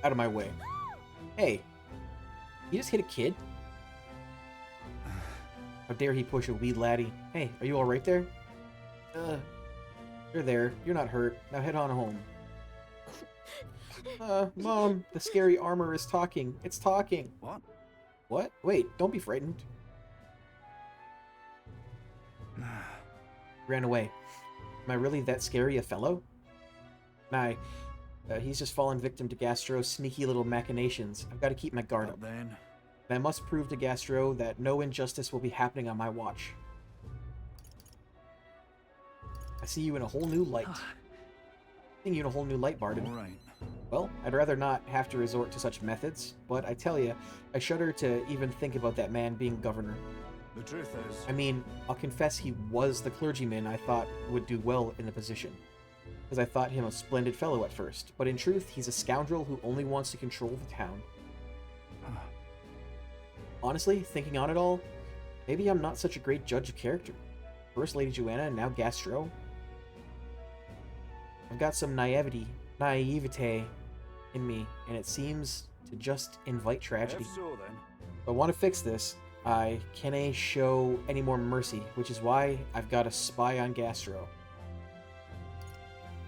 Out of my way. Hey, you just hit a kid? How dare he push a wee laddie? Hey, are you alright there? You're there. You're not hurt. Now head on home. Mom, the scary armor is talking. It's talking. What? What? Wait, don't be frightened. Ran away. Am I really that scary a fellow? Nah, he's just fallen victim to Gastro's sneaky little machinations. I've got to keep my guard up. Then. And I must prove to Gastro that no injustice will be happening on my watch. I see you in a whole new light. Seeing you in a whole new light, Barden. All right. Well, I'd rather not have to resort to such methods, but I tell you, I shudder to even think about that man being governor. The truth is... I mean, I'll confess he was the clergyman I thought would do well in the position, because I thought him a splendid fellow at first, but in truth, he's a scoundrel who only wants to control the town. Honestly, thinking on it all, maybe I'm not such a great judge of character. First Lady Joanna, and now Gastro. I've got some naivete in me, and it seems to just invite tragedy. If so, then. If I want to fix this, I can't show any more mercy, which is why I've got a spy on Gastro.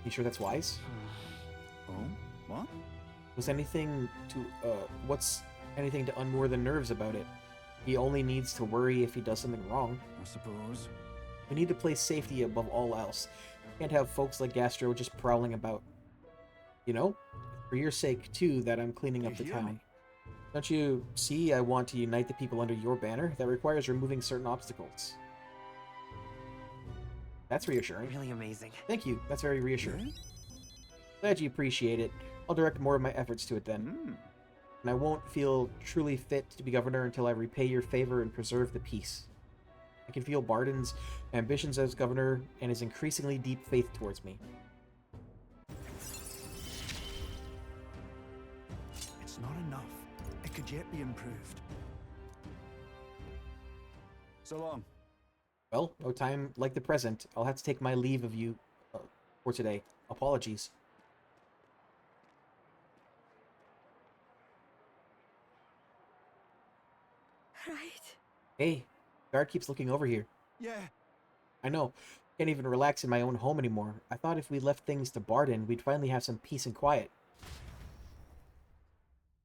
You sure that's wise? Oh? What? What's anything to unmoor the nerves about it? He only needs to worry if he does something wrong. I suppose. We need to place safety above all else. Can't have folks like Gastro just prowling about. You know? For your sake, too, that I'm cleaning up the town. Don't you see I want to unite the people under your banner? That requires removing certain obstacles. That's reassuring. Really amazing. Thank you. That's very reassuring. Glad you appreciate it. I'll direct more of my efforts to it then. And I won't feel truly fit to be governor until I repay your favor and preserve the peace. I can feel Barden's ambitions as governor and his increasingly deep faith towards me. It's not enough. It could yet be improved. So long. Well, no time like the present. I'll have to take my leave of you for today. Apologies. Right. Hey, guard keeps looking over here. Yeah. I know. Can't even relax in my own home anymore. I thought if we left things to Barden, we'd finally have some peace and quiet.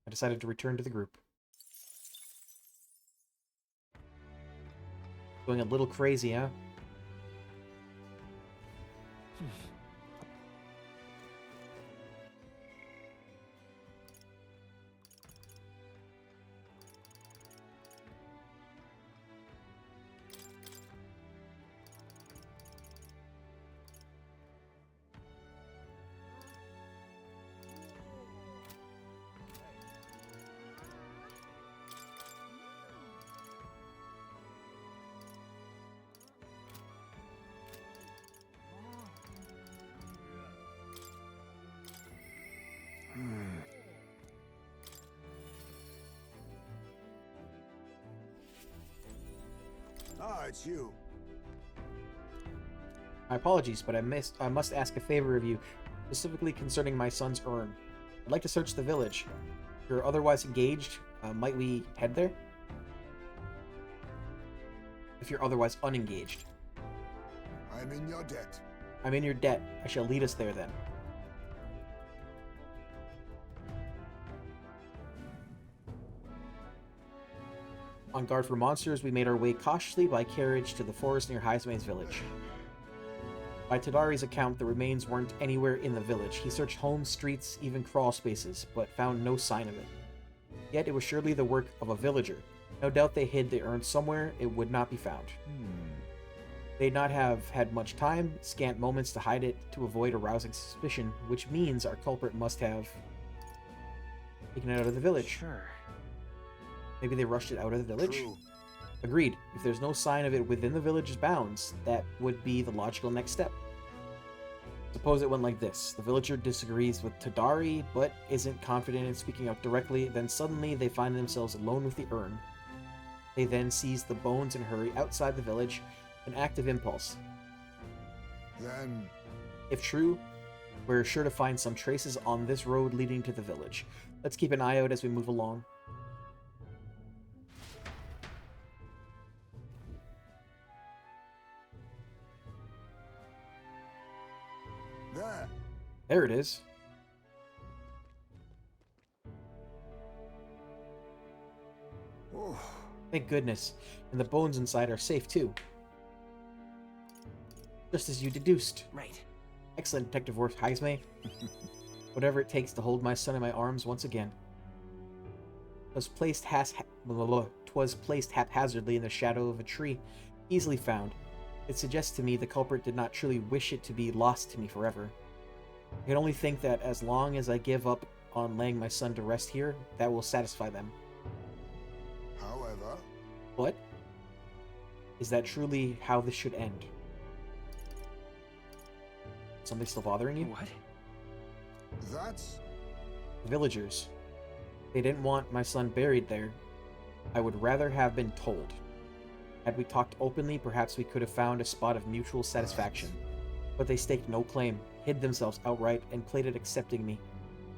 I decided to return to the group. Going a little crazy, huh? Ah, it's you. My apologies, but I must ask a favor of you, specifically concerning my son's urn. I'd like to search the village. If you're otherwise engaged, might we head there? If you're otherwise unengaged. I'm in your debt. I'm in your debt. I shall lead us there then. On guard for monsters, we made our way cautiously by carriage to the forest near Highswain's village. By Tadari's account, the remains weren't anywhere in the village. He searched homes, streets, even crawl spaces, but found no sign of it. Yet it was surely the work of a villager. No doubt they hid the urn somewhere it would not be found. They'd not have had much time, scant moments to hide it to avoid arousing suspicion, which means our culprit must have taken it out of the village. Sure. Maybe they rushed it out of the village? True. Agreed. If there's no sign of it within the village's bounds, that would be the logical next step. Suppose it went like this. The villager disagrees with Tadari, but isn't confident in speaking out directly, then suddenly they find themselves alone with the urn. They then seize the bones and hurry outside the village, an act of impulse. Then, If true, we're sure to find some traces on this road leading to the village. Let's keep an eye out as we move along. there. There it is. Oh, Thank goodness. And the bones inside are safe too. Just as you deduced. Right. Excellent detective work, Heisme. Whatever it takes to hold my son in my arms once again. Was placed haphazardly in the shadow of a tree, easily found. It suggests to me the culprit did not truly wish it to be lost to me forever. I can only think that as long as I give up on laying my son to rest here, that will satisfy them. however, But is that truly how this should end? Something still bothering you? What? that's The villagers. They didn't want my son buried there. I would rather have been told. Had we talked openly, perhaps we could have found a spot of mutual satisfaction. But they staked no claim, hid themselves outright, and played at accepting me,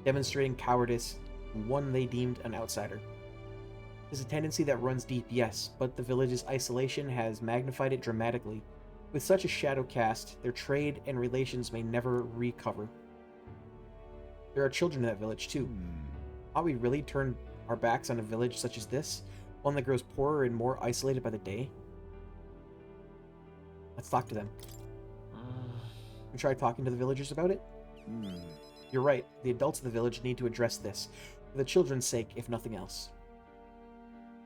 demonstrating cowardice, one they deemed an outsider. There's a tendency that runs deep, yes, but the village's isolation has magnified it dramatically. With such a shadow cast, their trade and relations may never recover. There are children in that village, too. Ought we really turn our backs on a village such as this? One that grows poorer and more isolated by the day? Let's talk to them. We try talking to the villagers about it? You're right. The adults of the village need to address this, for the children's sake, if nothing else.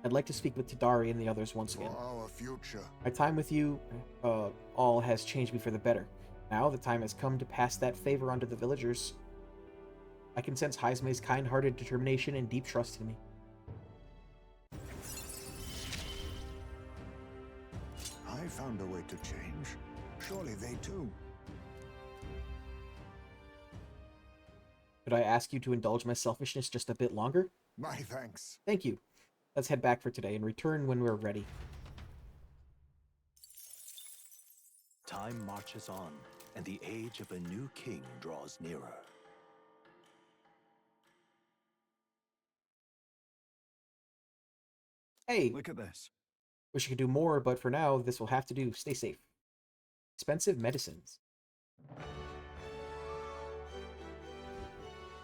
I'd like to speak with Tadari and the others once again. for our future. My time with you all has changed me for the better. Now the time has come to pass that favor on to the villagers. I can sense Heisme's kind-hearted determination and deep trust in me. I found a way to change. Surely they too. Could I ask you to indulge my selfishness just a bit longer? My thanks. Thank you. Let's head back for today and return when we're ready. Time marches on, and the age of a new king draws nearer. Hey! Look at this. Wish I could do more, but for now, this will have to do. Stay safe. Expensive medicines.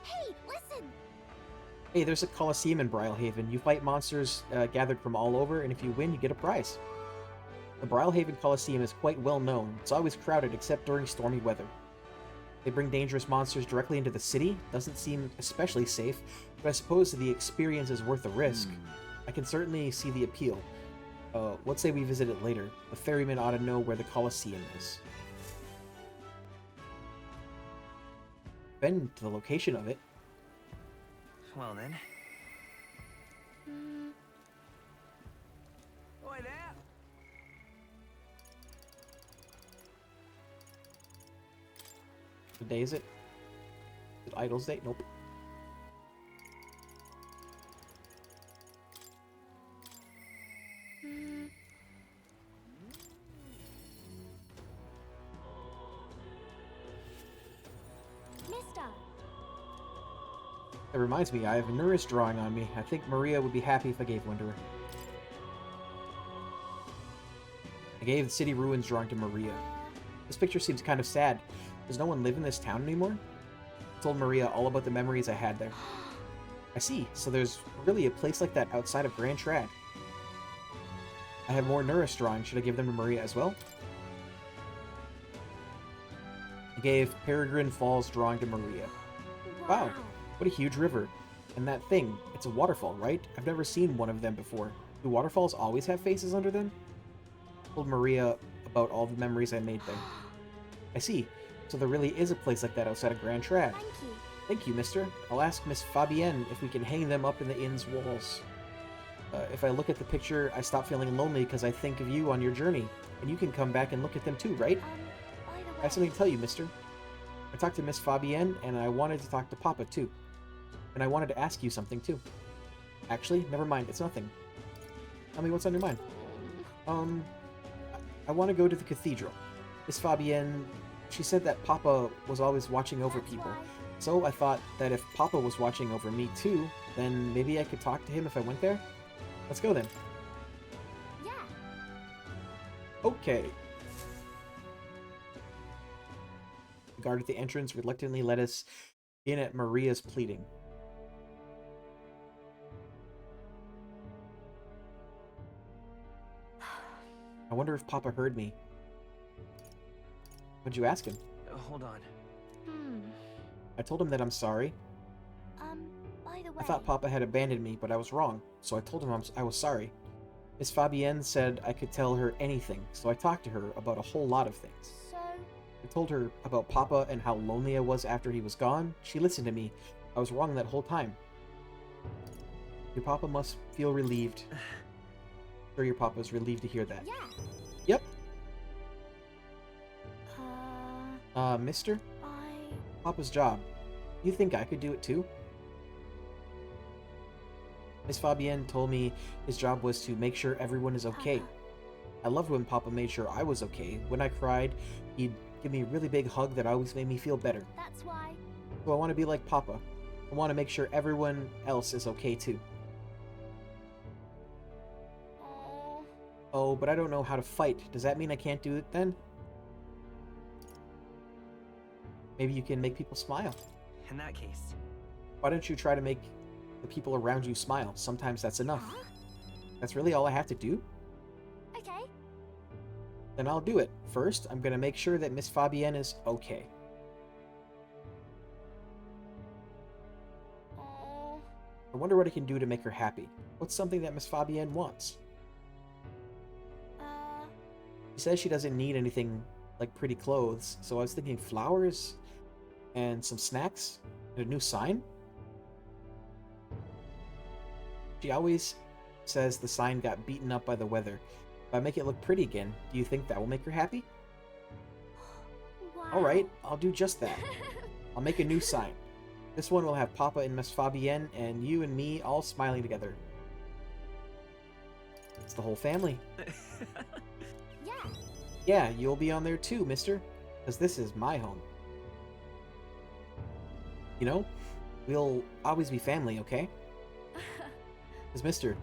Hey, listen! Hey, there's a Colosseum in Brylehaven. You fight monsters gathered from all over, and if you win, you get a prize. The Brylehaven Colosseum is quite well known. It's always crowded except during stormy weather. They bring dangerous monsters directly into the city. Doesn't seem especially safe, but I suppose the experience is worth the risk. I can certainly see the appeal. Let's say we visit it later. The ferryman ought to know where the Colosseum is. Been to the location of it. Well then. Oi there! What day is it? Is it Idol's Day? Nope. Mister! That reminds me, I have a Nurse drawing on me. I think Maria would be happy if I gave one to her. I gave the city ruins drawing to Maria. This picture seems kind of sad. Does no one live in this town anymore? I told Maria all about the memories I had there. I see, so there's really a place like that outside of Grand Trad. I have more Nurse drawings. Should I give them to Maria as well? I gave Peregrine Falls drawing to Maria. Wow, what a huge river. And that thing, it's a waterfall, right? I've never seen one of them before. Do waterfalls always have faces under them? I told Maria about all the memories I made there. I see. So there really is a place like that outside of Grand Trad. Thank you. Thank you, mister. I'll ask Miss Fabienne if we can hang them up in the inn's walls. If I look at the picture, I stop feeling lonely because I think of you on your journey. And you can come back and look at them too, right? By the way... I have something to tell you, mister. I talked to Miss Fabienne, and I wanted to talk to Papa, too. And I wanted to ask you something, too. Actually, never mind, it's nothing. Tell me what's on your mind. I want to go to the cathedral. Miss Fabienne, she said that Papa was always watching over people. So I thought that if Papa was watching over me, too, then maybe I could talk to him if I went there? Let's go, then. Yeah. Okay. The guard at the entrance reluctantly let us in at Maria's pleading. I wonder if Papa heard me. What'd you ask him? Hold on. I told him that I'm sorry. By the way... I thought Papa had abandoned me, but I was wrong, so I told him I was sorry. Miss Fabienne said I could tell her anything, so I talked to her about a whole lot of things. So... I told her about Papa and how lonely I was after he was gone. She listened to me. I was wrong that whole time. Your Papa must feel relieved. Sure, your Papa's relieved to hear that. Yeah. Yep. Mister? Papa's job. You think I could do it too? Miss Fabienne told me his job was to make sure everyone is okay. Papa. I loved when Papa made sure I was okay. When I cried, he'd give me a really big hug that always made me feel better. That's why... So I want to be like Papa. I want to make sure everyone else is okay too. Oh, but I don't know how to fight. Does that mean I can't do it then? Maybe you can make people smile. In that case... Why don't you try to make the people around you smile? Sometimes that's enough. Huh? That's really all I have to do? Okay. Then I'll do it. First, I'm gonna make sure that Miss Fabienne is okay. I wonder what I can do to make her happy. What's something that Miss Fabienne wants? She says she doesn't need anything like pretty clothes, so I was thinking flowers and some snacks and a new sign. She always says the sign got beaten up by the weather. If I make it look pretty again, do you think that will make her happy? Wow. Alright, I'll do just that. I'll make a new sign. This one will have Papa and Miss Fabienne and you and me all smiling together. It's the whole family. Yeah. Yeah, you'll be on there too, mister. Because this is my home. You know, we'll always be family, okay? Because, mister,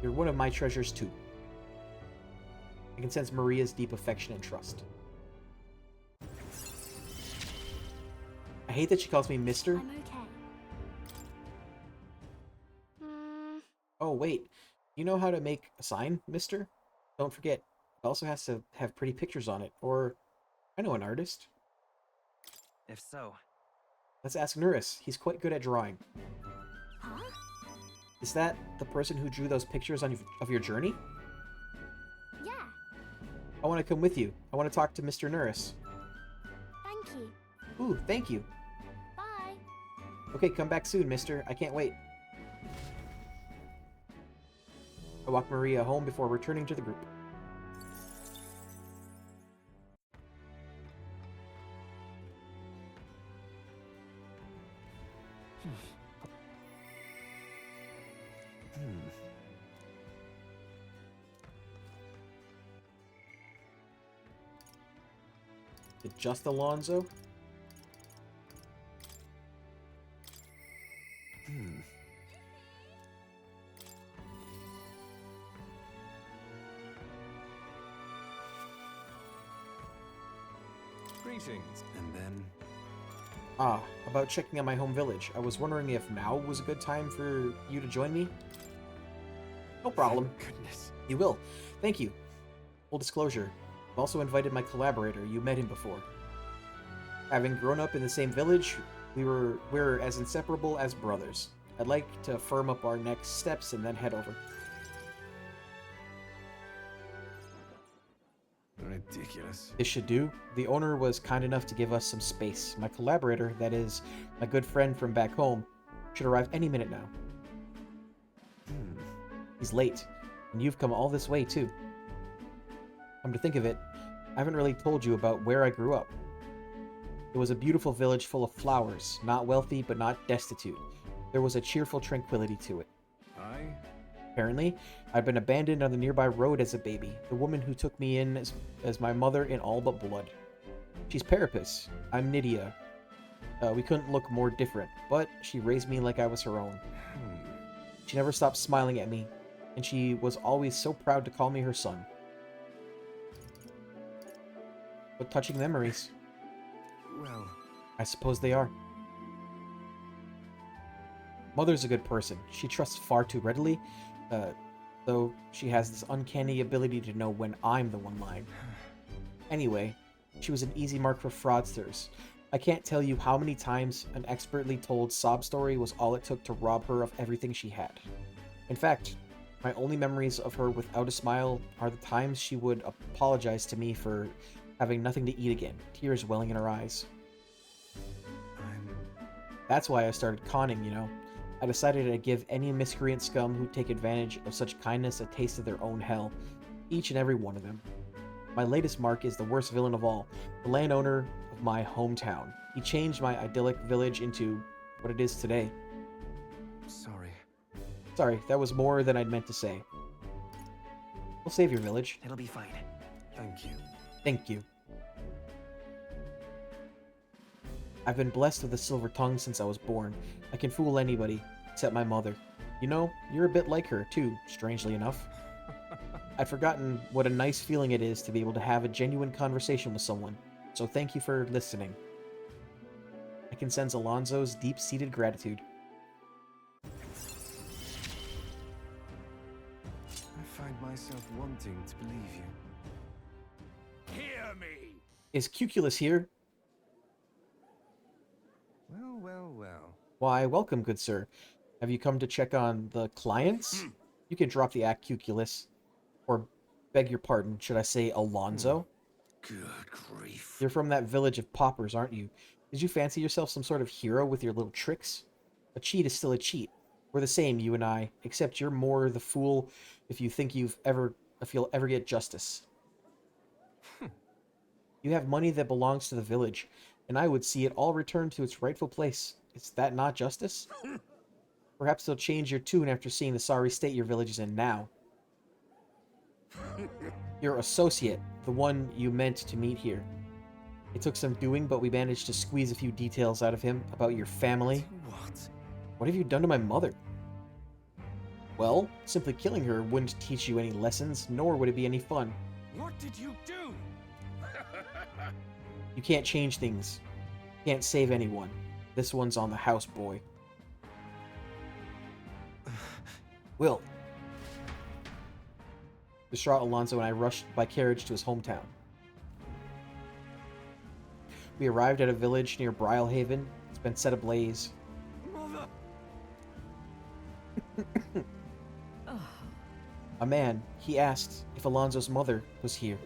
you're one of my treasures too. I can sense Maria's deep affection and trust. I hate that she calls me mister. I'm okay. Oh, wait. You know how to make a sign, mister? Don't forget, it also has to have pretty pictures on it, or I know an artist. If so... Let's ask Nuris. He's quite good at drawing. Huh? Is that the person who drew those pictures of your journey? Yeah. I want to come with you. I want to talk to Mr. Nuris. Thank you. Ooh, thank you. Bye. Okay, come back soon, mister. I can't wait. I walk Maria home before returning to the group. Is it just Alonzo? Greetings. And then... Ah, about checking on my home village. I was wondering if now was a good time for you to join me? No problem. Thank goodness. You will. Thank you. Full disclosure, I've also invited my collaborator. You met him before. Having grown up in the same village, we're as inseparable as brothers. I'd like to firm up our next steps and then head over. Ridiculous. This should do. The owner was kind enough to give us some space. My collaborator, that is, my good friend from back home, should arrive any minute now. He's late, and you've come all this way too. Come to think of it, I haven't really told you about where I grew up. It was a beautiful village full of flowers, not wealthy but not destitute. There was a cheerful tranquility to it. Apparently, I'd been abandoned on the nearby road as a baby. The woman who took me in as my mother in all but blood. She's Parapus. I'm Nydia. We couldn't look more different, but she raised me like I was her own. She never stopped smiling at me, and she was always so proud to call me her son. What touching memories. Well, I suppose they are. Mother's a good person. She trusts far too readily, though she has this uncanny ability to know when I'm the one lying. Anyway, she was an easy mark for fraudsters. I can't tell you how many times an expertly told sob story was all it took to rob her of everything she had. In fact, my only memories of her without a smile are the times she would apologize to me for having nothing to eat again, tears welling in her eyes. That's why I started conning, you know. I decided to give any miscreant scum who take advantage of such kindness a taste of their own hell, each and every one of them. My latest mark is the worst villain of all, the landowner of my hometown. He changed my idyllic village into what it is today. Sorry, that was more than I'd meant to say. We'll save your village. It'll be fine. Thank you. Thank you. I've been blessed with a silver tongue since I was born. I can fool anybody, except my mother. You know, you're a bit like her, too, strangely enough. I'd forgotten what a nice feeling it is to be able to have a genuine conversation with someone, so thank you for listening. I can sense Alonso's deep-seated gratitude. I find myself wanting to believe you. Hear me! Is Cuculus here? Well, well, well. Why, welcome, good sir. Have you come to check on the clients? You can drop the act, Cuculus. Or, beg your pardon, should I say Alonso? Good grief. You're from that village of paupers, aren't you? Did you fancy yourself some sort of hero with your little tricks? A cheat is still a cheat. We're the same, you and I, except you're more the fool if you think you'll ever get justice. You have money that belongs to the village, and I would see it all returned to its rightful place. Is that not justice? Perhaps they'll change your tune after seeing the sorry state your village is in now. Your associate, the one you meant to meet here. It took some doing, but we managed to squeeze a few details out of him about your family. What? What have you done to my mother? Well, simply killing her wouldn't teach you any lessons, nor would it be any fun. What did you do? You can't change things. Can't save anyone. This one's on the house, boy. Will. Distraught Alonso and I rushed by carriage to his hometown. We arrived at a village near Brylehaven. It's been set ablaze. Mother! A man, he asked if Alonso's mother was here.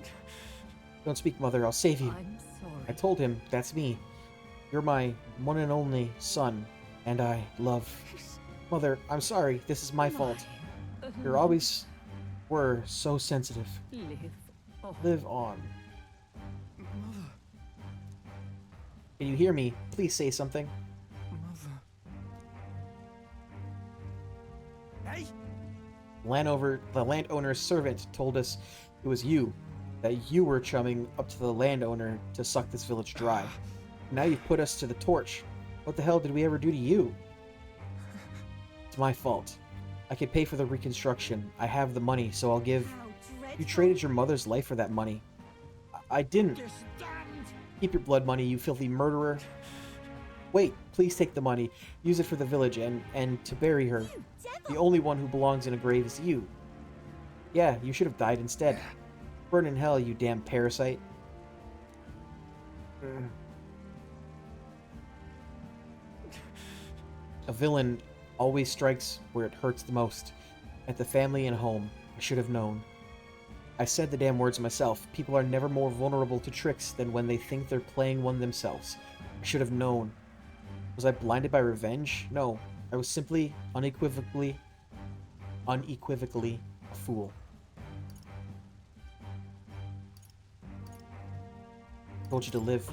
Don't speak, mother, I'll save you. I'm sorry. I told him, that's me. You're my one and only son, and I love... Mother, I'm sorry, this is my fault. You always were so sensitive. Live on. Mother. Can you hear me? Please say something. Mother. Hey! The landowner's servant told us it was you, that you were chumming up to the landowner to suck this village dry. Now you've put us to the torch. What the hell did we ever do to you? It's my fault. I could pay for the reconstruction. I have the money, so I'll give... You traded your mother's life for that money. I didn't. Keep your blood money, you filthy murderer. Wait, please take the money. Use it for the village and to bury her. The only one who belongs in a grave is you. Yeah, you should have died instead. Burn in hell, you damn parasite. A villain always strikes where it hurts the most. At the family and home. I should have known. I said the damn words myself. People are never more vulnerable to tricks than when they think they're playing one themselves. I should have known. Was I blinded by revenge? No. I was simply, unequivocally a fool. I told you to live.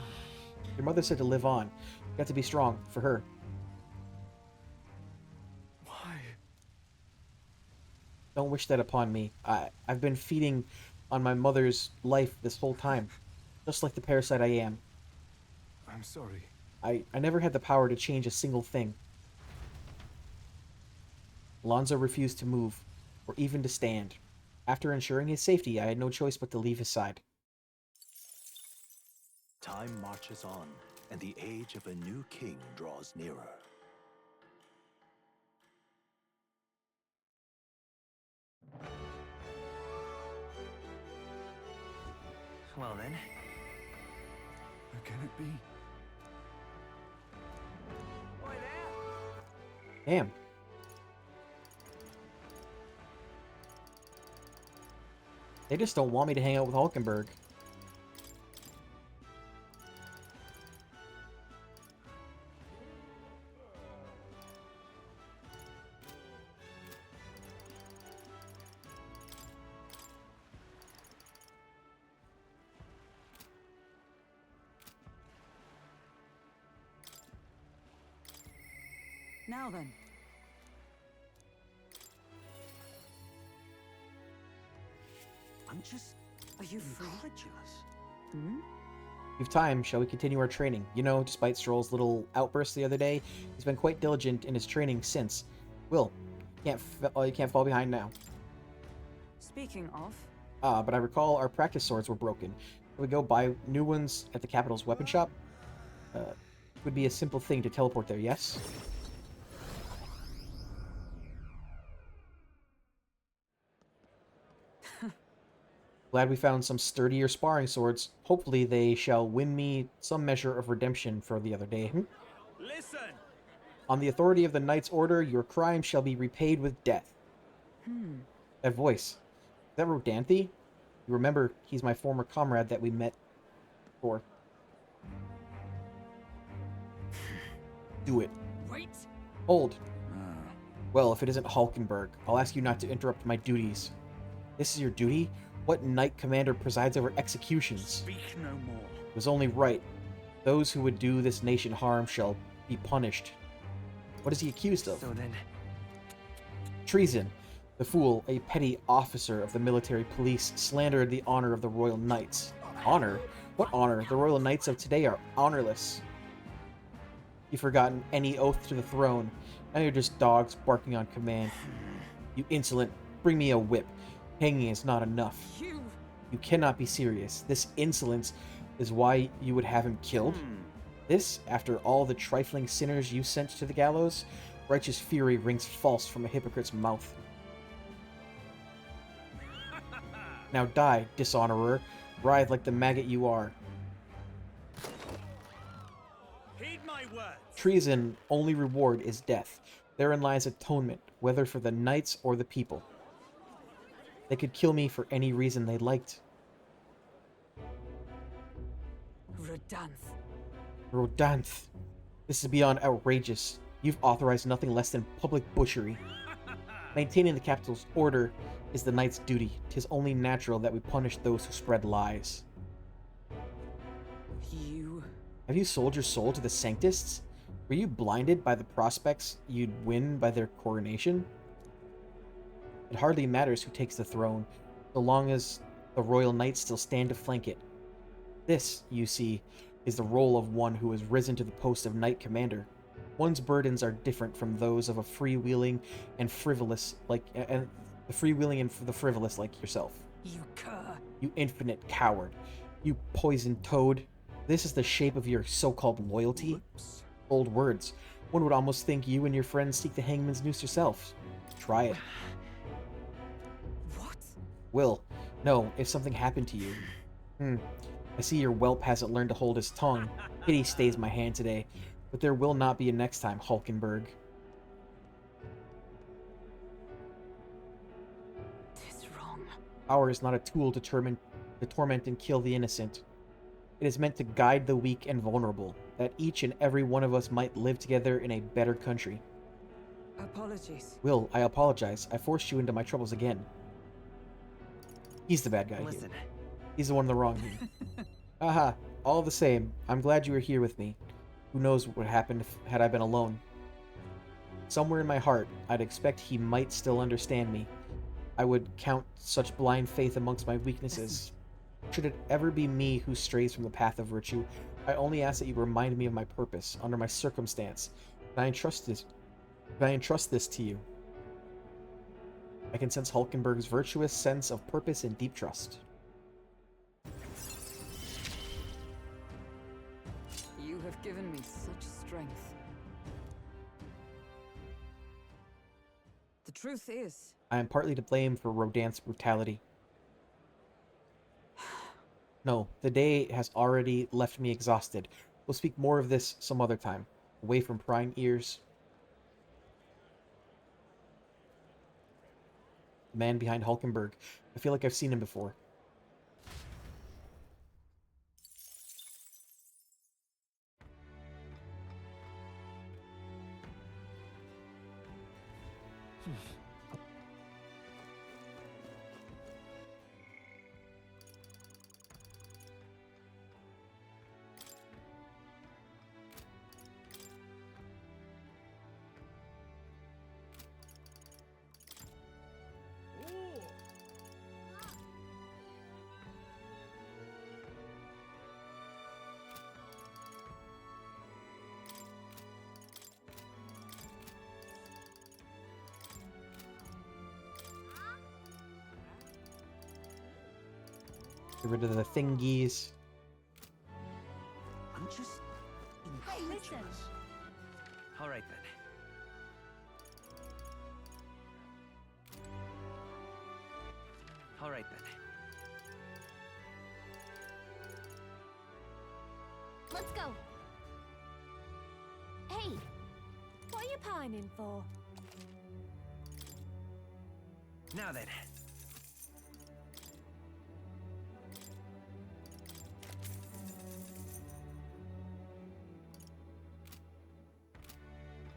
Your mother said to live on. You got to be strong for her. Why? Don't wish that upon me. I've been feeding on my mother's life this whole time. Just like the parasite I am. I'm sorry. I never had the power to change a single thing. Alonzo refused to move, or even to stand. After ensuring his safety, I had no choice but to leave his side. Time marches on, and the age of a new king draws nearer. Well then. Who can it be? Damn. They just don't want me to hang out with Hulkenberg. Now then. I'm just... Are you free? incredulous. Hmm? We've time. Shall we continue our training? You know, despite Stroll's little outburst the other day, he's been quite diligent in his training since. Will, you can't fall behind now. Speaking of... But I recall our practice swords were broken. Can we go buy new ones at the Capital's weapon shop? It would be a simple thing to teleport there, yes? Glad we found some sturdier sparring swords. Hopefully they shall win me some measure of redemption for the other day. Listen! On the authority of the Knight's Order, your crime shall be repaid with death. That voice. Is that Rodanthe? You remember, he's my former comrade that we met before. Do it. Wait! Hold. Well, if it isn't Hulkenberg, I'll ask you not to interrupt my duties. This is your duty? What Knight Commander presides over executions? Speak no more. It was only right. Those who would do this nation harm shall be punished. What is he accused of? So then... Treason. The fool, a petty officer of the military police, slandered the honor of the Royal Knights. Honor? What honor? The Royal Knights of today are honorless. You've forgotten any oath to the throne. Now you're just dogs barking on command. You insolent. Bring me a whip. Hanging is not enough. You cannot be serious. This insolence is why you would have him killed? This, after all the trifling sinners you sent to the gallows? Righteous fury rings false from a hypocrite's mouth. Now die, dishonorer. Writhe like the maggot you are. Heed my words. Treason, only reward is death. Therein lies atonement, whether for the knights or the people. They could kill me for any reason they liked. Rodanthe. Rodanthe. This is beyond outrageous. You've authorized nothing less than public butchery. Maintaining the capital's order is the knight's duty. 'Tis only natural that we punish those who spread lies. You... Have you sold your soul to the Sanctists? Were you blinded by the prospects you'd win by their coronation? It hardly matters who takes the throne, so long as the royal knights still stand to flank it. This, you see, is the role of one who has risen to the post of knight commander. One's burdens are different from those of a freewheeling and frivolous like the frivolous like yourself. You cur. You infinite coward. You poisoned toad. This is the shape of your so-called loyalty? Whoops. Old words. One would almost think you and your friends seek the hangman's noose yourselves. Try it. What? Will. No, if something happened to you. I see your whelp hasn't learned to hold his tongue. Pity stays my hand today. But there will not be a next time, Hulkenberg. Power is not a tool to torment and kill the innocent. It is meant to guide the weak and vulnerable, that each and every one of us might live together in a better country. Apologies. Will, I apologize. I forced you into my troubles again. He's the bad guy Listen. here. He's the one in the wrong here. Aha, all the same, I'm glad you were here with me. Who knows what happened had I been alone. Somewhere in my heart, I'd expect he might still understand me. I would count such blind faith amongst my weaknesses. Should it ever be me who strays from the path of virtue, I only ask that you remind me of my purpose, under my circumstance, and I entrust this to you. I can sense Hulkenberg's virtuous sense of purpose and deep trust. You have given me such strength. The truth is, I am partly to blame for Rodin's brutality. No, the day has already left me exhausted. We'll speak more of this some other time, away from prying ears. The man behind Hulkenberg. I feel like I've seen him before. Get rid of the thingies. I'm just Hey, listen. all right then. All right then. Let's go. Hey, What are you pining for? Now then.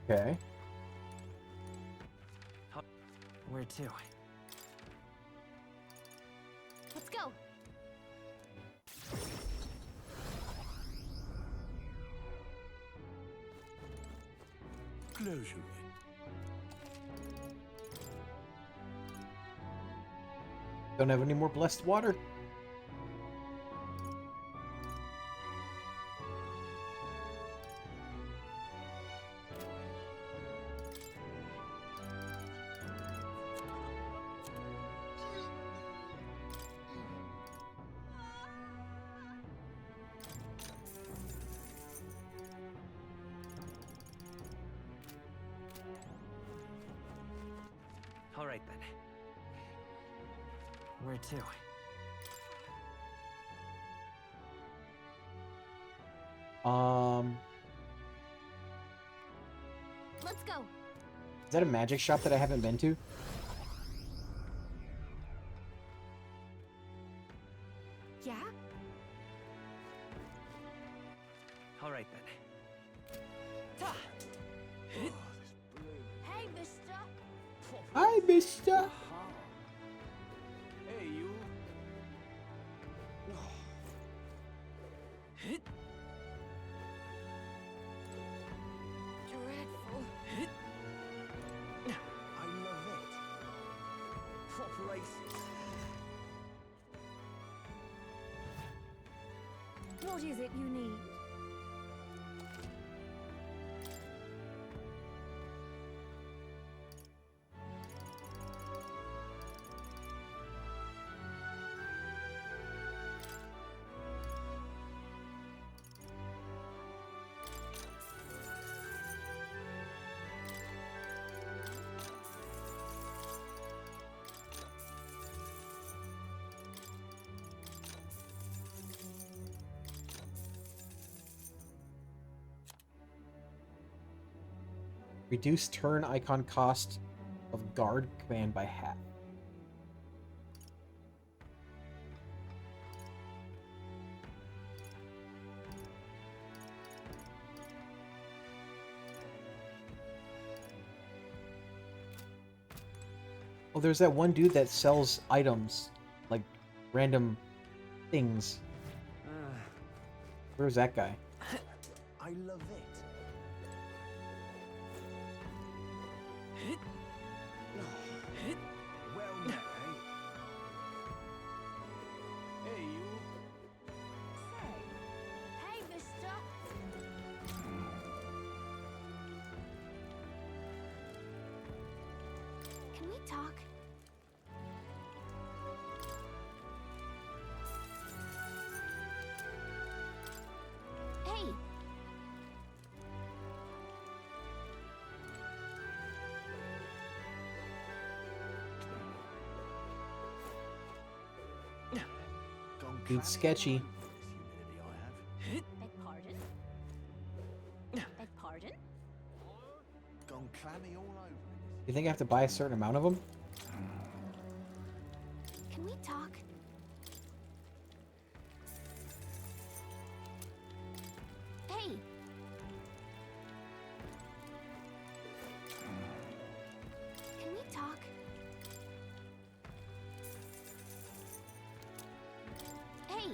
Okay. Where to? let's go. Close your Don't have any more blessed water. All right then. Where to? Let's go. Is that a magic shop that I haven't been to? Yeah? All right then. Hey, mister. Hi, mister. Hey, you. Dreadful. I love it. Proper aces. What is it you need? Reduce turn icon cost of guard command by half. Oh, there's that one dude that sells items, like random things. Where's that guy? I love it. Well met, eh? Hey, you. Hey, mister. Can we talk? Hey. Dude's sketchy. Beg pardon? Beg pardon? Gone clammy all over. You think I have to buy a certain amount of them? Can we talk? Hey. Can we talk? Hey.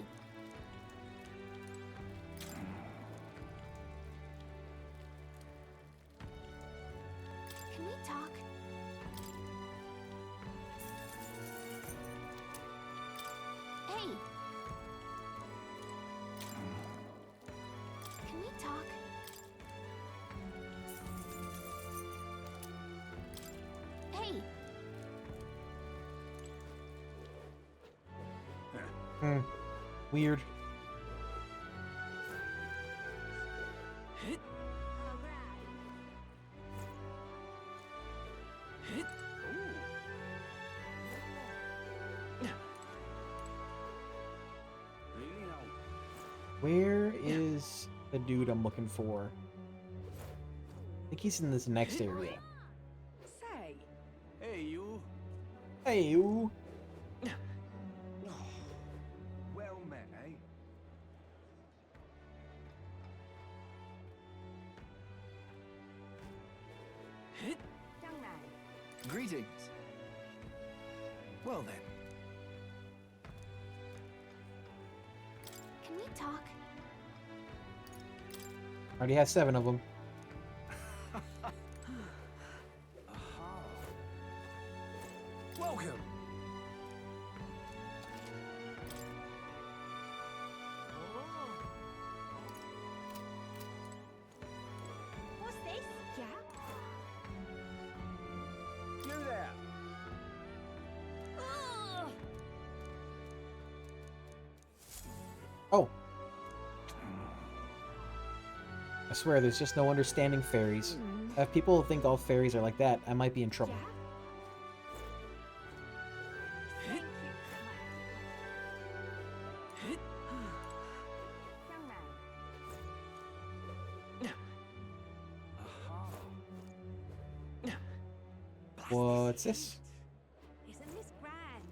Can we talk? Hey. Can we talk? Hey. Hmm. Weird. Where is the dude I'm looking for? I think he's in this next area. Say. Hey, you. Hey, you. Well met, eh? Young man. Greetings. Well then. Can we talk? Already has 7 of them. Welcome. What's this? Yeah? You there. Ugh. Oh. I swear, there's just no understanding fairies. If people think all fairies are like that, I might be in trouble. Thank you, young man. What's this? Isn't this grand?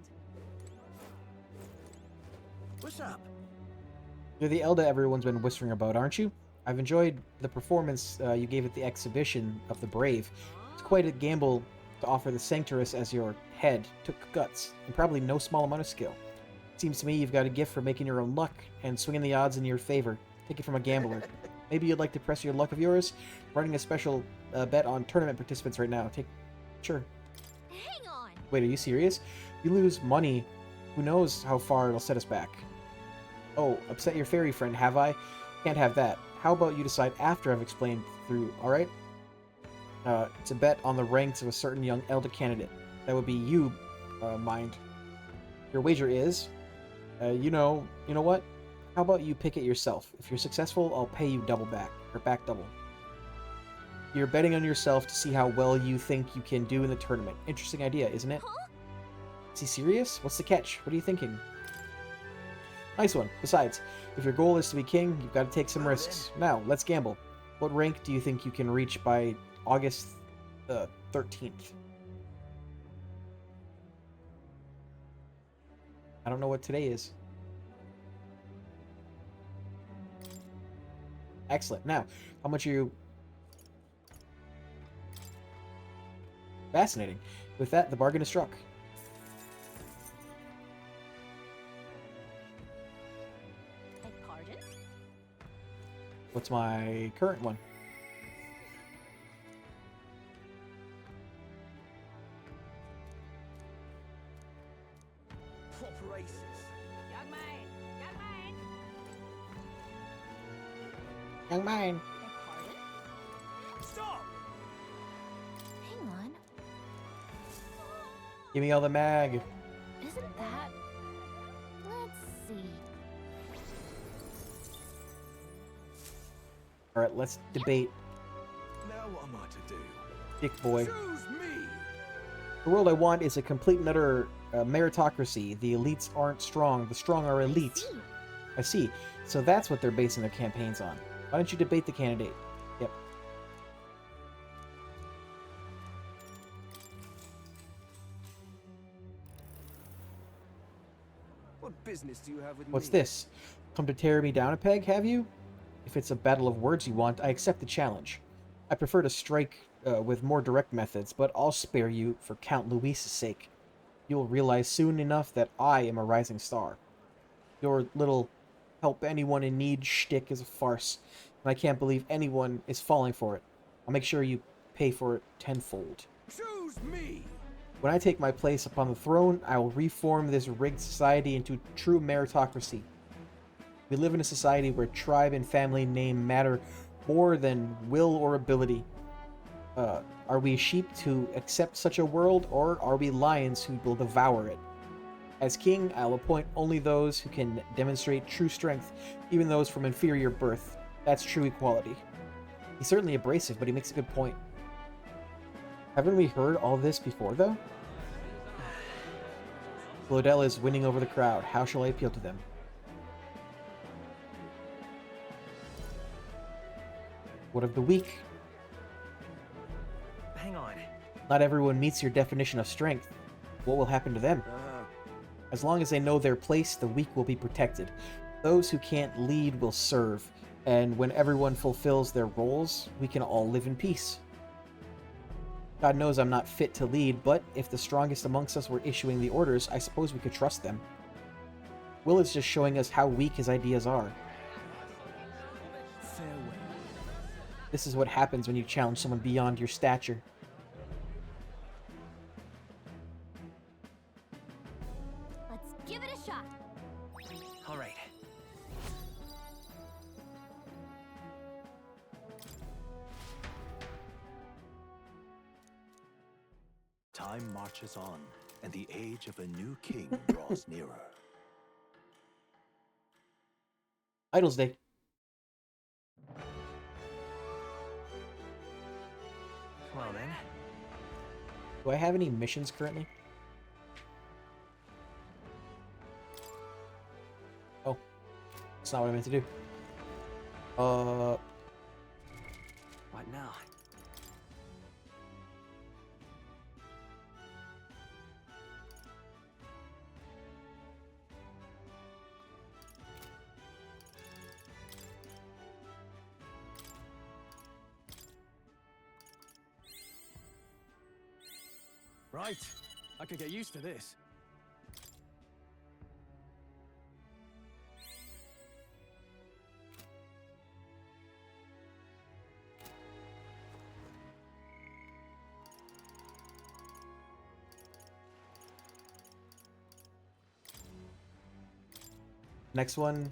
What's up? You're the Elda everyone's been whispering about, aren't you? I've enjoyed the performance you gave at the exhibition of the Brave. It's quite a gamble to offer the Sanctorus as your head. Took guts, and probably no small amount of skill. Seems to me you've got a gift for making your own luck and swinging the odds in your favor. Take it from a gambler. Maybe you'd like to press your luck of yours? Running a special bet on tournament participants right now. Sure. Hang on. Wait, are you serious? You lose money, who knows how far it'll set us back. Oh, upset your fairy friend, have I? Can't have that. How about you decide after I've explained through, alright? It's a bet on the ranks of a certain young elder candidate. That would be you, mind. Your wager is... you know what? How about you pick it yourself? If you're successful, I'll pay you double back, or back double. You're betting on yourself to see how well you think you can do in the tournament. Interesting idea, isn't it? Huh? Is he serious? What's the catch? What are you thinking? Nice one. Besides, if your goal is to be king, you've got to take some risks. Now, let's gamble. What rank do you think you can reach by August 13th? I don't know what today is. Excellent. Now, how much are you... Fascinating. With that, the bargain is struck. Beg pardon? What's my current one? Proper aces. Young man! Young man! Young man. Beg pardon? Stop! Hang on. Give me all the mag. Isn't that... Let's see. Alright, let's debate. Now what am I to do? Dick boy. Choose me! The world I want is a complete and utter meritocracy. The elites aren't strong. The strong are elite. I see. So that's what they're basing their campaigns on. Why don't you debate the candidate? Yep. What business do you have with What's me? this? Come to tear me down a peg, have you? If it's a battle of words you want, I accept the challenge. I prefer to strike with more direct methods, but I'll spare you for Count Luis's sake. You'll realize soon enough that I am a rising star. Your little help anyone in need shtick is a farce, and I can't believe anyone is falling for it. I'll make sure you pay for it tenfold. Choose me! When I take my place upon the throne, I will reform this rigged society into true meritocracy. We live in a society where tribe and family name matter more than will or ability. Are we sheep to accept such a world, or are we lions who will devour it? As king, I'll appoint only those who can demonstrate true strength, even those from inferior birth. That's true equality. He's certainly abrasive, but he makes a good point. Haven't we heard all this before, though? Glodell is winning over the crowd. How shall I appeal to them? What of the weak? Hang on. Not everyone meets your definition of strength. What will happen to them? As long as they know their place, the weak will be protected. Those who can't lead will serve. And when everyone fulfills their roles, we can all live in peace. God knows I'm not fit to lead, but if the strongest amongst us were issuing the orders, I suppose we could trust them. Will is just showing us how weak his ideas are. Farewell. This is what happens when you challenge someone beyond your stature. Let's give it a shot. All right. Time marches on, and the age of a new king draws nearer. Idol's Day. Well then. Do I have any missions currently? Oh. That's not what I meant to do. What now? Right. I could get used to this. Next one,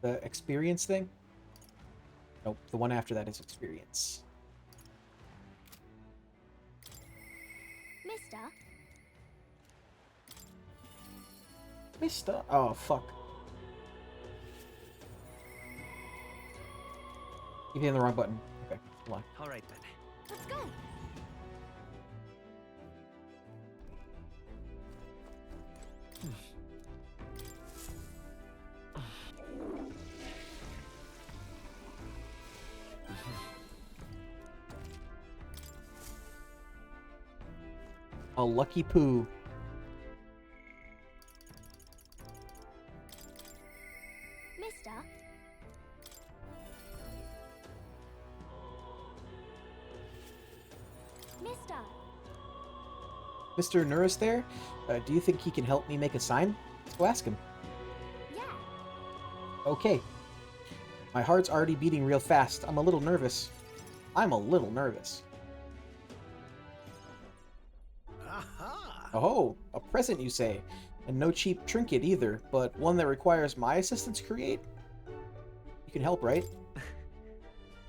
the experience thing? Nope, the one after that is experience. Mister? Mister? Oh, fuck. Keep hitting the wrong button. Okay, hold on. All right then. Let's go. A lucky poo. Mister? Mister? Mr. Nuris there? Do you think he can help me make a sign? Let's go ask him. Yeah. Okay. My heart's already beating real fast. I'm a little nervous. I'm a little nervous. Aha! Oh, a present you say. And no cheap trinket either, but one that requires my assistance to create? You can help, right?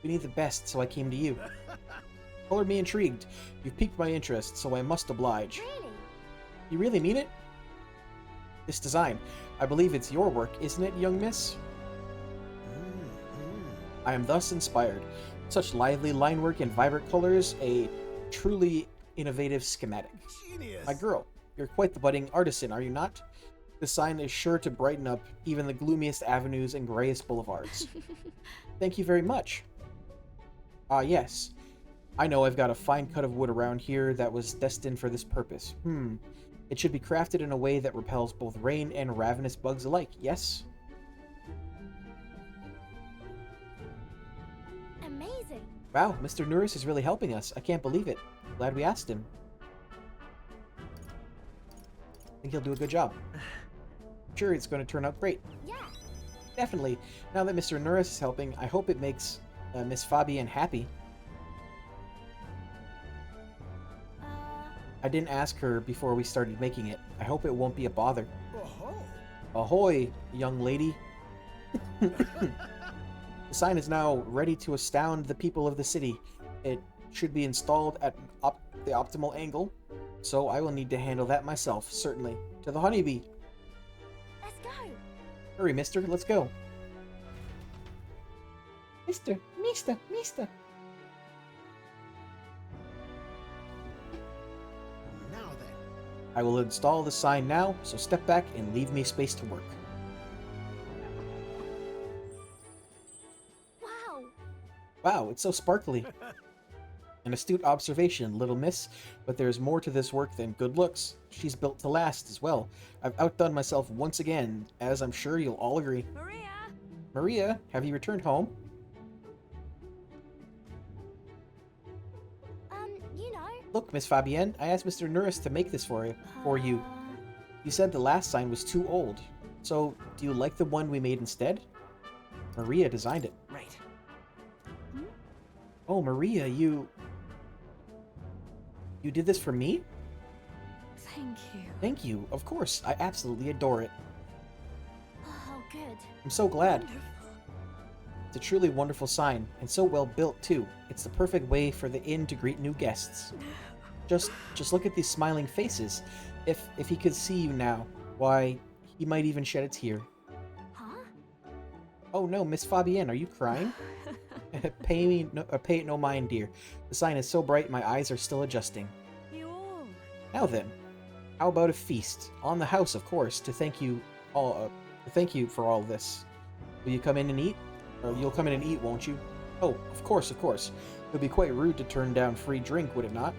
We need the best, so I came to you. Colored me intrigued. You've piqued my interest, so I must oblige. Really? You really mean it? This design. I believe it's your work, isn't it, young miss? I am thus inspired. Such lively line work and vibrant colors, a truly innovative schematic. Genius! My girl, you're quite the budding artisan, are you not? This sign is sure to brighten up even the gloomiest avenues and grayest boulevards. Thank you very much. Ah, yes. I know I've got a fine cut of wood around here that was destined for this purpose. It should be crafted in a way that repels both rain and ravenous bugs alike, yes? Amazing. Wow, Mr. Nuris is really helping us. I can't believe it. Glad we asked him. I think he'll do a good job. Sure, it's going to turn out great. Yeah. Definitely. Now that Mr. Nuris is helping, I hope it makes Miss Fabienne happy. I didn't ask her before we started making it. I hope it won't be a bother. Oh. Ahoy, young lady. The sign is now ready to astound the people of the city. It should be installed at the optimal angle, so I will need to handle that myself, certainly. To the honeybee. Let's go. Hurry, mister, let's go. Mister. Now then. I will install the sign now, so step back and leave me space to work. Wow. Wow, it's so sparkly. An astute observation, little miss, but there's more to this work than good looks. She's built to last as well. I've outdone myself once again, as I'm sure you'll all agree. Maria! Maria, have you returned home? You know. Look, Miss Fabienne, I asked Mr. Nuris to make this for you. You said the last sign was too old. So, do you like the one we made instead? Maria designed it. Right. Oh, Maria, you did this for me? Thank you. Thank you. Of course. I absolutely adore it. Oh, good. I'm so glad. Wonderful. It's a truly wonderful sign, and so well built too. It's the perfect way for the inn to greet new guests. Just look at these smiling faces. If he could see you now, why, he might even shed a tear. Huh? Oh no, Miss Fabienne, are you crying? Pay it no mind, dear. The sign is so bright my eyes are still adjusting. You all. Now then, how about a feast on the house, of course, to thank you for all this. Will you come in and eat? Or you'll come in and eat, won't you? Oh, of course, of course. It would be quite rude to turn down free drink, would it not?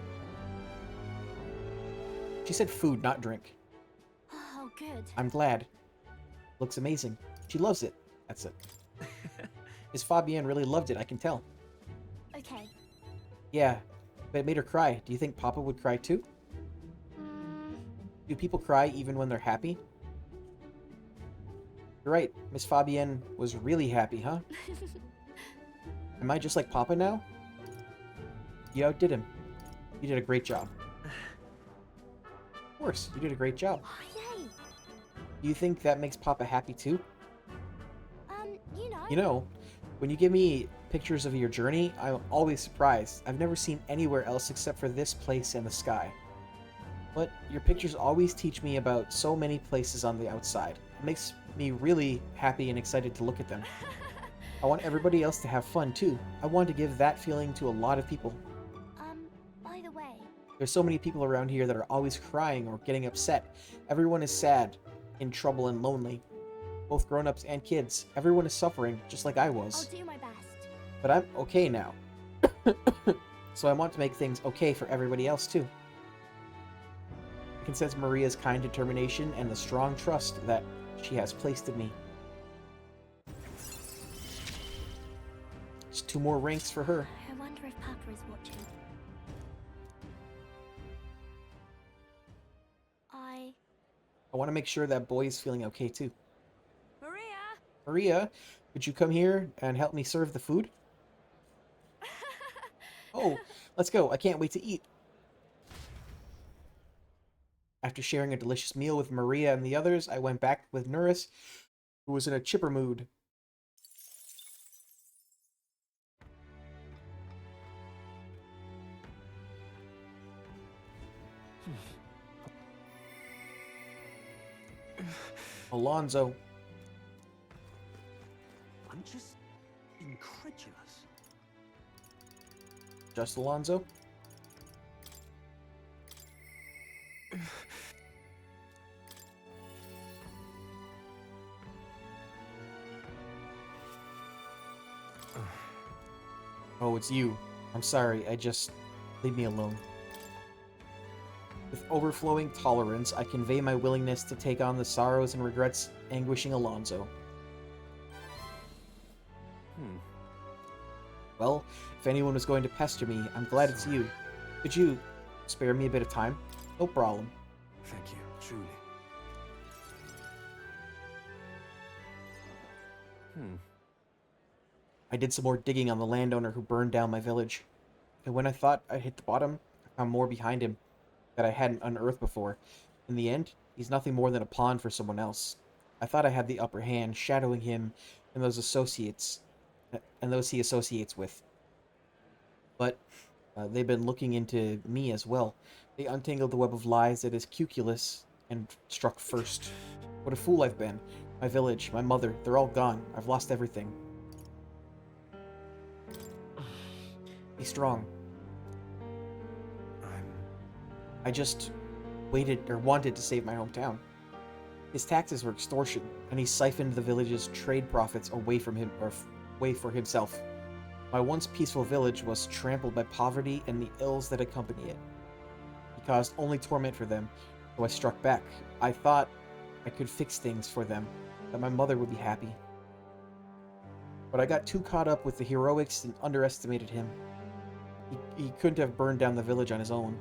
She said food, not drink. Oh, good. I'm glad. Looks amazing. She loves it. That's it. Miss Fabienne really loved it, I can tell. Okay. Yeah, but it made her cry. Do you think Papa would cry too? Do people cry even when they're happy? You're right, Miss Fabienne was really happy, huh? Am I just like Papa now? You outdid him. You did a great job. Of course, you did a great job. Oh, yay. Do you think that makes Papa happy too? You know. You know, when you give me pictures of your journey, I'm always surprised. I've never seen anywhere else except for this place and the sky. But your pictures always teach me about so many places on the outside. It makes me really happy and excited to look at them. I want everybody else to have fun too. I want to give that feeling to a lot of people. By the way. There's so many people around here that are always crying or getting upset. Everyone is sad, in trouble and lonely. Both grown-ups and kids. Everyone is suffering, just like I was. I'll do my best. But I'm okay now. So I want to make things okay for everybody else too. I can sense Maria's kind determination and the strong trust that she has placed in me. Just 2 more ranks for her. I wonder if Papa is watching. want to make sure that boy is feeling okay too. Maria! Maria, could you come here and help me serve the food? Oh, let's go. I can't wait to eat. After sharing a delicious meal with Maria and the others, I went back with Nuris, who was in a chipper mood. Alonzo. I'm just incredulous. Just Alonzo? Oh, it's you. I'm sorry, leave me alone. With overflowing tolerance, I convey my willingness to take on the sorrows and regrets anguishing Alonzo. Well, if anyone was going to pester me, I'm glad it's you. Could you spare me a bit of time? No problem. Thank you, truly. I did some more digging on the landowner who burned down my village. And when I thought I'd hit the bottom, I found more behind him that I hadn't unearthed before. In the end, he's nothing more than a pawn for someone else. I thought I had the upper hand, shadowing him and those he associates with. But they've been looking into me as well. They untangled the web of lies that is Cuculus and struck first. What a fool I've been. My village, my mother, they're all gone. I've lost everything. Be strong. I just wanted to save my hometown. His taxes were extortion, and he siphoned the village's trade profits away from him, or away for himself. My once peaceful village was trampled by poverty and the ills that accompany it. He caused only torment for them, so I struck back. I thought I could fix things for them, that my mother would be happy. But I got too caught up with the heroics and underestimated him. He couldn't have burned down the village on his own.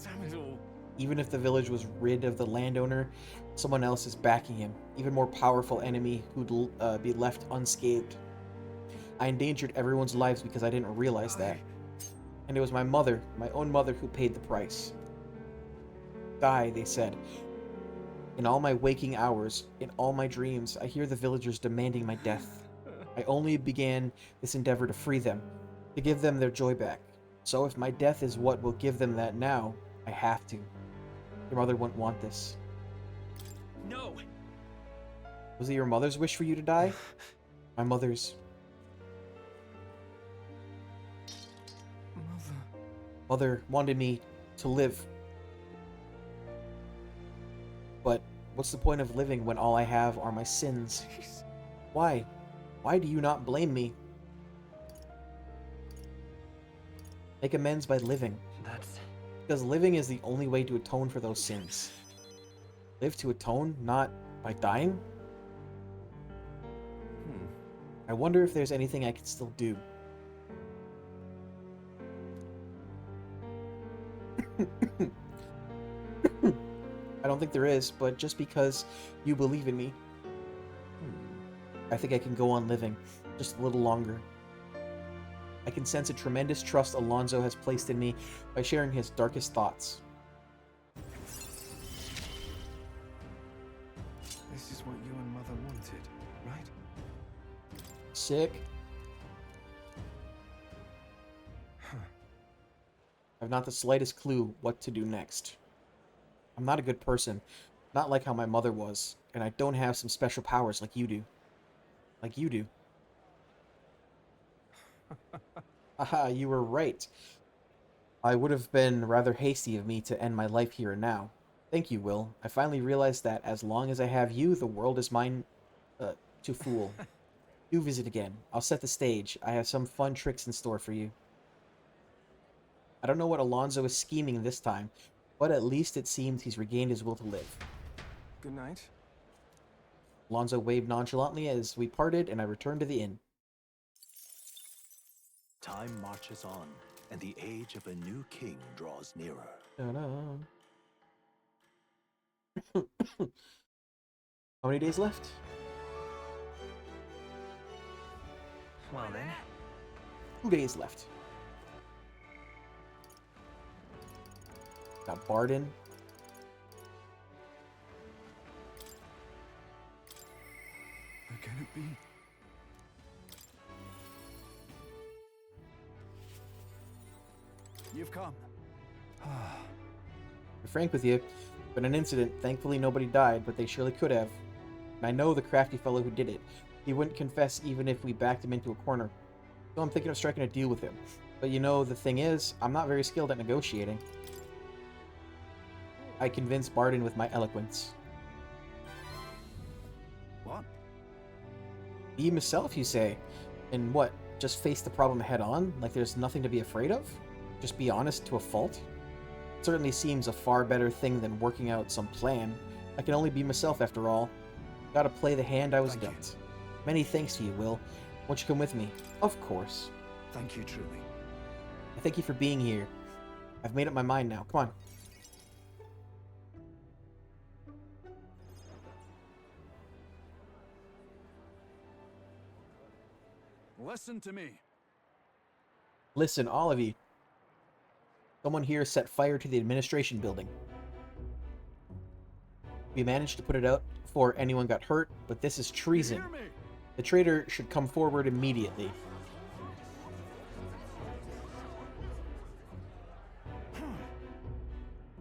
Damn it all. Even if the village was rid of the landowner, someone else is backing him. Even more powerful enemy who'd be left unscathed. I endangered everyone's lives because I didn't realize that. And it was my mother, my own mother, who paid the price. Die, they said. In all my waking hours, in all my dreams, I hear the villagers demanding my death. I only began this endeavor to free them, to give them their joy back. So if my death is what will give them that now, I have to. Your mother wouldn't want this. No! Was it your mother's wish for you to die? My mother's. Mother wanted me to live. But what's the point of living when all I have are my sins? Why? Why do you not blame me? Make amends by living. Because living is the only way to atone for those sins. Live to atone, not by dying? I wonder if there's anything I can still do. I don't think there is, but just because you believe in me, I think I can go on living just a little longer. I can sense a tremendous trust Alonzo has placed in me by sharing his darkest thoughts. This is what you and Mother wanted, right? Sick. I've not the slightest clue what to do next. I'm not a good person, not like how my mother was, and I don't have some special powers like you do. Like you do. Haha, you were right. I would have been rather hasty of me to end my life here and now. Thank you, Will. I finally realized that as long as I have you, the world is mine to fool. Do visit again. I'll set the stage. I have some fun tricks in store for you. I don't know what Alonzo is scheming this time, but at least it seems he's regained his will to live. Good night. Alonzo waved nonchalantly as we parted, and I returned to the inn. Time marches on, and the age of a new king draws nearer. Ta-da. How many days left? Well then. 2 days left. Got Barden. How can it be? You've come. To be frank with you, been an incident. Thankfully, nobody died, but they surely could have. And I know the crafty fellow who did it. He wouldn't confess even if we backed him into a corner. So I'm thinking of striking a deal with him. But you know, the thing is, I'm not very skilled at negotiating. I convinced Barden with my eloquence. What? Be himself, you say? And what, just face the problem head on? Like there's nothing to be afraid of? Just be honest to a fault? Certainly seems a far better thing than working out some plan. I can only be myself after all. Gotta play the hand I was dealt. Many thanks to you, Will. Won't you come with me? Of course. Thank you, truly. I thank you for being here. I've made up my mind now. Come on. Listen to me. Listen, all of you. Someone here set fire to the administration building. We managed to put it out before anyone got hurt, but this is treason. The traitor should come forward immediately.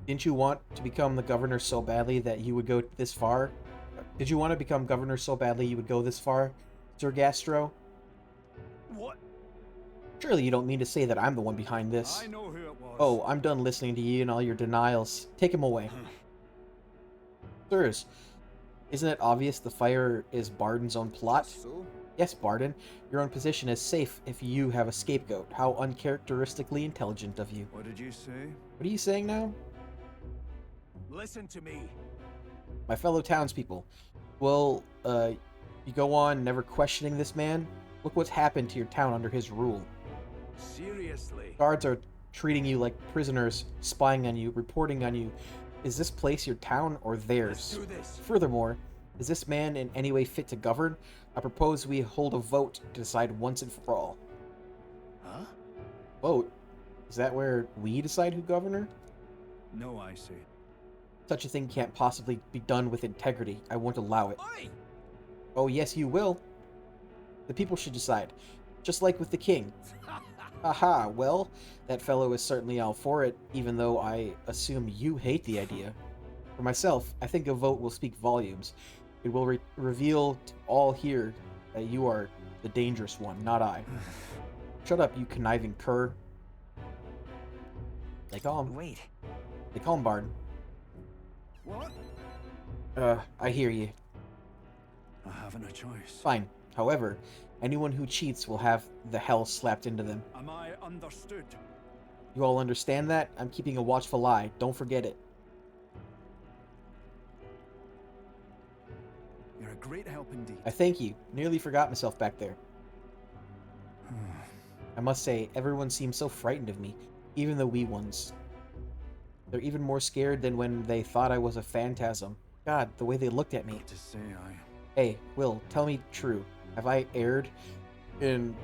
Didn't you want to become the governor so badly that you would go this far? Did you want to become governor so badly you would go this far, Sir Gastro? What? Surely you don't mean to say that I'm the one behind this. I know who it was. Oh, I'm done listening to you and all your denials. Take him away. Sirs, isn't it obvious the fire is Barden's own plot? So? Yes, Barden. Your own position is safe if you have a scapegoat. How uncharacteristically intelligent of you. What did you say? What are you saying now? Listen to me. My fellow townspeople. Will, you go on never questioning this man? Look what's happened to your town under his rule. Seriously? Guards are treating you like prisoners, spying on you, reporting on you. Is this place your town or theirs? Let's do this. Furthermore, is this man in any way fit to govern? I propose we hold a vote to decide once and for all. Huh? Vote? Is that where we decide who governor? No, I see. Such a thing can't possibly be done with integrity. I won't allow it. Oi! Oh, yes, you will. The people should decide. Just like with the king. Haha, well, that fellow is certainly all for it, even though I assume you hate the idea. For myself, I think a vote will speak volumes. It will reveal to all here that you are the dangerous one, not I. Shut up, you conniving cur. They call him. Wait. They call him Bard. What? I hear you. I haven't a choice. Fine. However, anyone who cheats will have the hell slapped into them. Am I understood? You all understand that? I'm keeping a watchful eye. Don't forget it. You're a great help indeed. I thank you. Nearly forgot myself back there. I must say, everyone seems so frightened of me, even the wee ones. They're even more scared than when they thought I was a phantasm. God, the way they looked at me. To say Hey, Will, tell me true. Have I erred in,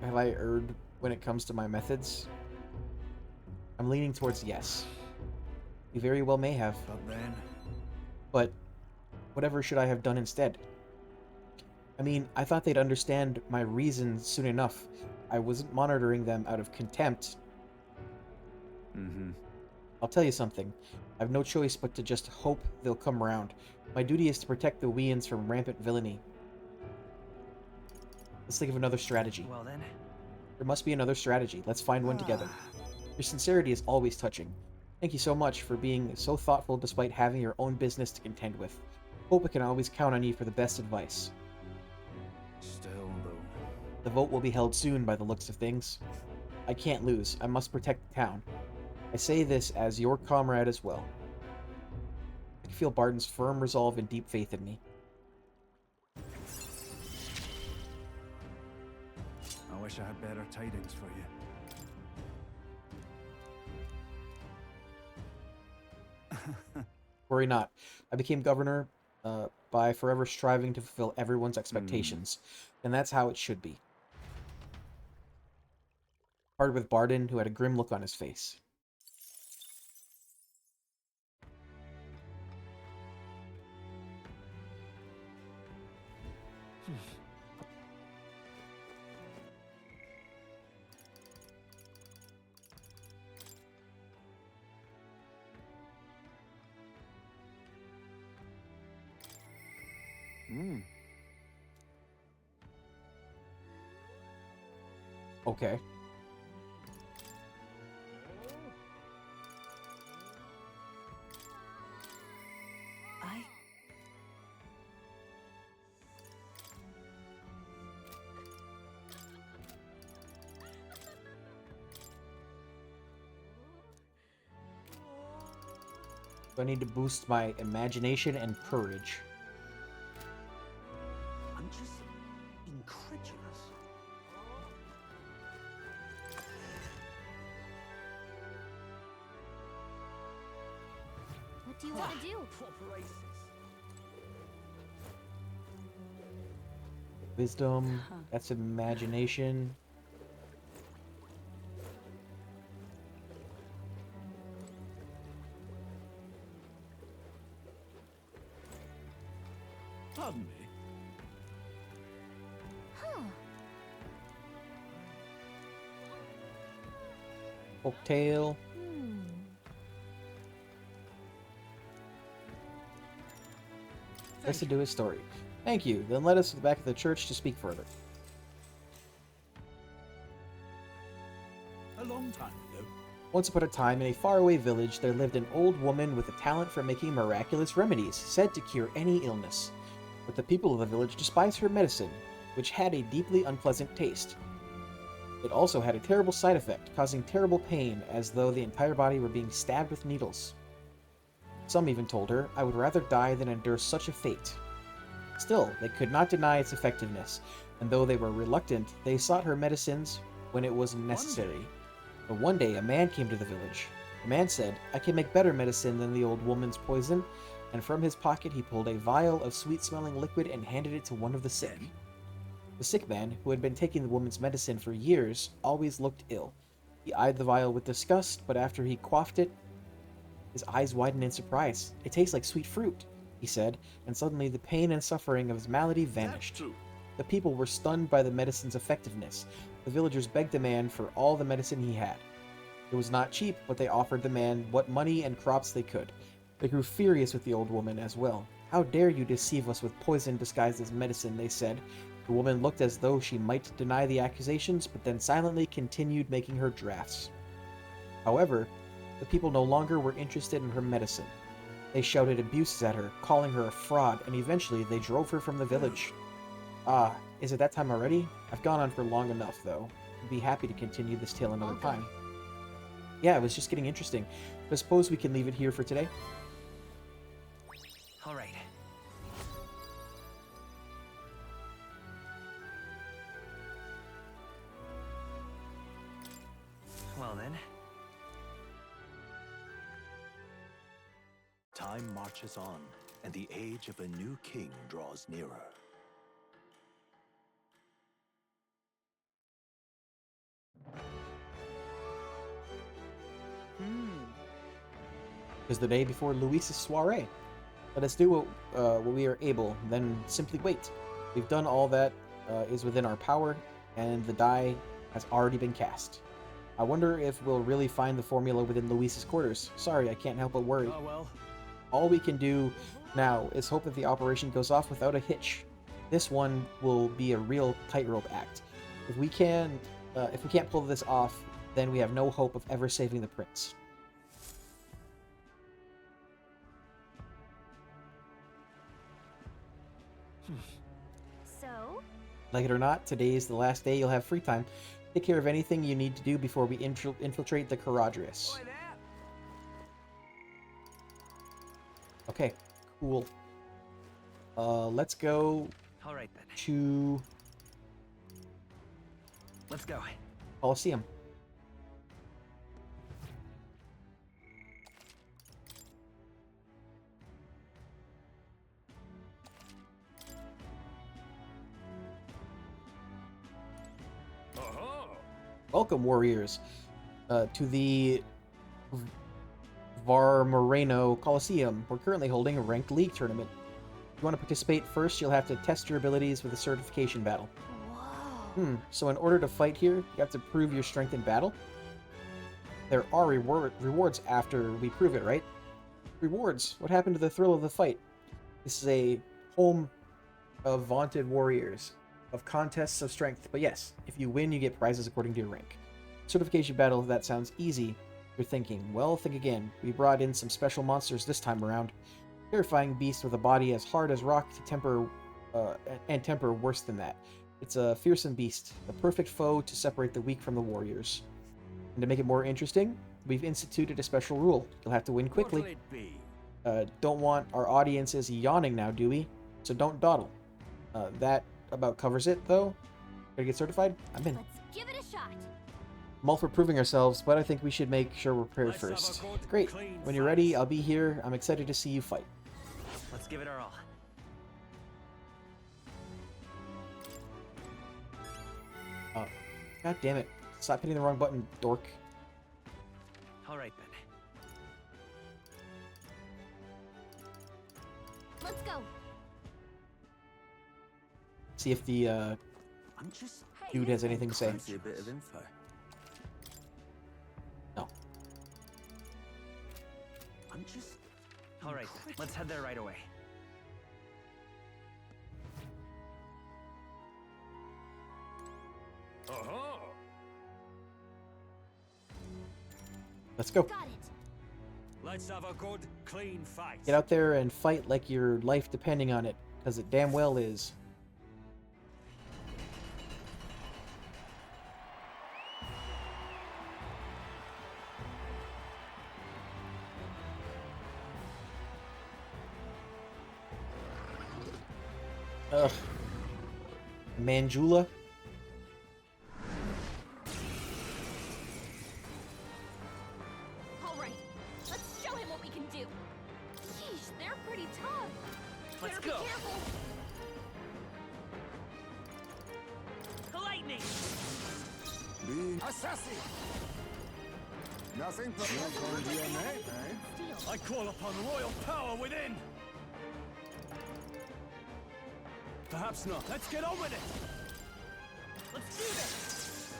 have I erred when it comes to my methods? I'm leaning towards yes. You very well may have. But then... But whatever should I have done instead? I mean, I thought they'd understand my reasons soon enough. I wasn't monitoring them out of contempt. Mm-hmm. I'll tell you something. I've no choice but to just hope they'll come around. My duty is to protect the Weans from rampant villainy. Let's think of another strategy. Well then. There must be another strategy. Let's find one together. Your sincerity is always touching. Thank you so much for being so thoughtful despite having your own business to contend with. Hope I can always count on you for the best advice. Still, though. The vote will be held soon by the looks of things. I can't lose. I must protect the town. I say this as your comrade as well. I can feel Barden's firm resolve and deep faith in me. I wish I had better tidings for you. Worry not. I became governor by forever striving to fulfill everyone's expectations. And that's how it should be. Parted with Barden, who had a grim look on his face. Okay. So I need to boost my imagination and courage. I'm just incredulous. What do you want to do? Wisdom, that's imagination. Pardon me. Huh. Folktale. Listen to his story. Thank you. Then let us back to the church to speak further. A long time ago. Once upon a time, in a faraway village, there lived an old woman with a talent for making miraculous remedies, said to cure any illness. But the people of the village despised her medicine, which had a deeply unpleasant taste. It also had a terrible side effect, causing terrible pain, as though the entire body were being stabbed with needles. Some even told her, "I would rather die than endure such a fate." Still, they could not deny its effectiveness, and though they were reluctant, they sought her medicines when it was necessary. But one day, a man came to the village. The man said, "I can make better medicine than the old woman's poison," and from his pocket he pulled a vial of sweet-smelling liquid and handed it to one of the sick. The sick man, who had been taking the woman's medicine for years, always looked ill. He eyed the vial with disgust, but after he quaffed it, his eyes widened in surprise. "It tastes like sweet fruit," he said, and suddenly the pain and suffering of his malady vanished. The people were stunned by the medicine's effectiveness. The villagers begged the man for all the medicine he had. It was not cheap, but they offered the man what money and crops they could. They grew furious with the old woman as well. "How dare you deceive us with poison disguised as medicine," they said. The woman looked as though she might deny the accusations, but then silently continued making her drafts. However, the people no longer were interested in her medicine. They shouted abuses at her, calling her a fraud, and eventually they drove her from the village. Ah, is it that time already? I've gone on for long enough, though. I'd be happy to continue this tale another time. Yeah, it was just getting interesting. But suppose we can leave it here for today? All right. Well then. Time marches on, and the age of a new king draws nearer. It was the day before Luis's soiree. Let us do what we are able, then simply wait. We've done all that is within our power, and the die has already been cast. I wonder if we'll really find the formula within Luis's quarters. Sorry, I can't help but worry. Oh well. All we can do now is hope that the operation goes off without a hitch. This one will be a real tightrope act. If we can't pull this off, then we have no hope of ever saving the prince. So? Like it or not, today is the last day you'll have free time. Take care of anything you need to do before we infiltrate the Caradrius. Okay, cool. Let's go All right then. to Let's go. Colosseum. Welcome, warriors, to the Var Moreno Coliseum. We're currently holding a ranked league tournament. If you want to participate, first you'll have to test your abilities with a certification battle. So in order to fight here, you have to prove your strength in battle. There are rewards after we prove it, right? Rewards. What happened to the thrill of the fight? This is a home of vaunted warriors, of contests of strength. But yes, if you win, you get prizes according to your rank. Certification battle, that sounds easy. You're thinking, well, think again. We brought in some special monsters this time around. Terrifying beast with a body as hard as rock to temper, and temper worse than that. It's a fearsome beast, the perfect foe to separate the weak from the warriors. And to make it more interesting, we've instituted a special rule. You'll have to win quickly. Don't want our audiences yawning now, do we? So don't dawdle. That about covers it, though. Gonna get certified? I'm in. Let's give it a shot. I'm all for proving ourselves, but I think we should make sure we're prepared first. Great. When you're ready, I'll be here. I'm excited to see you fight. Let's give it our all. God damn it. Stop hitting the wrong button, dork. All right, then. Let's go. See if the I'm just dude has anything to say. fancy a bit of info. No. I'm just. All right, then. Let's head there right away. Let's go. Got it. Let's have a good, clean fight. Get out there and fight like your life depending on it, because it damn well is. Ugh. Manjula? All right. Let's show him what we can do. Sheesh, they're pretty tough. Let's Better go. Be careful. Lightning! Being assassin. Nothing but your DNA, eh? Steel. I call upon royal power within. Perhaps not. Let's get on with it. Let's do this!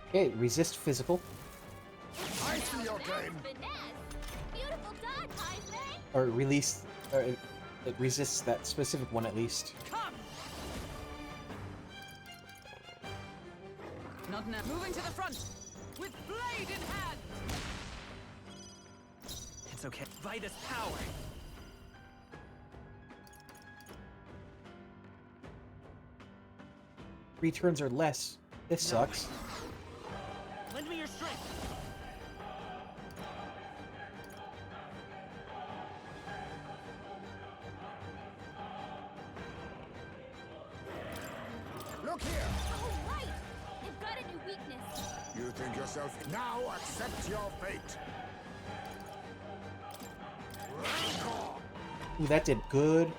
Okay, resist physical. I see your game. Finesse. Beautiful dodge, Heisman. Or release. It resists that specific one at least. Come! Not now. Moving to the front. With blade in hand. It's okay. Vitus power. Returns are less. This sucks. Lend me your strength. Look here. Oh, right. They've got a new weakness. You think yourself. Now accept your fate. Ooh, that did good.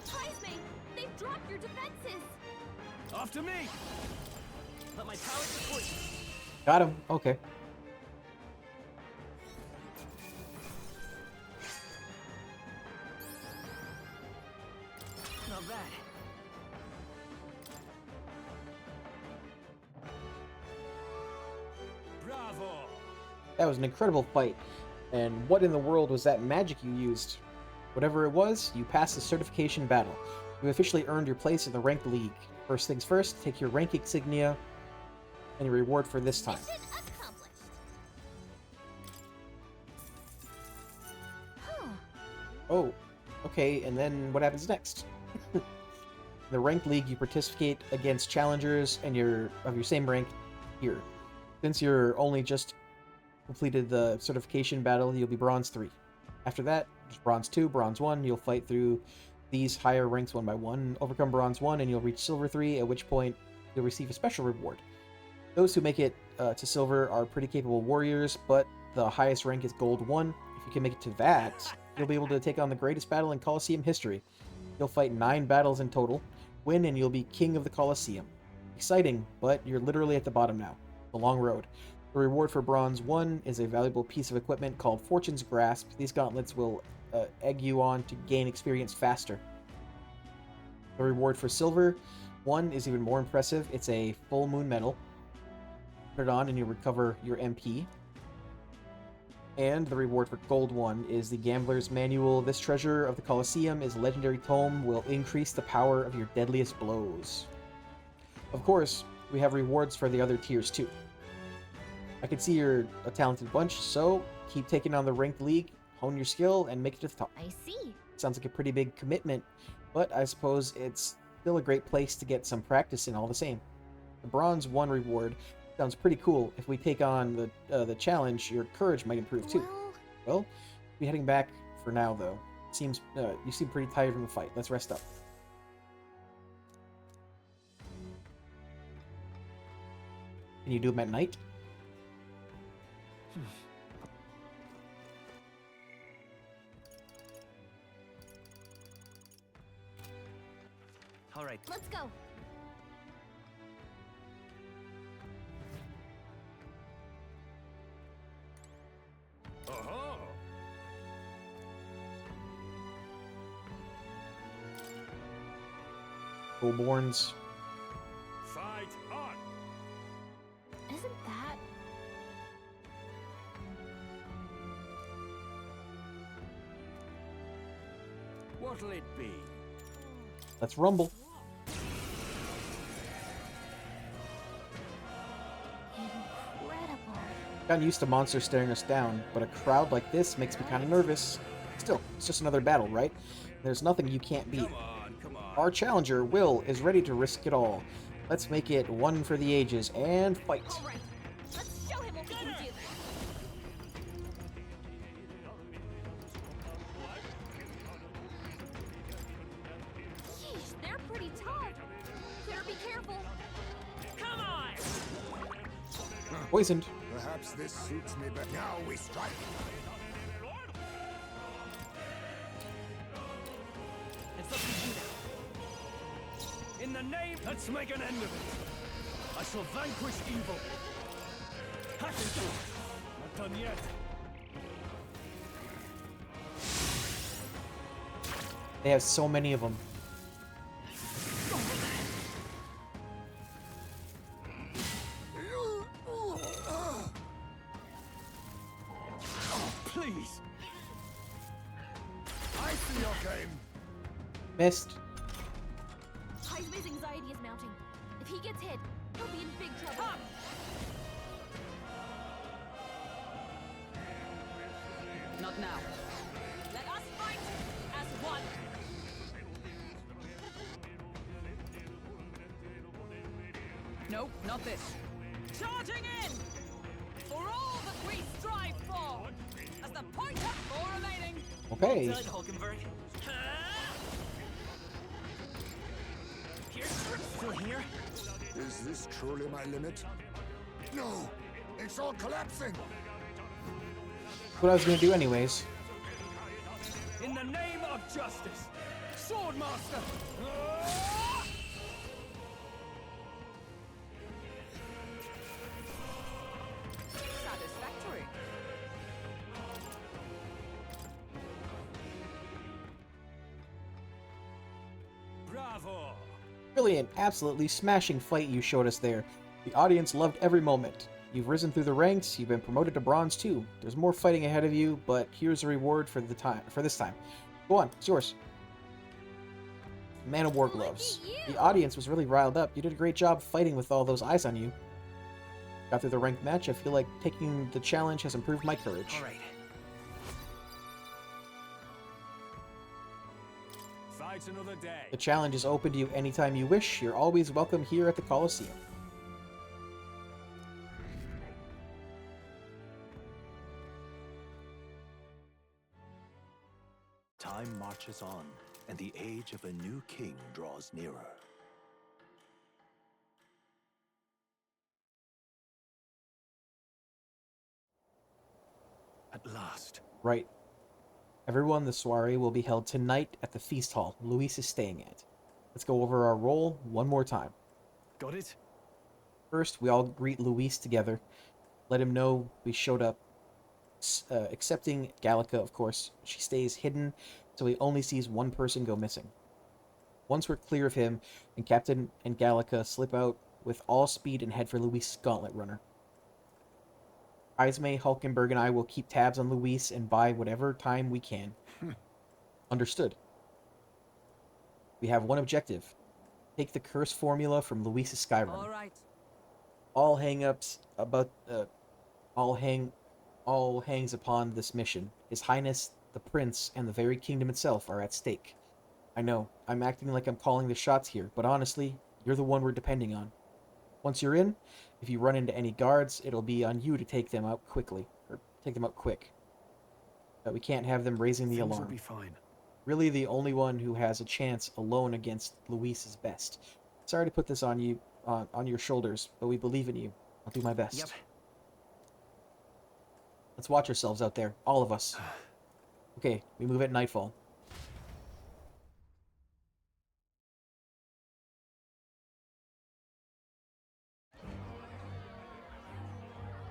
Heisman, they've dropped your defenses. After me. Let my power support you. Got him. Okay. Not bad. Bravo. That was an incredible fight. And what in the world was that magic you used? Whatever it was, you passed the certification battle. You officially earned your place in the ranked league. First things first, take your rank insignia and your reward for this time. Mission accomplished. Huh. Oh, okay, and then what happens next? In the ranked league, you participate against challengers and your same rank here. Since you're only just completed the certification battle, you'll be Bronze 3. After that, just Bronze 2, Bronze 1, you'll fight through these higher ranks one by one, overcome Bronze 1, and you'll reach Silver 3, at which point you'll receive a special reward. Those who make it to Silver are pretty capable warriors, but the highest rank is Gold 1. If you can make it to that, you'll be able to take on the greatest battle in Colosseum history. You'll fight 9 battles in total, win, and you'll be king of the Colosseum. Exciting, but you're literally at the bottom now. The long road. The reward for Bronze 1 is a valuable piece of equipment called Fortune's Grasp. These gauntlets will egg you on to gain experience faster. The reward for Silver 1 is even more impressive. It's a full moon medal. Put it on and you recover your MP. And the reward for Gold 1 is the Gambler's Manual. This treasure of the Colosseum is a legendary tome, will increase the power of your deadliest blows. Of course, we have rewards for the other tiers too. I can see you're a talented bunch, so keep taking on the ranked league, hone your skill, and make it to the top. I see. Sounds like a pretty big commitment, but I suppose it's still a great place to get some practice in all the same. The Bronze 1 reward sounds pretty cool. If we take on the challenge, your courage might improve too. Well, be heading back for now though. Seems you seem pretty tired from the fight. Let's rest up. Can you do them at night? All right. Let's go. Bullborns. Fight on! Isn't that... What'll it be? Let's rumble. incredible? Gotten used to monsters staring us down, but a crowd like this makes me kind of nervous. Still, it's just another battle, right? There's nothing you can't beat. Our challenger, Will, is ready to risk it all. Let's make it one for the ages and fight. All right. Let's show him what we can do. Yeesh, they're pretty tough. Better be careful. Come on! Poisoned. Perhaps this suits me better. Now we strike. It's up to you now. In the name, let's make an end of it. I shall vanquish evil. Hack into it. Not done yet. They have so many of them. Please. I see your game. Missed. Heisman's anxiety is mounting. If he gets hit, he'll be in big trouble. Not now. Let us fight as one. Nope, not this. Charging in! For all that we strive for! As the point of 4 remaining! Okay. Done, Hulkenberg. Still here? Is this truly my limit? No! It's all collapsing! What I was gonna do anyways. In the name of justice, Swordmaster! Satisfactory. Bravo! Brilliant, absolutely smashing fight you showed us there. The audience loved every moment. You've risen through the ranks, you've been promoted to Bronze too. There's more fighting ahead of you, but here's a reward for this time. Go on, it's yours. Man of War gloves. The audience was really riled up. You did a great job fighting with all those eyes on you. Got through the ranked match. I feel like taking the challenge has improved my courage. All right. Fight another day. The challenge is open to you anytime you wish. You're always welcome here at the Colosseum. Time marches on, and the age of a new king draws nearer. At last. Right. Everyone, the soiree will be held tonight at the feast hall Luis is staying at. Let's go over our role one more time. Got it? First, we all greet Luis together. Let him know we showed up. Excepting Gallica, of course. She stays hidden, so he only sees one person go missing. Once we're clear of him, and Captain and Gallica slip out with all speed and head for Luis' gauntlet runner. Ismay, Hulkenberg, and I will keep tabs on Luis and buy whatever time we can. Understood. We have one objective. Take the curse formula from Luis' Skyrunner. All right. All hang-ups about all hangs upon this mission. His Highness, the Prince, and the very kingdom itself are at stake. I know, I'm acting like I'm calling the shots here, but honestly, you're the one we're depending on. Once you're in, if you run into any guards, it'll be on you to take them out quickly, or take them out quick. But we can't have them raising the alarm. Things will be fine. Really the only one who has a chance alone against Luis's best. Sorry to put this on you, on your shoulders, but we believe in you. I'll do my best. Yep. Let's watch ourselves out there, all of us. Okay, we move at nightfall.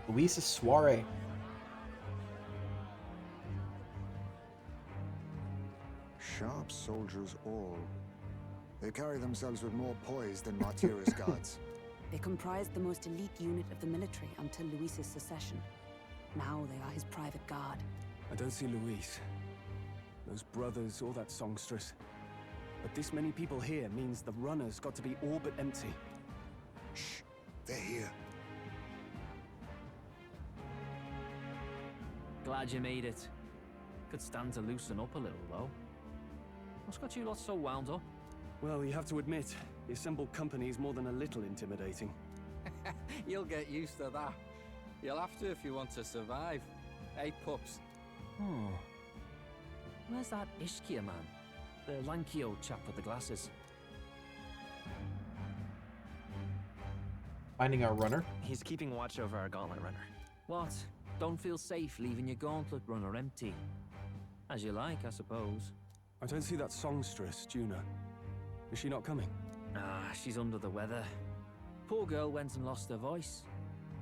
Luis's soiree. Sharp soldiers all. They carry themselves with more poise than Martira's guards. They comprised the most elite unit of the military until Luis's secession. Now they are his private guard. I don't see Luis, those brothers, or that songstress. But this many people here means the runner's got to be all but empty. Shh, they're here. Glad you made it. Could stand to loosen up a little, though. What's got you lot so wound up? Well, you have to admit, the assembled company is more than a little intimidating. You'll get used to that. You'll have to if you want to survive. Hey, pups. Oh. Where's that Ishkia man? The lanky old chap with the glasses. Finding our runner. He's keeping watch over our gauntlet runner. What? Don't feel safe leaving your gauntlet runner empty? As you like, I suppose. I don't see that songstress, Juna. Is she not coming? Ah, she's under the weather. Poor girl went and lost her voice.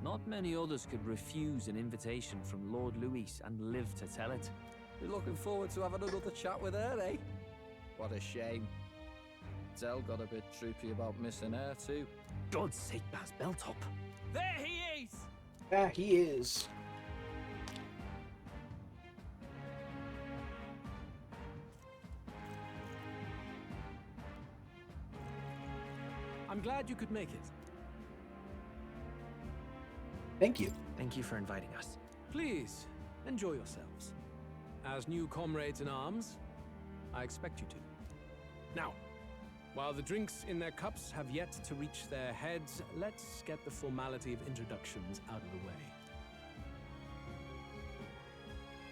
Not many others could refuse an invitation from Lord Luis and live to tell it. You're looking forward to having another chat with her, eh? What a shame. Zell got a bit troopy about missing her, too. God's sake, Baz Belltop. There he is! Yeah, he is. I'm glad you could make it. Thank you. Thank you for inviting us. Please, enjoy yourselves. As new comrades in arms, I expect you to. Now, while the drinks in their cups have yet to reach their heads, let's get the formality of introductions out of the way.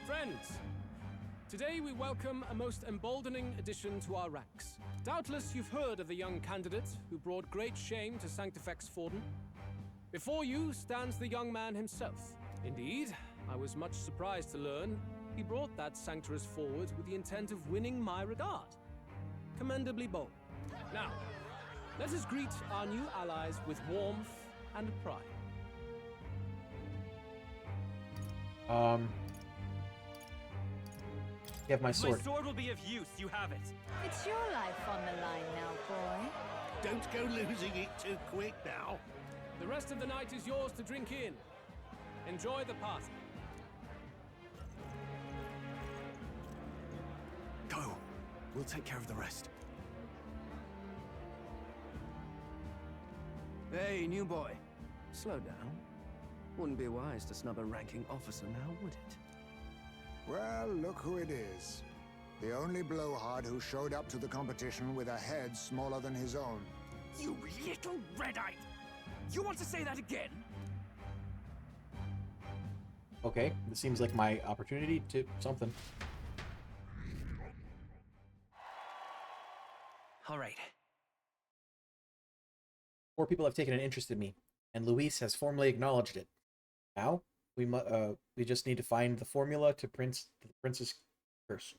Friends, today we welcome a most emboldening addition to our ranks. Doubtless you've heard of the young candidate who brought great shame to Sanctifex Forden. Before you stands the young man himself. Indeed, I was much surprised to learn he brought that sanctuarist forward with the intent of winning my regard. Commendably bold. Now, let us greet our new allies with warmth and pride. You have my sword. My sword will be of use, you have it. It's your life on the line now, boy. Don't go losing it too quick now. The rest of the night is yours to drink in. Enjoy the party. Go. We'll take care of the rest. Hey, new boy. Slow down. Wouldn't be wise to snub a ranking officer now, would it? Well, look who it is. The only blowhard who showed up to the competition with a head smaller than his own. You little red-eyed! You want to say that again? Okay, this seems like my opportunity to something. All right. 4 people have taken an interest in me, and Luis has formally acknowledged it. Now, we just need to find the formula to the prince's First.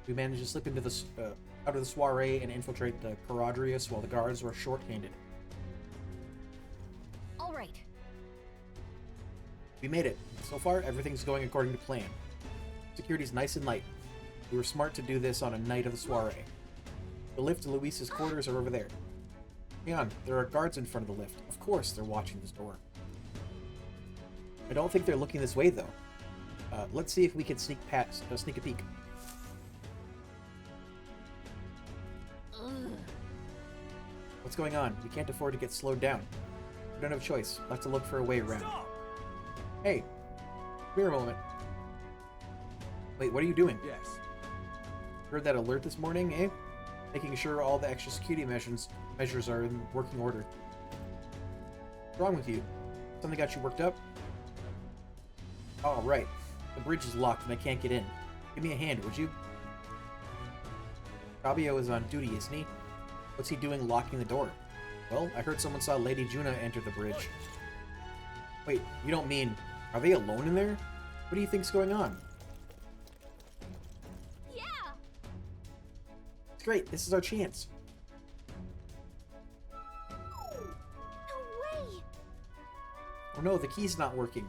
We managed to slip into the out of the soiree and infiltrate the Caradrius while the guards were short-handed. All right. We made it. So far, everything's going according to plan. Security's nice and light. We were smart to do this on a night of the soiree. The lift to Luis's quarters are over there. Hang on, there are guards in front of the lift. Of course they're watching this door. I don't think they're looking this way, though. Let's see if we can sneak a peek. What's going on? We can't afford to get slowed down. We don't have a choice. We'll have to look for a way around. Stop! Hey, come here a moment. Wait, what are you doing? Yes. Heard that alert this morning, eh? Making sure all the extra security measures are in working order. What's wrong with you? Something got you worked up? Oh, right. The bridge is locked and I can't get in. Give me a hand, would you? Fabio is on duty, isn't he? What's he doing locking the door? Well, I heard someone saw Lady Juna enter the bridge. Wait, you don't mean... Are they alone in there? What do you think's going on? Yeah! It's great. This is our chance. No way! Oh no, the key's not working.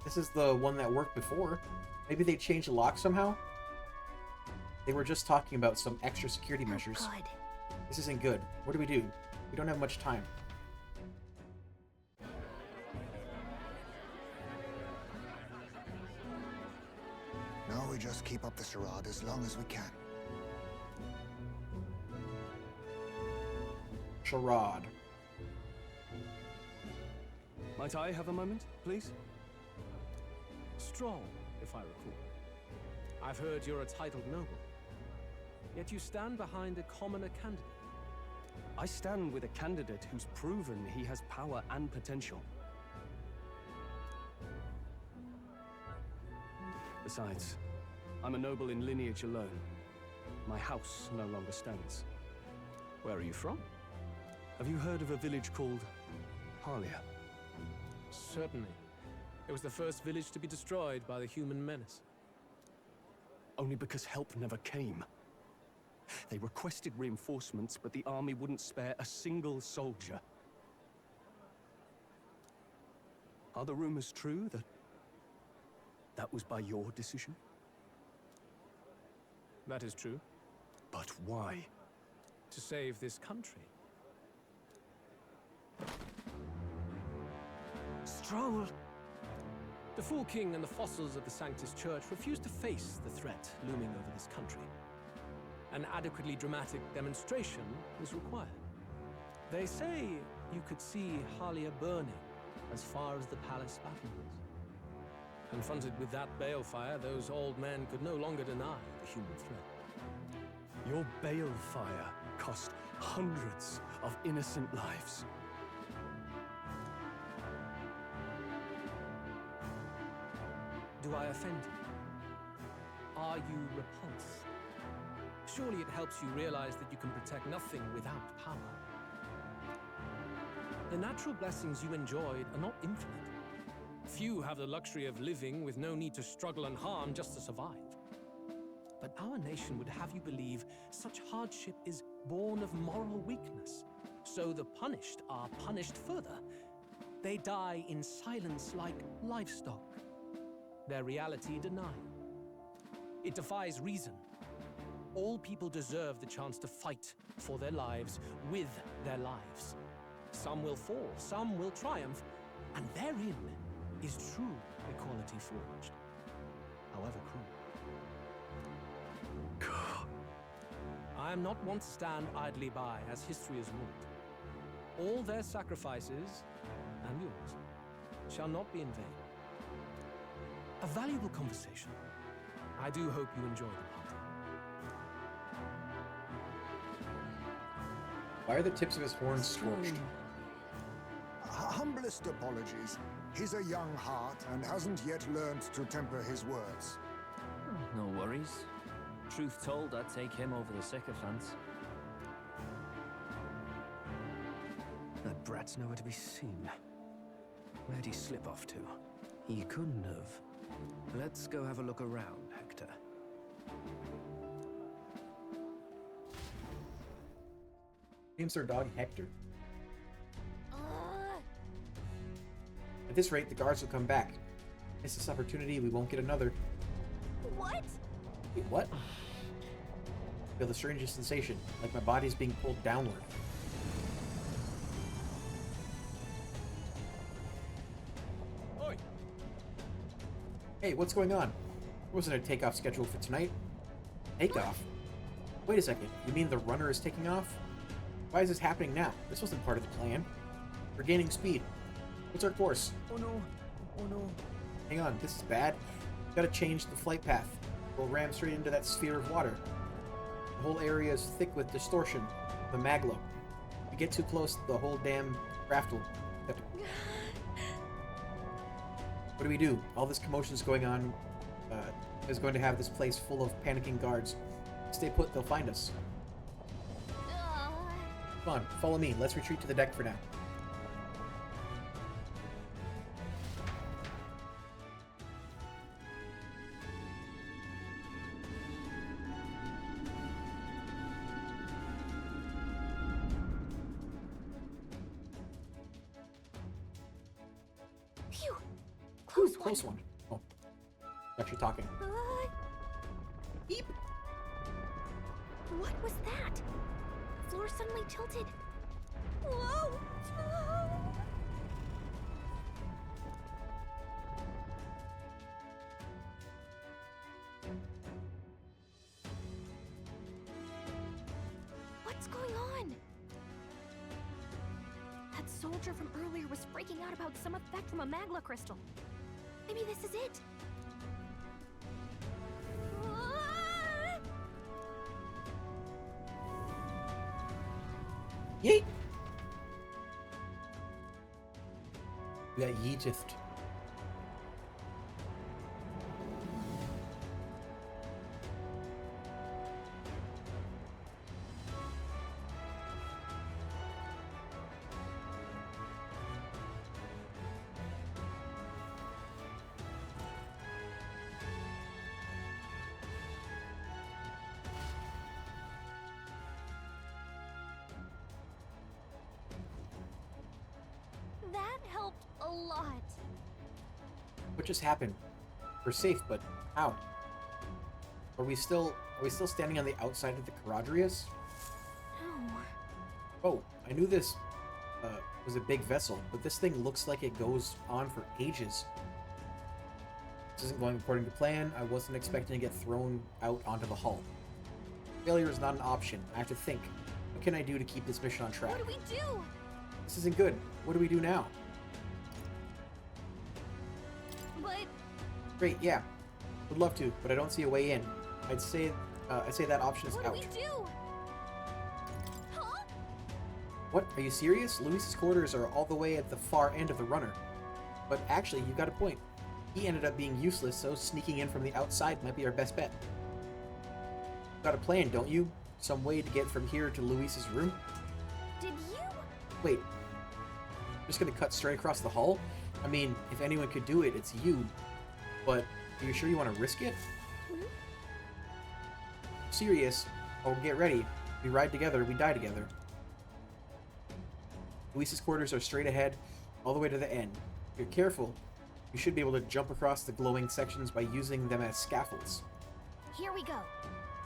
This is the one that worked before. Maybe they changed the lock somehow? They were just talking about some extra security measures. God. This isn't good. What do? We don't have much time. Now we just keep up the charade as long as we can. Charade. Might I have a moment, please? Strong, if I recall. I've heard you're a titled noble. Yet you stand behind a commoner candidate. I stand with a candidate who's proven he has power and potential. Besides, I'm a noble in lineage alone. My house no longer stands. Where are you from? Have you heard of a village called Harlia? Certainly. It was the first village to be destroyed by the human menace. Only because help never came. They requested reinforcements, but the army wouldn't spare a single soldier. Are the rumors true that was by your decision? That is true. But why? To save this country. Stroll! The Fool King and the fossils of the Sanctus Church refused to face the threat looming over this country. An adequately dramatic demonstration was required. They say you could see Harlia burning as far as the palace battlements. Confronted with that balefire, those old men could no longer deny the human threat. Your balefire cost hundreds of innocent lives. Do I offend you? Are you repulsed? Surely it helps you realize that you can protect nothing without power. The natural blessings you enjoyed are not infinite. Few have the luxury of living with no need to struggle and harm just to survive. But our nation would have you believe such hardship is born of moral weakness. So the punished are punished further. They die in silence like livestock. Their reality denied. It defies reason. All people deserve the chance to fight for their lives with their lives. Some will fall, some will triumph, and therein is true equality forged, however cruel. I am not one to stand idly by as history is wrought. All their sacrifices, and yours, shall not be in vain. A valuable conversation. I do hope you enjoy the party. Why are the tips of his horns scorched? Humblest apologies. He's a young heart and hasn't yet learned to temper his words. No worries. Truth told, I'd take him over the sycophants. That brat's nowhere to be seen. Where'd he slip off to? He couldn't have. Let's go have a look around, Hector. Names their dog Hector. At this rate, the guards will come back. Miss this opportunity, we won't get another. What? Wait, what? I feel the strangest sensation, like my body's being pulled downward. Oi! Hey, what's going on? There wasn't a takeoff scheduled for tonight. Takeoff? Wait a second, you mean the runner is taking off? Why is this happening now? This wasn't part of the plan. We're gaining speed. What's our course? Oh no. Oh no. Hang on, this is bad. Gotta change the flight path. We'll ram straight into that sphere of water. The whole area is thick with distortion. The magla. If we get too close, the whole damn craft will... What do we do? All this commotion is going on. Is going to have this place full of panicking guards. Stay put, they'll find us. Come on, follow me. Let's retreat to the deck for now. Phew! Close one. Oh. Actually talking. Beep! What was that? The floor suddenly tilted. Whoa! What's going on? That soldier from earlier was freaking out about some effect from a magla crystal. Maybe this is it. Yeet! We got yeeteth. That helped a lot. What just happened? We're safe, but how? Are we still standing on the outside of the Caradrius? No. Oh, I knew this was a big vessel, but this thing looks like it goes on for ages. This isn't going according to plan. I wasn't expecting to get thrown out onto the hull. Failure is not an option. I have to think. What can I do to keep this mission on track? What do we do? This isn't good. What do we do now? But Great, yeah. Would love to, but I don't see a way in. I'd say that option is what out. do we do? Huh? What? Are you serious? Luis's quarters are all the way at the far end of the runner. But actually, you got a point. He ended up being useless, so sneaking in from the outside might be our best bet. Got a plan, don't you? Some way to get from here to Luis's room? Did you? Wait. Just gonna cut straight across the hull? I mean, if anyone could do it, it's you. But are you sure you want to risk it? Hmm? Serious? Oh, get ready. We ride together, we die together. Luis's quarters are straight ahead, all the way to the end. If you're careful, you should be able to jump across the glowing sections by using them as scaffolds. Here we go.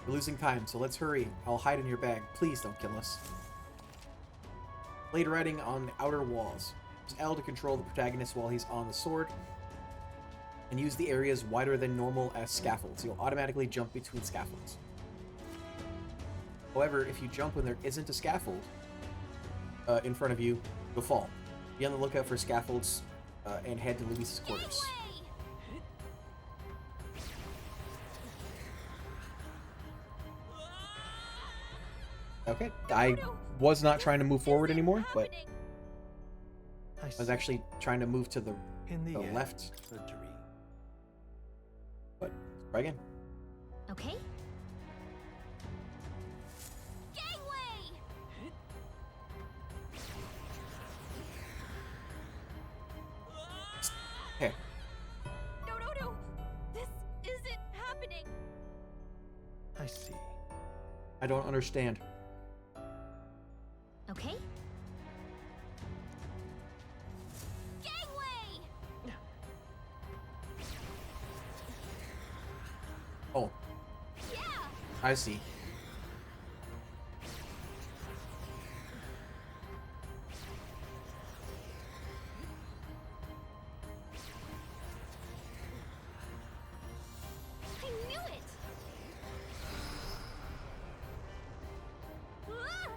We're losing time, so let's hurry. I'll hide in your bag. Please don't kill us. Blade riding on the outer walls. Use L to control the protagonist while he's on the sword. And use the areas wider than normal as scaffolds. You'll automatically jump between scaffolds. However, if you jump when there isn't a scaffold in front of you, you'll fall. Be on the lookout for scaffolds and head to Luis's quarters. Okay, I was not trying to move forward anymore, but I was actually trying to move to the left. What? Try again. Okay. Gangway! Okay. see. I don't understand. Okay? Gangway! Oh. Yeah! I see. I knew it! Ah!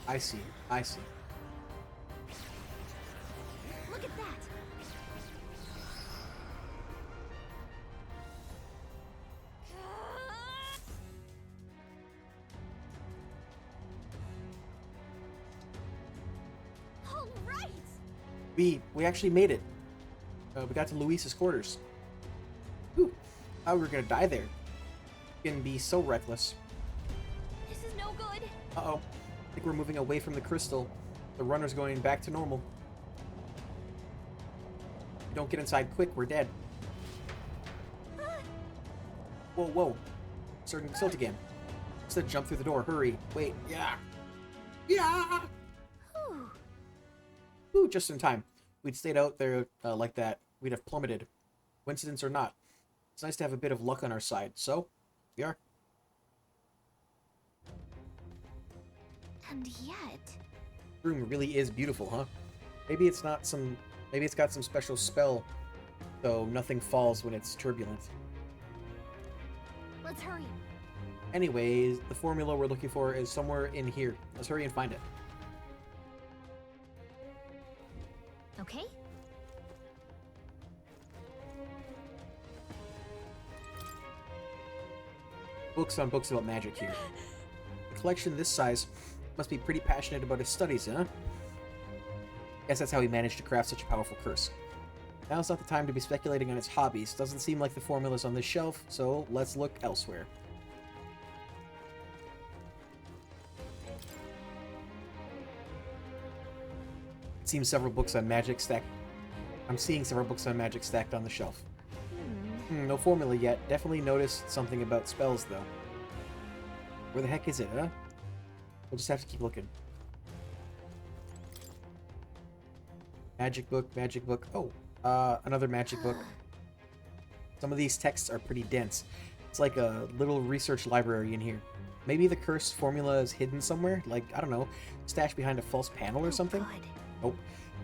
I see. I see. Look at that! All right! We actually made it. We got to Luis's quarters. Whew. Thought we were gonna die there. Gonna be so reckless. This is no good. Uh-oh. I think we're moving away from the crystal. The runner's going back to normal. If we don't get inside quick, we're dead. Whoa, whoa. Starting to tilt again. Instead, jump through the door. Hurry. Wait. Yeah. Yeah! Whew. Ooh, just in time. We'd stayed out there like that, we'd have plummeted. Coincidence or not. It's nice to have a bit of luck on our side. So, we are. And yet... The room really is beautiful, huh? Maybe it's not some... Maybe it's got some special spell, though nothing falls when it's turbulent. Let's hurry. Anyways, the formula we're looking for is somewhere in here. Let's hurry and find it. Okay? Books on books about magic here. A collection this size must be pretty passionate about his studies, huh? Guess that's how he managed to craft such a powerful curse. Now's not the time to be speculating on his hobbies. Doesn't seem like the formula's on this shelf, so let's look elsewhere. It seems several books on magic stacked. I'm seeing several books on magic stacked on the shelf. No formula yet. Definitely noticed something about spells, though. Where the heck is it, huh? We'll just have to keep looking. Magic book, magic book. Oh, another magic book. Some of these texts are pretty dense. It's like a little research library in here. Maybe the curse formula is hidden somewhere? Like, I don't know, stashed behind a false panel or something? God. Nope.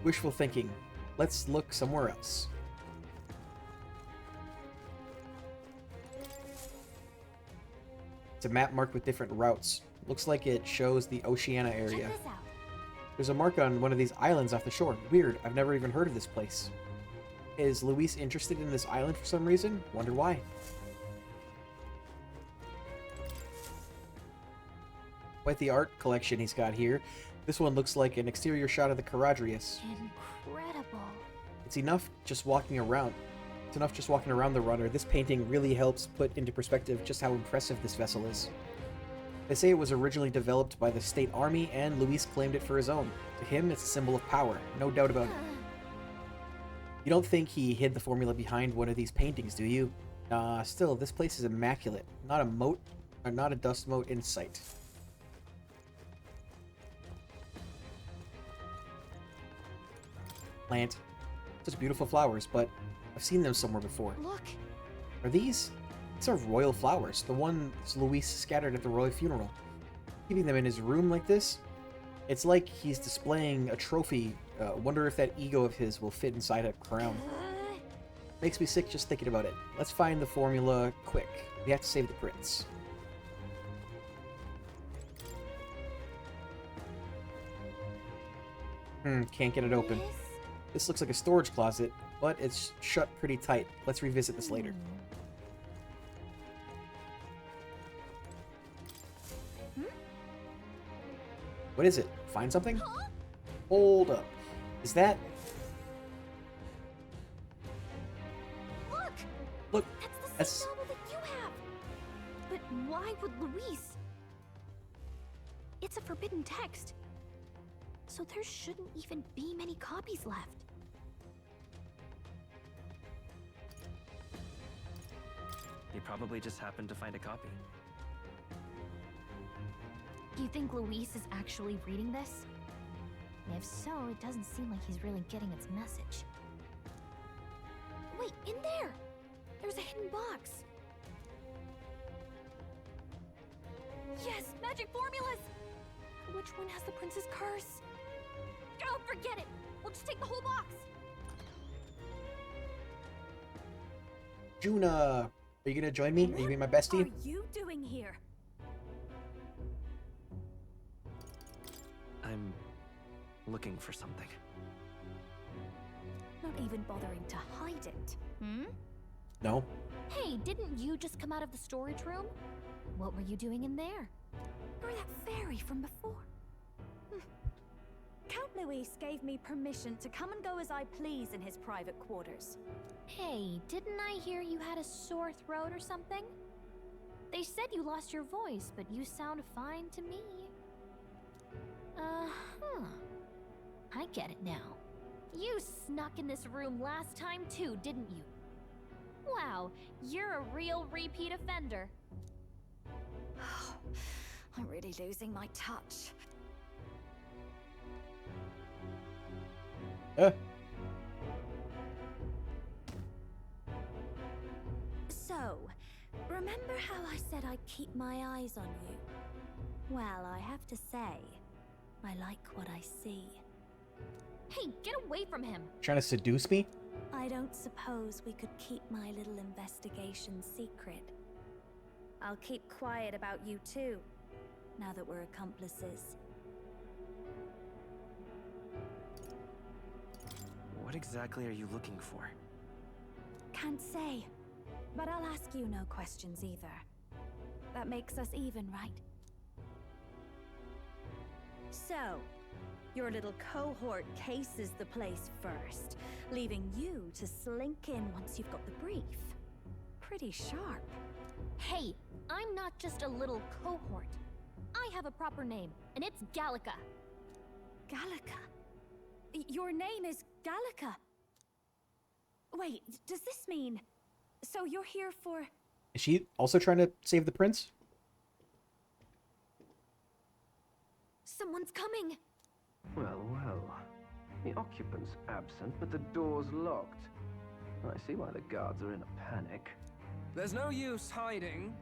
Wishful thinking. Let's look somewhere else. It's a map marked with different routes. Looks like it shows the Oceania area. Check this out. There's a mark on one of these islands off the shore. Weird, I've never even heard of this place. Is Luis interested in this island for some reason? Wonder why. Quite the art collection he's got here. This one looks like an exterior shot of the Caradrius. Incredible. It's enough just walking around. It's enough just walking around the runner. This painting really helps put into perspective just how impressive this vessel is. They say it was originally developed by the state army, and Luis claimed it for his own. To him, it's a symbol of power, no doubt about it. You don't think he hid the formula behind one of these paintings, do you? Still, this place is immaculate. Not a moat, or not a dust moat in sight. Plant. Such beautiful flowers, but I've seen them somewhere before. Look. Are these? These are royal flowers. The ones Luis scattered at the royal funeral. Keeping them in his room like this? It's like he's displaying a trophy. Wonder if that ego of his will fit inside a crown. Makes me sick just thinking about it. Let's find the formula quick. We have to save the prince. Can't get it open. This looks like a storage closet, but it's shut pretty tight. Let's revisit this later. What is it? Find something? Hold up. Is that... Look! Look, That's the same novel that you have! But why would Luis? It's a forbidden text. So there shouldn't even be many copies left. He probably just happened to find a copy. Do you think Luis is actually reading this? If so, it doesn't seem like he's really getting its message. Wait, in there! There's a hidden box! Yes, magic formulas! Which one has the prince's curse? Oh, forget it! We'll just take the whole box! Juna, are you gonna join me? Are you gonna be my bestie? What are you doing here? I'm looking for something. Not even bothering to hide it. Hmm? No. Hey, didn't you just come out of the storage room? What were you doing in there? You're that fairy from before. Count Luis gave me permission to come and go as I please in his private quarters. Hey, didn't I hear you had a sore throat or something? They said you lost your voice, but you sound fine to me. I get it now. You snuck in this room last time too, didn't you? Wow, you're a real repeat offender. I'm really losing my touch. So, remember how I said I'd keep my eyes on you? Well, I have to say, I like what I see. Hey, get away from him! Trying to seduce me? I don't suppose we could keep my little investigation secret. I'll keep quiet about you too, now that we're accomplices. What exactly are you looking for? Can't say, but I'll ask you no questions either. That makes us even, right? So, your little cohort cases the place first, leaving you to slink in once you've got the brief. Pretty sharp. Hey, I'm not just a little cohort. I have a proper name, and it's Gallica. Gallica? Your name is Gallica? Wait, does this mean... So you're here for... Is she also trying to save the prince? Someone's coming! Well, well. The occupant's absent, but the door's locked. I see why the guards are in a panic. There's no use hiding.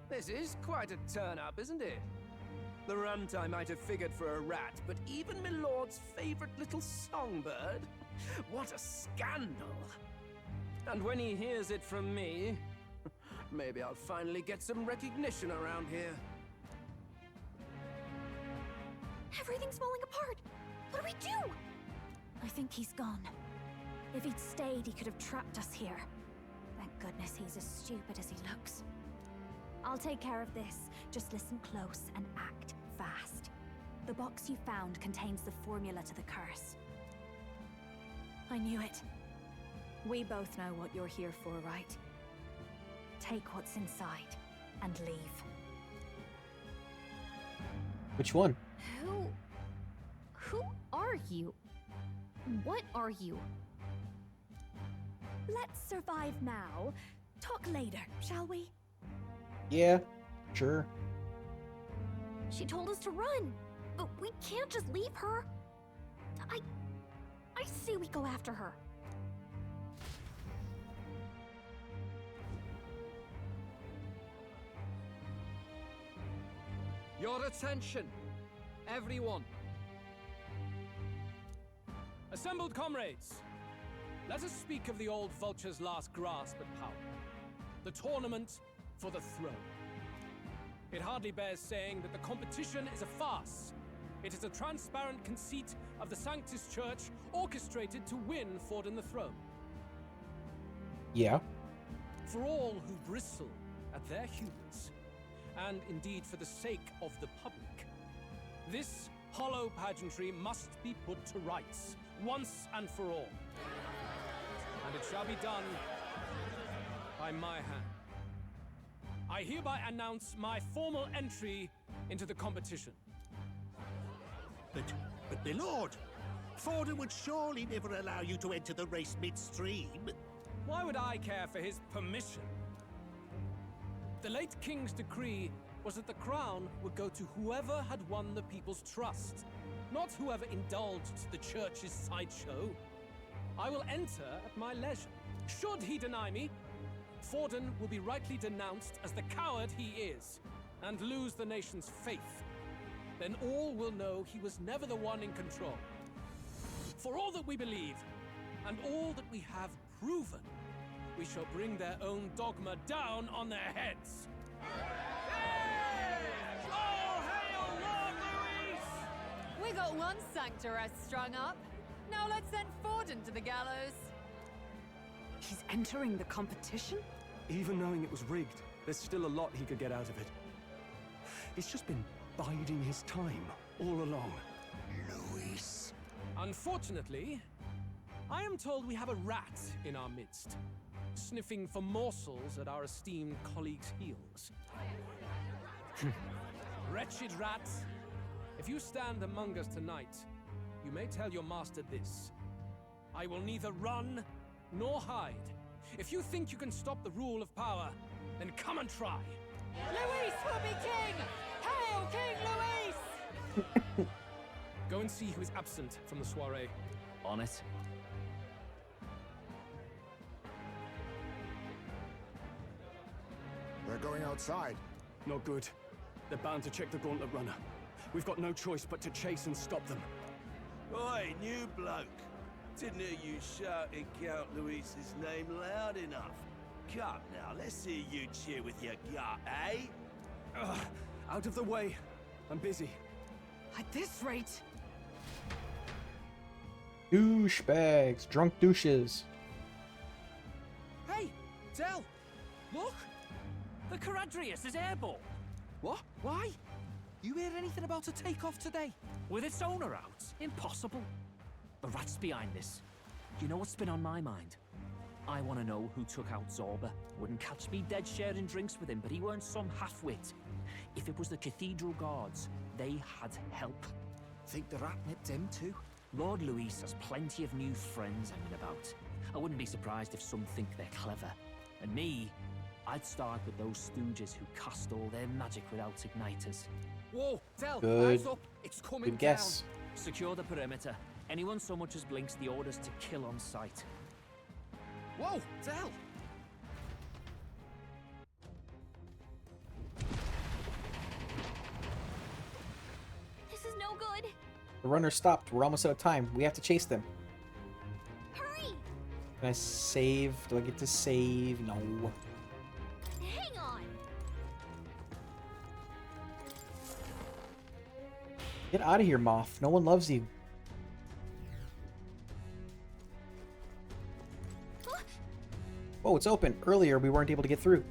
This is quite a turn-up, isn't it? The runt I might have figured for a rat, but even my lord's favorite little songbird? What a scandal! And when he hears it from me, maybe I'll finally get some recognition around here. Everything's falling apart! What do we do? I think he's gone. If he'd stayed, he could have trapped us here. Thank goodness he's as stupid as he looks. I'll take care of this. Just listen close and act fast. The box you found contains the formula to the curse. I knew it. We both know what you're here for, right? Take what's inside and leave. Which one? Who are you? What are you? Let's survive now. Talk later, shall we? Yeah, sure. She told us to run, but we can't just leave her. I say we go after her. Your attention, everyone. Assembled comrades, let us speak of the old vulture's last grasp at power. The tournament for the throne. It hardly bears saying that the competition is a farce. It is a transparent conceit of the Sanctus Church orchestrated to win Forden the throne. Yeah. For all who bristle at their humors, and indeed for the sake of the public, this hollow pageantry must be put to rights, once and for all. And it shall be done by my hand. I hereby announce my formal entry into the competition. But my lord, Forden would surely never allow you to enter the race midstream. Why would I care for his permission? The late king's decree was that the crown would go to whoever had won the people's trust, not whoever indulged the church's sideshow. I will enter at my leisure. Should he deny me, Forden will be rightly denounced as the coward he is, and lose the nation's faith. Then all will know he was never the one in control. For all that we believe, and all that we have proven, we shall bring their own dogma down on their heads. All hail Lord Luis! We got one sanctoress strung up. Now let's send Forden to the gallows. He's entering the competition? Even knowing it was rigged, there's still a lot he could get out of it. He's just been biding his time all along. Luis. Unfortunately, I am told we have a rat in our midst, sniffing for morsels at our esteemed colleagues' heels. Wretched rat, if you stand among us tonight, you may tell your master this. I will neither run nor hide. If you think you can stop the rule of power, then come and try. Luis will be king! Hail King Luis! Go and see who is absent from the soiree. On it. They're going outside. Not good. They're bound to check the Gauntlet Runner. We've got no choice but to chase and stop them. Oi, new bloke. Didn't hear you shouting Count Luis's name loud enough. Come now, let's hear you cheer with your gut, eh? Ugh, out of the way. I'm busy. At this rate... Douchebags. Drunk douches. Hey, Del! Look! The Caradrius is airborne! What? Why? You hear anything about a takeoff today? With its owner out? Impossible. The rat's behind this. You know what's been on my mind? I want to know who took out Zorba. Wouldn't catch me dead sharing drinks with him, but he weren't some half-wit. If it was the Cathedral Guards, they had help. Think the rat nipped him too? Lord Luis has plenty of new friends hanging about. I wouldn't be surprised if some think they're clever. And me, I'd start with those stooges who cast all their magic without igniters. Whoa, Del, Good. eyes up. It's coming Good guess. down. Secure the perimeter. Anyone so much as blinks, the orders to kill on sight. Whoa, Del! This is no good. The runner stopped. We're almost out of time. We have to chase them. Hurry! Can I save? Do I get to save? No. Hang on. Get out of here, Moth. No one loves you. Oh, it's open. Earlier, we weren't able to get through.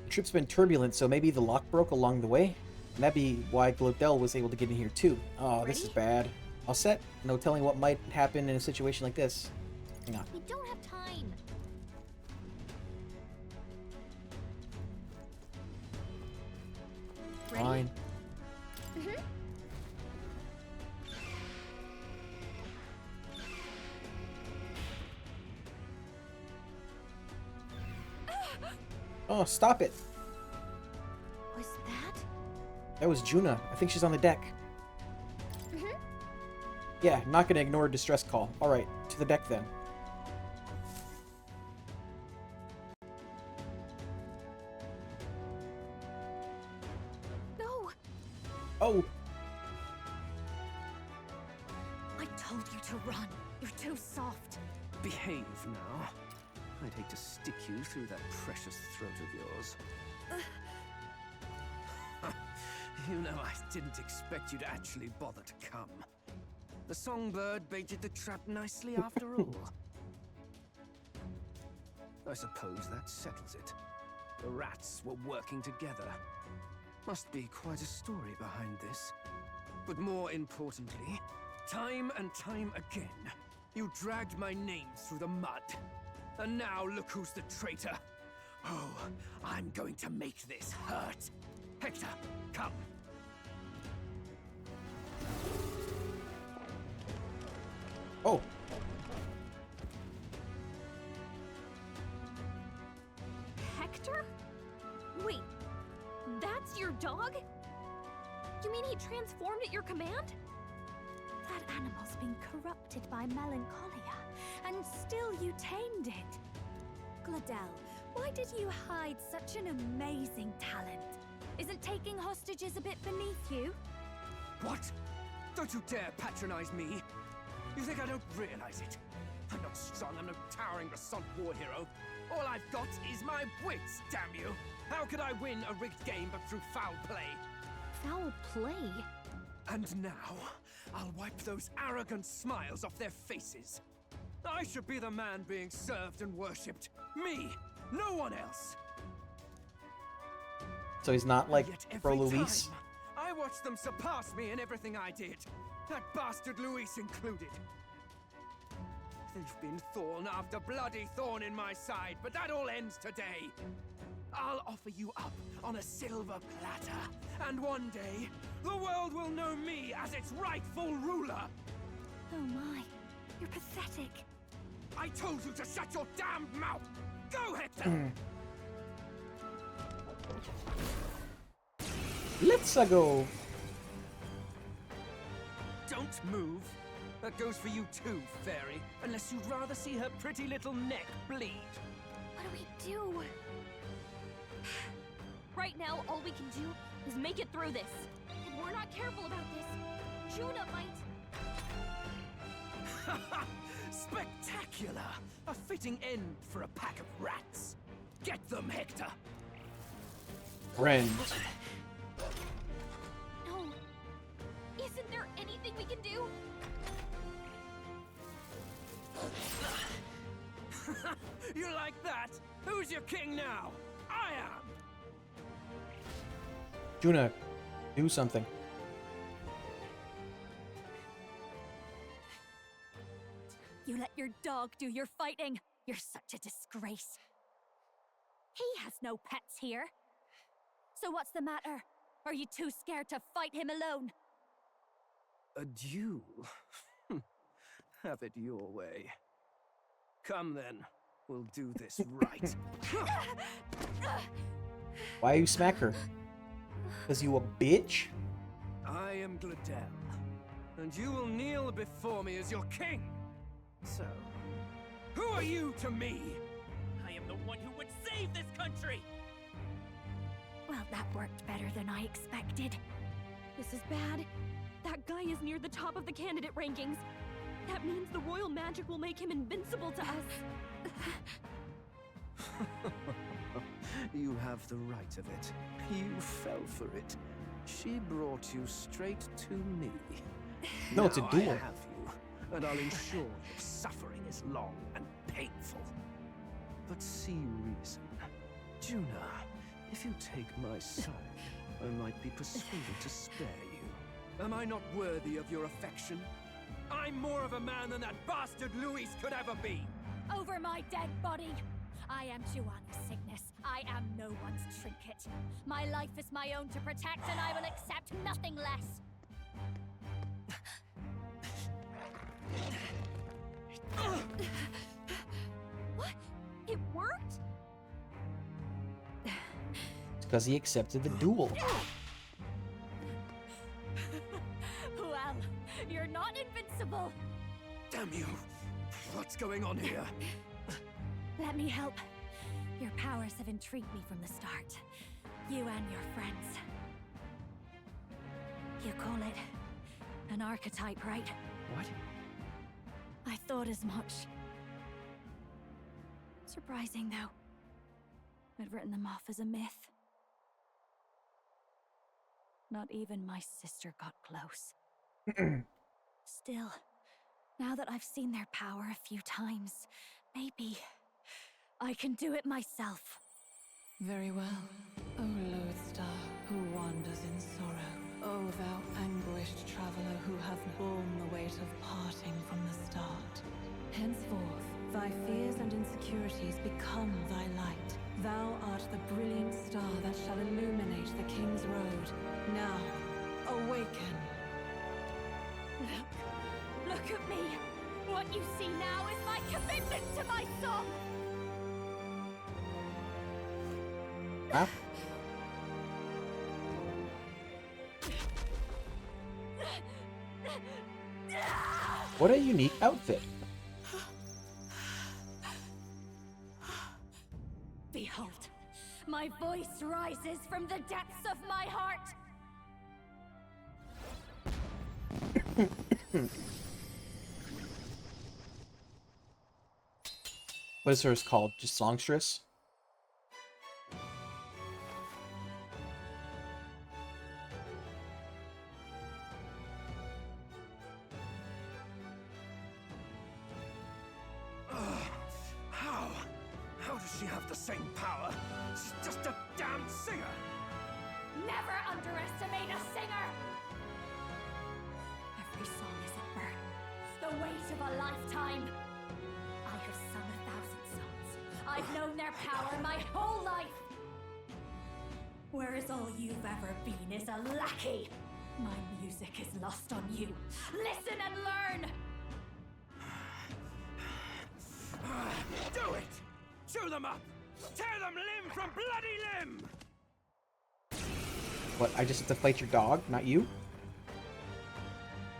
The trip's been turbulent, so maybe the lock broke along the way? And that'd be why Glodell was able to get in here, too. Oh, this is bad. All set? No telling what might happen in a situation like this. Hang on. We don't have time. Fine. Mm-hmm. Oh, stop it. Was that? That was Juna. I think she's on the deck. Mm-hmm. Yeah, not gonna ignore a distress call. Alright, to the deck then. No. Oh! I told you to run. You're too soft. Behave now. I'd hate to stick you through that precious throat of yours. You know, I didn't expect you to actually bother to come. The songbird baited the trap nicely after all. I suppose that settles it. The rats were working together. Must be quite a story behind this. But more importantly, time and time again, you dragged my name through the mud. And now look who's the traitor. Oh, I'm going to make this hurt. Hector, come. Oh. Hector? transformed at your command? That animal's been corrupted by melancholia, and still you tamed it. Gladel, why did you hide such an amazing talent? Isn't taking hostages a bit beneath you? What? Don't you dare patronize me! You think I don't realize it? I'm not strong, I'm no towering Resant war hero. All I've got is my wits, damn you! How could I win a rigged game but through foul play? Foul play? And now, I'll wipe those arrogant smiles off their faces. I should be the man being served and worshipped. Me! No one else! So he's not like Yet Pro every Luis? time, I watched them surpass me in everything I did. That bastard Luis included. There've been thorn after bloody thorn in my side, but that all ends today. I'll offer you up on a silver platter, and one day, the world will know me as its rightful ruler. Oh my, you're pathetic. I told you to shut your damned mouth! Go, Hector! Let's go. Don't move. That goes for you too, fairy. Unless you'd rather see her pretty little neck bleed. What do we do? Right now, all we can do is make it through this. If we're not careful about this, Juna might... Spectacular! A fitting end for a pack of rats. Get them, Hector! Friend. No. Isn't there anything we can do? You like that? Who's your king now? I am! Juna, do something. You let your dog do your fighting. You're such a disgrace. He has no pets here. So what's the matter? Are you too scared to fight him alone? A duel? Have it your way. Come then, we'll do this right. Why you smack her? Cause you a bitch? I am Gladel, and you will kneel before me as your king. So, who are you to me? I am the one who would save this country! Well, that worked better than I expected. This is bad. That guy is near the top of the candidate rankings. That means the royal magic will make him invincible to us. You have the right of it. You fell for it. She brought you straight to me. No, it's a Now duel. I have you, and I'll ensure your suffering is long and painful. But see reason. Juna, if you take my side, I might be persuaded to spare you. Am I not worthy of your affection? I'm more of a man than that bastard Luis could ever be! Over my dead body! I am Juana's Cygnus. I am no one's trinket. My life is my own to protect, and I will accept nothing less. What? It worked? It's because he accepted the duel. Well, you're not invincible. Damn you! What's going on here? Let me help. Your powers have intrigued me from the start. You and your friends. You call it an archetype, right? What? I thought as much. Surprising, though. I'd written them off as a myth. Not even my sister got close. Still, now that I've seen their power a few times, maybe I can do it myself. Very well, O lodestar who wanders in sorrow. O thou anguished traveler who hath borne the weight of parting from the start. Henceforth, thy fears and insecurities become thy light. Thou art the brilliant star that shall illuminate the King's Road. Now, awaken. Look at me! What you see now is my commitment to my song! Huh? What a unique outfit. Behold, my voice rises from the depths of my heart. What is hers called? Just songstress? How does she have the same power? She's just a damn singer! Never underestimate a singer! Every song is a burden, the weight of a lifetime. I have sung 1,000 songs. I've known their power my whole life. Whereas all you've ever been is a lackey. My music is lost on you. Listen and learn! Do it! Chew them up! Tear them limb from bloody limb! What, I just have to fight your dog, not you?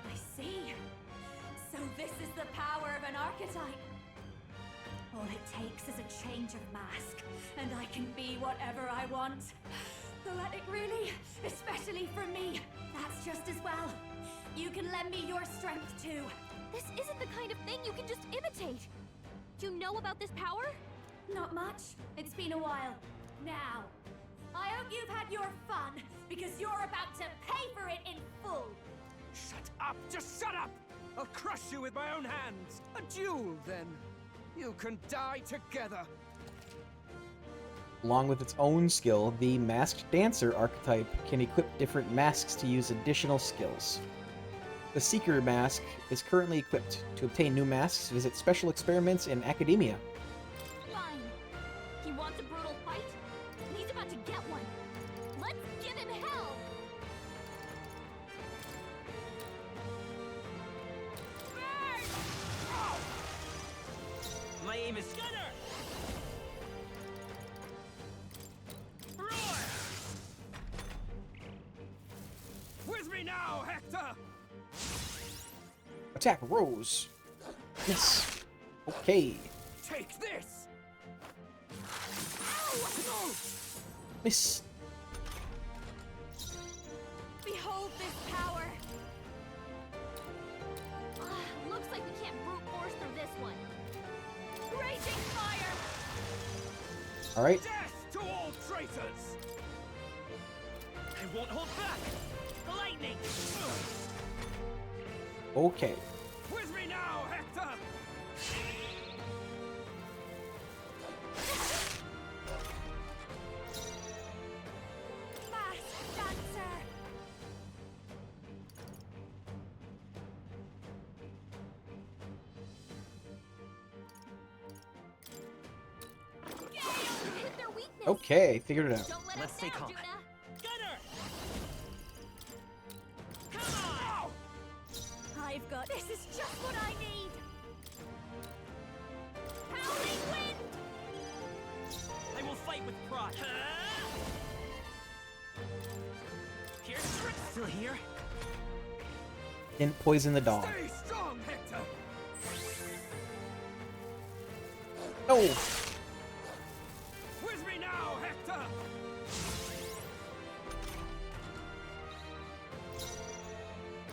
I see. So this is the power of an archetype. All it takes is a change of mask, and I can be whatever I want. Though it really, especially for me, that's just as well. You can lend me your strength too. This isn't the kind of thing you can just imitate. Do you know about this power? Not much. It's been a while. Now, I hope you've had your fun, because you're about to pay for it in full. Shut up! Just shut up! I'll crush you with my own hands! A duel, then. You can die together. Along with its own skill, the Masked Dancer archetype can equip different masks to use additional skills. The Seeker mask is currently equipped. To obtain new masks, visit special experiments in academia. Fine. He wants a brutal fight? He's about to get one. Let's give him hell! My aim is Gunner! With me now, Hector! Attack Rose. Yes. Okay. Take this! Miss. Behold this power. Looks like we can't brute force through this one. Raging fire. All right. Death to all traitors! I won't hold back! The lightning! Okay. With me now, Hector! Masked Dancer. Gale, hit their weakness. Okay, figured it out. Don't let Let's us stay down, calm. Juna. Gunner! I've got. This is just what I need. Howling wind. I will fight with pride. Here's still here? Didn't poison the dog. Stay strong, Hector! No. With me now, Hector!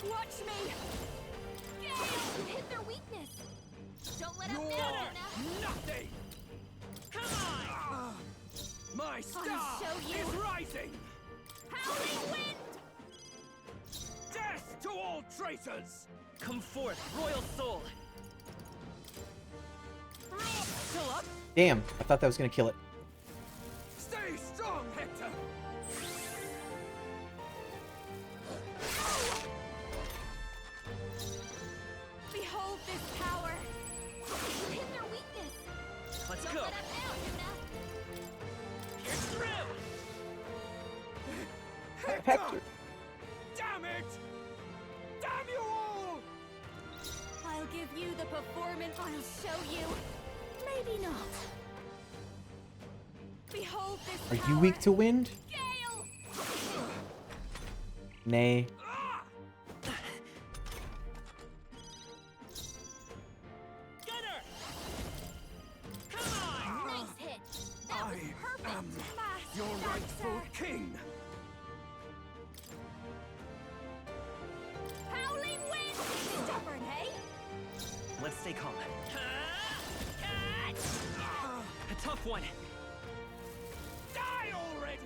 Watch me. Gale, hit their weakness. Don't let us You're down, Juna. nothing! Come on! My star show you. is rising! Howling wind. Death to all traitors! Come forth, royal soul! Still up? Damn, I thought that was gonna kill it. Stay strong, Hector! Behold this power. Hit their weakness. Let's Don't go! let us down, Juna. Here's through! Hector. Damn it! Damn you all! I'll give you the performance. I'll show you. Maybe not. Behold this Are you weak to wind? Gale. Nay. king! Howling wind! Stubborn, hey? Let's stay calm. A tough one. Die already!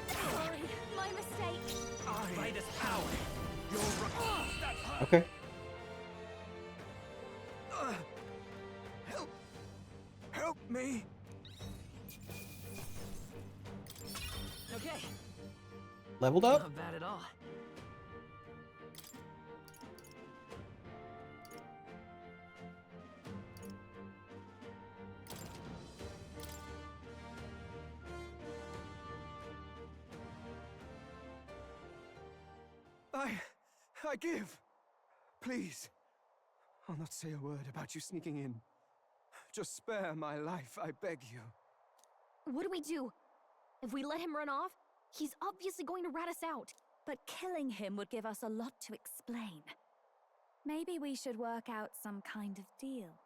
Sorry, my mistake. By this power. You're right. That hurt. Okay. Help me! Okay. Leveled up? Not bad at all. I give. Please. I'll not say a word about you sneaking in. Just spare my life, I beg you. What do we do? If we let him run off, he's obviously going to rat us out. But killing him would give us a lot to explain. Maybe we should work out some kind of deal.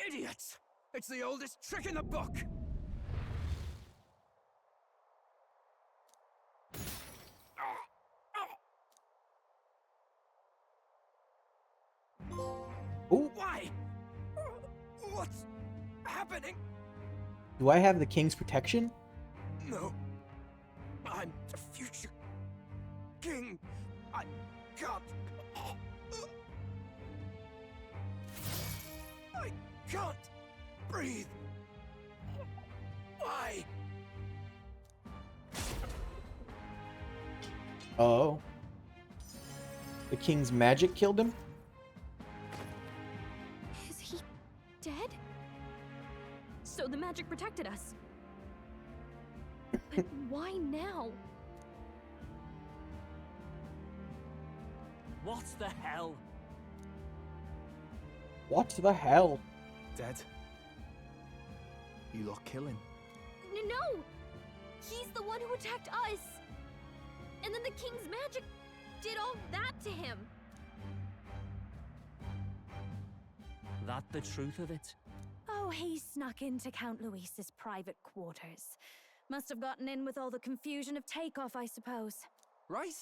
Idiots! It's the oldest trick in the book! Ooh. Why? What's happening? Do I have the king's protection? No. I'm the future king. I can't. I can't breathe. Why? Oh. The king's magic killed him? Is he dead? So the magic protected us. But why now? What the hell? What the hell? Dead. You lot kill him. No! He's the one who attacked us! And then the king's magic did all that to him! That the truth of it? Oh, he snuck into Count Luis's private quarters. Must have gotten in with all the confusion of takeoff, I suppose. Right?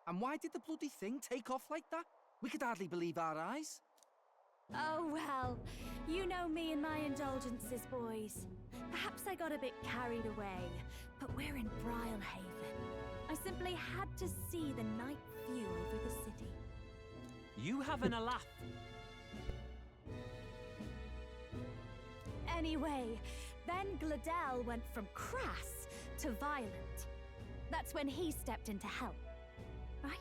And why did the bloody thing take off like that? We could hardly believe our eyes. Oh, well, you know me and my indulgences, boys. Perhaps I got a bit carried away, but we're in Brilhaven. I simply had to see the night view over the city. You having a laugh? Anyway, then Gladel went from crass to violent. That's when he stepped in to help, right?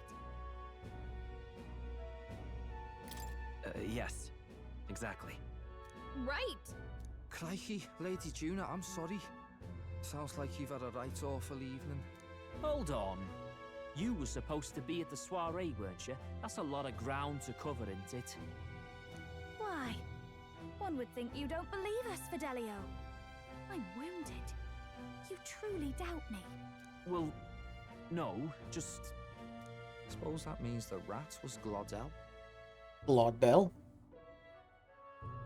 Yes. Exactly. Right! Crikey, Lady Juna, I'm sorry. Sounds like you've had a right awful evening. Hold on. You were supposed to be at the soiree, weren't you? That's a lot of ground to cover, isn't it? Why? One would think you don't believe us, Fidelio. I'm wounded. You truly doubt me. Well, no, just... Suppose that means the rat was Glodell? Glodell?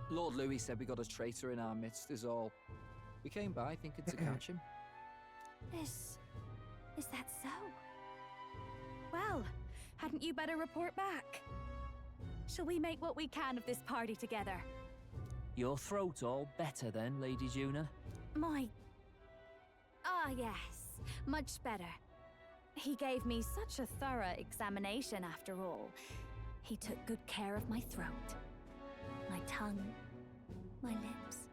Lord Louis said we got a traitor in our midst is all. We came by thinking to catch him. Is that so? Well, hadn't you better report back? Shall we make what we can of this party together? Your throat all better then, Lady Juna? Yes, much better. He gave me such a thorough examination after all. He took good care of my throat, my tongue, my lips.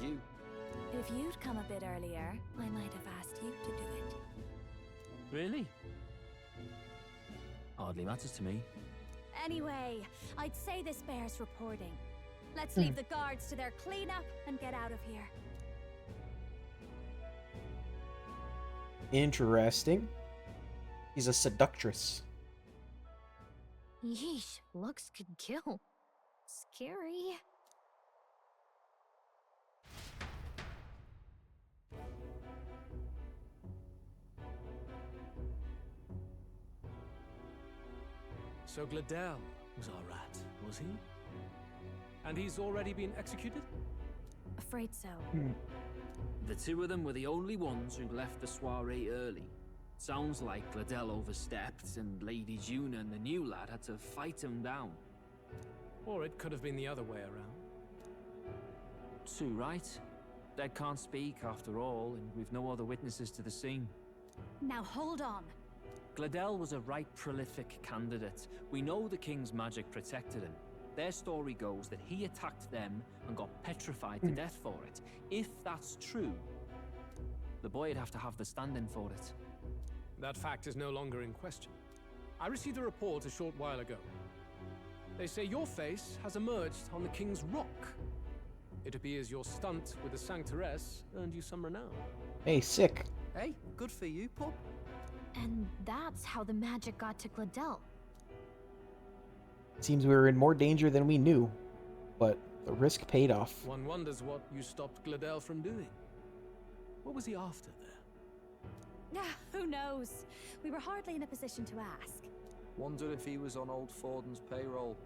You. If you'd come a bit earlier, I might have asked you to do it. Really? Hardly matters to me. Anyway, I'd say this bears reporting. Let's leave the guards to their cleanup and get out of here. Interesting. He's a seductress. Yeesh, looks could kill. Scary. So Gladel, was our rat, was he? And he's already been executed? Afraid so. The two of them were the only ones who left the soiree early. Sounds like Gladel overstepped, and Lady Juna and the new lad had to fight him down. Or it could have been the other way around. Too right. Dead can't speak, after all, and we've no other witnesses to the scene. Now hold on. Gladel was a right prolific candidate. We know the king's magic protected him. Their story goes that he attacked them and got petrified to death for it. If that's true, the boy'd have to have the stand-in for it. That fact is no longer in question. I received a report a short while ago. They say your face has emerged on the King's Rock. It appears your stunt with the Sanctoress earned you some renown. Hey, sick. Hey, good for you, pup. And that's how the magic got to Gladel. Seems we were in more danger than we knew, but the risk paid off. One wonders what you stopped Gladel from doing. What was he after there? Who knows? We were hardly in a position to ask. Wondered if he was on old Forden's payroll.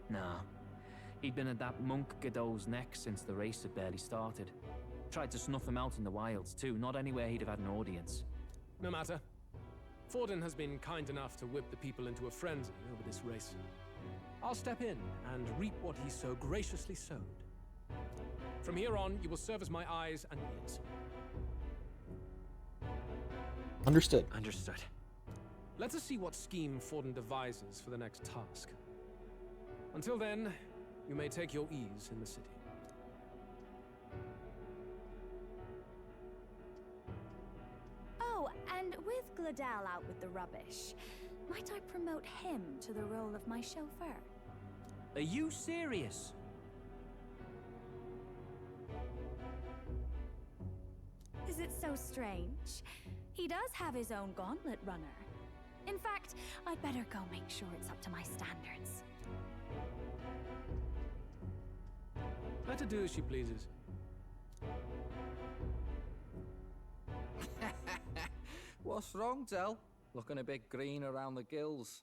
Nah. He'd been at that monk Godot's neck since the race had barely started. Tried to snuff him out in the wilds too, not anywhere he'd have had an audience. No matter. Forden has been kind enough to whip the people into a frenzy over this race. I'll step in and reap what he so graciously sowed. From here on, you will serve as my eyes and ears. Understood. Understood. Let us see what scheme Forden devises for the next task. Until then, you may take your ease in the city. Oh, and with Gladel out with the rubbish, might I promote him to the role of my chauffeur? Are you serious? Is it so strange? He does have his own gauntlet runner. In fact, I'd better go make sure it's up to my standards. Let her do as she pleases. What's wrong, Del? Looking a bit green around the gills.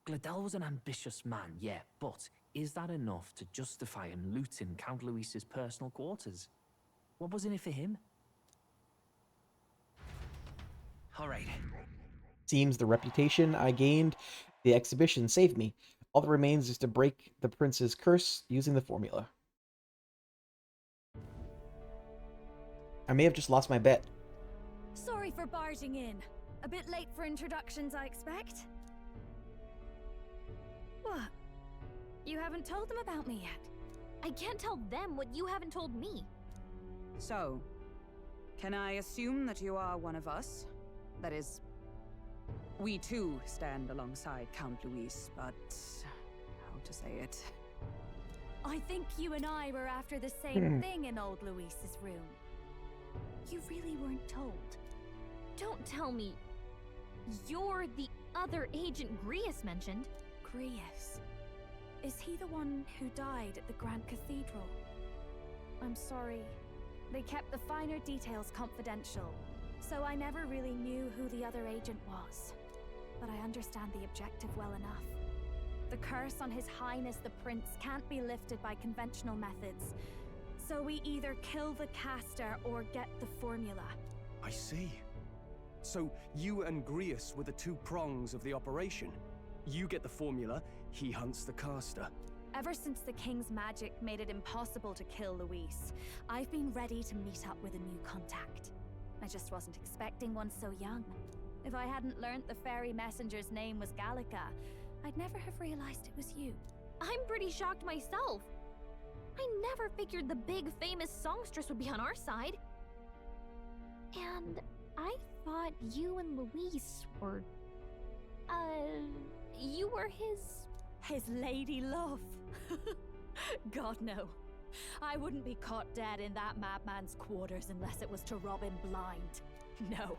Gladel was an ambitious man, yeah, but is that enough to justify him looting Count Luis's personal quarters? What was in it for him? All right. Seems the reputation I gained the exhibition saved me. All that remains is to break the prince's curse using the formula. I may have just lost my bet. Sorry for barging in. A bit late for introductions, I expect. What? You haven't told them about me yet? I can't tell them what you haven't told me. So, can I assume that you are one of us? That is, we too stand alongside Count Luis, but how to say it? I think you and I were after the same thing in old Luis's room. You really weren't told. Don't tell me you're the other agent Grius mentioned. Grius? Is he the one who died at the Grand Cathedral? I'm sorry. They kept the finer details confidential, so I never really knew who the other agent was. But I understand the objective well enough. The curse on His Highness the Prince can't be lifted by conventional methods. So we either kill the caster or get the formula. I see. So you and Grius were the two prongs of the operation. You get the formula, he hunts the caster. Ever since the King's magic made it impossible to kill Luis, I've been ready to meet up with a new contact. I just wasn't expecting one so young. If I hadn't learnt the fairy messenger's name was Gallica, I'd never have realized it was you. I'm pretty shocked myself. I never figured the big famous songstress would be on our side. And I thought you and Luis were... you were his lady love. God, no. I wouldn't be caught dead in that madman's quarters unless it was to rob him blind. No.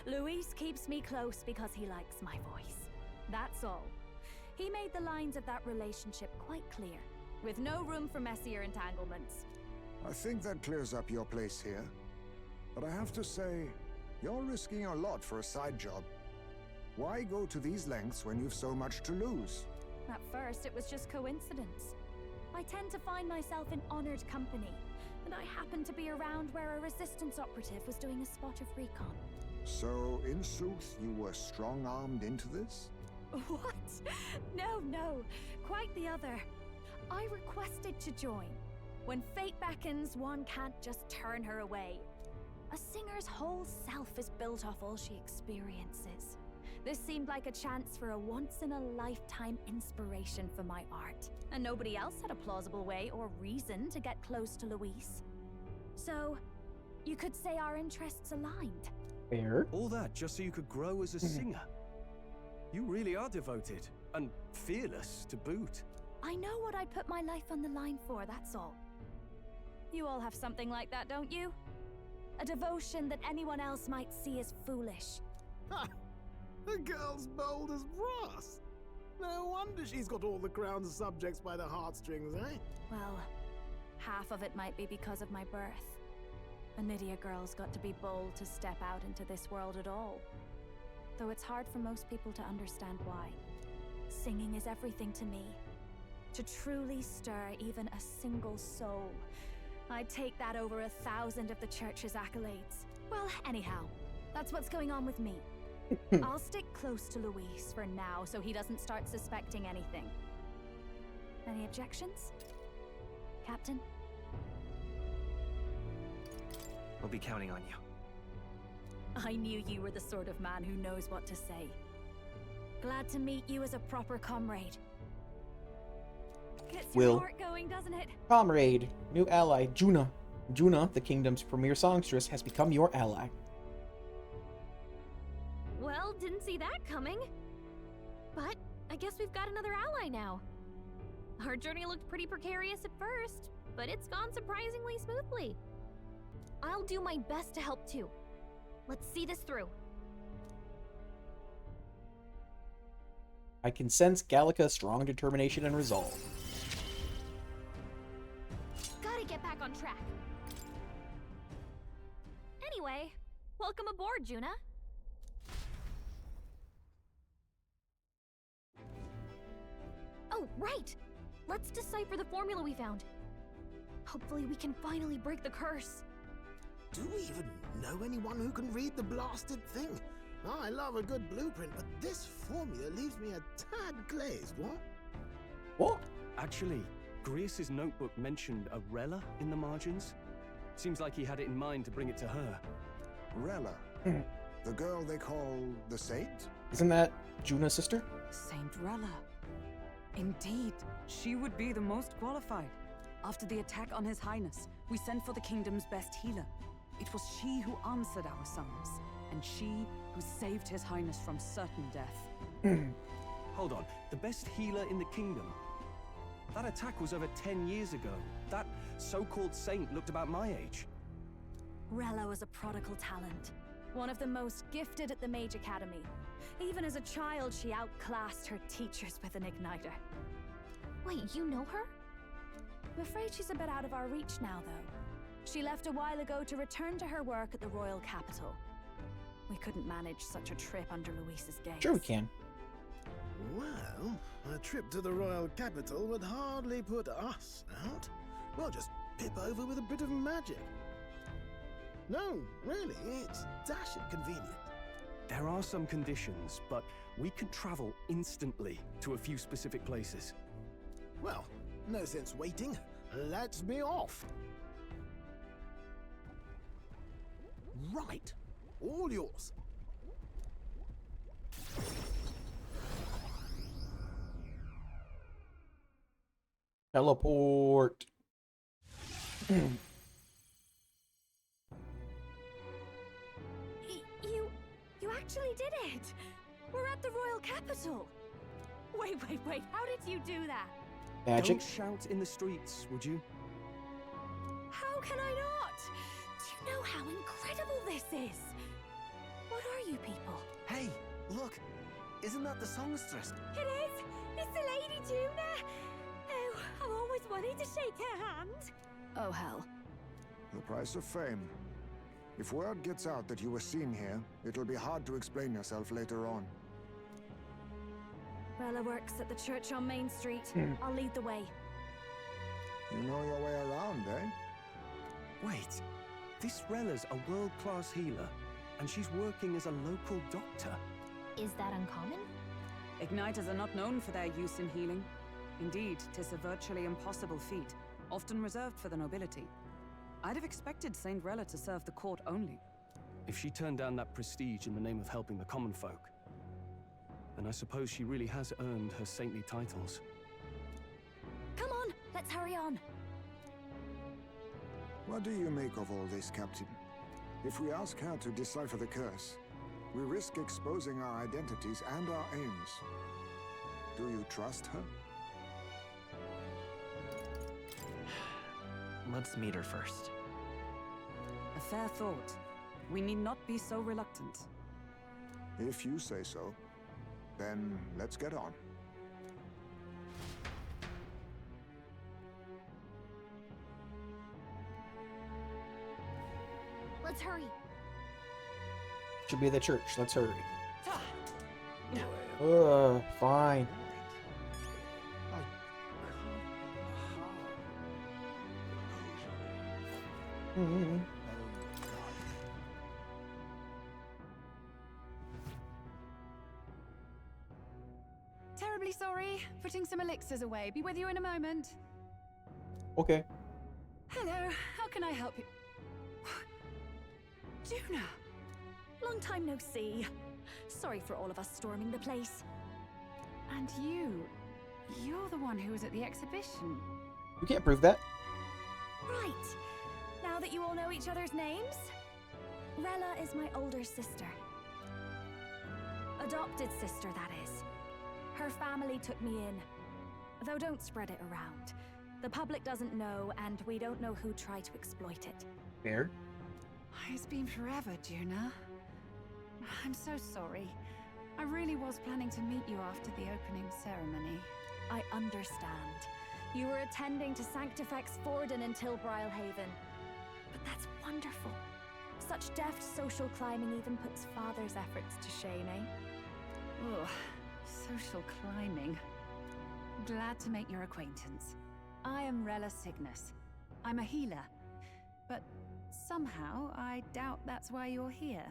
Luis keeps me close because he likes my voice. That's all. He made the lines of that relationship quite clear, with no room for messier entanglements. I think that clears up your place here. But I have to say, you're risking a lot for a side job. Why go to these lengths when you've so much to lose? At first, it was just coincidence. I tend to find myself in honored company, and I happened to be around where a resistance operative was doing a spot of recon. So, in sooth, you were strong-armed into this? What? No, quite the other. I requested to join. When fate beckons, one can't just turn her away. A singer's whole self is built off all she experiences. This seemed like a chance for a once-in-a-lifetime inspiration for my art, and nobody else had a plausible way or reason to get close to Luis. So, you could say our interests aligned. Fair. All that just so you could grow as a singer. You really are devoted, and fearless to boot. I know what I'd put my life on the line for, that's all. You all have something like that, don't you? A devotion that anyone else might see as foolish. Ha! The girl's bold as brass. No wonder she's got all the crown's subjects by the heartstrings, eh? Well, half of it might be because of my birth. A Nydia girl's got to be bold to step out into this world at all. Though it's hard for most people to understand why. Singing is everything to me. To truly stir even a single soul, I'd take that over 1,000 of the church's accolades. Well, anyhow, that's what's going on with me. I'll stick close to Luis for now so he doesn't start suspecting anything. Any objections? Captain? We'll be counting on you. I knew you were the sort of man who knows what to say. Glad to meet you as a proper comrade. Gets your heart going, doesn't it? Comrade, new ally, Juna. Juna, the kingdom's premier songstress, has become your ally. Well, didn't see that coming. But I guess we've got another ally now. Our journey looked pretty precarious at first, but it's gone surprisingly smoothly. I'll do my best to help too. Let's see this through. I can sense Gallica's strong determination and resolve. Gotta get back on track. Anyway, welcome aboard, Juna. Oh, right! Let's decipher the formula we found. Hopefully we can finally break the curse. Do we even know anyone who can read the blasted thing? I love a good blueprint, but this formula leaves me a tad glazed, what? What? Actually, Grease's notebook mentioned a Rella in the margins. Seems like he had it in mind to bring it to her. Rella? The girl they call the Saint? Isn't that Juna's sister? Saint Rella. Indeed, she would be the most qualified. After the attack on His Highness, we sent for the kingdom's best healer. It was she who answered our summons, and she who saved His Highness from certain death. Hold on, the best healer in the kingdom? That attack was over 10 years ago. That so-called saint looked about my age. Rella was a prodigal talent. One of the most gifted at the Mage Academy. Even as a child, she outclassed her teachers with an igniter. Wait, you know her? I'm afraid she's a bit out of our reach now, though. She left a while ago to return to her work at the royal capital. We couldn't manage such a trip under Luis's gaze. Sure we can. Well, a trip to the royal capital would hardly put us out. We'll just pip over with a bit of magic. No, really, it's dashing convenient. There are some conditions, but we can travel instantly to a few specific places. Well, no sense waiting. Let's be off. Right. All yours. Teleport. You actually did it! We're at the royal capital! Wait, how did you do that? Magic. Don't shout in the streets, would you? How can I not? Do you know how incredible this is? What are you people? Hey, look! Isn't that the songstress? It is! It's the Lady Juna! Oh, I've always wanted to shake her hand. Oh, hell. The price of fame. If word gets out that you were seen here, it'll be hard to explain yourself later on. Rella works at the church on Main Street. I'll lead the way. You know your way around, eh? Wait, this Rella's a world-class healer, and she's working as a local doctor. Is that uncommon? Igniters are not known for their use in healing. Indeed, 'tis a virtually impossible feat, often reserved for the nobility. I'd have expected Saint Rella to serve the court only. If she turned down that prestige in the name of helping the common folk, then I suppose she really has earned her saintly titles. Come on, let's hurry on. What do you make of all this, Captain? If we ask her to decipher the curse, we risk exposing our identities and our aims. Do you trust her? Let's meet her first. A fair thought. We need not be so reluctant. If you say so, then let's get on. Let's hurry. Should be the church. Let's hurry. No. Fine. Terribly sorry. Putting some elixirs away. Be with you in a moment. Okay. Hello. How can I help you? Juna! Long time no see. Sorry for all of us storming the place. And you're the one who was at the exhibition. You can't prove that. Right. Now that you all know each other's names, Rella is my older sister. Adopted sister, that is. Her family took me in. Though don't spread it around. The public doesn't know, and we don't know who tried to exploit it. Fair. It's been forever, Juna. I'm so sorry. I really was planning to meet you after the opening ceremony. I understand. You were attending to Sanctifex Forden until Brilhaven. But that's wonderful. Such deft social climbing even puts Father's efforts to shame, eh? Ugh, social climbing. Glad to make your acquaintance. I am Rella Cygnus. I'm a healer. But somehow, I doubt that's why you're here.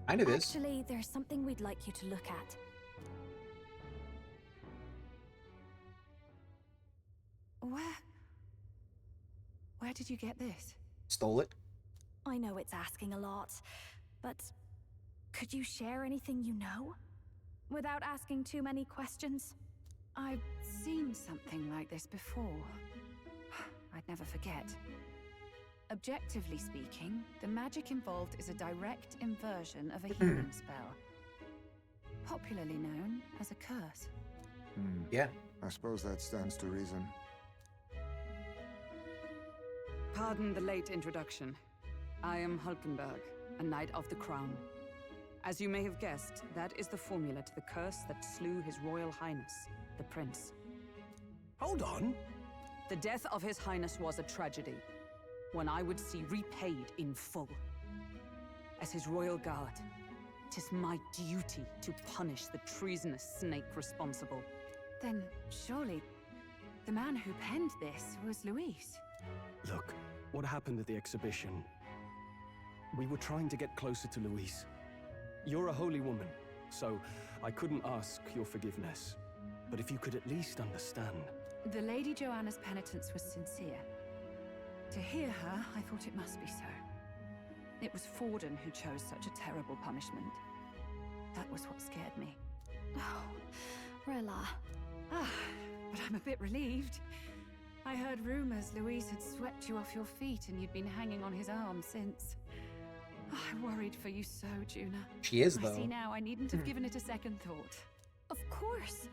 Kind of is. Actually, there's something we'd like you to look at. Where did you get this? Stole it. I know it's asking a lot, but could you share anything you know? Without asking too many questions? I've seen something like this before. I'd never forget. Objectively speaking, the magic involved is a direct inversion of a healing spell. Popularly known as a curse. Yeah. I suppose that stands to reason. Pardon the late introduction. I am Hulkenberg, a Knight of the Crown. As you may have guessed, that is the formula to the curse that slew His Royal Highness, the Prince. Hold on! The death of His Highness was a tragedy, one I would see repaid in full. As His Royal Guard, 'tis my duty to punish the treasonous snake responsible. Then surely the man who penned this was Luis. Look, what happened at the exhibition? We were trying to get closer to Luis. You're a holy woman, so I couldn't ask your forgiveness. But if you could at least understand. The Lady Joanna's penitence was sincere. To hear her, I thought it must be so. It was Forden who chose such a terrible punishment. That was what scared me. Oh, Rella. Ah, but I'm a bit relieved. I heard rumors Luis had swept you off your feet and you'd been hanging on his arm since. I worried for you so, Juna. She is, though. I see now I needn't have given it a second thought. Of course.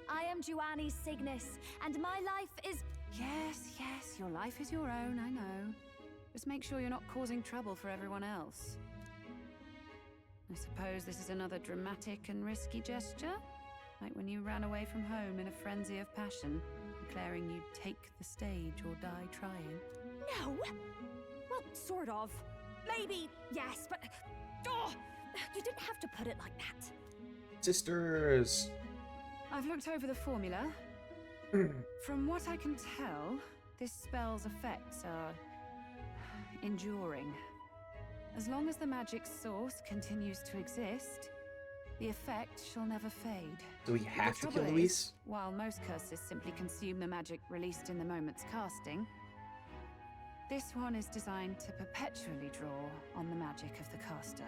I am Joanni Cygnus, and my life is... Yes, your life is your own, I know. Just make sure you're not causing trouble for everyone else. I suppose this is another dramatic and risky gesture? Like when you ran away from home in a frenzy of passion, declaring you'd take the stage or die trying. No! Well, sort of. Maybe, yes, but... Oh, you didn't have to put it like that. Sisters. I've looked over the formula. From what I can tell, this spell's effects are enduring. As long as the magic source continues to exist, the effect shall never fade. Do we have to The kill trouble Luis? is, while most curses simply consume the magic released in the moment's casting, this one is designed to perpetually draw on the magic of the caster.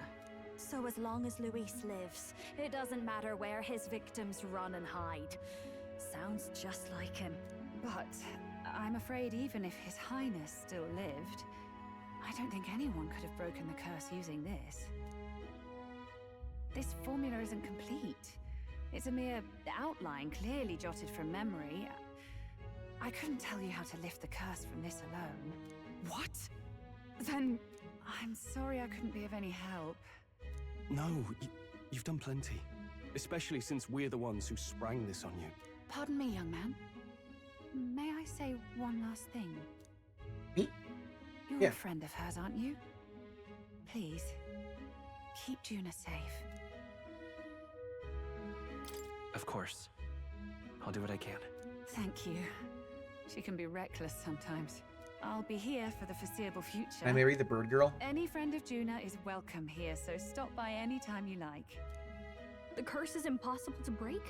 So as long as Luis lives, it doesn't matter where his victims run and hide. Sounds just like him. But I'm afraid even if His Highness still lived, I don't think anyone could have broken the curse using this. This formula isn't complete. It's a mere outline, clearly jotted from memory. I couldn't tell you how to lift the curse from this alone. What? Then I'm sorry I couldn't be of any help. No, you've done plenty. Especially since we're the ones who sprang this on you. Pardon me, young man. May I say one last thing? Me? You're Yeah. a friend of hers, aren't you? Please, keep Juna safe. Of course. I'll do what I can. Thank you. She can be reckless sometimes. I'll be here for the foreseeable future. Can I marry the bird girl? Any friend of Juna is welcome here, so stop by any time you like. The curse is impossible to break?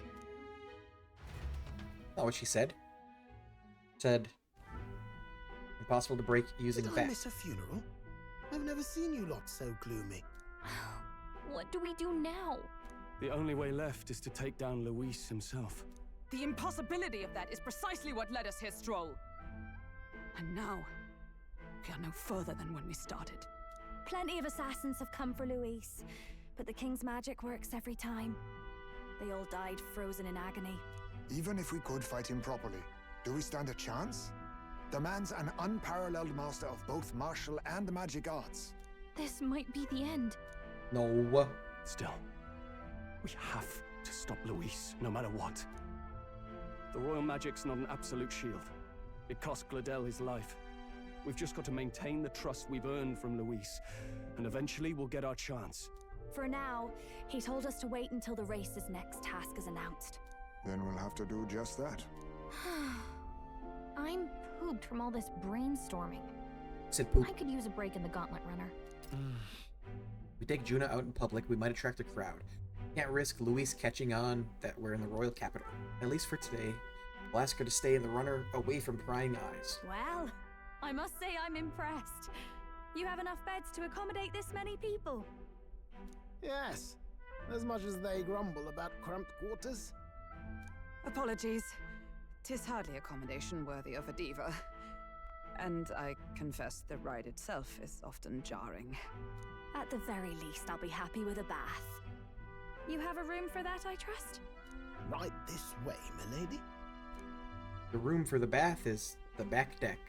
Not what she said. Said impossible to break using Did I that. miss a funeral? I've never seen you lot so gloomy. What do we do now? The only way left is to take down Luis himself. The impossibility of that is precisely what led us here, Stroll. And now, we are no further than when we started. Plenty of assassins have come for Luis, but the king's magic works every time. They all died frozen in agony. Even if we could fight him properly, do we stand a chance? The man's an unparalleled master of both martial and magic arts. This might be the end. No. Still, we have to stop Luis, no matter what. The royal magic's not an absolute shield. It cost Gladel his life. We've just got to maintain the trust we've earned from Luis, and eventually we'll get our chance. For now, he told us to wait until the race's next task is announced. Then we'll have to do just that. I'm pooped from all this brainstorming. Said poop. I could use a break in the gauntlet runner. If we take Juna out in public, we might attract a crowd. Can't risk Luis catching on that we're in the royal capital. At least for today. We'll ask her to stay in the runner, away from prying eyes. Well, I must say I'm impressed. You have enough beds to accommodate this many people. Yes, as much as they grumble about cramped quarters. Apologies. 'Tis hardly accommodation worthy of a diva. And I confess the ride itself is often jarring. At the very least, I'll be happy with a bath. You have a room for that, I trust? Right this way, milady. The room for the bath is the back deck.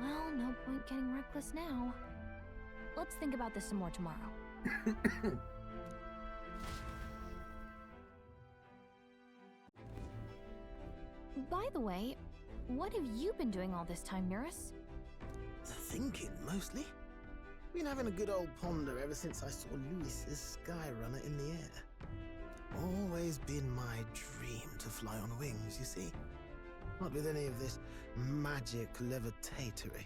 Well, no point getting reckless now. Let's think about this some more tomorrow. By the way, what have you been doing all this time, Eurus? Thinking, mostly. Been having a good old ponder ever since I saw Luis's Skyrunner in the air. Always been my dream to fly on wings, you see. Not with any of this magic levitatory.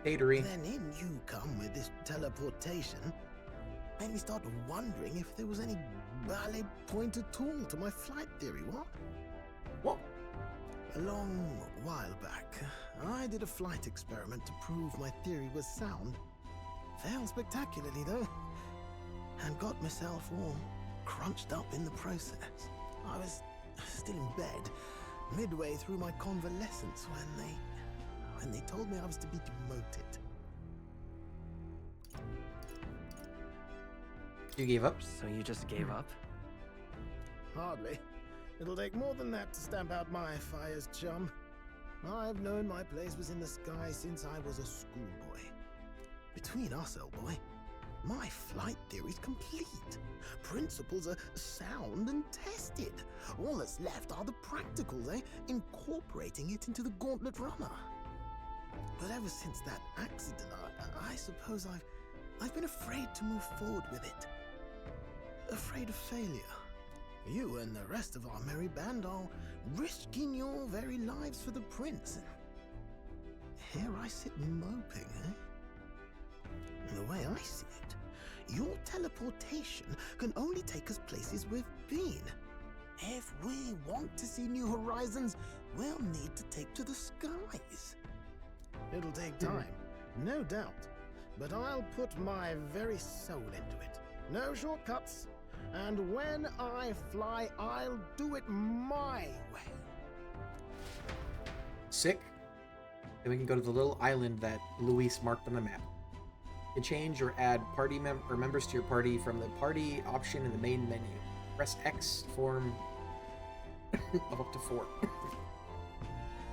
Hatery. Then in you come with this teleportation. Made me start wondering if there was any valid point at all to my flight theory, what? What? A long while back, I did a flight experiment to prove my theory was sound. Failed spectacularly, though. And got myself all crunched up in the process. I was still in bed, midway through my convalescence when they told me I was to be demoted. You gave up? So you just gave up? Hardly. It'll take more than that to stamp out my fires, chum. I've known my place was in the sky since I was a schoolboy. Between us, old boy, my flight theory's complete. Principles are sound and tested. All that's left are the practicals, eh? Incorporating it into the gauntlet runner. But ever since that accident, I suppose I've been afraid to move forward with it. Afraid of failure. You and the rest of our merry band are risking your very lives for the prince. Here I sit moping, eh? The way I see it, your teleportation can only take us places we've been. If we want to see new horizons, we'll need to take to the skies. It'll take time, no doubt, but I'll put my very soul into it. No shortcuts. And when I fly, I'll do it my way. Sick. Then we can go to the little island that Luis marked on the map. You can change or add party members to your party from the party option in the main menu. Press X to form of up to 4.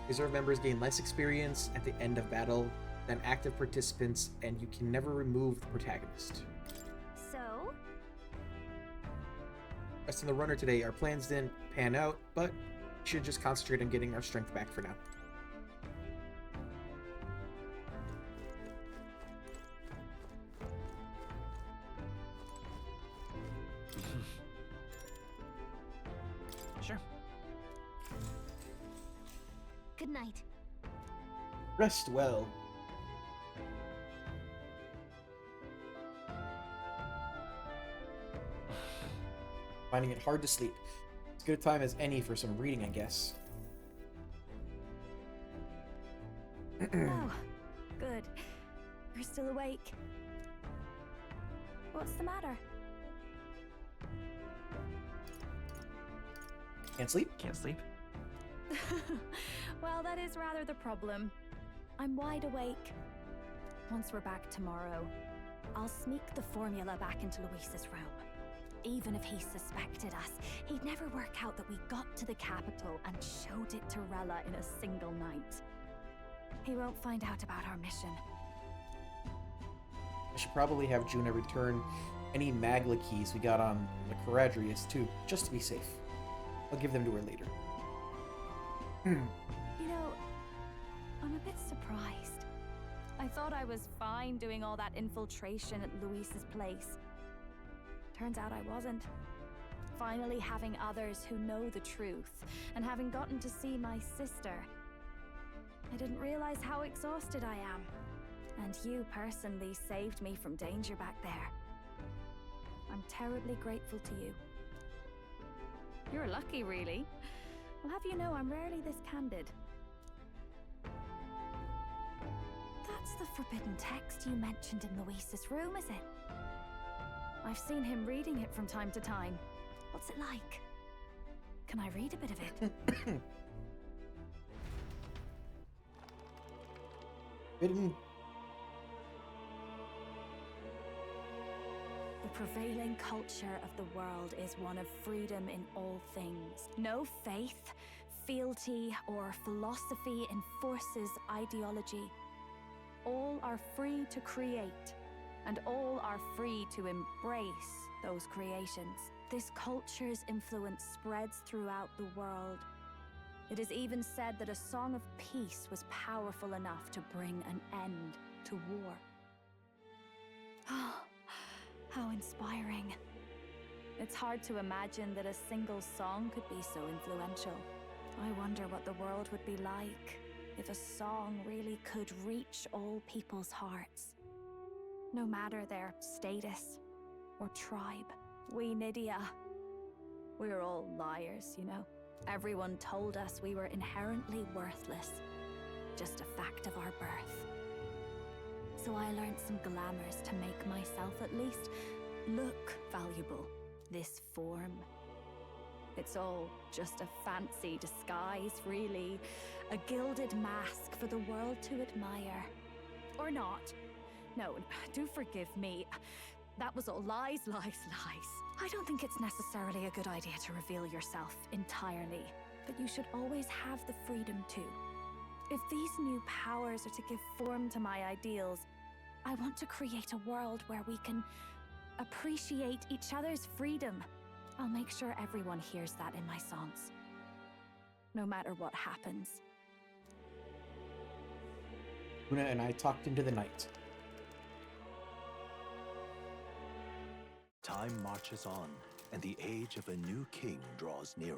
Reserve members gain less experience at the end of battle than active participants, and you can never remove the protagonist. So? Rest in the runner today. Our plans didn't pan out, but we should just concentrate on getting our strength back for now. Sure. Good night. Rest well. Finding it hard to sleep. As good a time as any for some reading, I guess. Oh, good. You're still awake. What's the matter? Can't sleep? Can't sleep. Well, that is rather the problem. I'm wide awake. Once we're back tomorrow, I'll sneak the formula back into Luis's room. Even if he suspected us, he'd never work out that we got to the capital and showed it to Rella in a single night. He won't find out about our mission. I should probably have Juna return any Magla keys we got on the Caradrius too, just to be safe. I'll give them to her later. You know, I'm a bit surprised. I thought I was fine doing all that infiltration at Luis's place. Turns out I wasn't. Finally having others who know the truth, and having gotten to see my sister. I didn't realize how exhausted I am. And you personally saved me from danger back there. I'm terribly grateful to you. You're lucky, really. I'll have you know I'm rarely this candid. That's the forbidden text you mentioned in Luis's room, is it? I've seen him reading it from time to time. What's it like? Can I read a bit of it? Forbidden. The prevailing culture of the world is one of freedom in all things. No faith, fealty, or philosophy enforces ideology. All are free to create, and all are free to embrace those creations. This culture's influence spreads throughout the world. It is even said that a song of peace was powerful enough to bring an end to war. How inspiring. It's hard to imagine that a single song could be so influential. I wonder what the world would be like if a song really could reach all people's hearts. No matter their status or tribe. We Nydia, we're all liars, you know. Everyone told us we were inherently worthless. Just a fact of our birth. So I learned some glamours to make myself at least look valuable. This form. It's all just a fancy disguise, really. A gilded mask for the world to admire. Or not. No, do forgive me. That was all lies, lies, lies. I don't think it's necessarily a good idea to reveal yourself entirely, but you should always have the freedom to. If these new powers are to give form to my ideals, I want to create a world where we can appreciate each other's freedom. I'll make sure everyone hears that in my songs. No matter what happens. Una and I talked into the night. Time marches on, and the age of a new king draws nearer.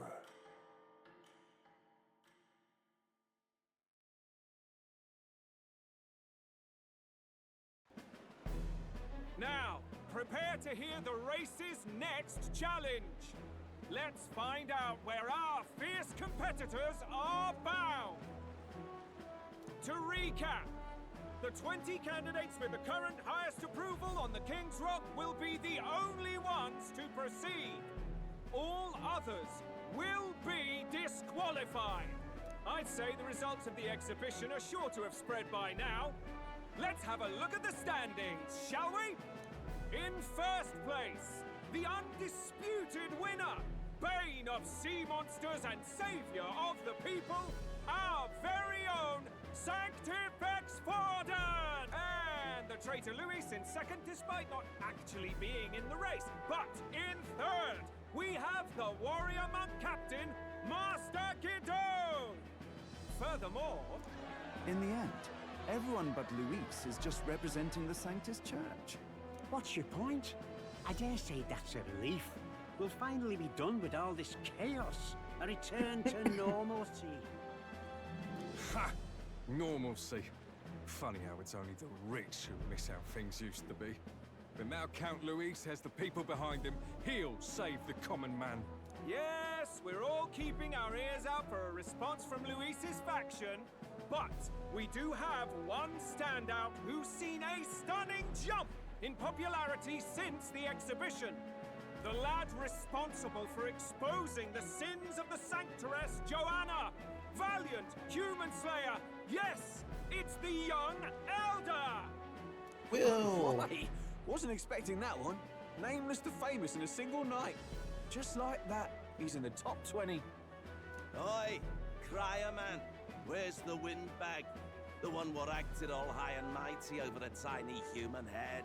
Now, prepare to hear the race's next challenge. Let's find out where our fierce competitors are bound. To recap, the 20 candidates with the current highest approval on the King's Rock will be the only ones to proceed. All others will be disqualified. I'd say the results of the exhibition are sure to have spread by now. Let's have a look at the standings, shall we? In first place, the undisputed winner, bane of sea monsters and savior of the people, our very own Sanctifex Forden! And the traitor Luis in second, despite not actually being in the race. But in third, we have the warrior monk captain, Master Gidone! Furthermore... In the end, everyone but Luis is just representing the Sanctus Church. What's your point? I dare say that's a relief. We'll finally be done with all this chaos. A return to normalcy. Ha! Normalcy. Funny how it's only the rich who miss how things used to be. But now Count Luis has the people behind him. He'll save the common man. Yes, we're all keeping our ears out for a response from Luis's faction. But we do have one standout who's seen a stunning jump in popularity since the exhibition. The lad responsible for exposing the sins of the Sanctoress Joanna. Valiant human slayer. Yes, it's the young elder. Why? Wasn't expecting that one. Nameless to famous in a single night. Just like that, he's in the top 20. Oi, crier man. Where's the windbag? The one what acted all high and mighty over a tiny human head.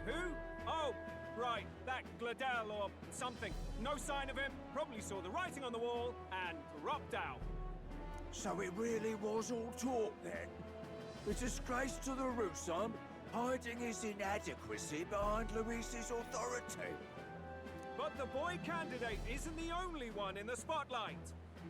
Who? Oh, right, that Gladel or something. No sign of him, probably saw the writing on the wall and dropped out. So it really was all talk then? The disgrace to the Rusum, hiding his inadequacy behind Luis's authority. But the boy candidate isn't the only one in the spotlight.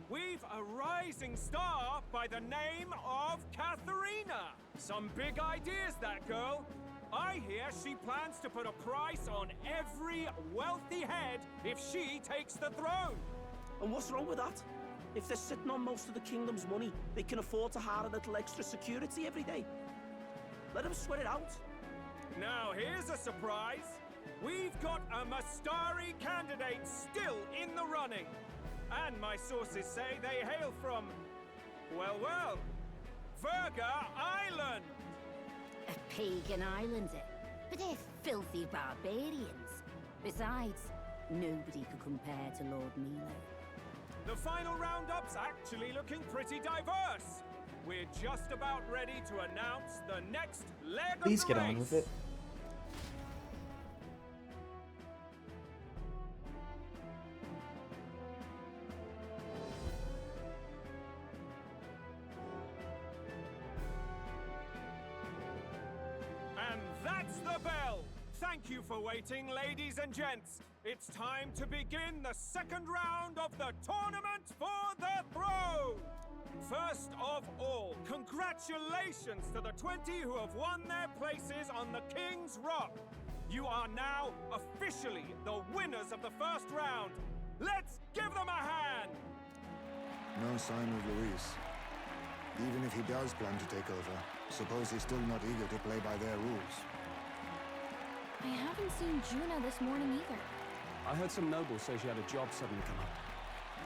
We've a rising star by the name of Katharina. Some big ideas, that girl. I hear she plans to put a price on every wealthy head if she takes the throne. And what's wrong with that? If they're sitting on most of the kingdom's money, they can afford to hire a little extra security every day. Let them sweat it out. Now here's a surprise. We've got a Mastari candidate still in the running. And my sources say they hail from, well, Verga Island. A pagan island, but they're filthy barbarians. Besides, nobody could compare to Lord Milo. The final roundup's actually looking pretty diverse. We're just about ready to announce the next leg Please of the get race. on with it. And that's the bell! Thank you for waiting, ladies and gents. It's time to begin the second round of the tournament for the throne! First of all, congratulations to the 20 who have won their places on the King's Rock. You are now officially the winners of the first round. Let's give them a hand! No sign of Luis. Even if he does plan to take over, suppose he's still not eager to play by their rules. I haven't seen Juna this morning either. I heard some nobles say she had a job suddenly come up.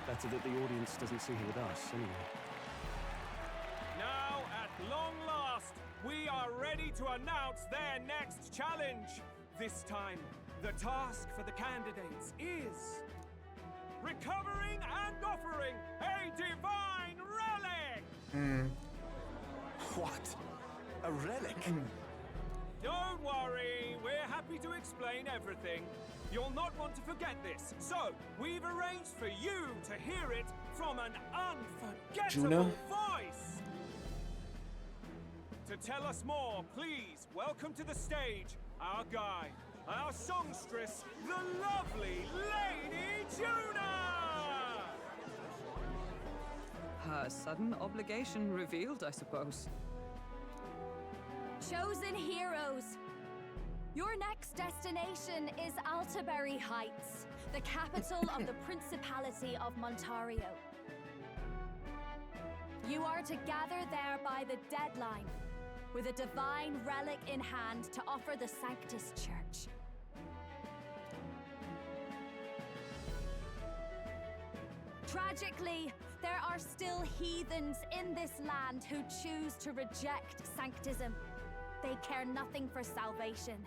Better that the audience doesn't see her with us, anyway. Now, at long last, we are ready to announce their next challenge. This time, the task for the candidates is recovering and offering a divine relic! What? A relic? Don't worry, we're happy to explain everything. You'll not want to forget this, so we've arranged for you to hear it from an unforgettable Juna? voice. To tell us more, please welcome to the stage our guide, our songstress, the lovely Lady Juna! Her sudden obligation revealed, I suppose. Chosen heroes! Your next destination is Altaberry Heights, the capital of the Principality of Montario. You are to gather there by the deadline, with a divine relic in hand to offer the Sanctus Church. Tragically, there are still heathens in this land who choose to reject Sanctism. They care nothing for salvation.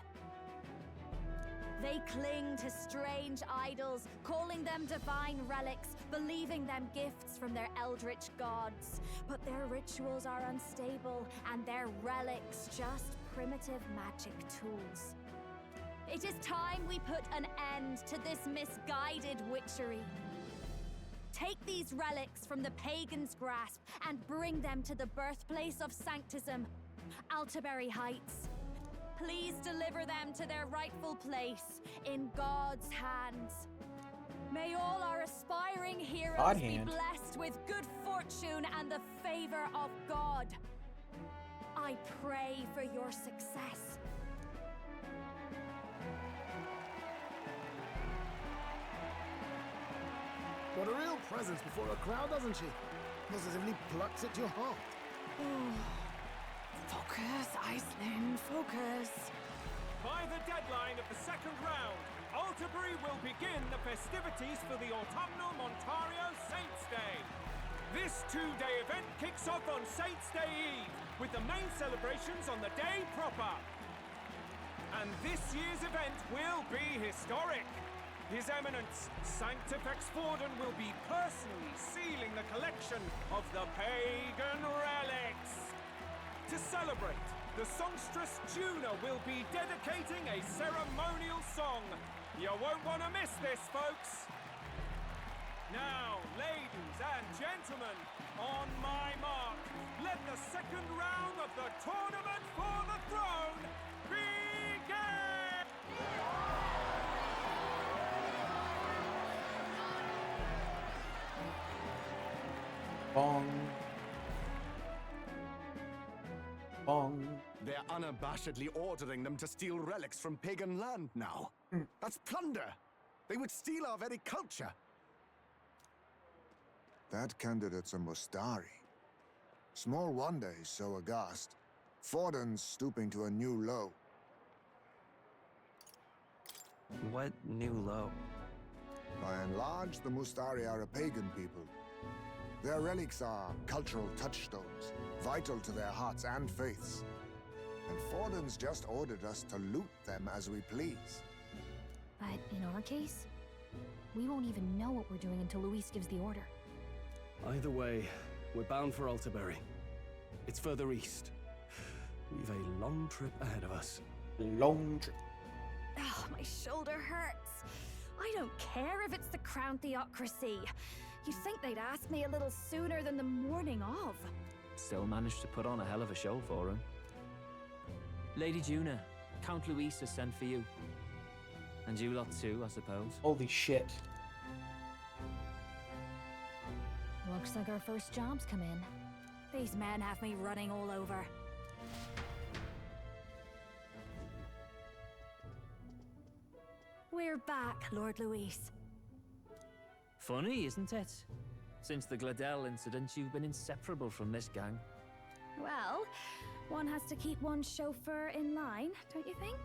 They cling to strange idols, calling them divine relics, believing them gifts from their eldritch gods. But their rituals are unstable, and their relics just primitive magic tools. It is time we put an end to this misguided witchery. Take these relics from the pagan's grasp and bring them to the birthplace of Sanctism, Altaberry Heights. Please deliver them to their rightful place in God's hands. May all our aspiring heroes be blessed with good fortune and the favor of God. I pray for your success. What a real presence before a crowd, doesn't she? Positively plucks at your heart. Focus, Iceland, focus. By the deadline of the second round, Altaberry will begin the festivities for the autumnal Montario Saints' Day. This two-day event kicks off on Saints' Day Eve, with the main celebrations on the day proper. And this year's event will be historic. His Eminence, Sanctifex Forden, will be personally sealing the collection of the pagan relics. To celebrate, the songstress Juna will be dedicating a ceremonial song. You won't want to miss this, folks. Now, ladies and gentlemen, on my mark, let the second round of the Tournament for the Throne begin! Bong. Bong. They're unabashedly ordering them to steal relics from pagan land now. That's plunder. They would steal our very culture. That candidate's a Mustari. Small wonder he's so aghast. Forden's stooping to a new low. What new low? By and large, the Mustari are a pagan people. Their relics are cultural touchstones, vital to their hearts and faiths. And Forden's just ordered us to loot them as we please. But in our case, we won't even know what we're doing until Luis gives the order. Either way, we're bound for Altaberry. It's further east. We've a long trip ahead of us. Long trip. Oh, my shoulder hurts. I don't care if it's the Crown Theocracy. You'd think they'd ask me a little sooner than the morning of. Still managed to put on a hell of a show for him. Lady Juna, Count Luis has sent for you. And you lot too, I suppose. Holy shit. Looks like our first job's come in. These men have me running all over. We're back, Lord Luis. Funny, isn't it? Since the Gladell incident, you've been inseparable from this gang. Well, one has to keep one's chauffeur in line, don't you think?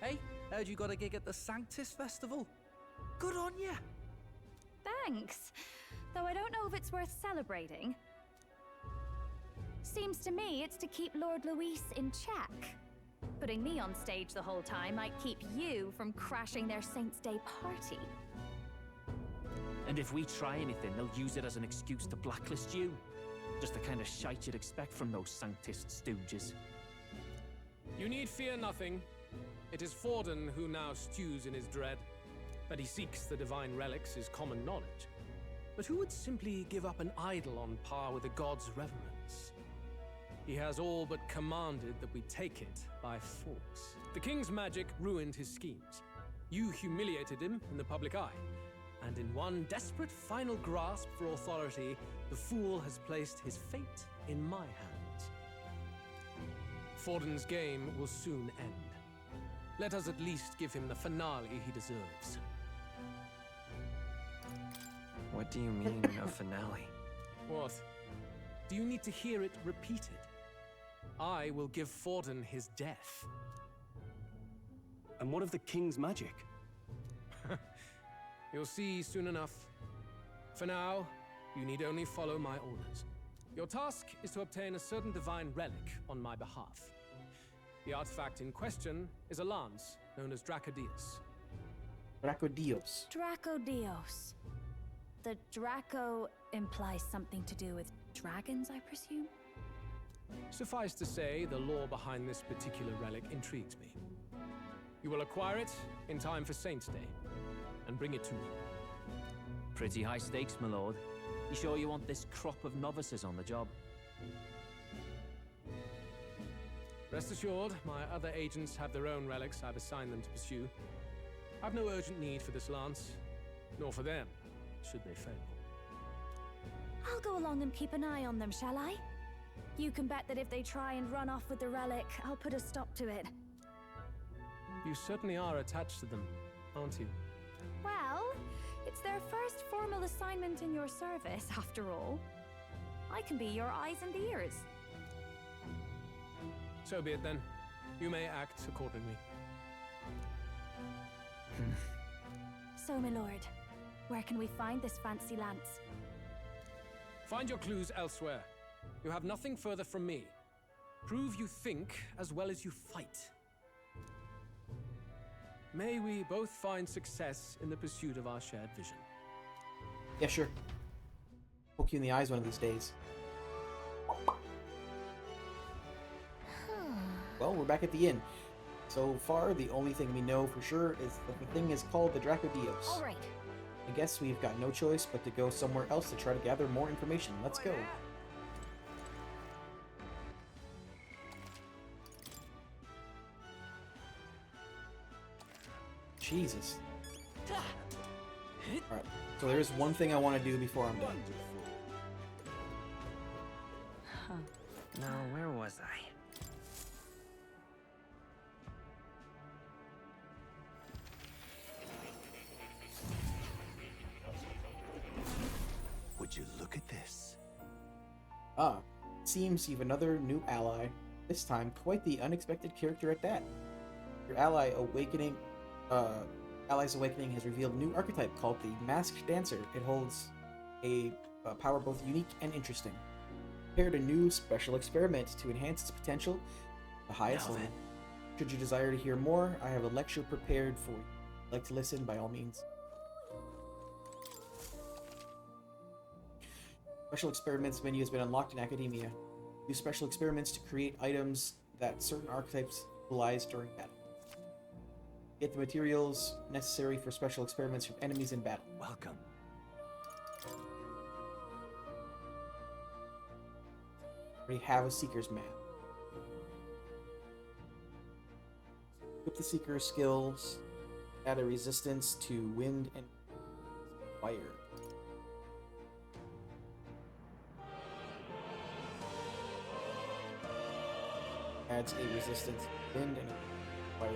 Hey, heard you got a gig at the Sanctus Festival? Good on ya! Thanks. Though I don't know if it's worth celebrating. Seems to me it's to keep Lord Luis in check. Putting me on stage the whole time might keep you from crashing their Saints' Day party. And if we try anything, they'll use it as an excuse to blacklist you. Just the kind of shite you'd expect from those Sanctist stooges. You need fear nothing. It is Forden who now stews in his dread. That he seeks the divine relics is common knowledge. But who would simply give up an idol on par with a god's reverence? He has all but commanded that we take it by force. The king's magic ruined his schemes. You humiliated him in the public eye. And in one desperate final grasp for authority, the fool has placed his fate in my hands. Forden's game will soon end. Let us at least give him the finale he deserves. What do you mean, a finale? What? Do you need to hear it repeated? I will give Forden his death. And what of the king's magic? You'll see soon enough. For now, you need only follow my orders. Your task is to obtain a certain divine relic on my behalf. The artifact in question is a lance known as Dracodius. Dracodios. Dracodios. The Draco implies something to do with dragons, I presume? Suffice to say, the lore behind this particular relic intrigues me. You will acquire it in time for Saint's Day, and bring it to me. Pretty high stakes, my lord. You sure you want this crop of novices on the job? Rest assured, my other agents have their own relics I've assigned them to pursue. I've no urgent need for this lance, nor for them, should they fail. I'll go along and keep an eye on them, shall I? You can bet that if they try and run off with the relic, I'll put a stop to it. You certainly are attached to them, aren't you? Well, it's their first formal assignment in your service, after all. I can be your eyes and ears. So be it then. You may act accordingly. So, my lord, where can we find this fancy lance? Find your clues elsewhere. You have nothing further from me. Prove you think as well as you fight. May we both find success in the pursuit of our shared vision. Yeah, sure. Poke you in the eyes one of these days. Well, we're back at the inn. So far, the only thing we know for sure is that the thing is called the Dracodios. All right. I guess we've got no choice but to go somewhere else to try to gather more information. Let's go. Jesus. Alright, so there's one thing I want to do before I'm done. Huh. Now, where was I? Would you look at this? Ah, seems you've another new ally. This time, quite the unexpected character at that. Your ally's awakening has revealed a new archetype called the Masked Dancer. It holds a power both unique and interesting. Prepared a new special experiment to enhance its potential, the highest level. Should you desire to hear more, I have a lecture prepared for you. If you'd like to listen, by all means. Special experiments menu has been unlocked in Academia. Use special experiments to create items that certain archetypes utilize during battle. Get the materials necessary for special experiments from enemies in battle. Welcome. We have a Seeker's map. Equip the Seeker skills. Add a resistance to wind and fire. Adds a resistance to wind and fire.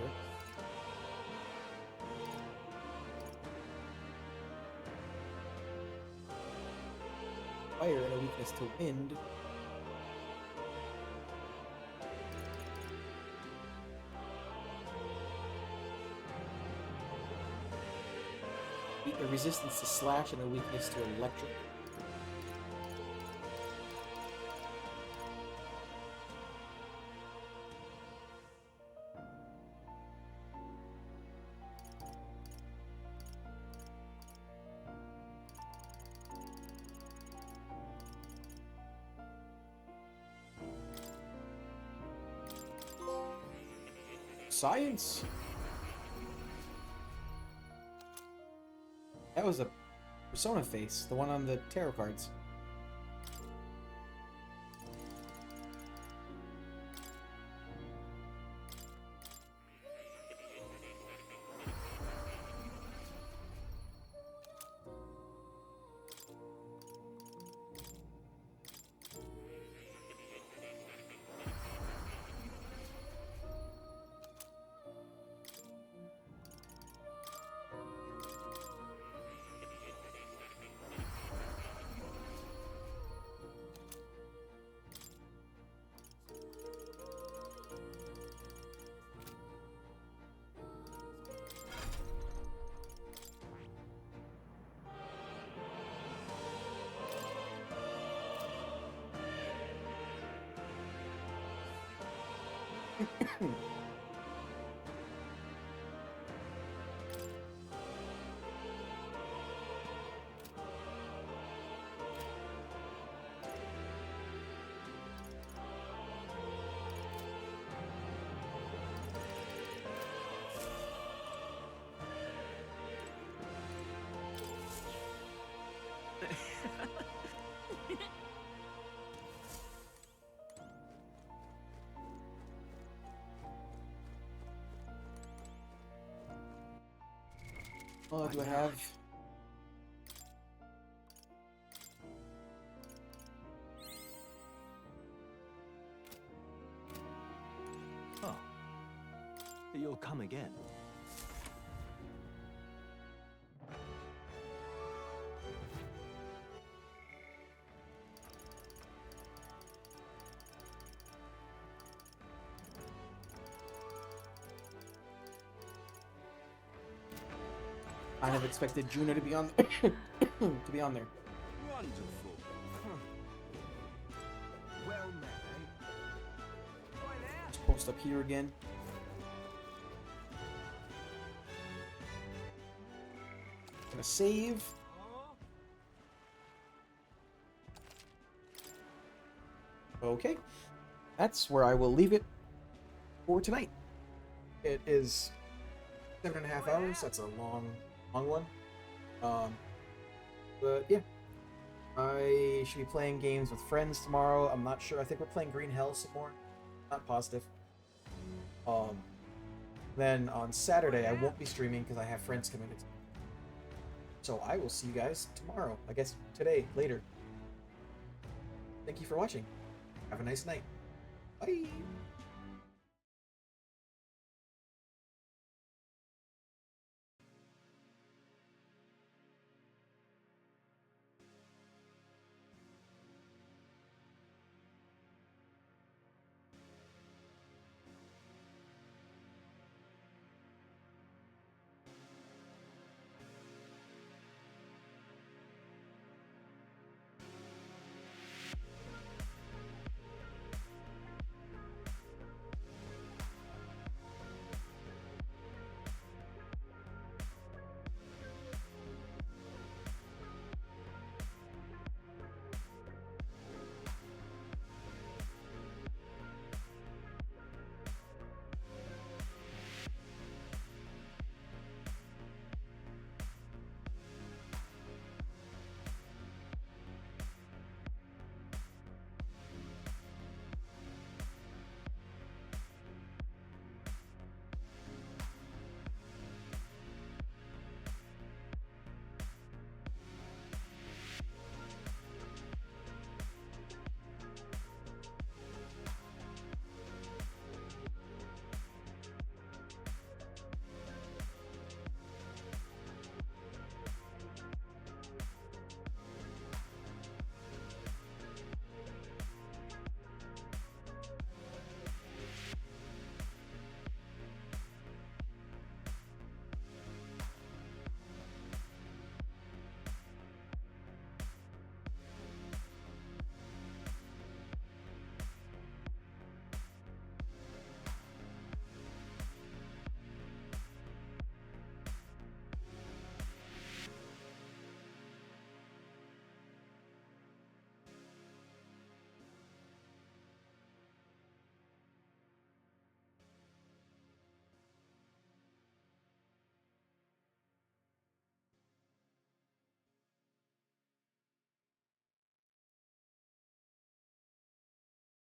Fire and a weakness to wind. A resistance to slash and a weakness to electric. Science. That was a persona face, the one on the tarot cards. Do I have? Oh. You'll come again. I have expected Juno to be on to be on there. Wonderful. Well met, Just post up here again. Gonna save. Okay, that's where I will leave it for tonight. It is 7.5 hours. That's a long one. But yeah, I should be playing games with friends tomorrow. I'm not sure. I think we're playing Green Hell some more. Not positive. Then on Saturday I won't be streaming because I have friends coming. So I will see you guys tomorrow. I guess today, later. Thank you for watching. Have a nice night. Bye.